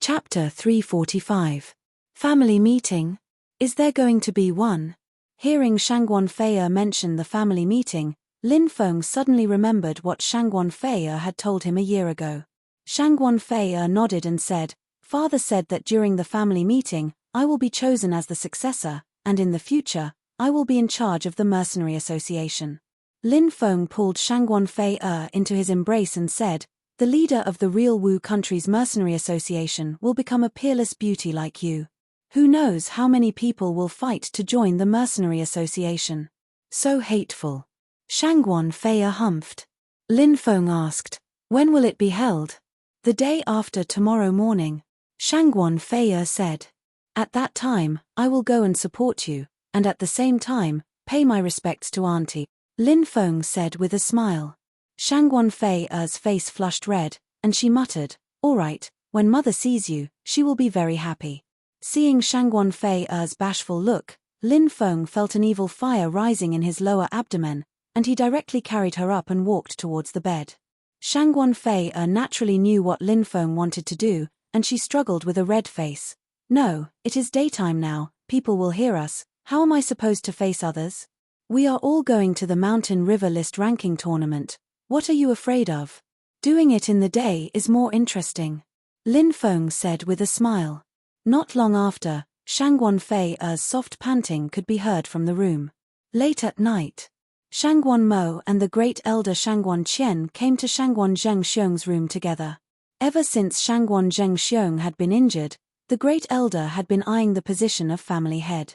Chapter 345. Family meeting? Is there going to be one? Hearing Shangguan Fei mention the family meeting, Lin Feng suddenly remembered what Shangguan Fei had told him a year ago. Shangguan Fei nodded and said, Father said that during the family meeting, I will be chosen as the successor, and in the future, I will be in charge of the mercenary association. Lin Feng pulled Shangguan Fei into his embrace and said, The leader of the real Wu country's mercenary association will become a peerless beauty like you. Who knows how many people will fight to join the mercenary association? So hateful. Shangguan Fei humphed. Lin Feng asked, When will it be held? The day after tomorrow morning. Shangguan Fei said. At that time, I will go and support you, and at the same time, pay my respects to Auntie. Lin Feng said with a smile. Shangguan Fei's face flushed red, and she muttered, All right, when mother sees you, she will be very happy. Seeing Shangguan Fei's bashful look, Lin Feng felt an evil fire rising in his lower abdomen, and he directly carried her up and walked towards the bed. Shangguan Fei naturally knew what Lin Feng wanted to do, and she struggled with a red face. No, it is daytime now, people will hear us, how am I supposed to face others? We are all going to the Mountain River List ranking tournament, what are you afraid of? Doing it in the day is more interesting. Lin Feng said with a smile. Not long after, Shangguan Fei's soft panting could be heard from the room. Late at night, Shangguan Mo and the great elder Shangguan Qian came to Shangguan Zhengxiong's room together. Ever since Shangguan Zhengxiong had been injured, the great elder had been eyeing the position of family head.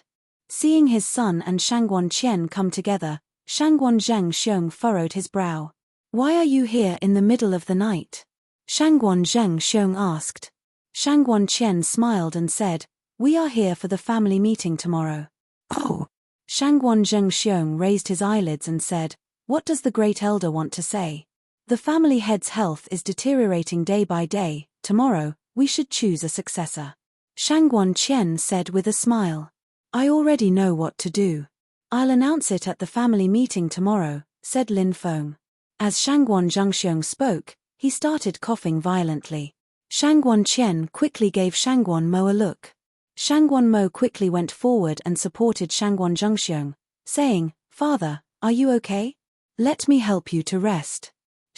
Seeing his son and Shangguan Qian come together, Shangguan Zhengxiong furrowed his brow. Why are you here in the middle of the night? Shangguan Zhengxiong asked. Shangguan Qian smiled and said, We are here for the family meeting tomorrow. Oh! Shangguan Zhengxiong raised his eyelids and said, What does the great elder want to say? The family head's health is deteriorating day by day, tomorrow, we should choose a successor. Shangguan Qian said with a smile. I already know what to do. I'll announce it at the family meeting tomorrow, said Lin Feng. As Shangguan Zhengxiong spoke, he started coughing violently. Shangguan Qian quickly gave Shangguan Mo a look. Shangguan Mo quickly went forward and supported Shangguan Zhengxiong, saying, Father, are you okay? Let me help you to rest.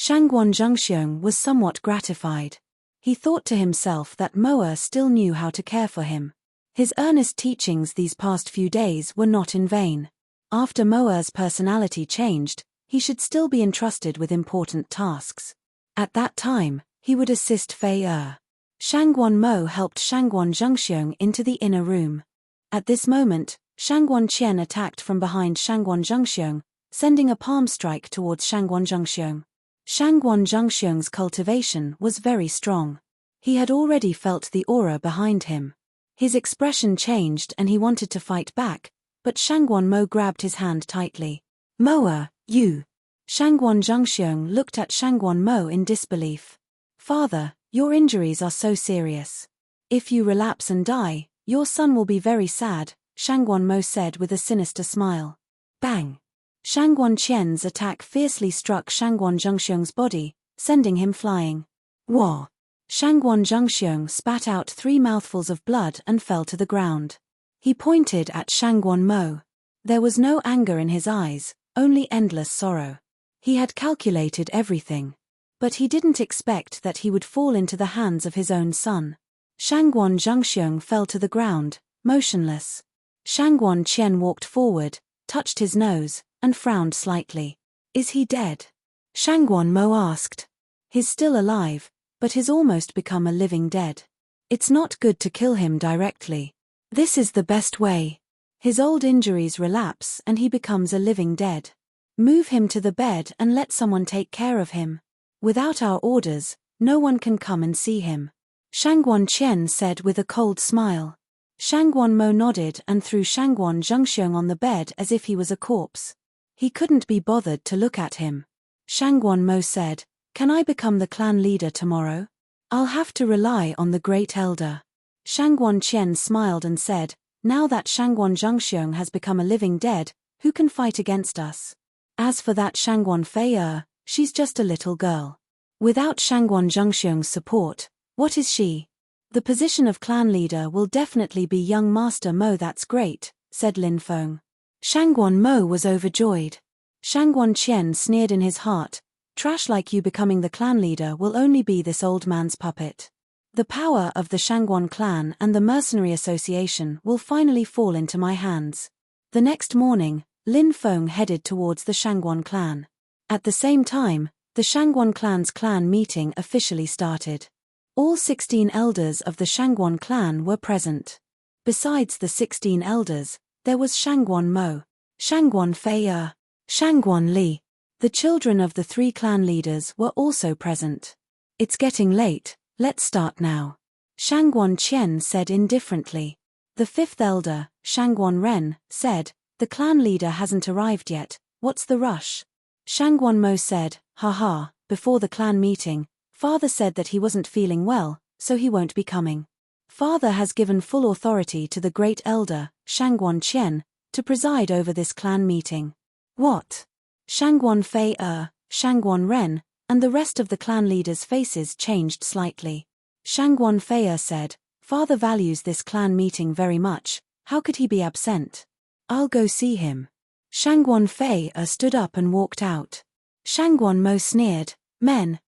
Shangguan Zhengxiong was somewhat gratified. He thought to himself that Moa still knew how to care for him. His earnest teachings these past few days were not in vain. After Moa's personality changed, he should still be entrusted with important tasks. At that time, he would assist Fei Er. Shangguan Mo helped Shangguan Zhengxiong into the inner room. At this moment, Shangguan Qian attacked from behind Shangguan Zhengxiong, sending a palm strike towards Shangguan Zhengxiong. Shangguan Zhengxiong's cultivation was very strong. He had already felt the aura behind him. His expression changed and he wanted to fight back, but Shangguan Mo grabbed his hand tightly. "Moa, you!" Shangguan Zhengxiong looked at Shangguan Mo in disbelief. "Father, your injuries are so serious. If you relapse and die, your son will be very sad," Shangguan Mo said with a sinister smile. Bang! Shangguan Qian's attack fiercely struck Shangguan Zhengxiong's body, sending him flying. Wah! Shangguan Zhengxiong spat out 3 mouthfuls of blood and fell to the ground. He pointed at Shangguan Mo. There was no anger in his eyes, only endless sorrow. He had calculated everything. But he didn't expect that he would fall into the hands of his own son. Shangguan Zhengxiong fell to the ground, motionless. Shangguan Qian walked forward, touched his nose, and frowned slightly. "Is he dead?" Shangguan Mo asked. "He's still alive, but he's almost become a living dead. It's not good to kill him directly. This is the best way. His old injuries relapse and he becomes a living dead. Move him to the bed and let someone take care of him. Without our orders, no one can come and see him," Shangguan Qian said with a cold smile. Shangguan Mo nodded and threw Shangguan Zhengxiong on the bed as if he was a corpse. He couldn't be bothered to look at him. Shangguan Mo said, "Can I become the clan leader tomorrow? I'll have to rely on the great elder." Shangguan Qian smiled and said, "Now that Shangguan Zhengxiong has become a living dead, who can fight against us? As for that Shangguan Fei Er, she's just a little girl. Without Shangguan Zhengxiong's support, what is she? The position of clan leader will definitely be young Master Mo." "That's great," said Lin Feng. Shangguan Mo was overjoyed. Shangguan Qian sneered in his heart, "Trash like you becoming the clan leader will only be this old man's puppet. The power of the Shangguan clan and the mercenary association will finally fall into my hands." The next morning, Lin Feng headed towards the Shangguan clan. At the same time, the Shangguan clan's clan meeting officially started. All 16 elders of the Shangguan clan were present. Besides the 16 elders, there was Shangguan Mo, Shangguan Fei Er, Shangguan Li. The children of the 3 clan leaders were also present. "It's getting late, let's start now," Shangguan Qian said indifferently. The 5th elder, Shangguan Ren, said, "The clan leader hasn't arrived yet, what's the rush?" Shangguan Mo said, "Haha, before the clan meeting, Father said that he wasn't feeling well, so he won't be coming. Father has given full authority to the great elder, Shangguan Qian, to preside over this clan meeting." What? Shangguan Fei Er, Shangguan Ren, and the rest of the clan leaders' faces changed slightly. Shangguan Fei Er said, "Father values this clan meeting very much, how could he be absent? I'll go see him." Shangguan Fei Er stood up and walked out. Shangguan Mo sneered, "Men,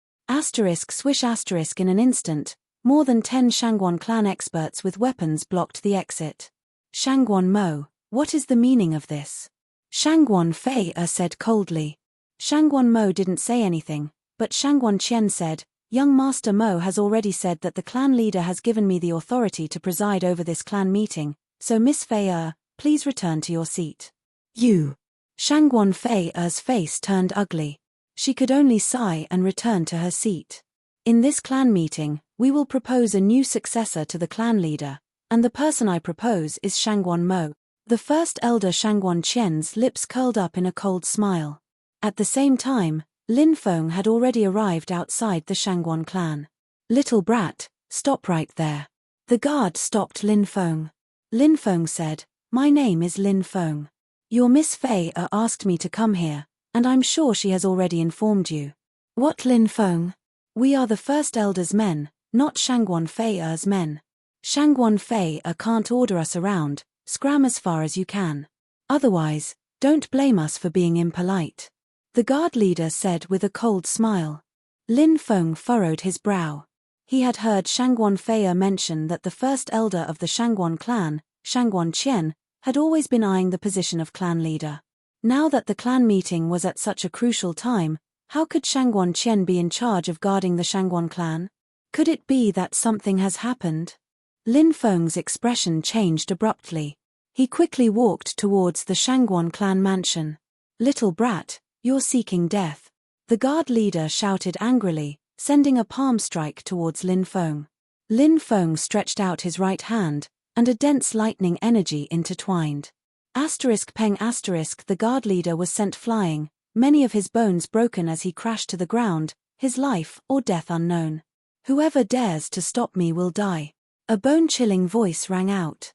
swish asterisk." In an instant, more than 10 Shangguan clan experts with weapons blocked the exit. Shangguan Mo, what is the meaning of this? Shangguan Fei Er said coldly. Shangguan Mo didn't say anything, but Shangguan Qian said, "Young Master Mo has already said that the clan leader has given me the authority to preside over this clan meeting, so Miss Fei Er, please return to your seat." "You." Shangguan Fei Er's face turned ugly. She could only sigh and return to her seat. "In this clan meeting, we will propose a new successor to the clan leader, and the person I propose is Shangguan Mo." The 1st elder Shangguan Qian's lips curled up in a cold smile. At the same time, Lin Feng had already arrived outside the Shangguan clan. "Little brat, stop right there." The guard stopped Lin Feng. Lin Feng said, "My name is Lin Feng. Your Miss Fei Er asked me to come here, and I'm sure she has already informed you." "What, Lin Feng? We are the 1st elder's men, not Shangguan Fei Er's men. Shangguan Fei Er can't order us around, scram as far as you can. Otherwise, don't blame us for being impolite." the guard leader said with a cold smile. Lin Feng furrowed his brow. He had heard Shangguan Fei'er mention that the first elder of the Shangguan clan, Shangguan Qian, had always been eyeing the position of clan leader. Now that the clan meeting was at such a crucial time, how could Shangguan Qian be in charge of guarding the Shangguan clan? Could it be that something has happened? Lin Feng's expression changed abruptly. He quickly walked towards the Shangguan clan mansion. Little brat, you're seeking death. The guard leader shouted angrily, sending a palm strike towards Lin Feng. Lin Feng stretched out his right hand, and a dense lightning energy intertwined. Peng the guard leader was sent flying, many of his bones broken as he crashed to the ground, his life or death unknown. Whoever dares to stop me will die. A bone-chilling voice rang out.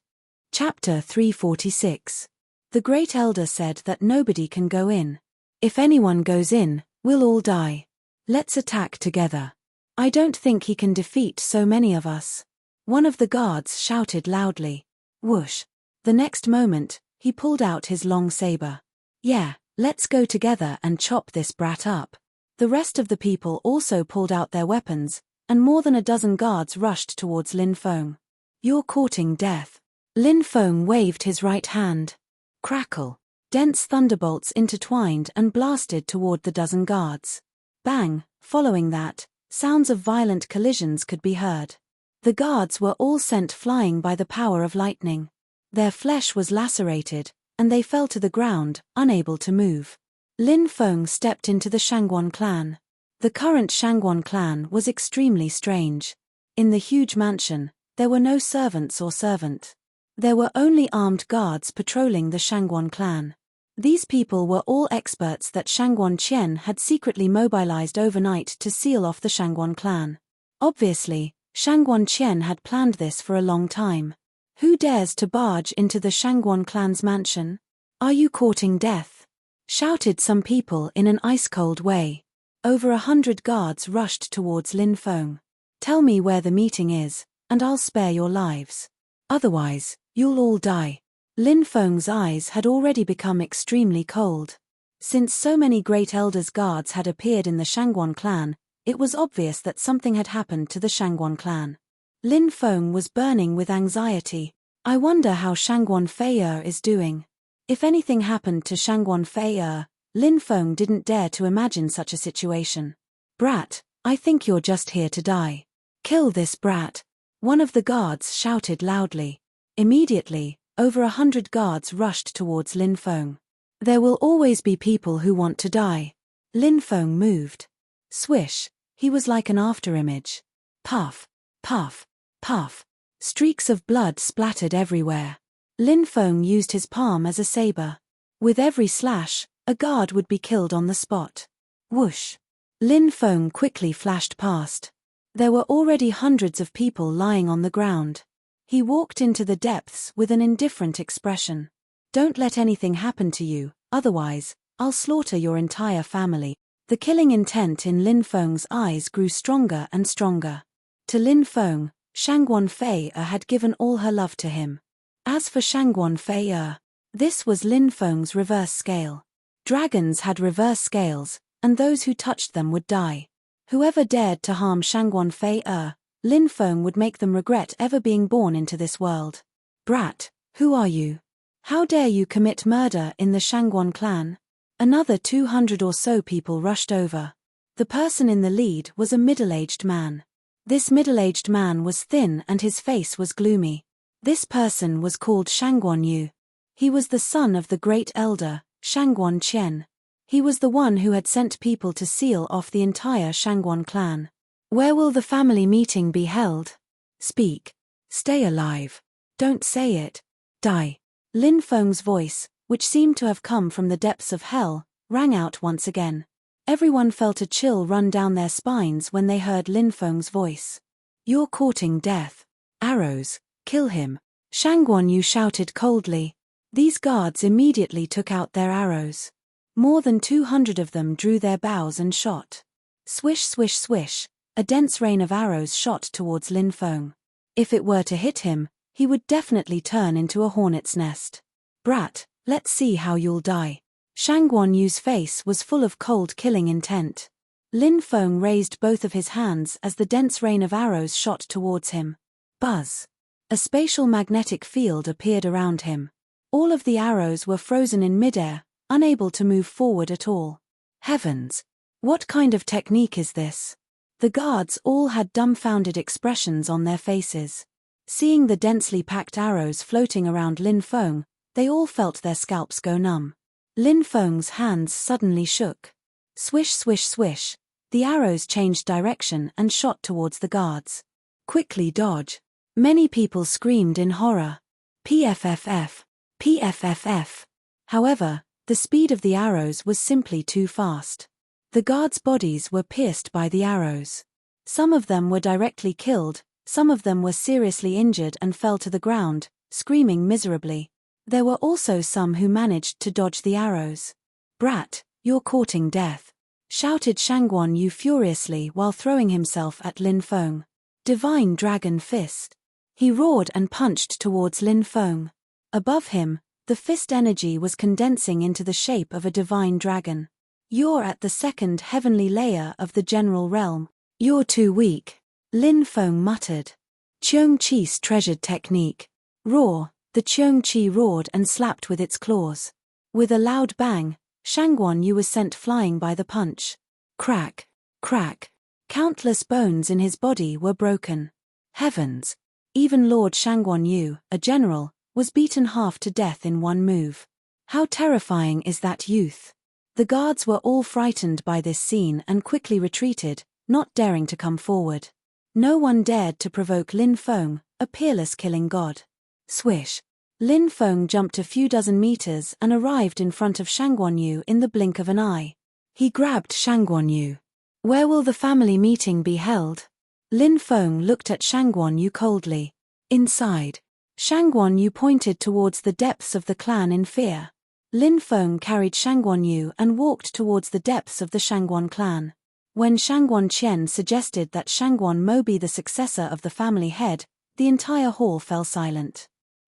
Chapter 346. The Great Elder said that nobody can go in. If anyone goes in, we'll all die. Let's attack together. I don't think he can defeat so many of us. One of the guards shouted loudly. Whoosh. The next moment, he pulled out his long saber. Yeah, let's go together and chop this brat up. The rest of the people also pulled out their weapons, and more than a dozen guards rushed towards Lin Feng. You're courting death. Lin Feng waved his right hand. Crackle. Dense thunderbolts intertwined and blasted toward the dozen guards. Bang, following that, sounds of violent collisions could be heard. The guards were all sent flying by the power of lightning. Their flesh was lacerated, and they fell to the ground, unable to move. Lin Feng stepped into the Shangguan clan. The current Shangguan clan was extremely strange. In the huge mansion, there were no servants or servant. There were only armed guards patrolling the Shangguan clan. These people were all experts that Shangguan Qian had secretly mobilized overnight to seal off the Shangguan clan. Obviously, Shangguan Qian had planned this for a long time. Who dares to barge into the Shangguan clan's mansion? Are you courting death? Shouted some people in an ice-cold way. Over 100 guards rushed towards Lin Feng. Tell me where the meeting is, and I'll spare your lives. Otherwise, you'll all die. Lin Feng's eyes had already become extremely cold. Since so many great elders' guards had appeared in the Shangguan clan, it was obvious that something had happened to the Shangguan clan. Lin Feng was burning with anxiety. I wonder how Shangguan Fei'er is doing. If anything happened to Shangguan Fei'er, Lin Feng didn't dare to imagine such a situation. Brat, I think you're just here to die. Kill this brat. One of the guards shouted loudly. Immediately, over 100 guards rushed towards Lin Feng. There will always be people who want to die. Lin Feng moved. Swish, he was like an afterimage. Puff, puff, puff. Streaks of blood splattered everywhere. Lin Feng used his palm as a saber. With every slash, a guard would be killed on the spot. Whoosh. Lin Feng quickly flashed past. There were already hundreds of people lying on the ground. He walked into the depths with an indifferent expression. Don't let anything happen to you, otherwise, I'll slaughter your entire family. The killing intent in Lin Feng's eyes grew stronger and stronger. To Lin Feng, Shangguan Fei'er had given all her love to him. As for Shangguan Fei'er, this was Lin Feng's reverse scale. Dragons had reverse scales, and those who touched them would die. Whoever dared to harm Shangguan Fei'er, Lin Feng would make them regret ever being born into this world. Brat, who are you? How dare you commit murder in the Shangguan clan? Another 200 or so people rushed over. The person in the lead was a middle-aged man. This middle-aged man was thin and his face was gloomy. This person was called Shangguan Yu. He was the son of the great elder, Shangguan Qian. He was the one who had sent people to seal off the entire Shangguan clan. Where will the family meeting be held? Speak. Stay alive. Don't say it. Die. Lin Feng's voice, which seemed to have come from the depths of hell, rang out once again. Everyone felt a chill run down their spines when they heard Lin Feng's voice. You're courting death. Arrows. Kill him. Shangguan Yu shouted coldly. These guards immediately took out their arrows. More than 200 of them drew their bows and shot. Swish, swish, swish, a dense rain of arrows shot towards Lin Feng. If it were to hit him, he would definitely turn into a hornet's nest. Brat, let's see how you'll die. Shangguan Yu's face was full of cold killing intent. Lin Feng raised both of his hands as the dense rain of arrows shot towards him. Buzz! A spatial magnetic field appeared around him. All of the arrows were frozen in midair, unable to move forward at all. Heavens! What kind of technique is this? The guards all had dumbfounded expressions on their faces. Seeing the densely packed arrows floating around Lin Feng, they all felt their scalps go numb. Lin Feng's hands suddenly shook. Swish, swish, swish. The arrows changed direction and shot towards the guards. Quickly dodge. Many people screamed in horror. PFFF. PFFF. However, the speed of the arrows was simply too fast. The guards' bodies were pierced by the arrows. Some of them were directly killed, some of them were seriously injured and fell to the ground, screaming miserably. There were also some who managed to dodge the arrows. "Brat, you're courting death," shouted Shangguan Yu furiously while throwing himself at Lin Feng. Divine Dragon Fist. He roared and punched towards Lin Feng. Above him, the fist energy was condensing into the shape of a divine dragon. "You're at the second heavenly layer of the general realm. You're too weak," Lin Feng muttered. Cheong Chi's treasured technique. Roar! The Cheong Chi roared and slapped with its claws. With a loud bang, Shangguan Yu was sent flying by the punch. Crack! Crack! Countless bones in his body were broken. Heavens! Even Lord Shangguan Yu, a general, was beaten half to death in one move. How terrifying is that youth? The guards were all frightened by this scene and quickly retreated, not daring to come forward. No one dared to provoke Lin Feng, a peerless killing god. Swish! Lin Feng jumped a few dozen meters and arrived in front of Shangguan Yu in the blink of an eye. He grabbed Shangguan Yu. "Where will the family meeting be held?" Lin Feng looked at Shangguan Yu coldly. "Inside." Shangguan Yu pointed towards the depths of the clan in fear. Lin Feng carried Shangguan Yu and walked towards the depths of the Shangguan clan. When Shangguan Qian suggested that Shangguan Mo be the successor of the family head, the entire hall fell silent.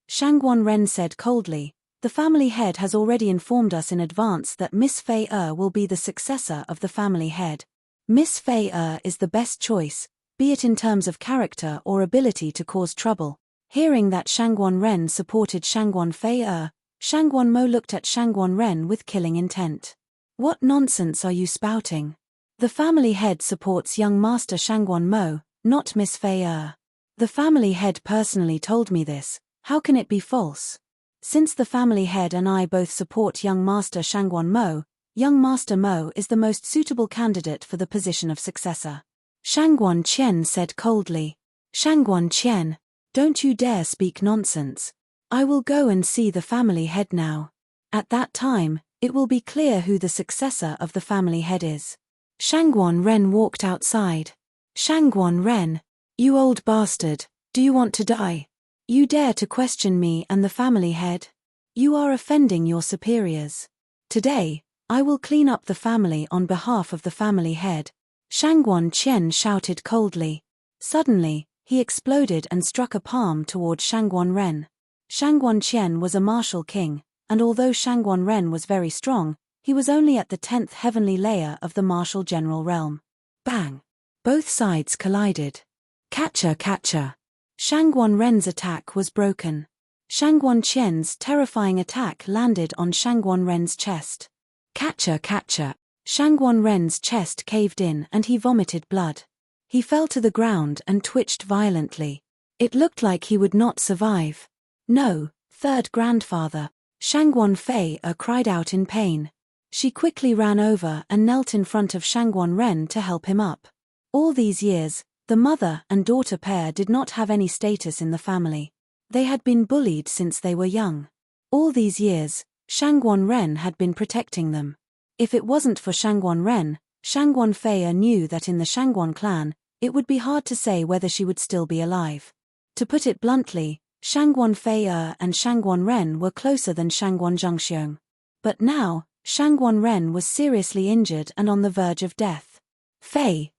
Shangguan Ren said coldly, "The family head has already informed us in advance that Miss Fei will be the successor of the family head. Miss Fei is the best choice, be it in terms of character or ability to cause trouble." Hearing that Shangguan Ren supported Shangguan Fei, Shangguan Mo looked at Shangguan Ren with killing intent. "What nonsense are you spouting? The family head supports young master Shangguan Mo, not Miss Fei. The family head personally told me this. How can it be false? Since the family head and I both support young master Shangguan Mo, young master Mo is the most suitable candidate for the position of successor." Shangguan Qian said coldly. "Shangguan Qian, don't you dare speak nonsense. I will go and see the family head now. At that time, it will be clear who the successor of the family head is." Shangguan Ren walked outside. "Shangguan Ren, you old bastard, do you want to die? You dare to question me and the family head? You are offending your superiors. Today, I will clean up the family on behalf of the family head." Shangguan Qian shouted coldly. Suddenly, he exploded and struck a palm toward Shangguan Ren. Shangguan Qian was a martial king, and although Shangguan Ren was very strong, he was only at the 10th heavenly layer of the martial general realm. Bang! Both sides collided. Catcher, catcher! Shangguan Ren's attack was broken. Shangguan Qian's terrifying attack landed on Shangguan Ren's chest. Catcher, catcher! Shangguan Ren's chest caved in and he vomited blood. He fell to the ground and twitched violently. It looked like he would not survive. "No, third grandfather!" Shangguan Fei cried out in pain. She quickly ran over and knelt in front of Shangguan Ren to help him up. All these years, the mother and daughter pair did not have any status in the family. They had been bullied since they were young. All these years, Shangguan Ren had been protecting them. If it wasn't for Shangguan Ren, Shangguan Fei knew that in the Shangguan clan, it would be hard to say whether she would still be alive. To put it bluntly, Shangguan Fei and Shangguan Ren were closer than Shangguan Zhengxiong. But now, Shangguan Ren was seriously injured and on the verge of death. Fei,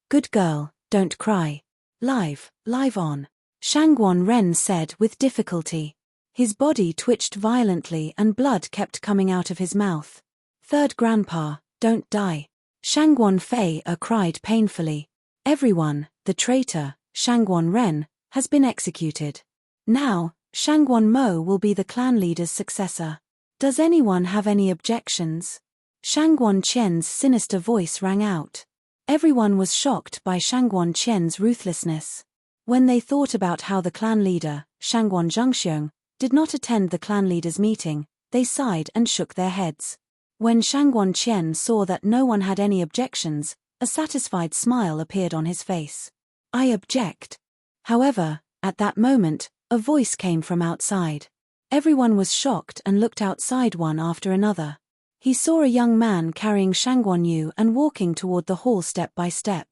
good girl, don't cry. Live on," Shangguan Ren said with difficulty. His body twitched violently and blood kept coming out of his mouth. Third Grandpa, don't die. Shangguan Fei cried painfully. Everyone, the traitor, Shangguan Ren, has been executed. Now, Shangguan Mo will be the clan leader's successor. Does anyone have any objections? Shangguan Qian's sinister voice rang out. Everyone was shocked by Shangguan Qian's ruthlessness. When they thought about how the clan leader, Shangguan Zhengxiong, did not attend the clan leaders' meeting, they sighed and shook their heads. When Shangguan Qian saw that no one had any objections, a satisfied smile appeared on his face. I object. However, at that moment, a voice came from outside. Everyone was shocked and looked outside one after another. He saw a young man carrying Shangguan Yu and walking toward the hall step by step.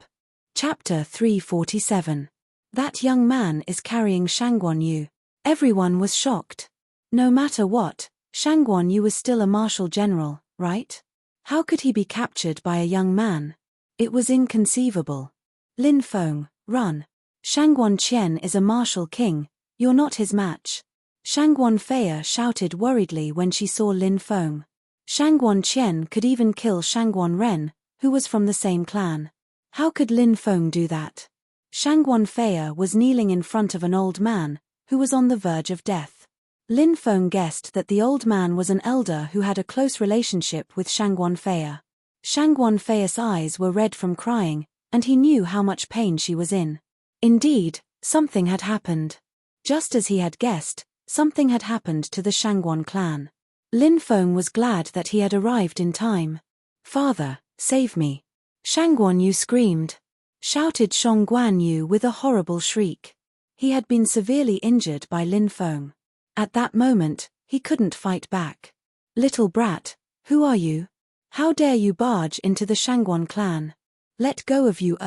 Chapter 347. That young man is carrying Shangguan Yu. Everyone was shocked. No matter what, Shangguan Yu was still a martial general, right? How could he be captured by a young man? It was inconceivable. Lin Feng, run. Shangguan Qian is a martial king, you're not his match. Shangguan Fei shouted worriedly when she saw Lin Feng. Shangguan Qian could even kill Shangguan Ren, who was from the same clan. How could Lin Feng do that? Shangguan Fei was kneeling in front of an old man, who was on the verge of death. Lin Feng guessed that the old man was an elder who had a close relationship with Shangguan Fei. Shangguan Fei's eyes were red from crying, and he knew how much pain she was in. Indeed, something had happened. Just as he had guessed, something had happened to the Shangguan clan. Lin Feng was glad that he had arrived in time. Father, save me. Shangguan Yu screamed. Shouted Shangguan Yu with a horrible shriek. He had been severely injured by Lin Feng. At that moment, he couldn't fight back. Little brat, who are you? How dare you barge into the Shangguan clan? Let go of you,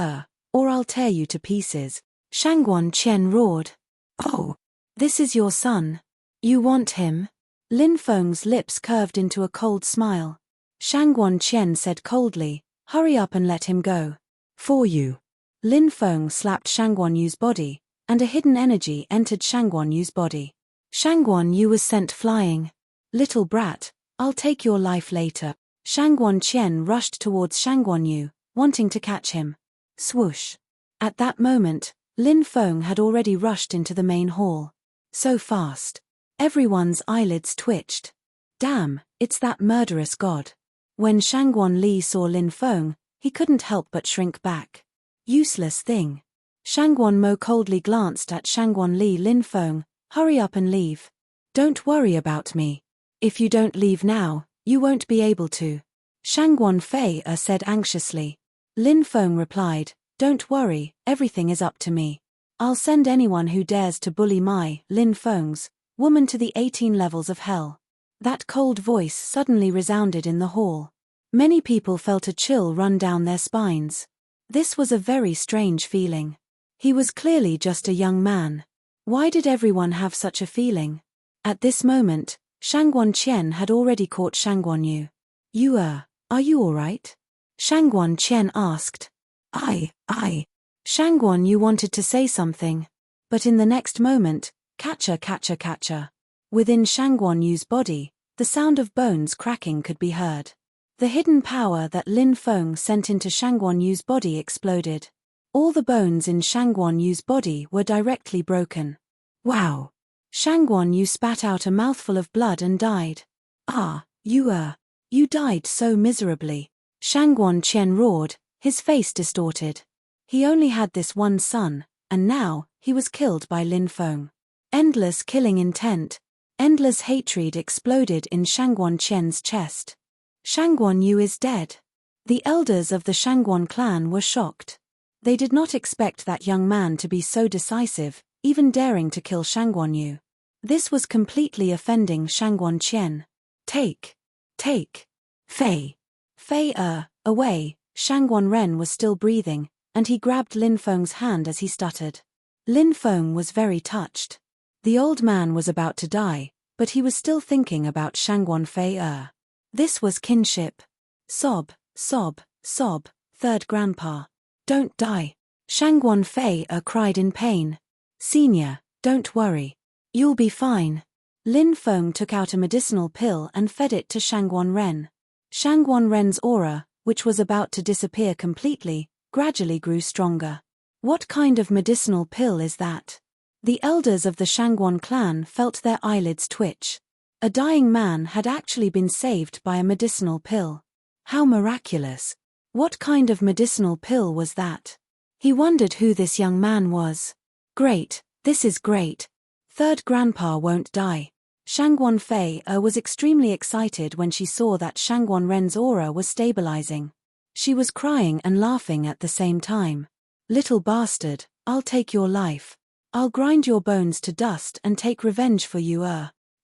or I'll tear you to pieces. Shangguan Qian roared. Oh, this is your son. You want him? Lin Feng's lips curved into a cold smile. Shangguan Qian said coldly, hurry up and let him go. For you. Lin Feng slapped Shangguan Yu's body, and a hidden energy entered Shangguan Yu's body. Shangguan Yu was sent flying. Little brat, I'll take your life later. Shangguan Qian rushed towards Shangguan Yu, wanting to catch him. Swoosh. At that moment, Lin Feng had already rushed into the main hall. So fast. Everyone's eyelids twitched. Damn, it's that murderous god. When Shangguan Li saw Lin Feng, he couldn't help but shrink back. Useless thing. Shangguan Mo coldly glanced at Shangguan Li. Lin Feng, hurry up and leave. Don't worry about me. If you don't leave now, you won't be able to. Shangguan Fei said anxiously. Lin Feng replied, don't worry, everything is up to me. I'll send anyone who dares to bully my, Lin Feng's, woman to the 18 levels of hell. That cold voice suddenly resounded in the hall. Many people felt a chill run down their spines. This was a very strange feeling. He was clearly just a young man. Why did everyone have such a feeling? At this moment, Shangguan Qian had already caught Shangguan Yu. You are you alright? Shangguan Qian asked. I. Shangguan Yu wanted to say something. But in the next moment, catcher. Within Shangguan Yu's body, the sound of bones cracking could be heard. The hidden power that Lin Feng sent into Shangguan Yu's body exploded. All the bones in Shangguan Yu's body were directly broken. Wow! Shangguan Yu spat out a mouthful of blood and died. You died so miserably. Shangguan Qian roared, his face distorted. He only had this one son, and now, he was killed by Lin Feng. Endless killing intent, endless hatred exploded in Shangguan Qian's chest. Shangguan Yu is dead. The elders of the Shangguan clan were shocked. They did not expect that young man to be so decisive, even daring to kill Shangguan Yu. This was completely offending Shangguan Qian. Take. Fei, away. Shangguan Ren was still breathing, and he grabbed Lin Feng's hand as he stuttered. Lin Feng was very touched. The old man was about to die, but he was still thinking about Shangguan Fei. This was kinship. Sob, third grandpa. Don't die. Shangguan Fei cried in pain. Senior, don't worry. You'll be fine. Lin Feng took out a medicinal pill and fed it to Shangguan Ren. Shangguan Ren's aura, which was about to disappear completely, gradually grew stronger. What kind of medicinal pill is that? The elders of the Shangguan clan felt their eyelids twitch. A dying man had actually been saved by a medicinal pill. How miraculous! What kind of medicinal pill was that? He wondered who this young man was. Great, this is great. Third grandpa won't die. Shangguan Fei was extremely excited when she saw that Shangguan Ren's aura was stabilizing. She was crying and laughing at the same time. Little bastard, I'll take your life. I'll grind your bones to dust and take revenge for you.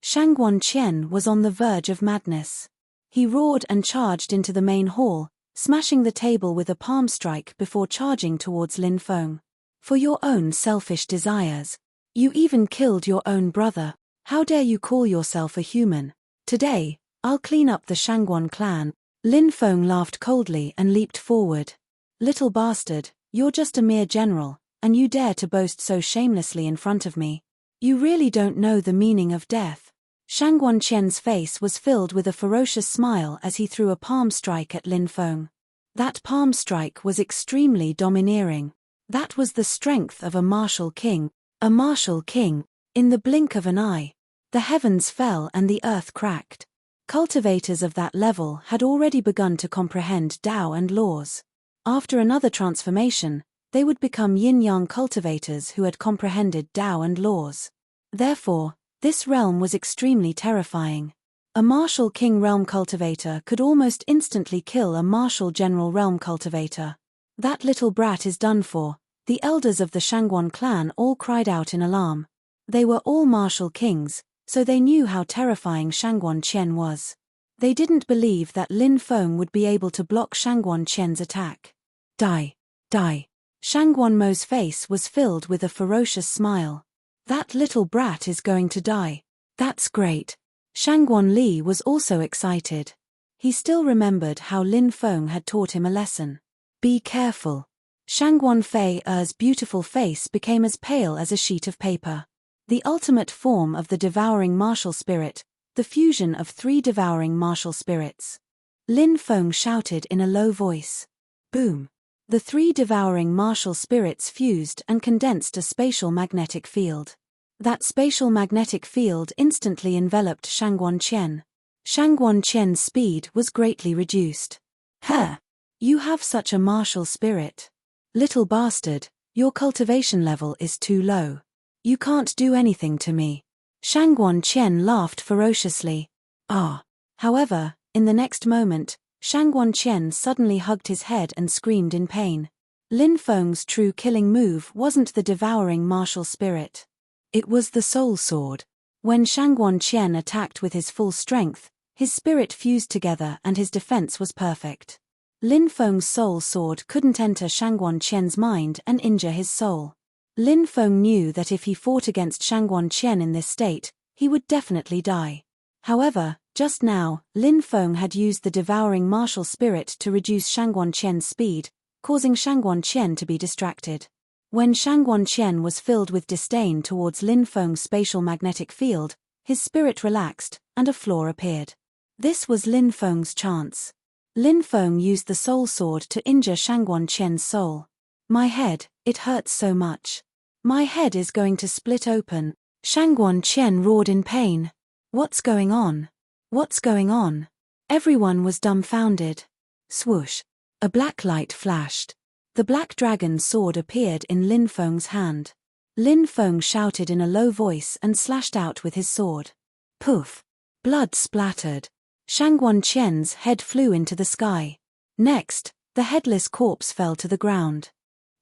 Shangguan Qian was on the verge of madness. He roared and charged into the main hall, smashing the table with a palm strike before charging towards Lin Feng. For your own selfish desires. You even killed your own brother. How dare you call yourself a human? Today, I'll clean up the Shangguan clan. Lin Feng laughed coldly and leaped forward. Little bastard, you're just a mere general, and you dare to boast so shamelessly in front of me. You really don't know the meaning of death. Shangguan Qian's face was filled with a ferocious smile as he threw a palm strike at Lin Feng. That palm strike was extremely domineering. That was the strength of a martial king. A martial king. In the blink of an eye, the heavens fell and the earth cracked. Cultivators of that level had already begun to comprehend Tao and laws. After another transformation, they would become yin-yang cultivators who had comprehended Tao and laws. Therefore, this realm was extremely terrifying. A martial king realm cultivator could almost instantly kill a martial general realm cultivator. That little brat is done for. The elders of the Shangguan clan all cried out in alarm. They were all martial kings, so they knew how terrifying Shangguan Qian was. They didn't believe that Lin Feng would be able to block Shangguan Qian's attack. Die! Die! Shangguan Mo's face was filled with a ferocious smile. That little brat is going to die. That's great. Shangguan Li was also excited. He still remembered how Lin Feng had taught him a lesson. Be careful. Shangguan Fei's beautiful face became as pale as a sheet of paper. The ultimate form of the devouring martial spirit, the fusion of 3 devouring martial spirits. Lin Feng shouted in a low voice. Boom! The 3 devouring martial spirits fused and condensed a spatial magnetic field. That spatial magnetic field instantly enveloped Shangguan Qian. Shangguan Qian's speed was greatly reduced. Huh! You have such a martial spirit. Little bastard, your cultivation level is too low. You can't do anything to me. Shangguan Qian laughed ferociously. However, in the next moment, Shangguan Qian suddenly hugged his head and screamed in pain. Lin Feng's true killing move wasn't the devouring martial spirit. It was the soul sword. When Shangguan Qian attacked with his full strength, his spirit fused together and his defense was perfect. Lin Feng's soul sword couldn't enter Shangguan Qian's mind and injure his soul. Lin Feng knew that if he fought against Shangguan Qian in this state, he would definitely die. However, just now, Lin Feng had used the devouring martial spirit to reduce Shangguan Qian's speed, causing Shangguan Qian to be distracted. When Shangguan Qian was filled with disdain towards Lin Feng's spatial magnetic field, his spirit relaxed, and a flaw appeared. This was Lin Feng's chance. Lin Feng used the soul sword to injure Shangguan Qian's soul. My head, it hurts so much. My head is going to split open. Shangguan Qian roared in pain. What's going on? What's going on? Everyone was dumbfounded. Swoosh. A black light flashed. The black dragon's sword appeared in Lin Feng's hand. Lin Feng shouted in a low voice and slashed out with his sword. Poof. Blood splattered. Shangguan Qian's head flew into the sky. Next, the headless corpse fell to the ground.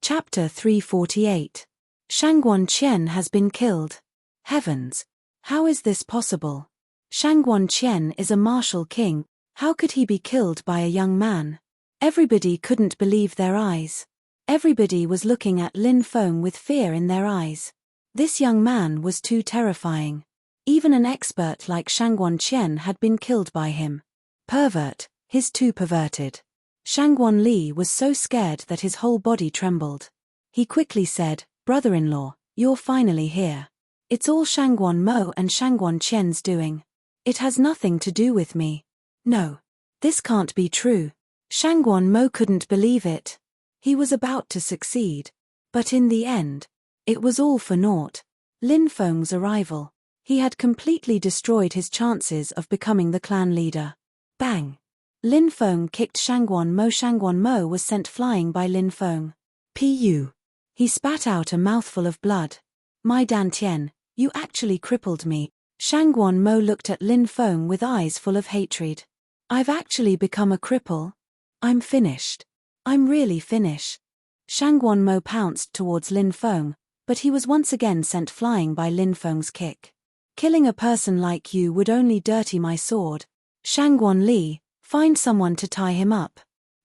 Chapter 348. Shangguan Qian has been killed. Heavens! How is this possible? Shangguan Qian is a martial king. How could he be killed by a young man? Everybody couldn't believe their eyes. Everybody was looking at Lin Feng with fear in their eyes. This young man was too terrifying. Even an expert like Shangguan Qian had been killed by him. Pervert, he's too perverted. Shangguan Li was so scared that his whole body trembled. He quickly said, "Brother-in-law, you're finally here. It's all Shangguan Mo and Shangguan Qian's doing. It has nothing to do with me. No. This can't be true. Shangguan Mo couldn't believe it. He was about to succeed. But in the end, it was all for naught. Lin Feng's arrival. He had completely destroyed his chances of becoming the clan leader. Bang! Lin Feng kicked Shangguan Mo. Shangguan Mo was sent flying by Lin Feng. Pu. He spat out a mouthful of blood. My Dantian, you actually crippled me. Shangguan Mo looked at Lin Feng with eyes full of hatred. I've actually become a cripple? I'm finished. I'm really finished. Shangguan Mo pounced towards Lin Feng, but he was once again sent flying by Lin Feng's kick. Killing a person like you would only dirty my sword. Shangguan Li, find someone to tie him up.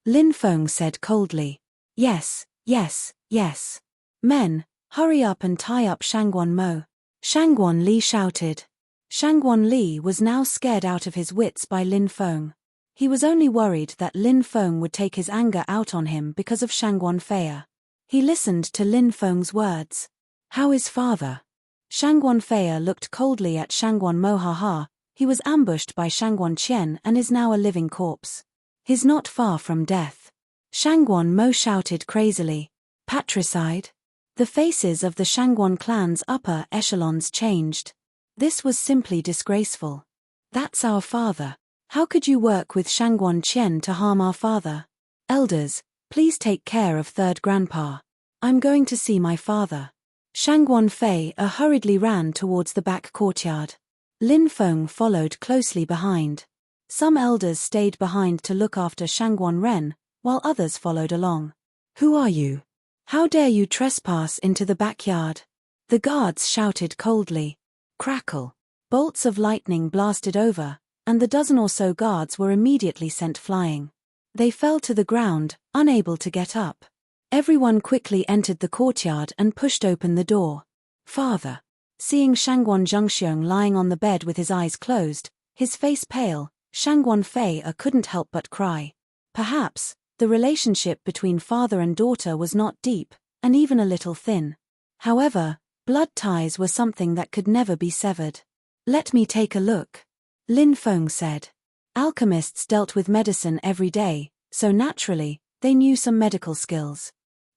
Lin Feng said coldly. Yes, yes, yes. Men, hurry up and tie up Shangguan Mo. Shangguan Li shouted. Shangguan Li was now scared out of his wits by Lin Feng. He was only worried that Lin Feng would take his anger out on him because of Shangguan Fei. He listened to Lin Feng's words. How is father? Shangguan Fei looked coldly at Shangguan Mo. Ha. He was ambushed by Shangguan Qian and is now a living corpse. He's not far from death. Shangguan Mo shouted crazily. Patricide? The faces of the Shangguan clan's upper echelons changed. This was simply disgraceful. That's our father. How could you work with Shangguan Qian to harm our father? Elders, please take care of third grandpa. I'm going to see my father. Shangguan Fei hurriedly ran towards the back courtyard. Lin Feng followed closely behind. Some elders stayed behind to look after Shangguan Ren, while others followed along. Who are you? How dare you trespass into the backyard? The guards shouted coldly. Crackle. Bolts of lightning blasted over, and the dozen or so guards were immediately sent flying. They fell to the ground, unable to get up. Everyone quickly entered the courtyard and pushed open the door. Father. Seeing Shangguan Zhengxiong lying on the bed with his eyes closed, his face pale, Shangguan Fei couldn't help but cry. Perhaps, the relationship between father and daughter was not deep, and even a little thin. However, blood ties were something that could never be severed. Let me take a look. Lin Feng said. Alchemists dealt with medicine every day, so naturally, they knew some medical skills.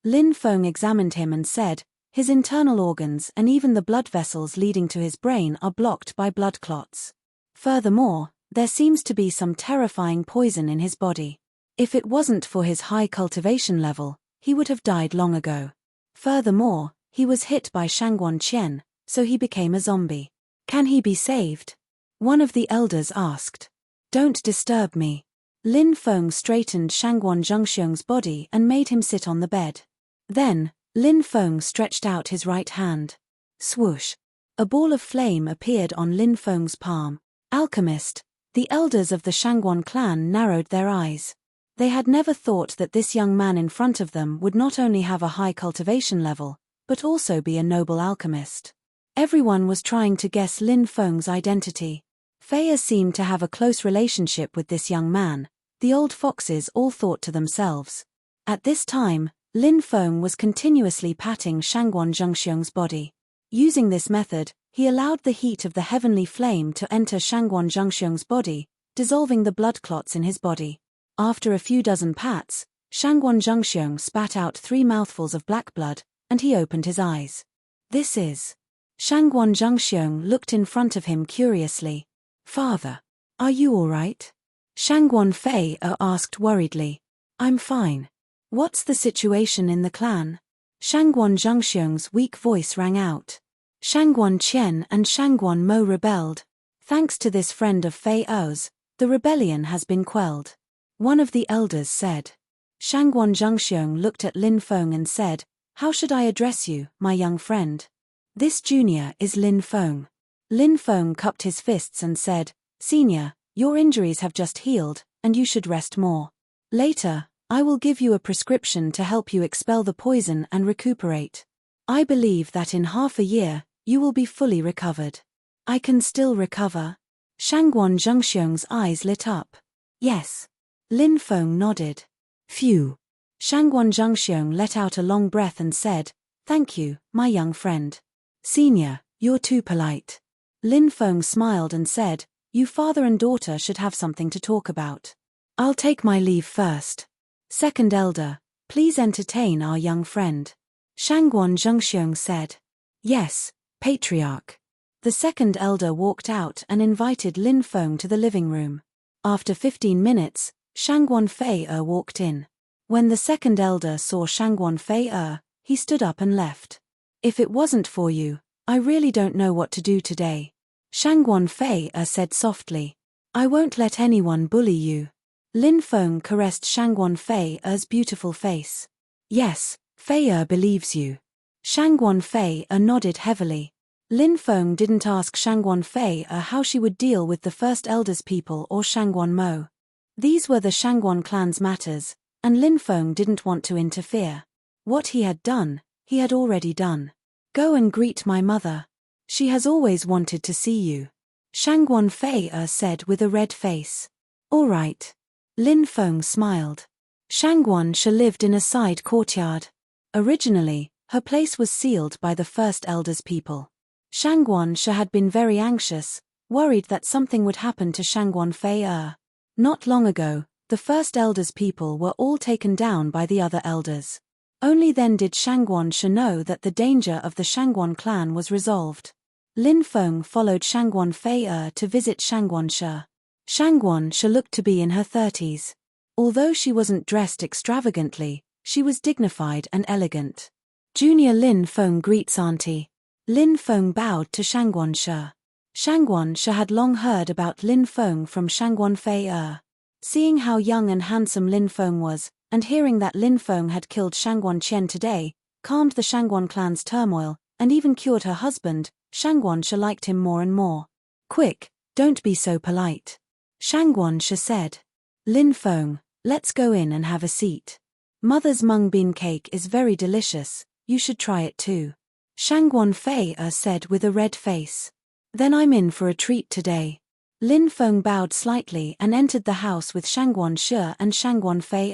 Lin Feng examined him and said, his internal organs and even the blood vessels leading to his brain are blocked by blood clots. Furthermore, there seems to be some terrifying poison in his body. If it wasn't for his high cultivation level, he would have died long ago. Furthermore, he was hit by Shangguan Qian, so he became a zombie. Can he be saved? One of the elders asked. Don't disturb me. Lin Feng straightened Shangguan Zhengxiong's body and made him sit on the bed. Then, Lin Feng stretched out his right hand. Swoosh. A ball of flame appeared on Lin Feng's palm. Alchemist. The elders of the Shangguan clan narrowed their eyes. They had never thought that this young man in front of them would not only have a high cultivation level, but also be a noble alchemist. Everyone was trying to guess Lin Feng's identity. Fei seemed to have a close relationship with this young man. The old foxes all thought to themselves. At this time, Lin Feng was continuously patting Shangguan Zhengxiong's body. Using this method, he allowed the heat of the heavenly flame to enter Shangguan Zhengxiong's body, dissolving the blood clots in his body. After a few dozen pats, Shangguan Zhengxiong spat out 3 mouthfuls of black blood, and he opened his eyes. This is... Shangguan Zhengxiong looked in front of him curiously. Father, are you all right? Shangguan Fei asked worriedly. I'm fine. What's the situation in the clan? Shangguan Zhengxiong's weak voice rang out. Shangguan Qian and Shangguan Mo rebelled. Thanks to this friend of Fei O's, the rebellion has been quelled. One of the elders said. Shangguan Zhengxiong looked at Lin Feng and said, how should I address you, my young friend? This junior is Lin Feng. Lin Feng cupped his fists and said, Senior, your injuries have just healed, and you should rest more. Later, I will give you a prescription to help you expel the poison and recuperate. I believe that in half a year, you will be fully recovered. I can still recover? Shangguan Zhengxiong's eyes lit up. Yes. Lin Feng nodded. Phew. Shangguan Zhengxiong let out a long breath and said, Thank you, my young friend. Senior, You're too polite. Lin Feng smiled and said, you father and daughter should have something to talk about. I'll take my leave first. Second elder, please entertain our young friend. Shangguan Zhengxiong said. Yes, patriarch. The second elder walked out and invited Lin Feng to the living room. After 15 minutes, Shangguan Fei walked in. When the second elder saw Shangguan Fei he stood up and left. If it wasn't for you, I really don't know what to do today. Shangguan Fei said softly. I won't let anyone bully you. Lin Feng caressed Shangguan Fei's beautiful face. Yes, Fei believes you. Shangguan Fei nodded heavily. Lin Feng didn't ask Shangguan Fei how she would deal with the first elder's people or Shangguan Mo. These were the Shangguan clan's matters, and Lin Feng didn't want to interfere. What he had done, he had already done. Go and greet my mother. She has always wanted to see you. Shangguan Fei said with a red face. All right. Lin Feng smiled. Shangguan Shi lived in a side courtyard. Originally, her place was sealed by the first elder's people. Shangguan Shi had been very anxious, worried that something would happen to Shangguan Fei. Not long ago, the first elder's people were all taken down by the other elders. Only then did Shangguan Shi know that the danger of the Shangguan clan was resolved. Lin Feng followed Shangguan Fei to visit Shangguan Shi. Shangguan Shi looked to be in her 30s. Although she wasn't dressed extravagantly, she was dignified and elegant. Junior Lin Feng greets auntie. Lin Feng bowed to Shangguan Shi. Shangguan Shi had long heard about Lin Feng from Shangguan Fei. Seeing how young and handsome Lin Feng was, and hearing that Lin Feng had killed Shangguan Qian today, calmed the Shangguan clan's turmoil, and even cured her husband, Shangguan Shi liked him more and more. Quick, don't be so polite. Shangguan Shi said. Lin Feng, let's go in and have a seat. Mother's mung bean cake is very delicious, you should try it too. Shangguan Fei said with a red face. Then I'm in for a treat today. Lin Feng bowed slightly and entered the house with Shangguan Shi and Shangguan Fei.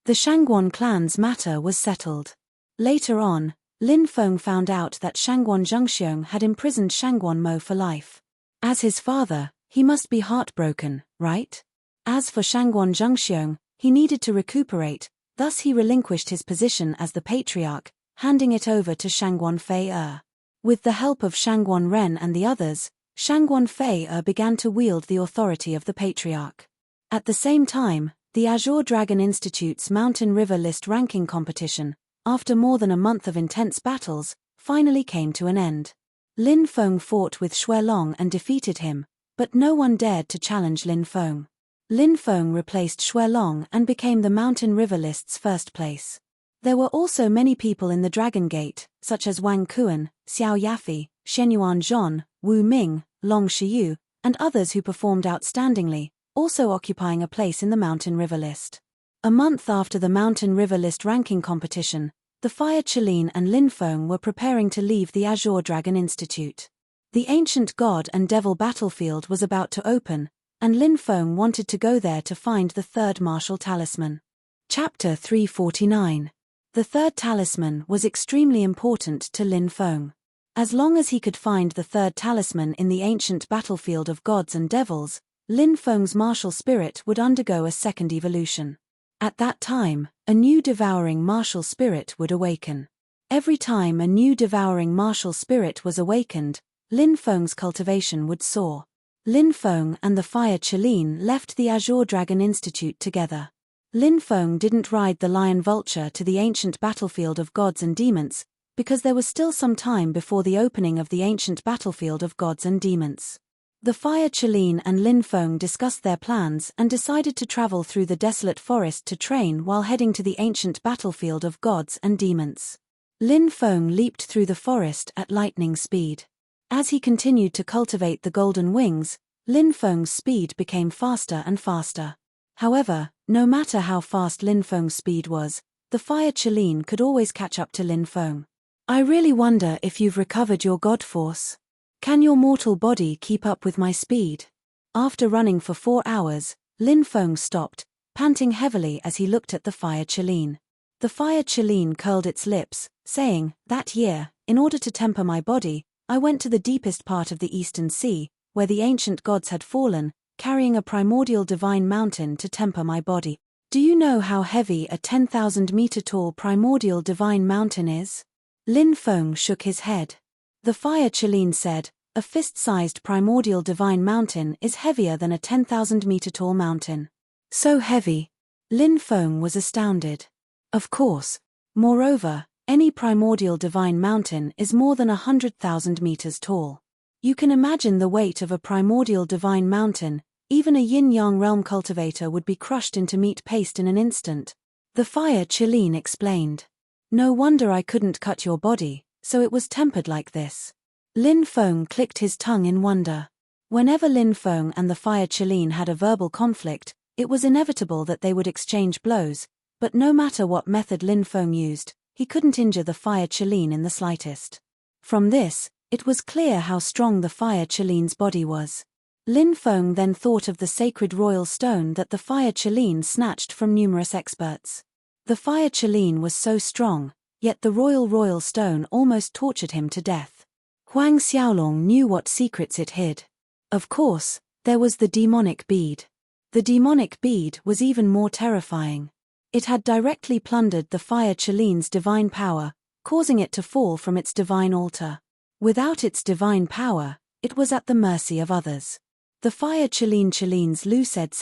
The Shangguan clan's matter was settled. Later on, Lin Feng found out that Shangguan Zhengxiong had imprisoned Shangguan Mo for life. As his father, he must be heartbroken, right? As for Shangguan Zhengxiong, he needed to recuperate, thus he relinquished his position as the patriarch, handing it over to Shangguan Fei. With the help of Shangguan Ren and the others, Shangguan Fei began to wield the authority of the patriarch. At the same time, the Azure Dragon Institute's Mountain River List ranking competition, after more than a month of intense battles, finally came to an end. Lin Feng fought with Xuelong and defeated him, but no one dared to challenge Lin Feng. Lin Feng replaced Xuelong and became the Mountain River List's first place. There were also many people in the Dragon Gate, such as Wang Kuan, Xiao Yafi, Shenyuan Zhon, Wu Ming, Long Shiyu, and others who performed outstandingly, also occupying a place in the Mountain River List. A month after the Mountain River List ranking competition, the Fire Qilin and Lin Feng were preparing to leave the Azure Dragon Institute. The ancient god and devil battlefield was about to open, and Lin Feng wanted to go there to find the third martial talisman. Chapter 349. The third talisman was extremely important to Lin Feng. As long as he could find the third talisman in the ancient battlefield of gods and devils, Lin Feng's martial spirit would undergo a second evolution. At that time, a new devouring martial spirit would awaken. Every time a new devouring martial spirit was awakened, Lin Feng's cultivation would soar. Lin Feng and the Fire Qilin left the Azure Dragon Institute together. Lin Feng didn't ride the lion vulture to the ancient battlefield of gods and demons, because there was still some time before the opening of the ancient battlefield of gods and demons. The Fire Qilin and Lin Feng discussed their plans and decided to travel through the desolate forest to train while heading to the ancient battlefield of gods and demons. Lin Feng leaped through the forest at lightning speed. As he continued to cultivate the golden wings, Lin Feng's speed became faster and faster. However, no matter how fast Lin Feng's speed was, the Fire Qilin could always catch up to Lin Feng. I really wonder if you've recovered your god force. Can your mortal body keep up with my speed? After running for 4 hours, Lin Feng stopped, panting heavily as he looked at the Fire Qilin. The Fire Qilin curled its lips, saying, "That year, in order to temper my body, I went to the deepest part of the Eastern Sea, where the ancient gods had fallen, carrying a primordial divine mountain to temper my body. Do you know how heavy a 10,000-meter-tall primordial divine mountain is? Lin Feng shook his head. The fire Qilin said, a fist-sized primordial divine mountain is heavier than a 10,000-meter-tall mountain. So heavy. Lin Feng was astounded. Of course. Moreover, any primordial divine mountain is more than 100,000 meters tall. You can imagine the weight of a primordial divine mountain. Even a yin-yang realm cultivator would be crushed into meat paste in an instant. The fire Qilin explained. No wonder I couldn't cut your body, so it was tempered like this. Lin Feng clicked his tongue in wonder. Whenever Lin Feng and the fire Qilin had a verbal conflict, it was inevitable that they would exchange blows, but no matter what method Lin Feng used, he couldn't injure the fire Qilin in the slightest. From this, it was clear how strong the fire Qilin's body was. Lin Feng then thought of the sacred royal stone that the fire Qilin snatched from numerous experts. The fire Qilin was so strong, yet the royal stone almost tortured him to death. Huang Xiaolong knew what secrets it hid. Of course, there was the demonic bead. The demonic bead was even more terrifying. It had directly plundered the fire Qilin's divine power, causing it to fall from its divine altar. Without its divine power, it was at the mercy of others. The fire Qilin's Lu said,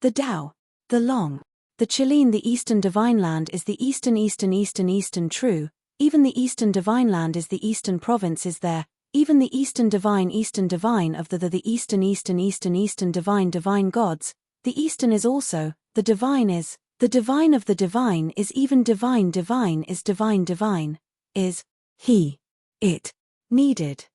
the Tao, the Long. The Qilin, the Eastern Divine Land is the Eastern true, even the Eastern Divine Land is the Eastern province is there, even the Eastern Divine of the Eastern Divine gods, the Eastern is also, the Divine is, the Divine of the Divine is even Divine is Divine, is, he, it, needed,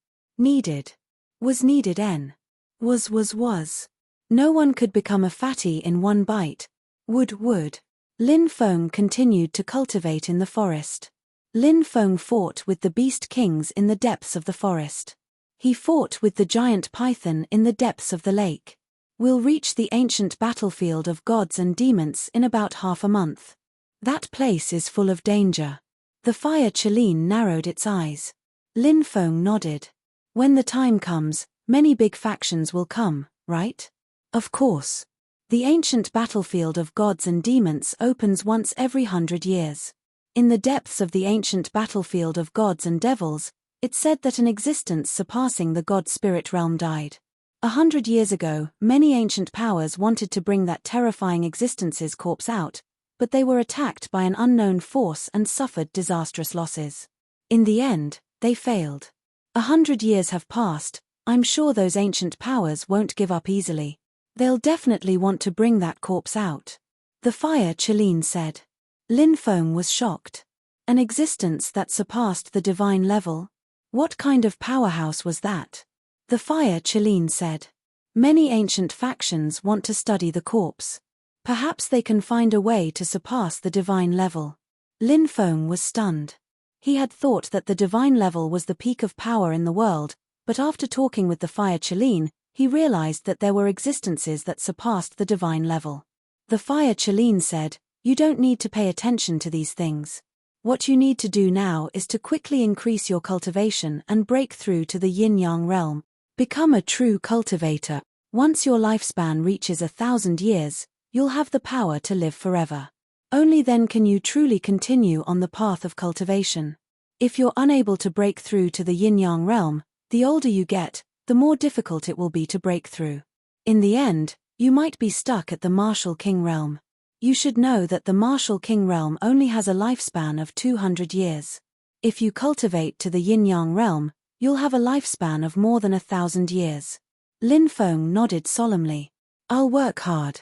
was needed n, was. No one could become a fatty in one bite. Would. Lin Feng continued to cultivate in the forest. Lin Feng fought with the beast kings in the depths of the forest. He fought with the giant python in the depths of the lake. We'll reach the ancient battlefield of gods and demons in about half a month. That place is full of danger. The fire Qilin narrowed its eyes. Lin Feng nodded. When the time comes, many big factions will come, right? Of course. The ancient battlefield of gods and demons opens once every 100 years. In the depths of the ancient battlefield of gods and devils, it said that an existence surpassing the god spirit realm died. 100 years ago, many ancient powers wanted to bring that terrifying existence's corpse out, but they were attacked by an unknown force and suffered disastrous losses. In the end, they failed. 100 years have passed. I'm sure those ancient powers won't give up easily. They'll definitely want to bring that corpse out. The fire Qilin said. Lin Feng was shocked. An existence that surpassed the divine level? What kind of powerhouse was that? The fire Qilin said. Many ancient factions want to study the corpse. Perhaps they can find a way to surpass the divine level. Lin Feng was stunned. He had thought that the divine level was the peak of power in the world, but after talking with the fire Qilin, he realized that there were existences that surpassed the divine level. The fire Qilin said, "You don't need to pay attention to these things. What you need to do now is to quickly increase your cultivation and break through to the yin-yang realm. Become a true cultivator. Once your lifespan reaches 1,000 years, you'll have the power to live forever. Only then can you truly continue on the path of cultivation. If you're unable to break through to the yin-yang realm, the older you get, the more difficult it will be to break through. In the end, you might be stuck at the martial king realm. You should know that the martial king realm only has a lifespan of 200 years. If you cultivate to the yin-yang realm, you'll have a lifespan of more than 1,000 years." Lin Feng nodded solemnly. "I'll work hard.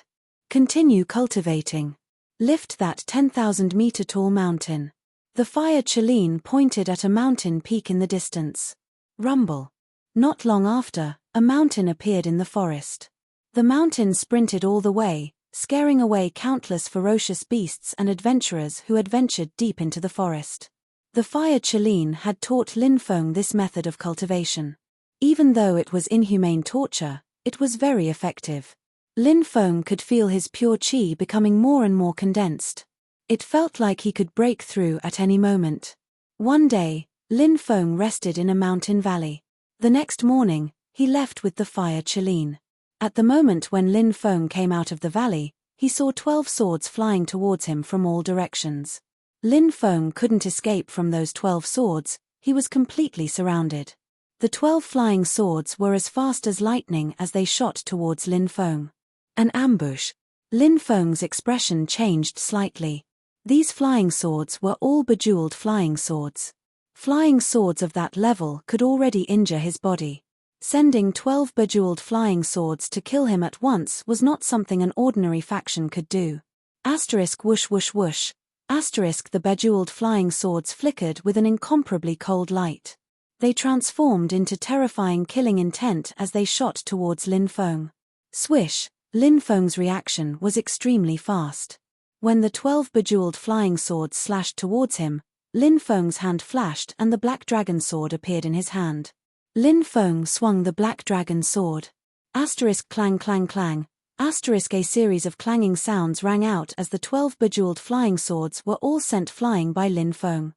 Continue cultivating. Lift that 10,000-meter tall mountain." The fire Qilin pointed at a mountain peak in the distance. Rumble. Not long after, a mountain appeared in the forest. The mountain sprinted all the way, scaring away countless ferocious beasts and adventurers who had ventured deep into the forest. The fire Qilin had taught Lin Feng this method of cultivation. Even though it was inhumane torture, it was very effective. Lin Feng could feel his pure qi becoming more and more condensed. It felt like he could break through at any moment. One day, Lin Feng rested in a mountain valley. The next morning, he left with the fire Qilin. At the moment when Lin Feng came out of the valley, he saw 12 swords flying towards him from all directions. Lin Feng couldn't escape from those 12 swords, he was completely surrounded. The 12 flying swords were as fast as lightning as they shot towards Lin Feng. An ambush. Lin Feng's expression changed slightly. These flying swords were all bejeweled flying swords. Flying swords of that level could already injure his body. Sending 12 bejeweled flying swords to kill him at once was not something an ordinary faction could do. Asterisk whoosh whoosh whoosh. Asterisk the bejeweled flying swords flickered with an incomparably cold light. They transformed into terrifying killing intent as they shot towards Lin Feng. Swish. Lin Feng's reaction was extremely fast. When the 12 bejeweled flying swords slashed towards him, Lin Feng's hand flashed and the black dragon sword appeared in his hand. Lin Feng swung the black dragon sword. Asterisk clang clang clang. Asterisk a series of clanging sounds rang out as the 12 bejeweled flying swords were all sent flying by Lin Feng.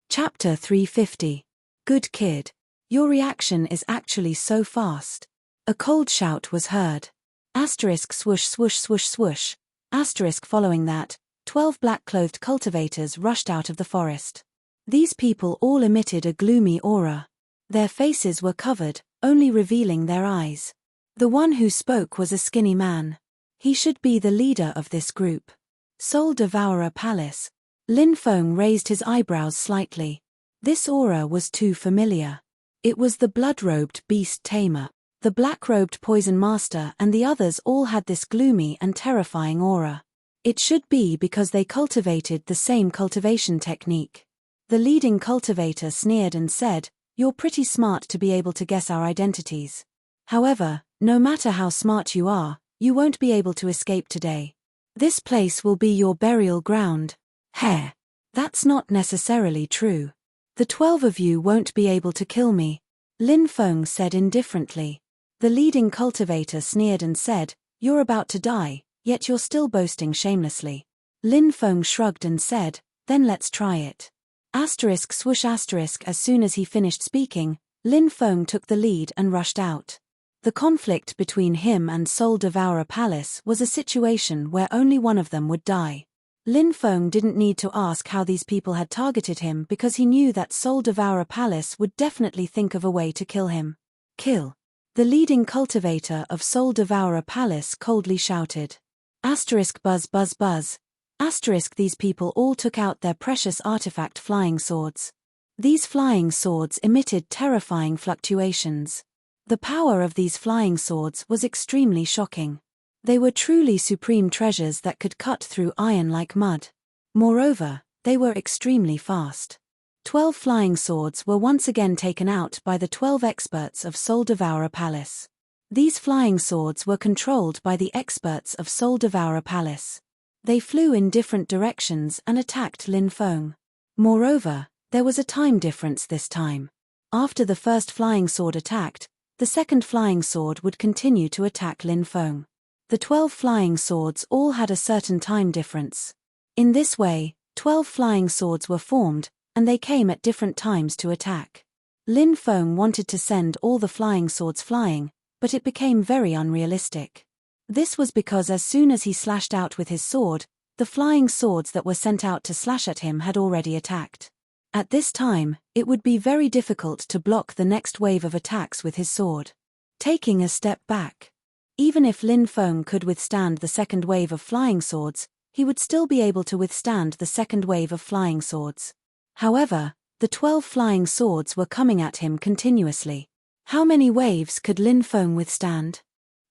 Chapter 350. Good kid. Your reaction is actually so fast. A cold shout was heard. Asterisk swoosh swoosh swoosh swoosh. Asterisk following that, 12 black-clothed cultivators rushed out of the forest. These people all emitted a gloomy aura. Their faces were covered, only revealing their eyes. The one who spoke was a skinny man. He should be the leader of this group. Soul Devourer Palace. Lin Feng raised his eyebrows slightly. This aura was too familiar. It was the blood-robed beast tamer. The black-robed poison master and the others all had this gloomy and terrifying aura. It should be because they cultivated the same cultivation technique. The leading cultivator sneered and said, "You're pretty smart to be able to guess our identities. However, no matter how smart you are, you won't be able to escape today. This place will be your burial ground." Heh. That's not necessarily true. The 12 of you won't be able to kill me, Lin Feng said indifferently. The leading cultivator sneered and said, "You're about to die, yet you're still boasting shamelessly." Lin Feng shrugged and said, "Then let's try it." Asterisk swoosh asterisk. As soon as he finished speaking, Lin Feng took the lead and rushed out. The conflict between him and Soul Devourer Palace was a situation where only one of them would die. Lin Feng didn't need to ask how these people had targeted him because he knew that Soul Devourer Palace would definitely think of a way to kill him. Kill. The leading cultivator of Soul Devourer Palace coldly shouted. Asterisk buzz buzz buzz. Asterisk these people all took out their precious artifact flying swords. These flying swords emitted terrifying fluctuations. The power of these flying swords was extremely shocking. They were truly supreme treasures that could cut through iron like mud. Moreover, they were extremely fast. 12 flying swords were once again taken out by the 12 experts of Soul Devourer Palace. These flying swords were controlled by the experts of Soul Devourer Palace. They flew in different directions and attacked Lin Feng. Moreover, there was a time difference this time. After the first flying sword attacked, the second flying sword would continue to attack Lin Feng. The 12 flying swords all had a certain time difference. In this way, 12 flying swords were formed, and they came at different times to attack. Lin Feng wanted to send all the flying swords flying, but it became very unrealistic. This was because as soon as he slashed out with his sword, the flying swords that were sent out to slash at him had already attacked. At this time, it would be very difficult to block the next wave of attacks with his sword. Taking a step back. Even if Lin Feng could withstand the second wave of flying swords, he would still be able to withstand the second wave of flying swords. However, the 12 flying swords were coming at him continuously. How many waves could Lin Feng withstand?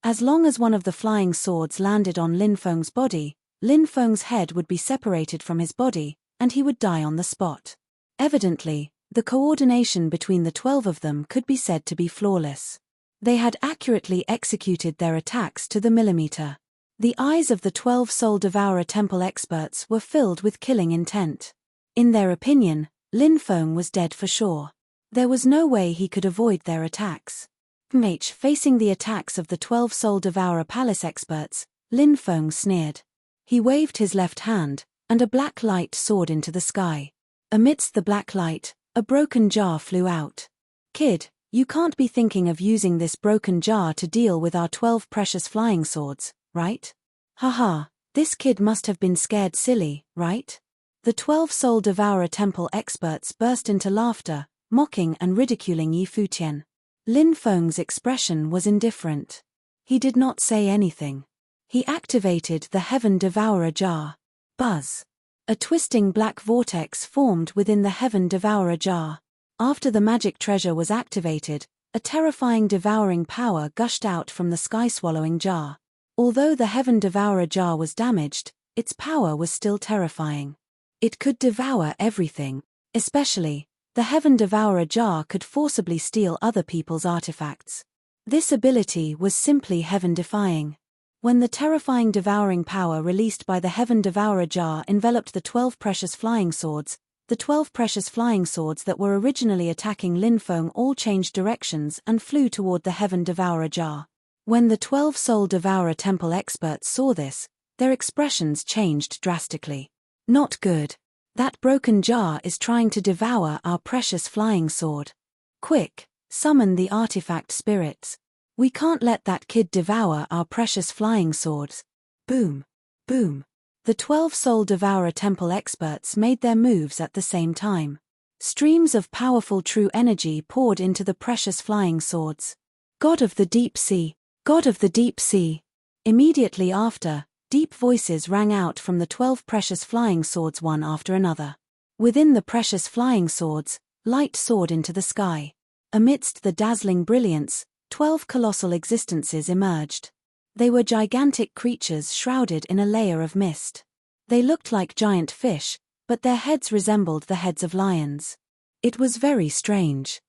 As long as one of the flying swords landed on Lin Feng's body, Lin Feng's head would be separated from his body, and he would die on the spot. Evidently, the coordination between the 12 of them could be said to be flawless. They had accurately executed their attacks to the millimeter. The eyes of the 12 Soul Devourer Temple experts were filled with killing intent. In their opinion, Lin Feng was dead for sure. There was no way he could avoid their attacks. Facing the attacks of the 12 Soul Devourer Palace experts, Lin Feng sneered. He waved his left hand, and a black light soared into the sky. Amidst the black light, A broken jar flew out. Kid, you can't be thinking of using this broken jar to deal with our 12 precious flying swords, right? Haha, this kid must have been scared silly, right? The 12 Soul Devourer Temple experts burst into laughter, mocking and ridiculing Yi Futian. Lin Feng's expression was indifferent. He did not say anything. He activated the Heaven Devourer jar. Buzz. A twisting black vortex formed within the Heaven Devourer jar. After the magic treasure was activated, a terrifying devouring power gushed out from the sky-swallowing jar. Although the Heaven Devourer jar was damaged, its power was still terrifying. It could devour everything. Especially, the Heaven Devourer jar could forcibly steal other people's artifacts. This ability was simply heaven-defying. When the terrifying devouring power released by the Heaven Devourer jar enveloped the 12 precious flying swords, the 12 precious flying swords that were originally attacking Lin Feng all changed directions and flew toward the Heaven Devourer jar. When the 12 Soul Devourer Temple experts saw this, their expressions changed drastically. Not good. That broken jar is trying to devour our precious flying sword. Quick, summon the artifact spirits. We can't let that kid devour our precious flying swords. Boom. Boom. The 12 Soul Devourer Temple experts made their moves at the same time. Streams of powerful true energy poured into the precious flying swords. God of the Deep Sea! God of the Deep Sea! Immediately after, deep voices rang out from the 12 precious flying swords one after another. Within the precious flying swords, light soared into the sky. Amidst the dazzling brilliance, 12 colossal existences emerged. They were gigantic creatures shrouded in a layer of mist. They looked like giant fish, but their heads resembled the heads of lions. It was very strange.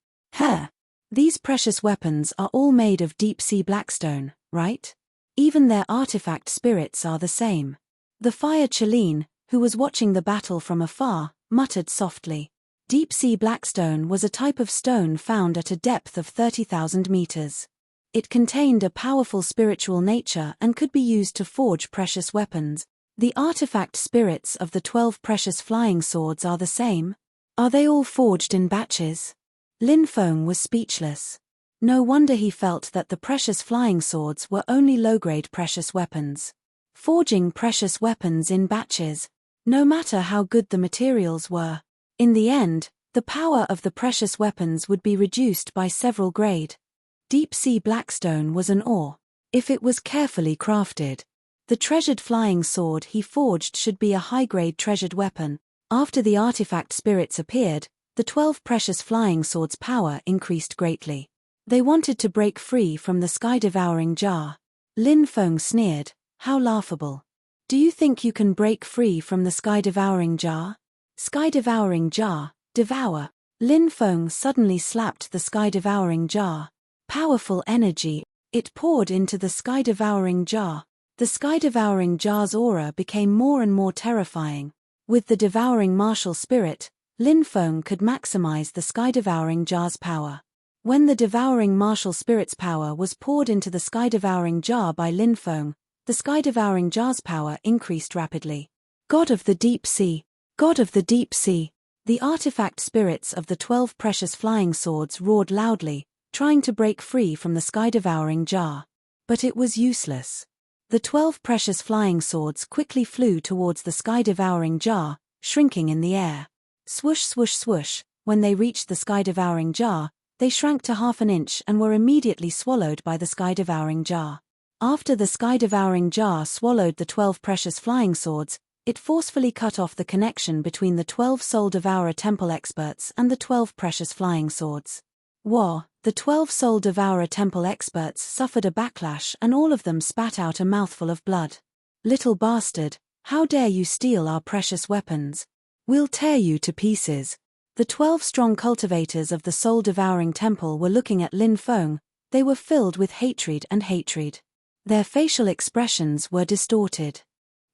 These precious weapons are all made of deep-sea blackstone, right? Even their artifact spirits are the same. The Fire Chelin, who was watching the battle from afar, muttered softly. Deep-sea blackstone was a type of stone found at a depth of 30,000 meters. It contained a powerful spiritual nature and could be used to forge precious weapons. The artifact spirits of the 12 precious flying swords are the same. Are they all forged in batches? Lin Feng was speechless. No wonder he felt that the precious flying swords were only low-grade precious weapons. Forging precious weapons in batches. No matter how good the materials were. In the end, the power of the precious weapons would be reduced by several grade. Deep-sea blackstone was an ore, if it was carefully crafted. The treasured flying sword he forged should be a high-grade treasured weapon. After the artifact spirits appeared, the 12 precious flying swords' power increased greatly. They wanted to break free from the sky-devouring jar. Lin Feng sneered, how laughable. Do you think you can break free from the sky-devouring jar? Sky-devouring jar, devour. Lin Feng suddenly slapped the sky-devouring jar. Powerful energy, it poured into the sky-devouring jar. The sky-devouring jar's aura became more and more terrifying. With the devouring martial spirit, Lin Feng could maximize the sky-devouring jar's power. When the devouring martial spirit's power was poured into the sky-devouring jar by Lin Feng, the sky-devouring jar's power increased rapidly. God of the Deep Sea! God of the Deep Sea! The artifact spirits of the 12 precious flying swords roared loudly, trying to break free from the sky-devouring jar. But it was useless. The 12 precious flying swords quickly flew towards the sky-devouring jar, shrinking in the air. Swoosh swoosh swoosh, when they reached the sky-devouring jar, they shrank to half an inch and were immediately swallowed by the sky-devouring jar. After the sky-devouring jar swallowed the 12 precious flying swords, it forcefully cut off the connection between the 12 Soul Devourer Temple experts and the 12 precious flying swords. The 12 Soul Devourer Temple experts suffered a backlash and all of them spat out a mouthful of blood. Little bastard, how dare you steal our precious weapons? We'll tear you to pieces. The 12 strong cultivators of the soul-devouring temple were looking at Lin Feng. They were filled with hatred and hatred. Their facial expressions were distorted.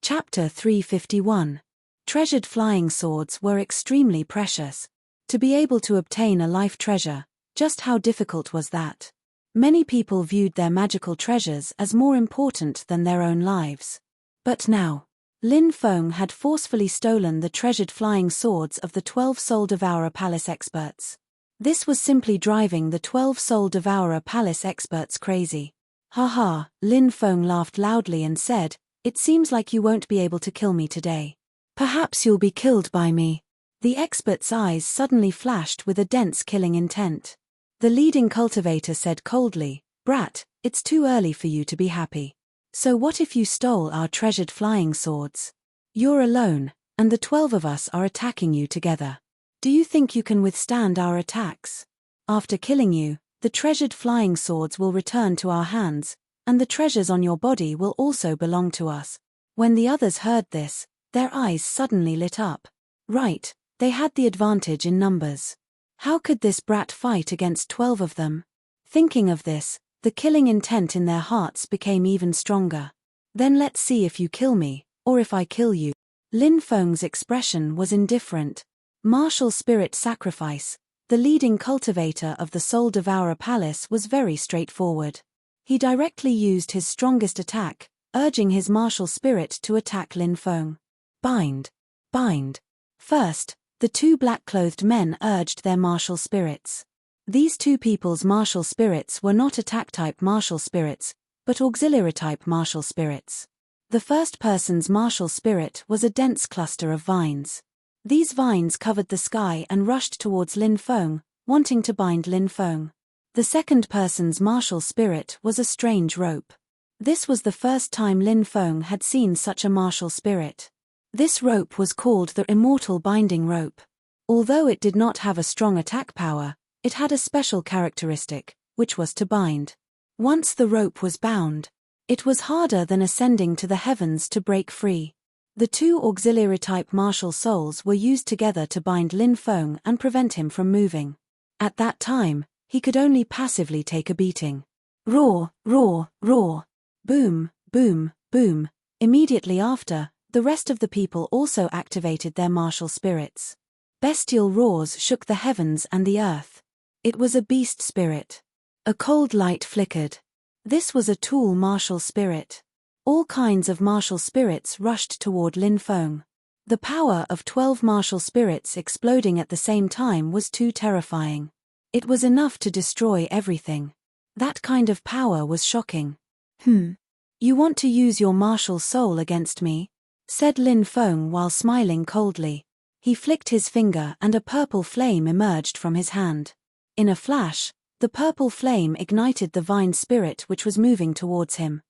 Chapter 351. Treasured flying swords were extremely precious. To be able to obtain a life treasure, just how difficult was that? Many people viewed their magical treasures as more important than their own lives. But now, Lin Feng had forcefully stolen the treasured flying swords of the 12 Soul Devourer Palace experts. This was simply driving the 12 Soul Devourer Palace experts crazy. Haha, Lin Feng laughed loudly and said, "It seems like you won't be able to kill me today. Perhaps you'll be killed by me." The expert's eyes suddenly flashed with a dense killing intent. The leading cultivator said coldly, "Brat, it's too early for you to be happy. So what if you stole our treasured flying swords? You're alone, and the 12 of us are attacking you together. Do you think you can withstand our attacks? After killing you, the treasured flying swords will return to our hands, and the treasures on your body will also belong to us." When the others heard this, their eyes suddenly lit up. Right, they had the advantage in numbers. How could this brat fight against 12 of them? Thinking of this, the killing intent in their hearts became even stronger. "Then let's see if you kill me, or if I kill you." Lin Feng's expression was indifferent. Martial spirit sacrifice. The leading cultivator of the Soul Devourer Palace was very straightforward. He directly used his strongest attack, urging his martial spirit to attack Lin Feng. Bind. Bind. First, the two black-clothed men urged their martial spirits. These two people's martial spirits were not attack-type martial spirits, but auxiliary-type martial spirits. The first person's martial spirit was a dense cluster of vines. These vines covered the sky and rushed towards Lin Feng, wanting to bind Lin Feng. The second person's martial spirit was a strange rope. This was the first time Lin Feng had seen such a martial spirit. This rope was called the Immortal Binding Rope. Although it did not have a strong attack power, it had a special characteristic, which was to bind. Once the rope was bound, it was harder than ascending to the heavens to break free. The two auxiliary-type martial souls were used together to bind Lin Feng and prevent him from moving. At that time, he could only passively take a beating. Roar, roar, roar. Boom, boom, boom. Immediately after, the rest of the people also activated their martial spirits. Bestial roars shook the heavens and the earth. It was a beast spirit. A cold light flickered. This was a Tool martial spirit. All kinds of martial spirits rushed toward Lin Feng. The power of 12 martial spirits exploding at the same time was too terrifying. It was enough to destroy everything. That kind of power was shocking. You want to use your martial soul against me?" said Lin Feng while smiling coldly. He flicked his finger and a purple flame emerged from his hand. In a flash, the purple flame ignited the vine spirit which was moving towards him.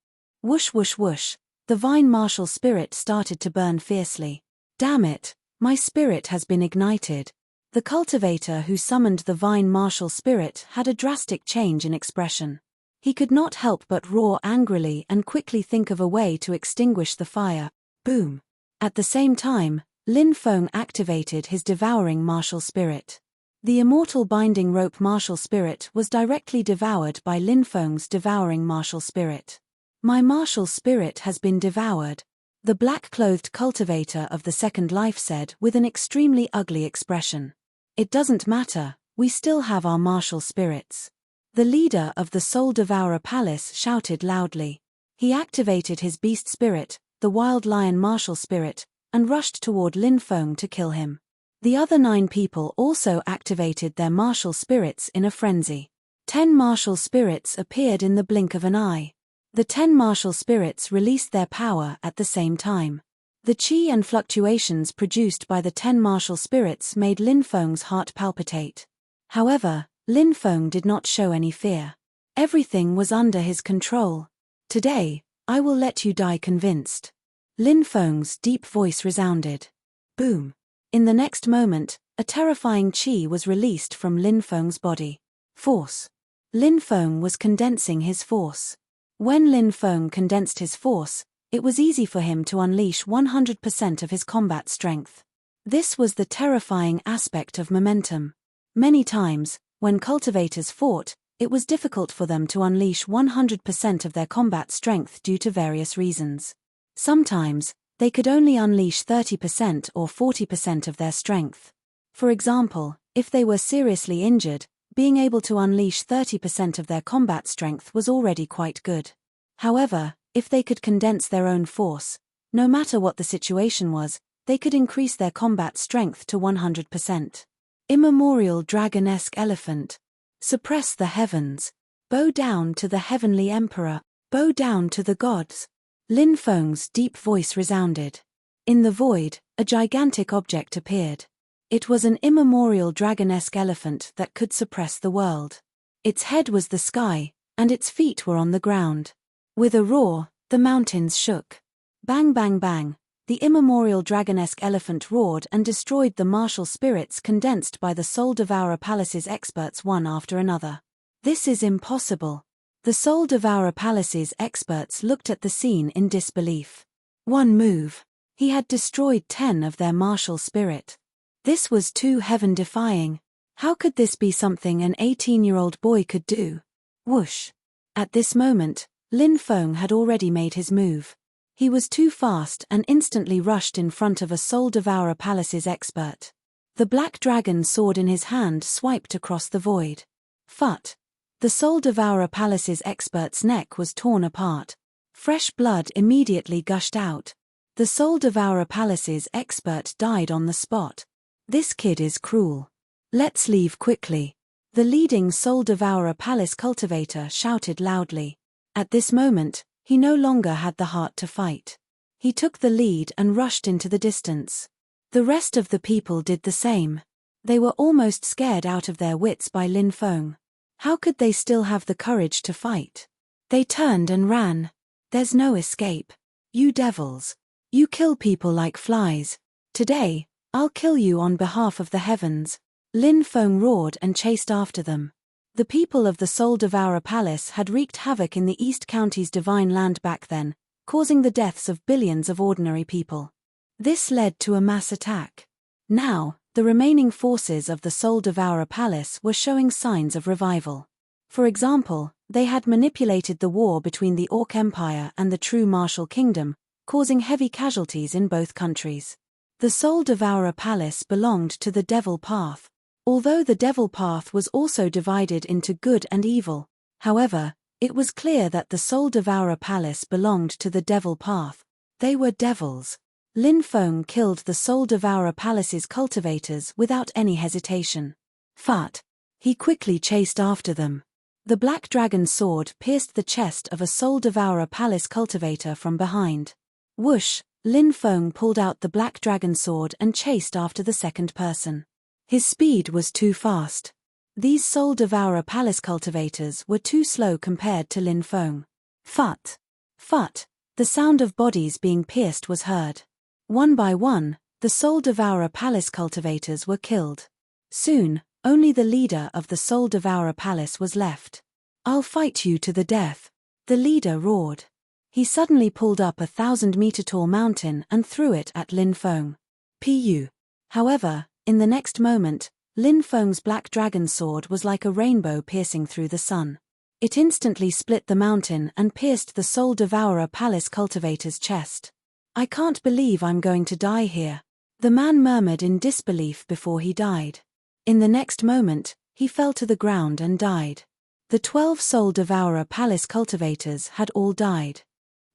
Whoosh whoosh whoosh, the vine martial spirit started to burn fiercely. "Damn it, my spirit has been ignited." The cultivator who summoned the vine martial spirit had a drastic change in expression. He could not help but roar angrily and quickly think of a way to extinguish the fire. Boom. At the same time, Lin Feng activated his devouring martial spirit. The Immortal Binding Rope martial spirit was directly devoured by Lin Feng's devouring martial spirit. "My martial spirit has been devoured," the black-clothed cultivator of the Second Life said with an extremely ugly expression. "It doesn't matter, we still have our martial spirits." The leader of the Soul Devourer Palace shouted loudly. He activated his beast spirit, the Wild Lion martial spirit, and rushed toward Lin Feng to kill him. The other 9 people also activated their martial spirits in a frenzy. 10 martial spirits appeared in the blink of an eye. The 10 martial spirits released their power at the same time. The chi and fluctuations produced by the 10 martial spirits made Lin Feng's heart palpitate. However, Lin Feng did not show any fear. Everything was under his control. "Today, I will let you die convinced." Lin Feng's deep voice resounded. Boom. In the next moment, a terrifying chi was released from Lin Feng's body. Force. Lin Feng was condensing his force. When Lin Feng condensed his force, it was easy for him to unleash 100% of his combat strength. This was the terrifying aspect of momentum. Many times, when cultivators fought, it was difficult for them to unleash 100% of their combat strength due to various reasons. Sometimes, they could only unleash 30% or 40% of their strength. For example, if they were seriously injured, being able to unleash 30% of their combat strength was already quite good. However, if they could condense their own force, No matter what the situation was, they could increase their combat strength to 100%. Immemorial dragon-esque elephant. Suppress the heavens. Bow down to the heavenly emperor. Bow down to the gods. Lin Feng's deep voice resounded. In the void, a gigantic object appeared. It was an immemorial dragon-esque elephant that could suppress the world. Its head was the sky, and its feet were on the ground. With a roar, the mountains shook. Bang bang bang, the immemorial dragon-esque elephant roared and destroyed the martial spirits condensed by the Soul Devourer Palace's experts one after another. This is impossible. The Soul Devourer Palace's experts looked at the scene in disbelief. One move. He had destroyed 10 of their martial spirit. This was too heaven-defying. How could this be something an 18-year-old boy could do? Whoosh. At this moment, Lin Feng had already made his move. He was too fast and instantly rushed in front of a Soul Devourer Palace's expert. The black dragon sword in his hand swiped across the void. Phut! The Soul Devourer Palace's expert's neck was torn apart. Fresh blood immediately gushed out. The Soul Devourer Palace's expert died on the spot. This kid is cruel. Let's leave quickly. The leading Soul Devourer Palace cultivator shouted loudly. At this moment, he no longer had the heart to fight. He took the lead and rushed into the distance. The rest of the people did the same. They were almost scared out of their wits by Lin Feng. How could they still have the courage to fight? They turned and ran. There's no escape. You devils. You kill people like flies. Today, I'll kill you on behalf of the heavens. Lin Feng roared and chased after them. The people of the Soul Devourer Palace had wreaked havoc in the East County's divine land back then, causing the deaths of billions of ordinary people. This led to a mass attack. Now, the remaining forces of the Soul Devourer Palace were showing signs of revival. For example, they had manipulated the war between the Orc Empire and the true Martial Kingdom, causing heavy casualties in both countries. The Soul Devourer Palace belonged to the Devil Path. Although the Devil Path was also divided into good and evil, however, it was clear that the Soul Devourer Palace belonged to the Devil Path. They were devils. Lin Feng killed the Soul Devourer Palace's cultivators without any hesitation. Phut! He quickly chased after them. The black dragon sword pierced the chest of a Soul Devourer Palace cultivator from behind. Whoosh! Lin Feng pulled out the black dragon sword and chased after the second person. His speed was too fast. These Soul Devourer Palace cultivators were too slow compared to Lin Feng. Phut! Phut! The sound of bodies being pierced was heard. One by one, the Soul Devourer Palace cultivators were killed. Soon, only the leader of the Soul Devourer Palace was left. I'll fight you to the death. The leader roared. He suddenly pulled up a 1,000-meter-tall mountain and threw it at Lin Feng. Pu. However, in the next moment, Lin Feng's black dragon sword was like a rainbow piercing through the sun. It instantly split the mountain and pierced the Soul Devourer Palace cultivator's chest. I can't believe I'm going to die here. The man murmured in disbelief before he died. In the next moment, he fell to the ground and died. The 12 Soul Devourer Palace cultivators had all died.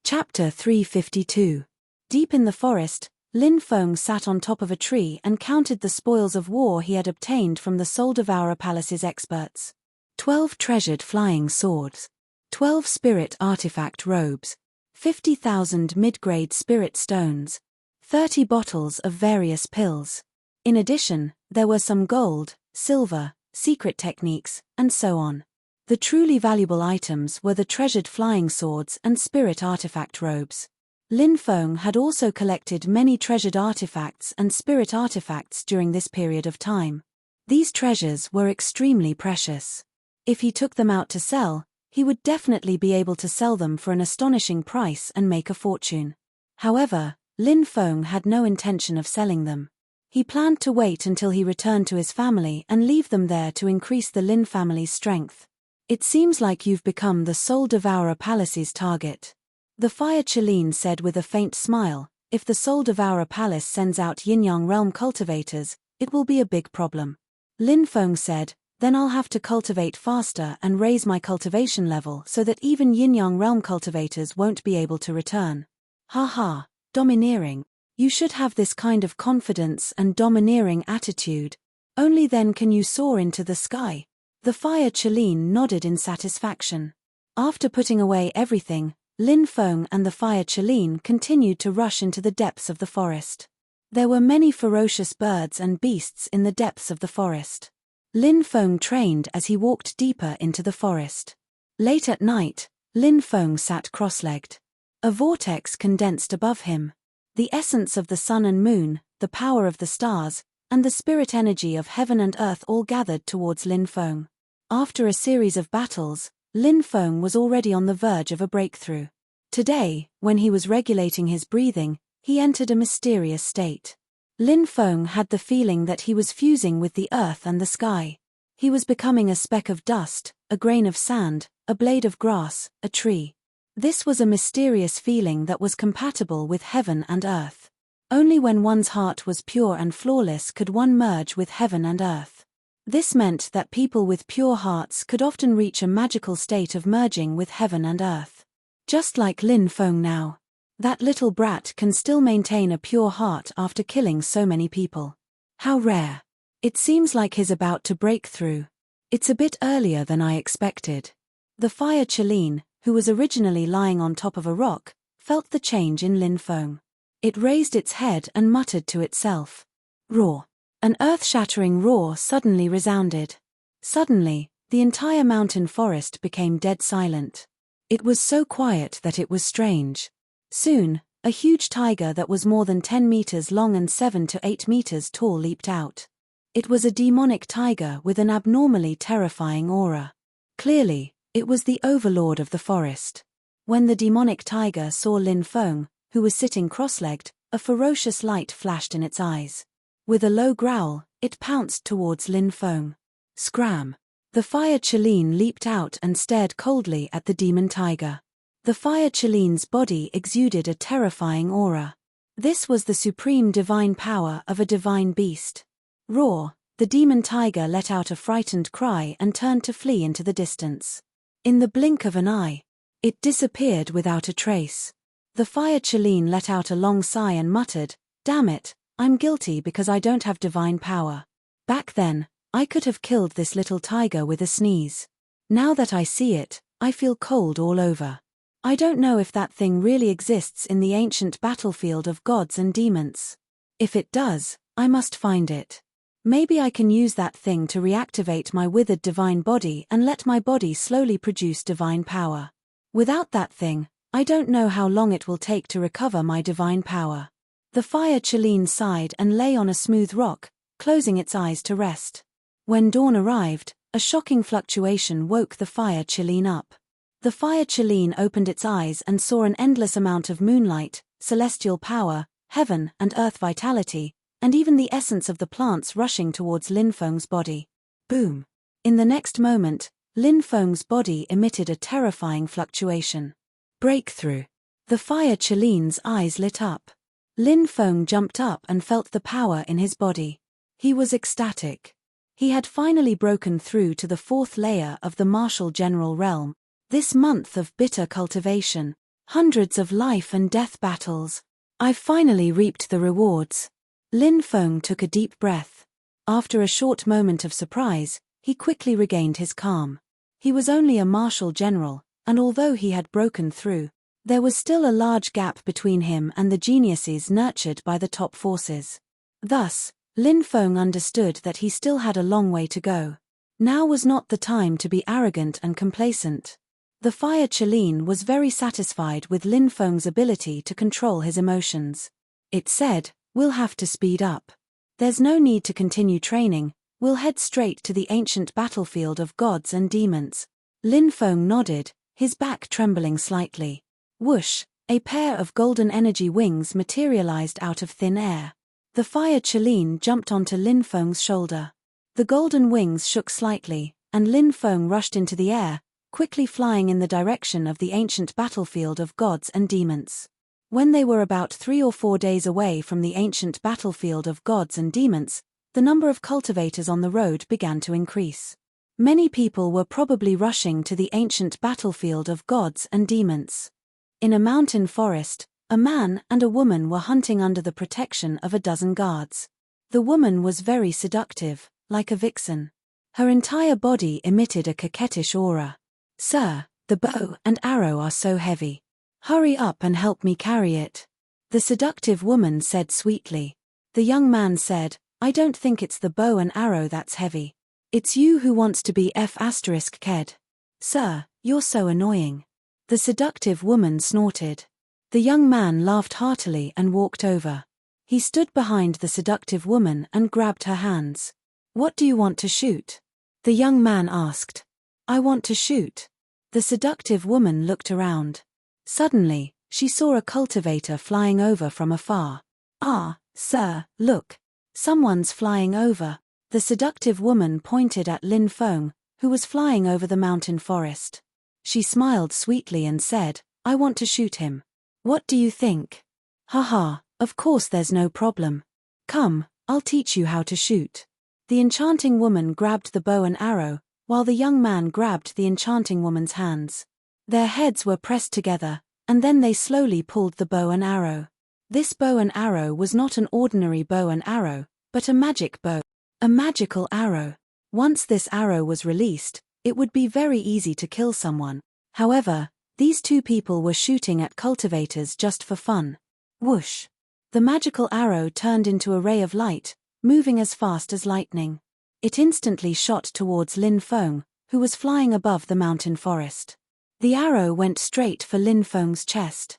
Chapter 352. Deep in the forest, Lin Feng sat on top of a tree and counted the spoils of war he had obtained from the Soul Devourer Palace's experts. 12 treasured flying swords. 12 spirit artifact robes. 50,000 mid-grade spirit stones. 30 bottles of various pills. In addition, there were some gold, silver, secret techniques, and so on. The truly valuable items were the treasured flying swords and spirit artifact robes. Lin Feng had also collected many treasured artifacts and spirit artifacts during this period of time. These treasures were extremely precious. If he took them out to sell, he would definitely be able to sell them for an astonishing price and make a fortune. However, Lin Feng had no intention of selling them. He planned to wait until he returned to his family and leave them there to increase the Lin family's strength. It seems like you've become the Soul Devourer Palace's target. The Fire Chelene said with a faint smile, if the Soul Devourer Palace sends out Yin-Yang Realm cultivators, it will be a big problem. Lin Feng said, then I'll have to cultivate faster and raise my cultivation level so that even Yin-Yang Realm cultivators won't be able to return. Ha ha, domineering. You should have this kind of confidence and domineering attitude. Only then can you soar into the sky. The fire Chelin nodded in satisfaction. After putting away everything, Lin Feng and the fire Chelin continued to rush into the depths of the forest. There were many ferocious birds and beasts in the depths of the forest. Lin Feng trained as he walked deeper into the forest. Late at night, Lin Feng sat cross-legged. A vortex condensed above him. The essence of the sun and moon, the power of the stars, and the spirit energy of heaven and earth all gathered towards Lin Feng. After a series of battles, Lin Feng was already on the verge of a breakthrough. Today, when he was regulating his breathing, he entered a mysterious state. Lin Feng had the feeling that he was fusing with the earth and the sky. He was becoming a speck of dust, a grain of sand, a blade of grass, a tree. This was a mysterious feeling that was compatible with heaven and earth. Only when one's heart was pure and flawless could one merge with heaven and earth. This meant that people with pure hearts could often reach a magical state of merging with heaven and earth. Just like Lin Feng now. That little brat can still maintain a pure heart after killing so many people. How rare. It seems like he's about to break through. It's a bit earlier than I expected. The fire Chelin, who was originally lying on top of a rock, felt the change in Lin Feng. It raised its head and muttered to itself. Roar. An earth-shattering roar suddenly resounded. Suddenly, the entire mountain forest became dead silent. It was so quiet that it was strange. Soon, a huge tiger that was more than 10 meters long and 7 to 8 meters tall leaped out. It was a demonic tiger with an abnormally terrifying aura. Clearly, it was the overlord of the forest. When the demonic tiger saw Lin Feng, who was sitting cross-legged, a ferocious light flashed in its eyes. With a low growl, it pounced towards Lin Feng. Scram! The fire Chelin leaped out and stared coldly at the demon tiger. The fire Chelin's body exuded a terrifying aura. This was the supreme divine power of a divine beast. Roar! The demon tiger let out a frightened cry and turned to flee into the distance. In the blink of an eye, it disappeared without a trace. The fire Chelin let out a long sigh and muttered, "Damn it, I'm guilty because I don't have divine power. Back then, I could have killed this little tiger with a sneeze. Now that I see it, I feel cold all over. I don't know if that thing really exists in the ancient battlefield of gods and demons. If it does, I must find it. Maybe I can use that thing to reactivate my withered divine body and let my body slowly produce divine power. Without that thing, I don't know how long it will take to recover my divine power." The fire Chelin sighed and lay on a smooth rock, closing its eyes to rest. When dawn arrived, a shocking fluctuation woke the fire Chelin up. The fire Chelin opened its eyes and saw an endless amount of moonlight, celestial power, heaven and earth vitality, and even the essence of the plants rushing towards Lin Feng's body. Boom! In the next moment, Lin Feng's body emitted a terrifying fluctuation. Breakthrough! The fire Chelin's eyes lit up. Lin Feng jumped up and felt the power in his body. He was ecstatic. He had finally broken through to the 4th layer of the martial general realm. This month of bitter cultivation, hundreds of life and death battles. I've finally reaped the rewards. Lin Feng took a deep breath. After a short moment of surprise, he quickly regained his calm. He was only a martial general, and although he had broken through, there was still a large gap between him and the geniuses nurtured by the top forces. Thus, Lin Feng understood that he still had a long way to go. Now was not the time to be arrogant and complacent. The fire Chelin was very satisfied with Lin Feng's ability to control his emotions. It said, "We'll have to speed up. There's no need to continue training, we'll head straight to the ancient battlefield of gods and demons." Lin Feng nodded, his back trembling slightly. Whoosh! A pair of golden energy wings materialized out of thin air. The fire Chelin jumped onto Lin Feng's shoulder. The golden wings shook slightly, and Lin Feng rushed into the air, quickly flying in the direction of the ancient battlefield of gods and demons. When they were about 3 or 4 days away from the ancient battlefield of gods and demons, the number of cultivators on the road began to increase. Many people were probably rushing to the ancient battlefield of gods and demons. In a mountain forest, A man and a woman were hunting under the protection of a dozen guards. The woman was very seductive, like a vixen. Her entire body emitted a coquettish aura. "Sir, the bow and arrow are so heavy. Hurry up and help me carry it," the seductive woman said sweetly. The young man said, "I don't think it's the bow and arrow that's heavy. It's you who wants to be f***ked. Sir, you're so annoying." The seductive woman snorted. The young man laughed heartily and walked over. He stood behind the seductive woman and grabbed her hands. "What do you want to shoot?" the young man asked. "I want to shoot." The seductive woman looked around. Suddenly, she saw a cultivator flying over from afar. "Ah, sir, look. Someone's flying over." The seductive woman pointed at Lin Feng, who was flying over the mountain forest. She smiled sweetly and said, "I want to shoot him. What do you think?" "Haha, of course there's no problem. Come, I'll teach you how to shoot." The enchanting woman grabbed the bow and arrow, while the young man grabbed the enchanting woman's hands. Their heads were pressed together, and then they slowly pulled the bow and arrow. This bow and arrow was not an ordinary bow and arrow, but a magic bow. A magical arrow. Once this arrow was released, it would be very easy to kill someone. However, these two people were shooting at cultivators just for fun. Whoosh! The magical arrow turned into a ray of light, moving as fast as lightning. It instantly shot towards Lin Feng, who was flying above the mountain forest. The arrow went straight for Lin Feng's chest.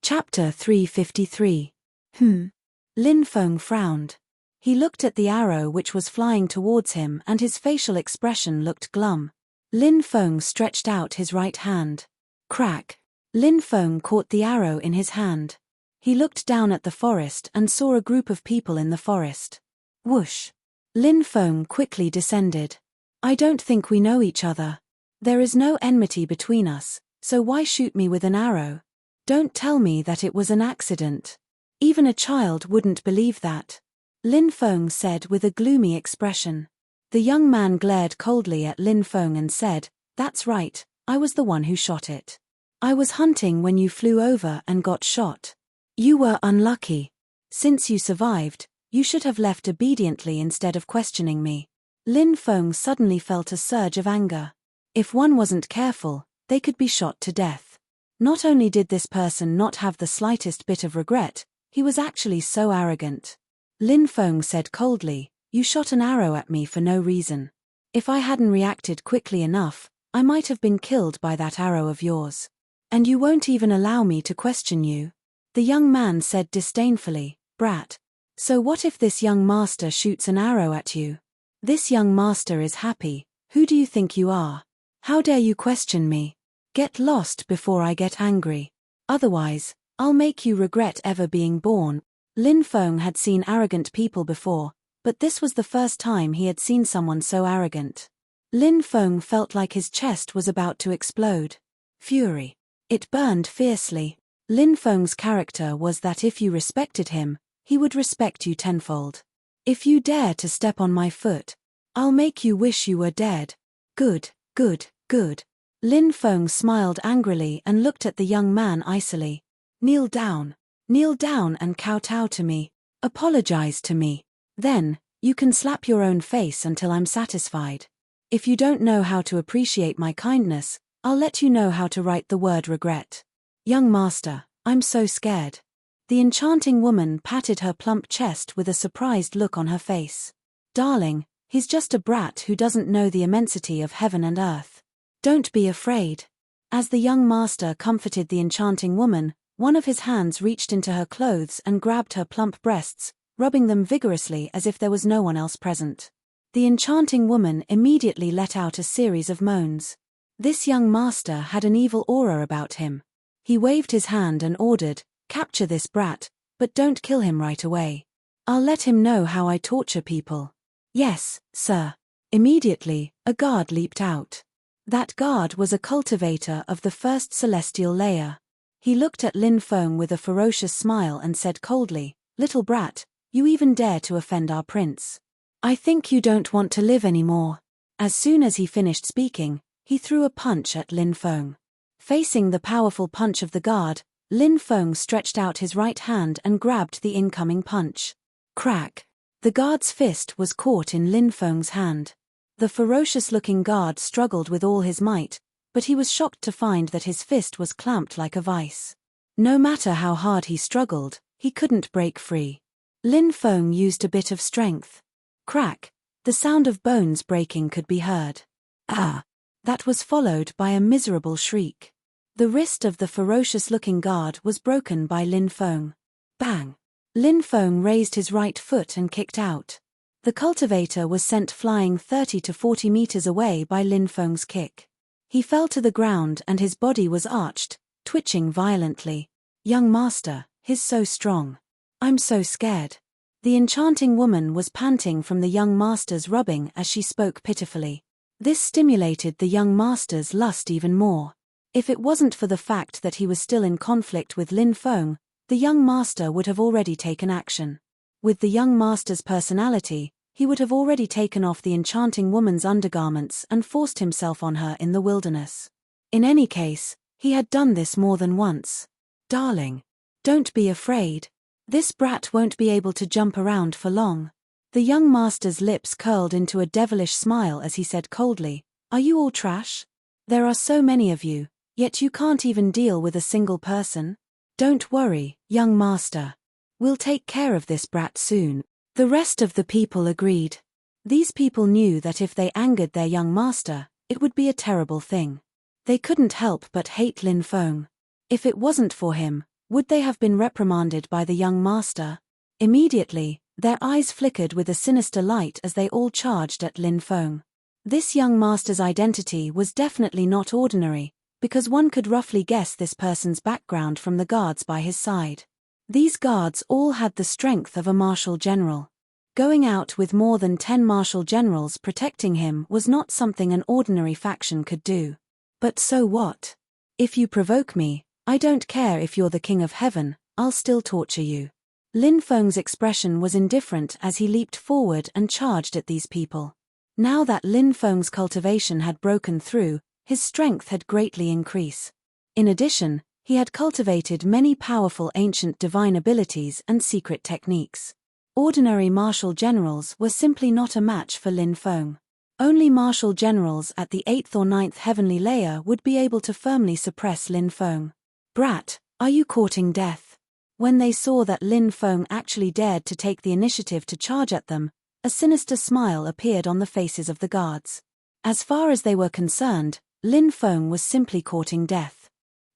Chapter 353. Lin Feng frowned. He looked at the arrow which was flying towards him and his facial expression looked glum. Lin Feng stretched out his right hand. Crack! Lin Feng caught the arrow in his hand. He looked down at the forest and saw a group of people in the forest. Whoosh! Lin Feng quickly descended. "I don't think we know each other. There is no enmity between us, so why shoot me with an arrow? Don't tell me that it was an accident. Even a child wouldn't believe that," Lin Feng said with a gloomy expression. The young man glared coldly at Lin Feng and said, "That's right, I was the one who shot it. I was hunting when you flew over and got shot. You were unlucky. Since you survived, you should have left obediently instead of questioning me." Lin Feng suddenly felt a surge of anger. If one wasn't careful, they could be shot to death. Not only did this person not have the slightest bit of regret, he was actually so arrogant. Lin Feng said coldly, "You shot an arrow at me for no reason. If I hadn't reacted quickly enough, I might have been killed by that arrow of yours. And you won't even allow me to question you?" The young man said disdainfully, "Brat. So what if this young master shoots an arrow at you? This young master is happy. Who do you think you are? How dare you question me? Get lost before I get angry. Otherwise, I'll make you regret ever being born." Lin Feng had seen arrogant people before, but this was the first time he had seen someone so arrogant. Lin Feng felt like his chest was about to explode. Fury. It burned fiercely. Lin Feng's character was that if you respected him, he would respect you tenfold. "If you dare to step on my foot, I'll make you wish you were dead." Good, good, good. Lin Feng smiled angrily and looked at the young man icily. Kneel down and kowtow to me. Apologize to me. Then, you can slap your own face until I'm satisfied. If you don't know how to appreciate my kindness, I'll let you know how to write the word regret." "Young master, I'm so scared." The enchanting woman patted her plump chest with a surprised look on her face. "Darling, he's just a brat who doesn't know the immensity of heaven and earth. Don't be afraid." As the young master comforted the enchanting woman, one of his hands reached into her clothes and grabbed her plump breasts, rubbing them vigorously as if there was no one else present. The enchanting woman immediately let out a series of moans. This young master had an evil aura about him. He waved his hand and ordered, "Capture this brat, but don't kill him right away. I'll let him know how I torture people." "Yes, sir." Immediately, a guard leaped out. That guard was a cultivator of the first celestial layer. He looked at Lin Feng with a ferocious smile and said coldly, "Little brat, you even dare to offend our prince. I think you don't want to live anymore." As soon as he finished speaking, he threw a punch at Lin Feng. Facing the powerful punch of the guard, Lin Feng stretched out his right hand and grabbed the incoming punch. Crack! The guard's fist was caught in Lin Feng's hand. The ferocious-looking guard struggled with all his might, but he was shocked to find that his fist was clamped like a vice. No matter how hard he struggled, he couldn't break free. Lin Feng used a bit of strength. Crack! The sound of bones breaking could be heard. Ah! That was followed by a miserable shriek. The wrist of the ferocious-looking guard was broken by Lin Feng. Bang! Lin Feng raised his right foot and kicked out. The cultivator was sent flying 30 to 40 meters away by Lin Feng's kick. He fell to the ground and his body was arched, twitching violently. Young master, he's so strong. I'm so scared. The enchanting woman was panting from the young master's rubbing as she spoke pitifully. This stimulated the young master's lust even more. If it wasn't for the fact that he was still in conflict with Lin Feng, the young master would have already taken action. With the young master's personality, he would have already taken off the enchanting woman's undergarments and forced himself on her in the wilderness. In any case, he had done this more than once. Darling, don't be afraid. This brat won't be able to jump around for long. The young master's lips curled into a devilish smile as he said coldly, "Are you all trash? There are so many of you, yet you can't even deal with a single person? Don't worry, young master. We'll take care of this brat soon." The rest of the people agreed. These people knew that if they angered their young master, it would be a terrible thing. They couldn't help but hate Lin Feng. If it wasn't for him, would they have been reprimanded by the young master? Immediately, their eyes flickered with a sinister light as they all charged at Lin Feng. This young master's identity was definitely not ordinary, because one could roughly guess this person's background from the guards by his side. These guards all had the strength of a marshal general. Going out with more than 10 marshal generals protecting him was not something an ordinary faction could do. But so what? If you provoke me, I don't care if you're the king of heaven, I'll still torture you. Lin Feng's expression was indifferent as he leaped forward and charged at these people. Now that Lin Feng's cultivation had broken through, his strength had greatly increased. In addition, he had cultivated many powerful ancient divine abilities and secret techniques. Ordinary martial generals were simply not a match for Lin Feng. Only martial generals at the 8th or 9th heavenly layer would be able to firmly suppress Lin Feng. "Brat, are you courting death?" When they saw that Lin Feng actually dared to take the initiative to charge at them, a sinister smile appeared on the faces of the guards. As far as they were concerned, Lin Feng was simply courting death.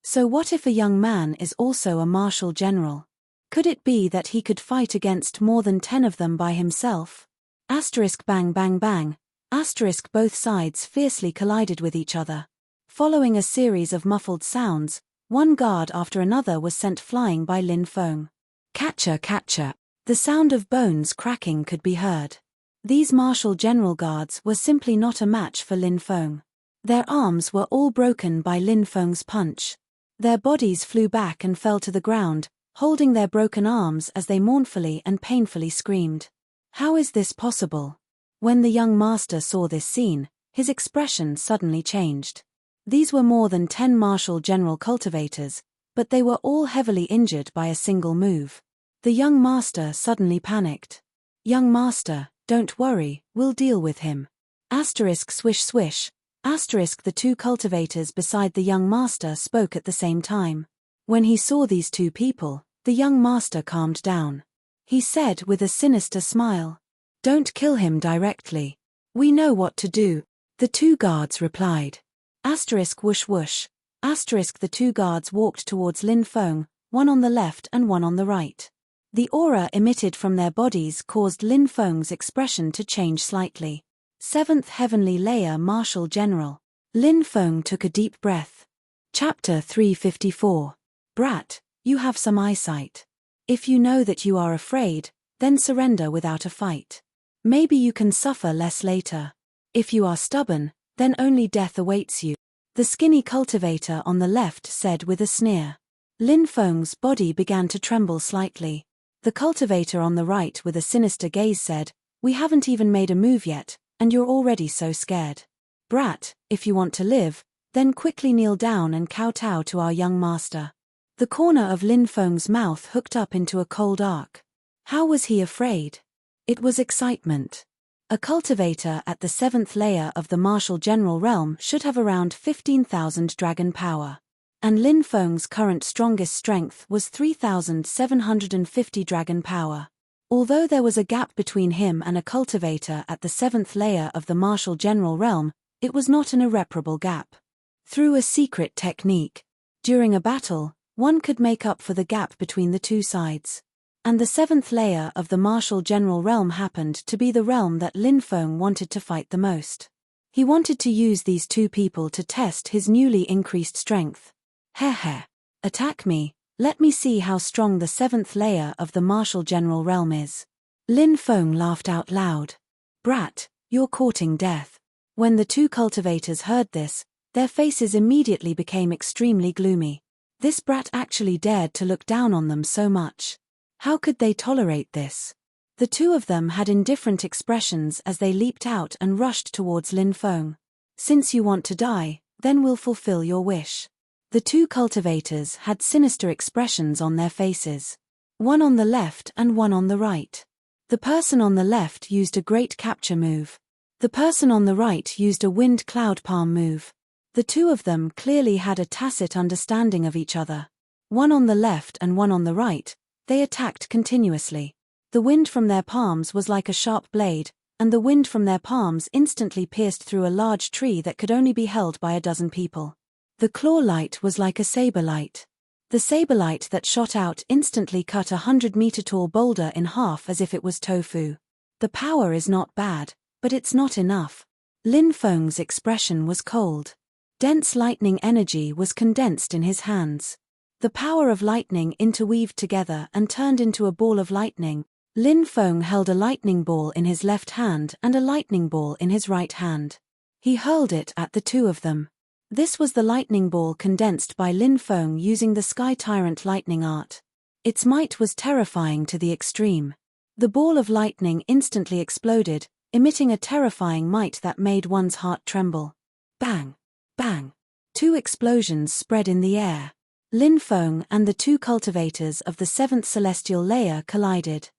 So what if a young man is also a martial general? Could it be that he could fight against more than 10 of them by himself? Asterisk bang bang bang, asterisk both sides fiercely collided with each other. Following a series of muffled sounds, one guard after another was sent flying by Lin Feng. Catcher catcher, the sound of bones cracking could be heard. These martial general guards were simply not a match for Lin Feng. Their arms were all broken by Lin Feng's punch. Their bodies flew back and fell to the ground, holding their broken arms as they mournfully and painfully screamed. How is this possible? When the young master saw this scene, his expression suddenly changed. These were more than 10 martial general cultivators, but they were all heavily injured by a single move. The young master suddenly panicked. "Young master, don't worry, we'll deal with him." Asterisk swish swish. Asterisk the two cultivators beside the young master spoke at the same time. When he saw these two people, the young master calmed down. He said with a sinister smile, "Don't kill him directly. We know what to do." The two guards replied. Asterisk whoosh whoosh. Asterisk the two guards walked towards Lin Feng, one on the left and one on the right. The aura emitted from their bodies caused Lin Feng's expression to change slightly. 7th Heavenly Layer Martial General. Lin Feng took a deep breath. Chapter 354. Brat, you have some eyesight. If you know that you are afraid, then surrender without a fight. Maybe you can suffer less later. If you are stubborn, then only death awaits you. The skinny cultivator on the left said with a sneer. Lin Feng's body began to tremble slightly. The cultivator on the right with a sinister gaze said, "We haven't even made a move yet, and you're already so scared. Brat, if you want to live, then quickly kneel down and kowtow to our young master." The corner of Lin Feng's mouth hooked up into a cold arc. How was he afraid? It was excitement. A cultivator at the 7th layer of the martial general realm should have around 15,000 dragon power. And Lin Feng's current strongest strength was 3,750 dragon power. Although there was a gap between him and a cultivator at the 7th layer of the martial general realm, it was not an irreparable gap. Through a secret technique, during a battle, one could make up for the gap between the two sides. And the 7th layer of the martial general realm happened to be the realm that Lin Feng wanted to fight the most. He wanted to use these two people to test his newly increased strength. Heh. Attack me, let me see how strong the 7th layer of the martial general realm is. Lin Feng laughed out loud. Brat, you're courting death. When the two cultivators heard this, their faces immediately became extremely gloomy. This brat actually dared to look down on them so much. How could they tolerate this? The two of them had indifferent expressions as they leaped out and rushed towards Lin Feng. Since you want to die, then we'll fulfill your wish. The two cultivators had sinister expressions on their faces. One on the left and one on the right. The person on the left used a great capture move. The person on the right used a wind cloud palm move. The two of them clearly had a tacit understanding of each other. One on the left and one on the right, they attacked continuously. The wind from their palms was like a sharp blade, and the wind from their palms instantly pierced through a large tree that could only be held by a dozen people. The claw light was like a saber light. The saber light that shot out instantly cut a 100-meter-tall boulder in half as if it was tofu. The power is not bad, but it's not enough. Lin Feng's expression was cold. Dense lightning energy was condensed in his hands. The power of lightning interweaved together and turned into a ball of lightning. Lin Feng held a lightning ball in his left hand and a lightning ball in his right hand. He hurled it at the two of them. This was the lightning ball condensed by Lin Feng using the Sky Tyrant lightning art. Its might was terrifying to the extreme. The ball of lightning instantly exploded, emitting a terrifying might that made one's heart tremble. Bang! Bang! Two explosions spread in the air. Lin Feng and the two cultivators of the 7th celestial layer collided.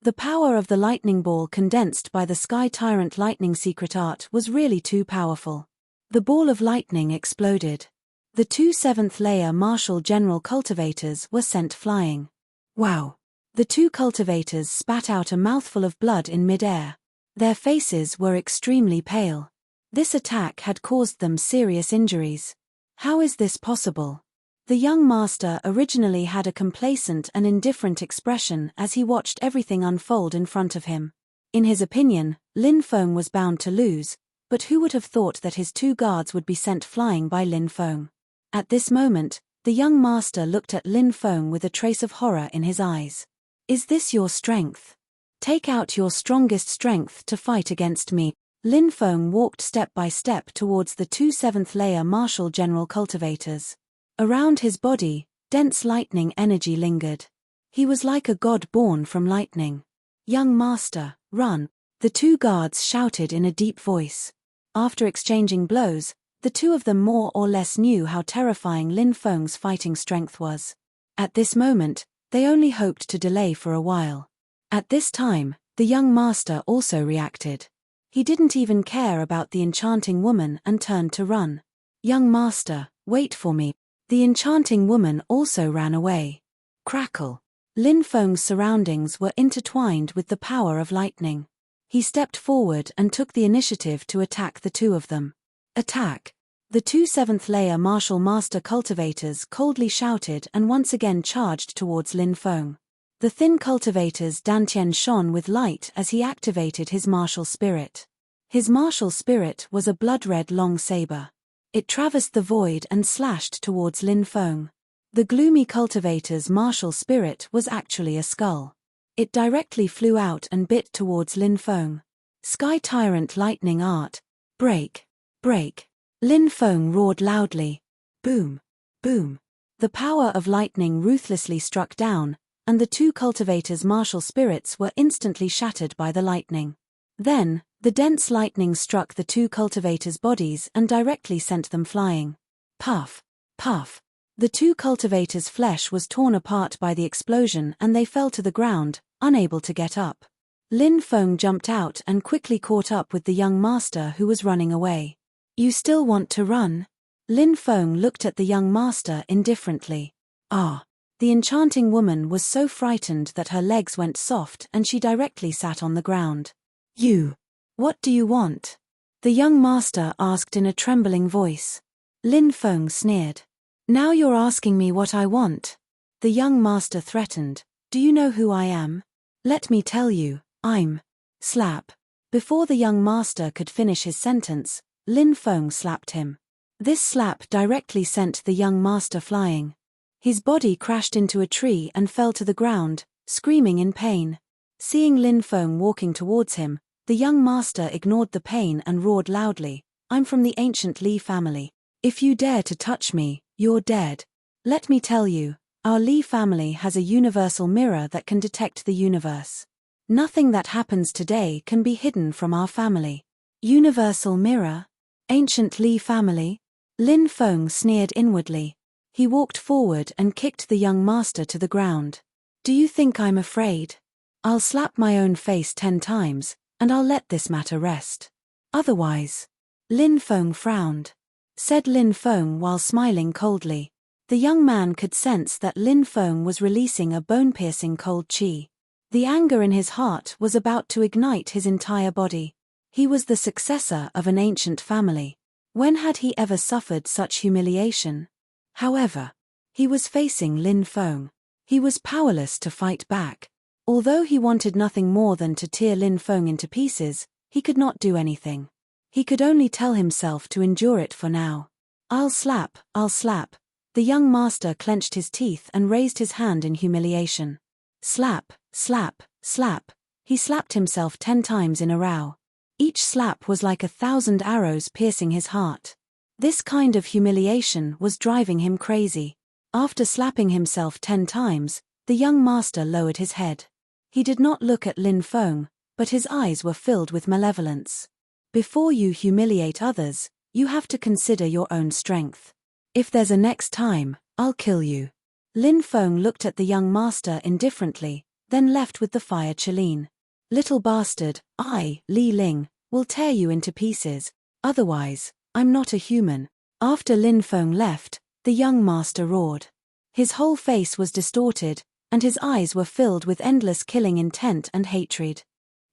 The power of the lightning ball condensed by the Sky Tyrant lightning secret art was really too powerful. The ball of lightning exploded. The two 7th layer martial general cultivators were sent flying. Wow! The two cultivators spat out a mouthful of blood in mid-air. Their faces were extremely pale. This attack had caused them serious injuries. How is this possible? The young master originally had a complacent and indifferent expression as he watched everything unfold in front of him. In his opinion, Lin Feng was bound to lose, but who would have thought that his two guards would be sent flying by Lin Feng? At this moment, the young master looked at Lin Feng with a trace of horror in his eyes. Is this your strength? Take out your strongest strength to fight against me. Lin Feng walked step by step towards the two 7th layer martial general cultivators. Around his body, dense lightning energy lingered. He was like a god born from lightning. Young master, run! The two guards shouted in a deep voice. After exchanging blows, the two of them more or less knew how terrifying Lin Feng's fighting strength was. At this moment, they only hoped to delay for a while. At this time, the young master also reacted. He didn't even care about the enchanting woman and turned to run. Young master, wait for me. The enchanting woman also ran away. Crackle! Lin Feng's surroundings were intertwined with the power of lightning. He stepped forward and took the initiative to attack the two of them. Attack! The two 7th layer martial master cultivators coldly shouted and once again charged towards Lin Feng. The thin cultivator's dantian shone with light as he activated his martial spirit. His martial spirit was a blood-red long saber. It traversed the void and slashed towards Lin Feng. The gloomy cultivator's martial spirit was actually a skull. It directly flew out and bit towards Lin Feng. Sky Tyrant lightning art. Break! Break! Lin Feng roared loudly. Boom! Boom! The power of lightning ruthlessly struck down, and the two cultivators' martial spirits were instantly shattered by the lightning. Then, the dense lightning struck the two cultivators' bodies and directly sent them flying. Puff! Puff! The two cultivators' flesh was torn apart by the explosion and they fell to the ground, unable to get up. Lin Feng jumped out and quickly caught up with the young master who was running away. You still want to run? Lin Feng looked at the young master indifferently. Ah. The enchanting woman was so frightened that her legs went soft and she directly sat on the ground. You. What do you want? The young master asked in a trembling voice. Lin Feng sneered. Now you're asking me what I want. The young master threatened. Do you know who I am? Let me tell you, I'm. Slap. Before the young master could finish his sentence, Lin Feng slapped him. This slap directly sent the young master flying. His body crashed into a tree and fell to the ground, screaming in pain. Seeing Lin Feng walking towards him, the young master ignored the pain and roared loudly, I'm from the ancient Li family. If you dare to touch me, you're dead. Let me tell you, our Li family has a universal mirror that can detect the universe. Nothing that happens today can be hidden from our family. Universal mirror? Ancient Li family? Lin Feng sneered inwardly. He walked forward and kicked the young master to the ground. Do you think I'm afraid? I'll slap my own face 10 times, and I'll let this matter rest. Otherwise. Lin Feng frowned. Said Lin Feng while smiling coldly. The young man could sense that Lin Feng was releasing a bone-piercing cold chi. The anger in his heart was about to ignite his entire body. He was the successor of an ancient family. When had he ever suffered such humiliation? However, he was facing Lin Feng. He was powerless to fight back. Although he wanted nothing more than to tear Lin Feng into pieces, he could not do anything. He could only tell himself to endure it for now. I'll slap. The young master clenched his teeth and raised his hand in humiliation. Slap, slap, slap. He slapped himself 10 times in a row. Each slap was like 1,000 arrows piercing his heart. This kind of humiliation was driving him crazy. After slapping himself 10 times, the young master lowered his head. He did not look at Lin Feng, but his eyes were filled with malevolence. Before you humiliate others, you have to consider your own strength. If there's a next time, I'll kill you. Lin Feng looked at the young master indifferently, then left with the fire Qilin. Little bastard, I, Li Ling, will tear you into pieces. Otherwise, I'm not a human. After Lin Feng left, the young master roared. His whole face was distorted, and his eyes were filled with endless killing intent and hatred.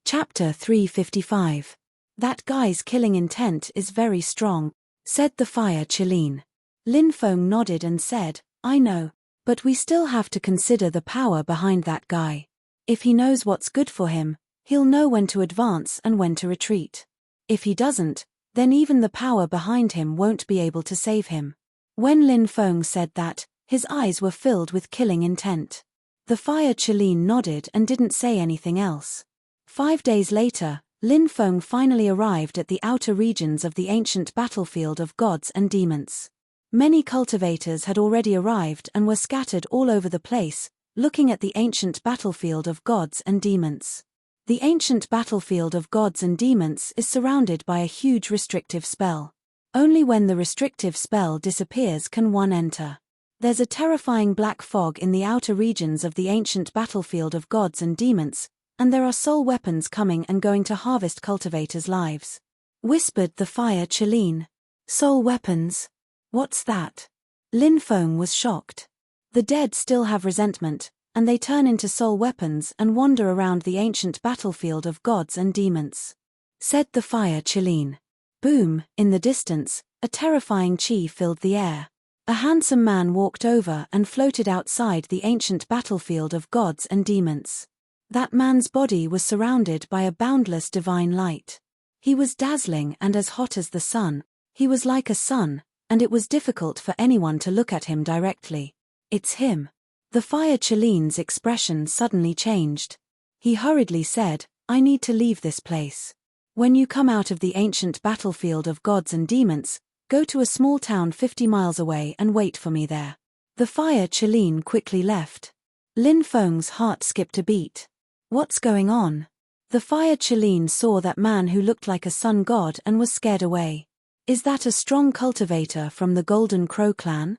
Chapter 355. That guy's killing intent is very strong, said the fire Qilin. Lin Feng nodded and said, I know, but we still have to consider the power behind that guy. If he knows what's good for him, he'll know when to advance and when to retreat. If he doesn't, then even the power behind him won't be able to save him. When Lin Feng said that, his eyes were filled with killing intent. The fire Qilin nodded and didn't say anything else. 5 days later, Lin Feng finally arrived at the outer regions of the ancient battlefield of gods and demons. Many cultivators had already arrived and were scattered all over the place, looking at the ancient battlefield of gods and demons. The ancient battlefield of gods and demons is surrounded by a huge restrictive spell. Only when the restrictive spell disappears can one enter. There's a terrifying black fog in the outer regions of the ancient battlefield of gods and demons, and there are soul weapons coming and going to harvest cultivators' lives. Whispered the fire Qilin. Soul weapons? What's that? Lin Feng was shocked. The dead still have resentment, and they turn into soul weapons and wander around the ancient battlefield of gods and demons. Said the fire Qilin. Boom, in the distance, a terrifying chi filled the air. A handsome man walked over and floated outside the ancient battlefield of gods and demons. That man's body was surrounded by a boundless divine light. He was dazzling and as hot as the sun. He was like a sun, and it was difficult for anyone to look at him directly. It's him. The fire Qilin's expression suddenly changed. He hurriedly said, I need to leave this place. When you come out of the ancient battlefield of gods and demons, go to a small town 50 miles away and wait for me there. The fire Qilin quickly left. Lin Feng's heart skipped a beat. What's going on? The fire Qilin saw that man who looked like a sun god and was scared away. Is that a strong cultivator from the Golden Crow clan?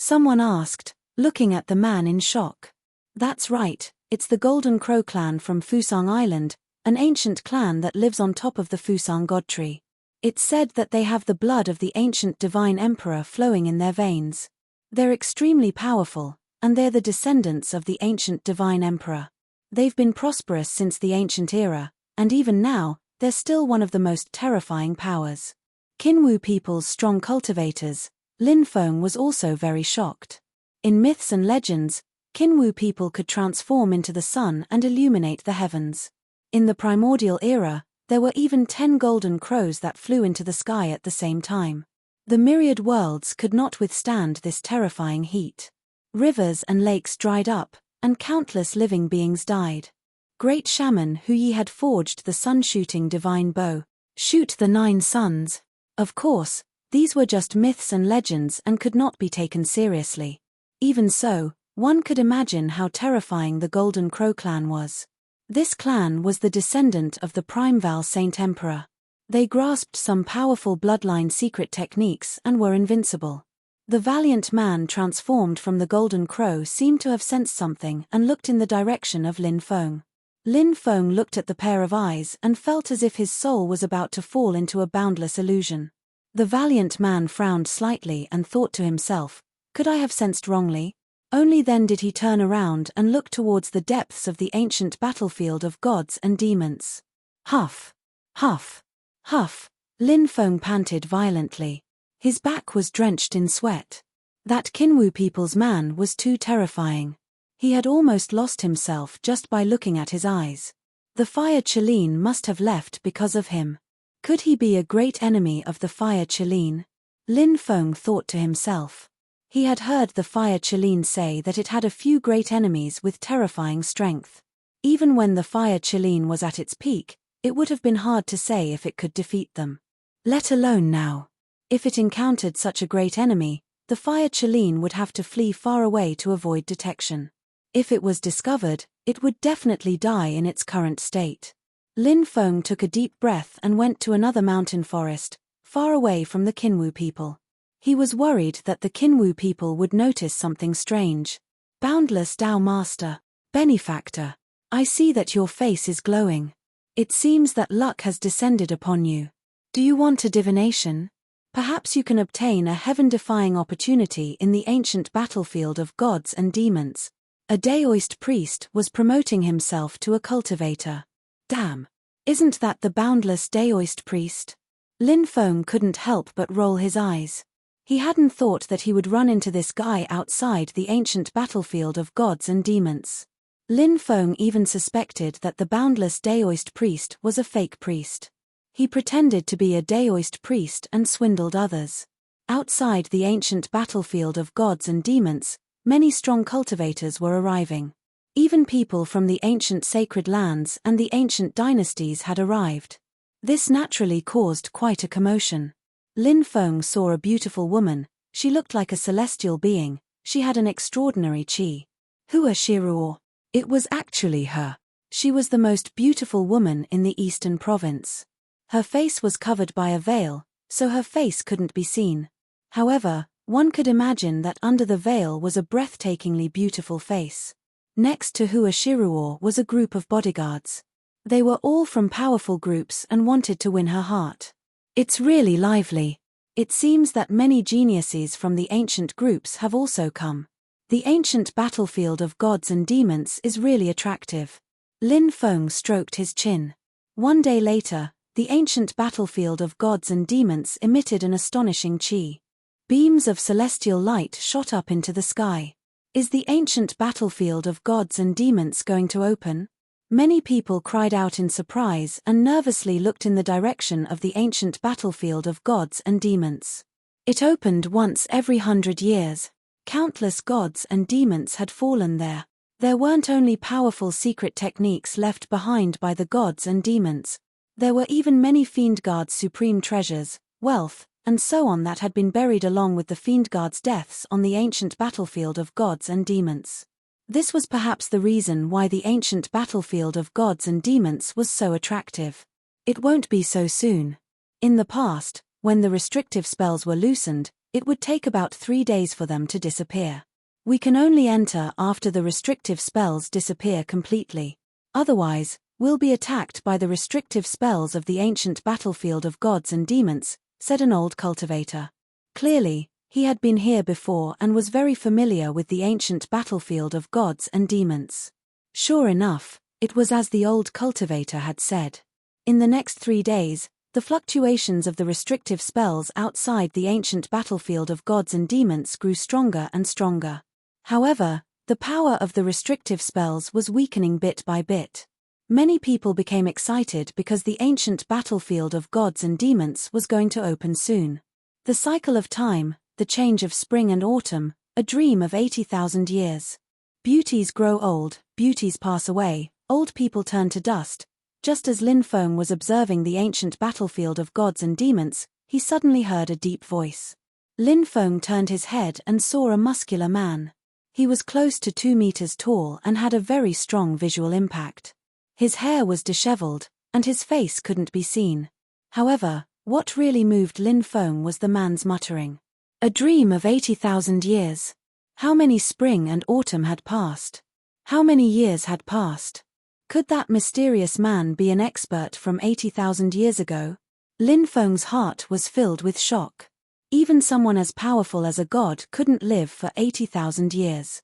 Someone asked, looking at the man in shock. That's right, it's the Golden Crow clan from Fusang Island, an ancient clan that lives on top of the Fusang god tree. It's said that they have the blood of the ancient divine emperor flowing in their veins. They're extremely powerful, and they're the descendants of the ancient divine emperor. They've been prosperous since the ancient era, and even now, they're still one of the most terrifying powers. Kinwu people's strong cultivators. Lin Feng was also very shocked. In myths and legends, Kinwu people could transform into the sun and illuminate the heavens. In the Primordial era, there were even 10 golden crows that flew into the sky at the same time. The myriad worlds could not withstand this terrifying heat. Rivers and lakes dried up, and countless living beings died. Great shaman Hu Yi had forged the sun-shooting divine bow, shoot the 9 suns. Of course, these were just myths and legends and could not be taken seriously. Even so, one could imagine how terrifying the Golden Crow clan was. This clan was the descendant of the Primordial Saint Emperor. They grasped some powerful bloodline secret techniques and were invincible. The valiant man transformed from the Golden Crow seemed to have sensed something and looked in the direction of Lin Feng. Lin Feng looked at the pair of eyes and felt as if his soul was about to fall into a boundless illusion. The valiant man frowned slightly and thought to himself, could I have sensed wrongly? Only then did he turn around and look towards the depths of the ancient battlefield of gods and demons. Huff! Huff! Huff! Lin Feng panted violently. His back was drenched in sweat. That Kinwu people's man was too terrifying. He had almost lost himself just by looking at his eyes. The fire Qilin must have left because of him. Could he be a great enemy of the fire Qilin? Lin Feng thought to himself. He had heard the fire Qilin say that it had a few great enemies with terrifying strength. Even when the fire Qilin was at its peak, it would have been hard to say if it could defeat them. Let alone now. If it encountered such a great enemy, the fire Qilin would have to flee far away to avoid detection. If it was discovered, it would definitely die in its current state. Lin Feng took a deep breath and went to another mountain forest, far away from the Kinwu people. He was worried that the Kinwu people would notice something strange. Boundless Tao Master, Benefactor, I see that your face is glowing. It seems that luck has descended upon you. Do you want a divination? Perhaps you can obtain a heaven-defying opportunity in the ancient battlefield of gods and demons. A Daoist priest was promoting himself to a cultivator. Damn! Isn't that the boundless Daoist priest? Lin Feng couldn't help but roll his eyes. He hadn't thought that he would run into this guy outside the ancient battlefield of gods and demons. Lin Feng even suspected that the boundless Daoist priest was a fake priest. He pretended to be a Daoist priest and swindled others. Outside the ancient battlefield of gods and demons, many strong cultivators were arriving. Even people from the ancient sacred lands and the ancient dynasties had arrived. This naturally caused quite a commotion. Lin Feng saw a beautiful woman. She looked like a celestial being. She had an extraordinary qi. Hua Shiruo. It was actually her. She was the most beautiful woman in the eastern province. Her face was covered by a veil, so her face couldn't be seen. However, one could imagine that under the veil was a breathtakingly beautiful face. Next to Hua Shiruo was a group of bodyguards. They were all from powerful groups and wanted to win her heart. It's really lively. It seems that many geniuses from the ancient groups have also come. The ancient battlefield of gods and demons is really attractive. Lin Feng stroked his chin. One day later, the ancient battlefield of gods and demons emitted an astonishing qi. Beams of celestial light shot up into the sky. Is the ancient battlefield of gods and demons going to open? Many people cried out in surprise and nervously looked in the direction of the ancient battlefield of gods and demons. It opened once every 100 years. Countless gods and demons had fallen there. There weren't only powerful secret techniques left behind by the gods and demons. There were even many Fiend Guard's supreme treasures, wealth, and so on that had been buried along with the Fiend Guard's deaths on the ancient battlefield of gods and demons. This was perhaps the reason why the ancient battlefield of gods and demons was so attractive. It won't be so soon. In the past, when the restrictive spells were loosened, It would take about 3 days for them to disappear. We can only enter after the restrictive spells disappear completely. Otherwise, we'll be attacked by the restrictive spells of the ancient battlefield of gods and demons, said an old cultivator. Clearly, he had been here before and was very familiar with the ancient battlefield of gods and demons. Sure enough, it was as the old cultivator had said. In the next 3 days, the fluctuations of the restrictive spells outside the ancient battlefield of gods and demons grew stronger and stronger. However, the power of the restrictive spells was weakening bit by bit. Many people became excited because the ancient battlefield of gods and demons was going to open soon. The cycle of time, the change of spring and autumn, a dream of 80,000 years. Beauties grow old, beauties pass away, old people turn to dust. Just as Lin Feng was observing the ancient battlefield of gods and demons, he suddenly heard a deep voice. Lin Feng turned his head and saw a muscular man. He was close to 2 meters tall and had a very strong visual impact. His hair was disheveled, and his face couldn't be seen. However, what really moved Lin Feng was the man's muttering. A dream of 80,000 years. How many spring and autumn had passed? How many years had passed? Could that mysterious man be an expert from 80,000 years ago? Lin Feng's heart was filled with shock. Even someone as powerful as a god couldn't live for 80,000 years.